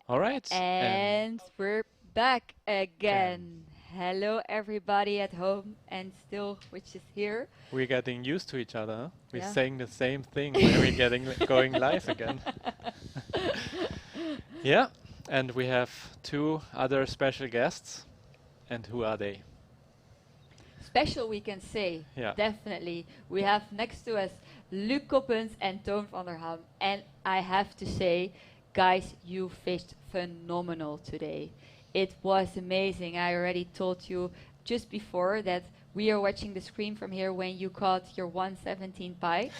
All right. And we're back again. Hello, everybody at home and still, which is here. We're getting used to each other. Huh? We're Yeah. saying the same thing when we're going live again. Yeah, and we have two other special guests. And who are they? Special, we can say. Yeah. Definitely. We have next to us Luc Koppens and Toon van der Ham. And I have to say, guys, you fished phenomenal today. It was amazing. I already told you just before that we are watching the screen from here when you caught your 117 pike.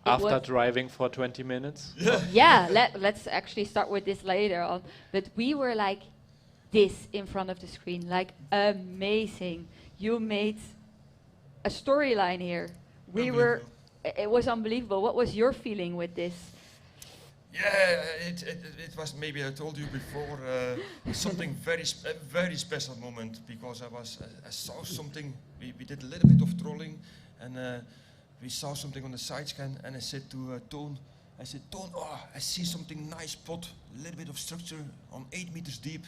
After driving for 20 minutes? Yeah, let's actually start with this later on. But we were like this in front of the screen, like amazing. You made a storyline here. It was unbelievable. What was your feeling with this? Yeah, it was, maybe I told you before, something very special moment, because I saw something. We did a little bit of trolling, and we saw something on the side scan, and I said to Toon, Toon, oh, I see something nice spot, a little bit of structure on 8 meters deep.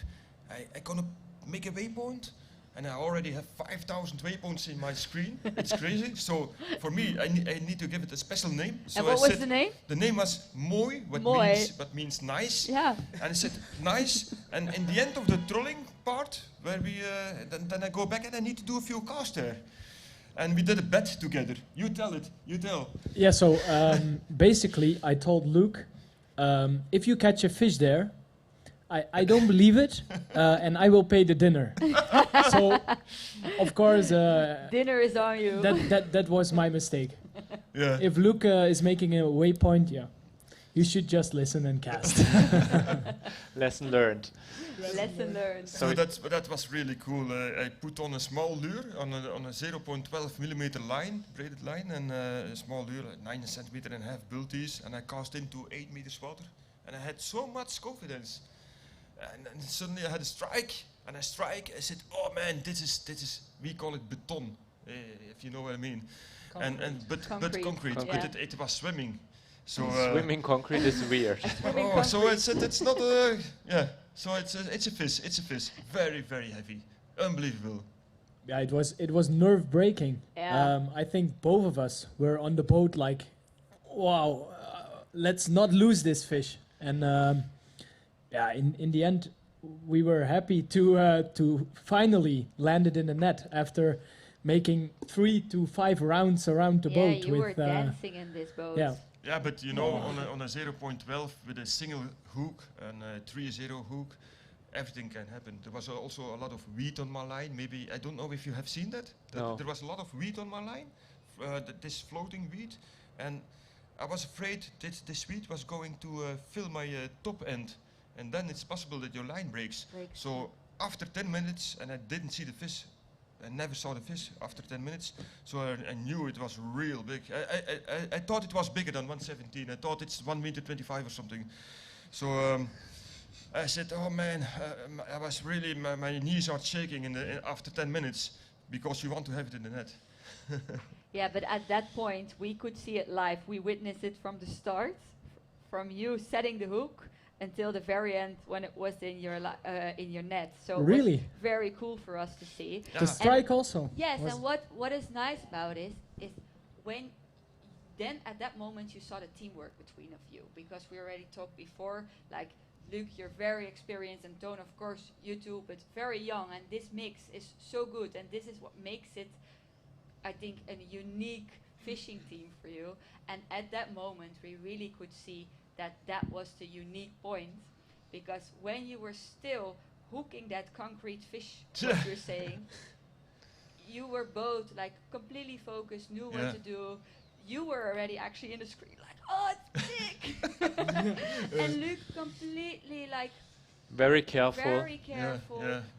I gonna make a waypoint, and I already have 5,000 waypoints in my screen. It's crazy. So for me, I need to give it a special name. So and what was the name? The name was Mooi, what means nice. Yeah. And I said nice. And in the end of the trolling part, where we then I go back and I need to do a few casts there. And we did a bet together. You tell it. You tell. Yeah. So basically, I told Luke, if you catch a fish there, I don't believe it, and I will pay the dinner. So, of course, dinner is on you. That was my mistake. Yeah. If Luke is making a waypoint, yeah, you should just listen and cast. Lesson learned. Lesson learned. So that was really cool. I put on a small lure on a 0.12 millimeter line, braided line, and a small lure, 9 centimeter and a half bulties, and I cast into 8 meters water, and I had so much confidence. And then suddenly I had a strike, and I said, oh man, this is we call it beton, if you know what I mean. But concrete. Yeah. But it was swimming. So swimming concrete is weird. So it's not yeah. So it's a fish. It's a fish. Very, very heavy. Unbelievable. Yeah, it was nerve breaking. Yeah. I think both of us were on the boat like, wow, let's not lose this fish. And yeah, in the end, we were happy to finally land it in the net after making 3 to 5 rounds around the boat. Yeah, you were dancing in this boat. Yeah. Yeah, but you know, on a 0.12 with a single hook and a 3-0 hook, everything can happen. There was also a lot of weed on my line. Maybe, I don't know if you have seen that. No. There was a lot of weed on my line, this floating weed, and I was afraid that this weed was going to fill my top end, and then it's possible that your line breaks. So after 10 minutes, and I didn't see the fish, I never saw the fish after 10 minutes, so I knew it was real big. I thought it was bigger than 117. I thought it's 1 meter 25 or something. So I said, oh man, I was really, my knees are shaking after 10 minutes, because you want to have it in the net. Yeah, but at that point, we could see it live. We witnessed it from the start, from you setting the hook until the very end when it was in your net. So really, it was very cool for us to see. The strike also. Yes, and what is nice about it is when then at that moment you saw the teamwork between of you, because we already talked before, like Luc, you're very experienced, and Toon, of course, you too, but very young, and this mix is so good, and this is what makes it, I think, a unique fishing team for you. And at that moment we really could see that was the unique point, because when you were still hooking that concrete fish, what you're saying, you were both like completely focused, knew what to do. You were already actually in the screen like, oh, it's big. And Luc completely like very careful,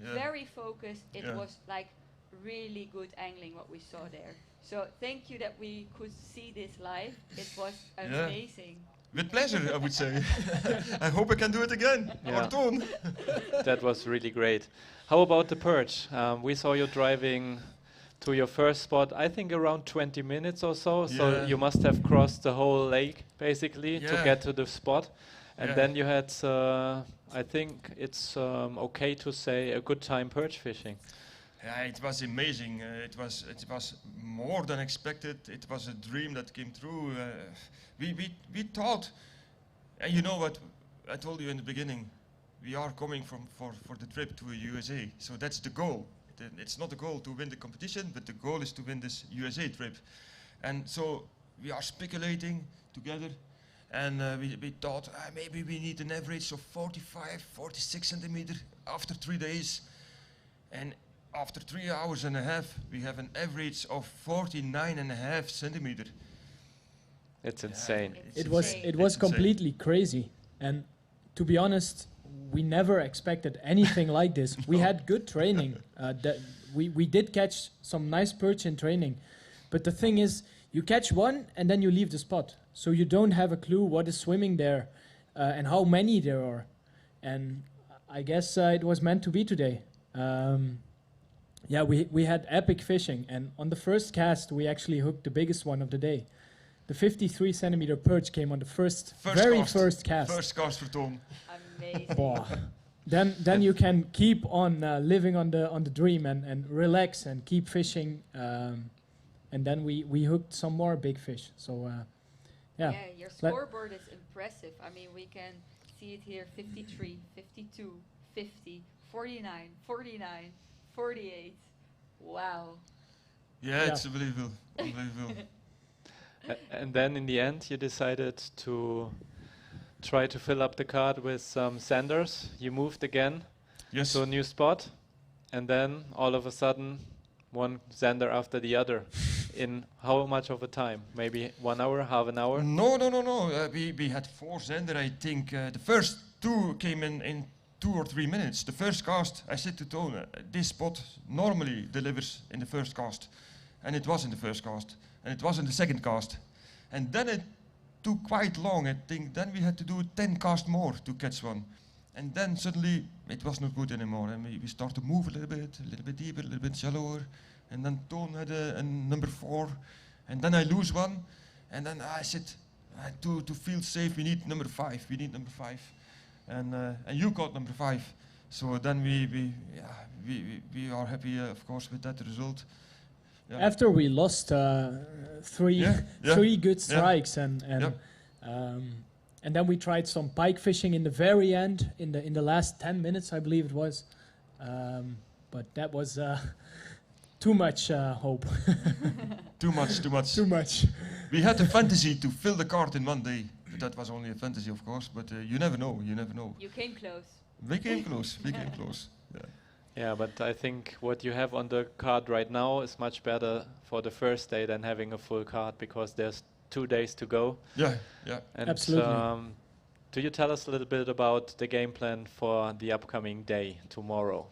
very focused. It was like really good angling what we saw there. So thank you that we could see this live. It was amazing. With pleasure, I would say. I hope I can do it again. Yeah. Or Toon. That was really great. How about the perch? We saw you driving to your first spot, I think around 20 minutes or so. So Yeah. you must have crossed the whole lake basically to Yeah. get to the spot. And Yeah. then you had, I think it's okay to say, a good time perch fishing. Yeah, it was amazing. It was more than expected. It was a dream that came true. We thought, and you know what I told you in the beginning, we are coming for the trip to USA. So that's the goal. It's not the goal to win the competition, but the goal is to win this USA trip. And so we are speculating together, and we thought maybe we need an average of 45, 46 centimeter after 3 days. And after 3 hours and a half, we have an average of 49.5 centimeter. It's insane. It was completely crazy, and to be honest, we never expected anything like this. We had good training. We did catch some nice perch in training, but the thing is, you catch one and then you leave the spot, so you don't have a clue what is swimming there and how many there are. And I guess it was meant to be today. Yeah, we had epic fishing, and on the first cast we actually hooked the biggest one of the day. The 53 centimeter perch came on the first cast. First cast for Tom. Amazing. Boah. Then you can keep on living on the dream and relax and keep fishing. And then we hooked some more big fish. So yeah. Yeah, your scoreboard is impressive. I mean, we can see it here: 53, 52, 50, 49, 49, 48. Wow. Yeah, it's unbelievable. Unbelievable. And then in the end, you decided to try to fill up the cart with some sanders. You moved again to a new spot, and then all of a sudden, one sander after the other. In how much of a time? Maybe 1 hour, half an hour? No. We had 4 zander, I think. The first 2 came in 2 or 3 minutes. The first cast, I said to Tone, this spot normally delivers in the first cast. And it was in the first cast. And it was in the second cast. And then it took quite long, I think. Then we had to do 10 casts more to catch one. And then suddenly it was not good anymore. And we started to move a little bit deeper, a little bit shallower. And then Toon had a number 4. And then I lose one. And then I said, to feel safe, we need number 5. We need number 5. And you got number 5. So then we are happy, of course, with that result. Yeah. After we lost three good strikes, and then we tried some pike fishing in the very end, in the last 10 minutes, I believe it was, but that was too much hope. Too much. We had a fantasy to fill the cart in 1 day, but that was only a fantasy, of course. But you never know. You came close. We came close. Yeah. Yeah, but I think what you have on the card right now is much better for the first day than having a full card, because there's 2 days to go. Yeah. And absolutely. Do you tell us a little bit about the game plan for the upcoming day tomorrow?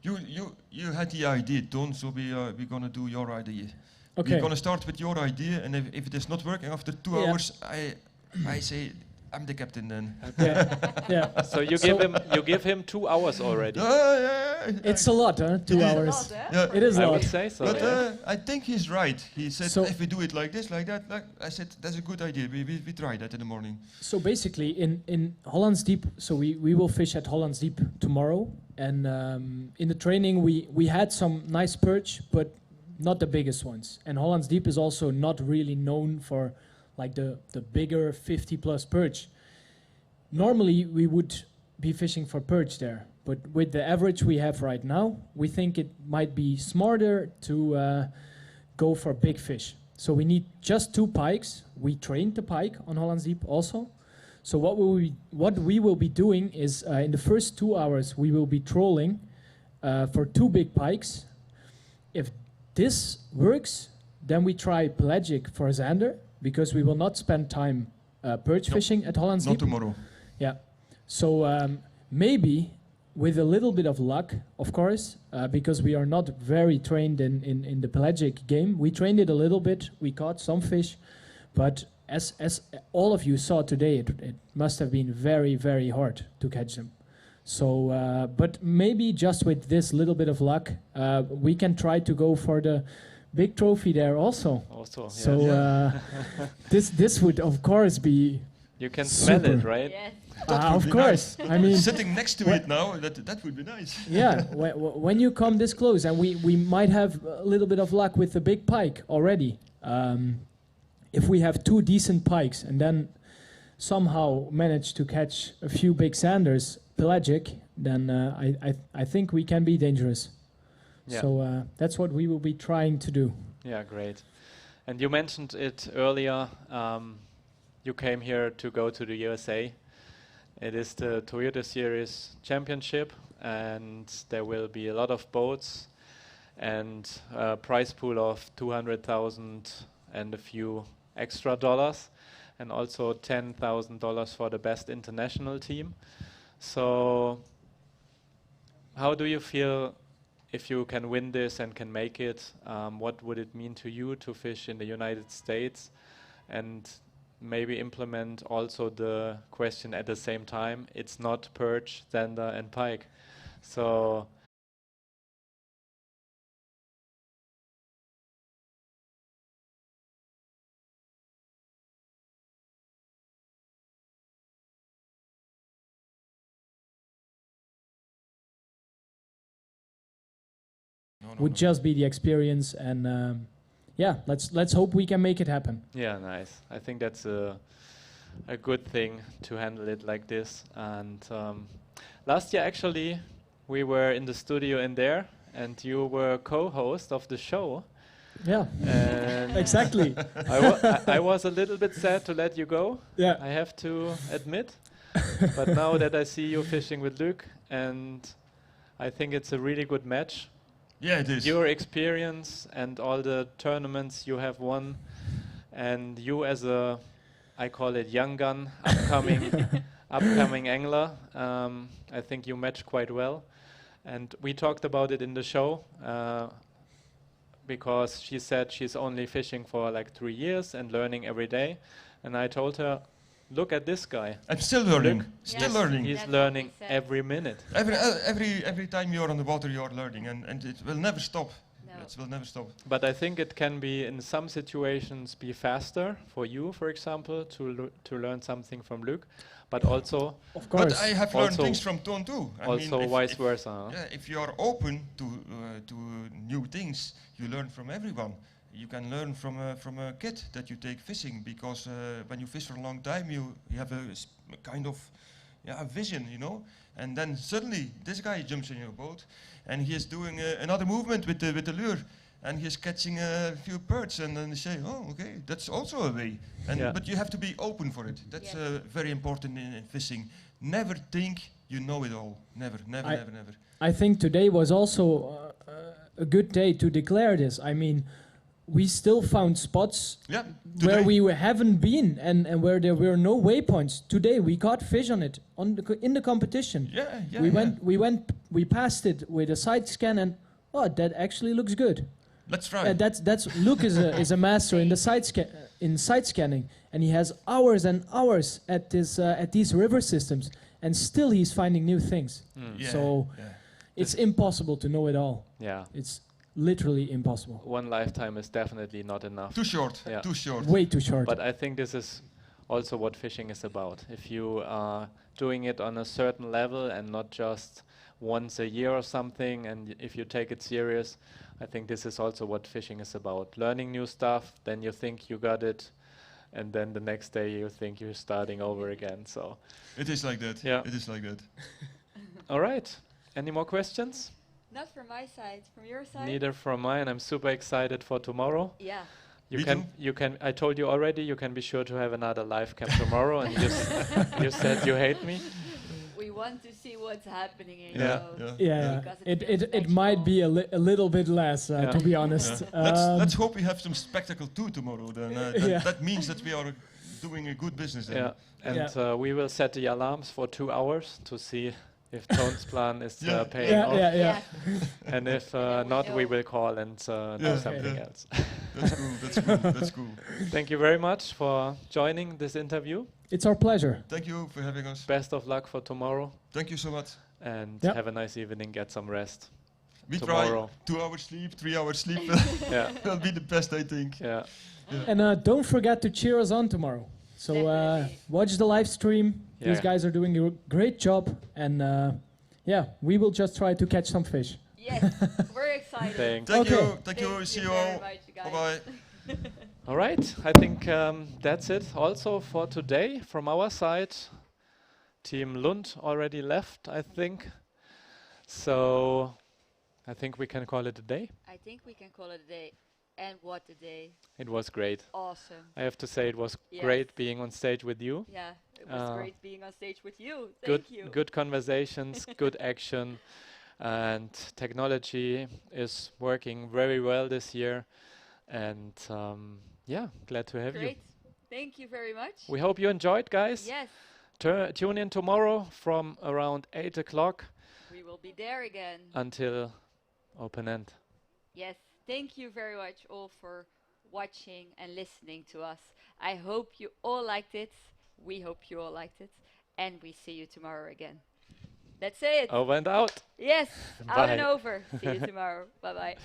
You had the idea, Don, so we're gonna do your idea. Okay. We're gonna start with your idea, and if it is not working after 2 hours, I say I'm the captain then. Yeah. So you give him 2 hours already. It's a lot, huh? 2 hours. Yeah. It is a I lot. would say so. But Yeah. I think he's right. He said So- if we do it like this, like that, I said that's a good idea. We try that in the morning. So basically, in Hollands Diep, so we will fish at Hollands Diep tomorrow, and in the training we had some nice perch, but not the biggest ones. And Hollands Diep is also not really known for like the bigger 50+ perch. Normally we would be fishing for perch there, but with the average we have right now, we think it might be smarter to go for big fish. So we need just 2 pikes. We trained the pike on Hollands Diep also. So what we will be doing is in the first 2 hours we will be trolling for 2 big pikes. If this works, then we try pelagic for zander, because we will not spend time perch fishing at Hollands Diep. Not tomorrow. Yeah. So maybe with a little bit of luck, of course, because we are not very trained in the pelagic game. We trained it a little bit. We caught some fish, but as all of you saw today, it must have been very, very hard to catch them. So, but maybe just with this little bit of luck, we can try to go for the big trophy there also. Also, so yes. this would of course be. You can smell it, right? Yes. Of course. I mean, sitting next to it now, that would be nice. Yeah, when you come this close, and we might have a little bit of luck with the big pike already. If we have 2 decent pikes and then somehow manage to catch a few big sanders, pelagic, then I think we can be dangerous. Yeah. So that's what we will be trying to do. Yeah, great. And you mentioned it earlier. You came here to go to the USA. It is the Toyota Series Championship, and there will be a lot of boats and a prize pool of 200,000 and a few extra dollars, and also $10,000 for the best international team. So how do you feel if you can win this and can make it? What would it mean to you to fish in the United States? And maybe implement also the question at the same time. It's not perch, zander, and pike. So Would just be the experience, and yeah, let's hope we can make it happen. yeah, nice. I think that's a good thing to handle it like this. And last year, actually, we were in the studio in there, and you were co-host of the show. Yeah, and exactly. I was a little bit sad to let you go. Yeah, I have to admit. But now that I see you fishing with Luc, and I think it's a really good match. Yeah, it is. Your experience and all the tournaments you have won, and you as a, I call it young gun, upcoming angler, I think you match quite well. And we talked about it in the show, because she said she's only fishing for like 3 years and learning every day. And I told her, look at this guy. I'm still learning. Look, Still learning. He's learning every minute. Every time you're on the water, you're learning, and it will never stop. No. It will never stop. But I think it can be, in some situations, be faster for you, for example, to learn something from Luc, but also, of course, but I have learned things from Ton too. I also mean, vice versa. Huh? Yeah, if you are open to new things, you learn from everyone. You can learn from a kid that you take fishing, because when you fish for a long time, you have a kind of a vision, you know. And then suddenly this guy jumps in your boat, and he is doing another movement with the lure, and he is catching a few perch, and then they say, oh, okay, that's also a way. And but you have to be open for it. That's very important in fishing. Never think you know it all. Never. I think today was also a good day to declare this. I mean, we still found spots where we haven't been, and where there were no waypoints. Today we got fish on it in the competition. We passed it with a side scan, and that actually looks good. That's right. That's Luc is a master in the side scanning, and he has hours and hours at these river systems, and still he's finding new things. It's impossible to know it all. Yeah, it's literally impossible. One lifetime is definitely not enough. Too short. Yeah. Too short. Way too short. But I think this is also what fishing is about. If you are doing it on a certain level and not just once a year or something, and if you take it serious, I think this is also what fishing is about. Learning new stuff, then you think you got it, and then the next day you think you're starting over again. So it is like that. Yeah. It is like that. All right. Any more questions? Not from my side. From your side? Neither from mine. I'm super excited for tomorrow. Yeah. You can. I told you already. You can be sure to have another live cam tomorrow. And you said you hate me. We want to see what's happening in Yeah. It might be a little bit less, to be honest. Let's hope we have some spectacle too tomorrow. Then that means that we are doing a good business. Then. Yeah. And we will set the alarms for 2 hours to see if Tone's plan is paying off. Yeah. And if not, we will call and do something else. That's cool. Thank you very much for joining this interview. It's our pleasure. Thank you for having us. Best of luck for tomorrow. Thank you so much. and Yep. have a nice evening. Get some rest. We tomorrow. try 2 hours sleep, 3 hours sleep. Yeah. Will be the best, I think. Yeah. And don't forget to cheer us on tomorrow. So watch the live stream. These Yeah. guys are doing a great job, and yeah, we will just try to catch some fish. Yes, we're excited. Thanks. Thank Okay. you. Thank you. See you all. Bye bye. All right. I think that's it also for today from our side. Team Lund already left, I think. So I think we can call it a day. I think we can call it a day. And what a day. It was great. Awesome. I have to say it was Yes. great being on stage with you. Yeah, it was great being on stage with you. Good, Thank you. good conversations, good action, and technology is working very well this year. And yeah, glad to have you. Great. Thank you very much. We hope you enjoyed, guys. Yes, Tune in tomorrow from around 8 o'clock we will be there again. until open end. Yes, thank you very much all for watching and listening to us. I hope you all liked it. We hope you all liked it. And we see you tomorrow again. That's it. Over and out. Yes, out and Bye. over. See you tomorrow. Bye-bye.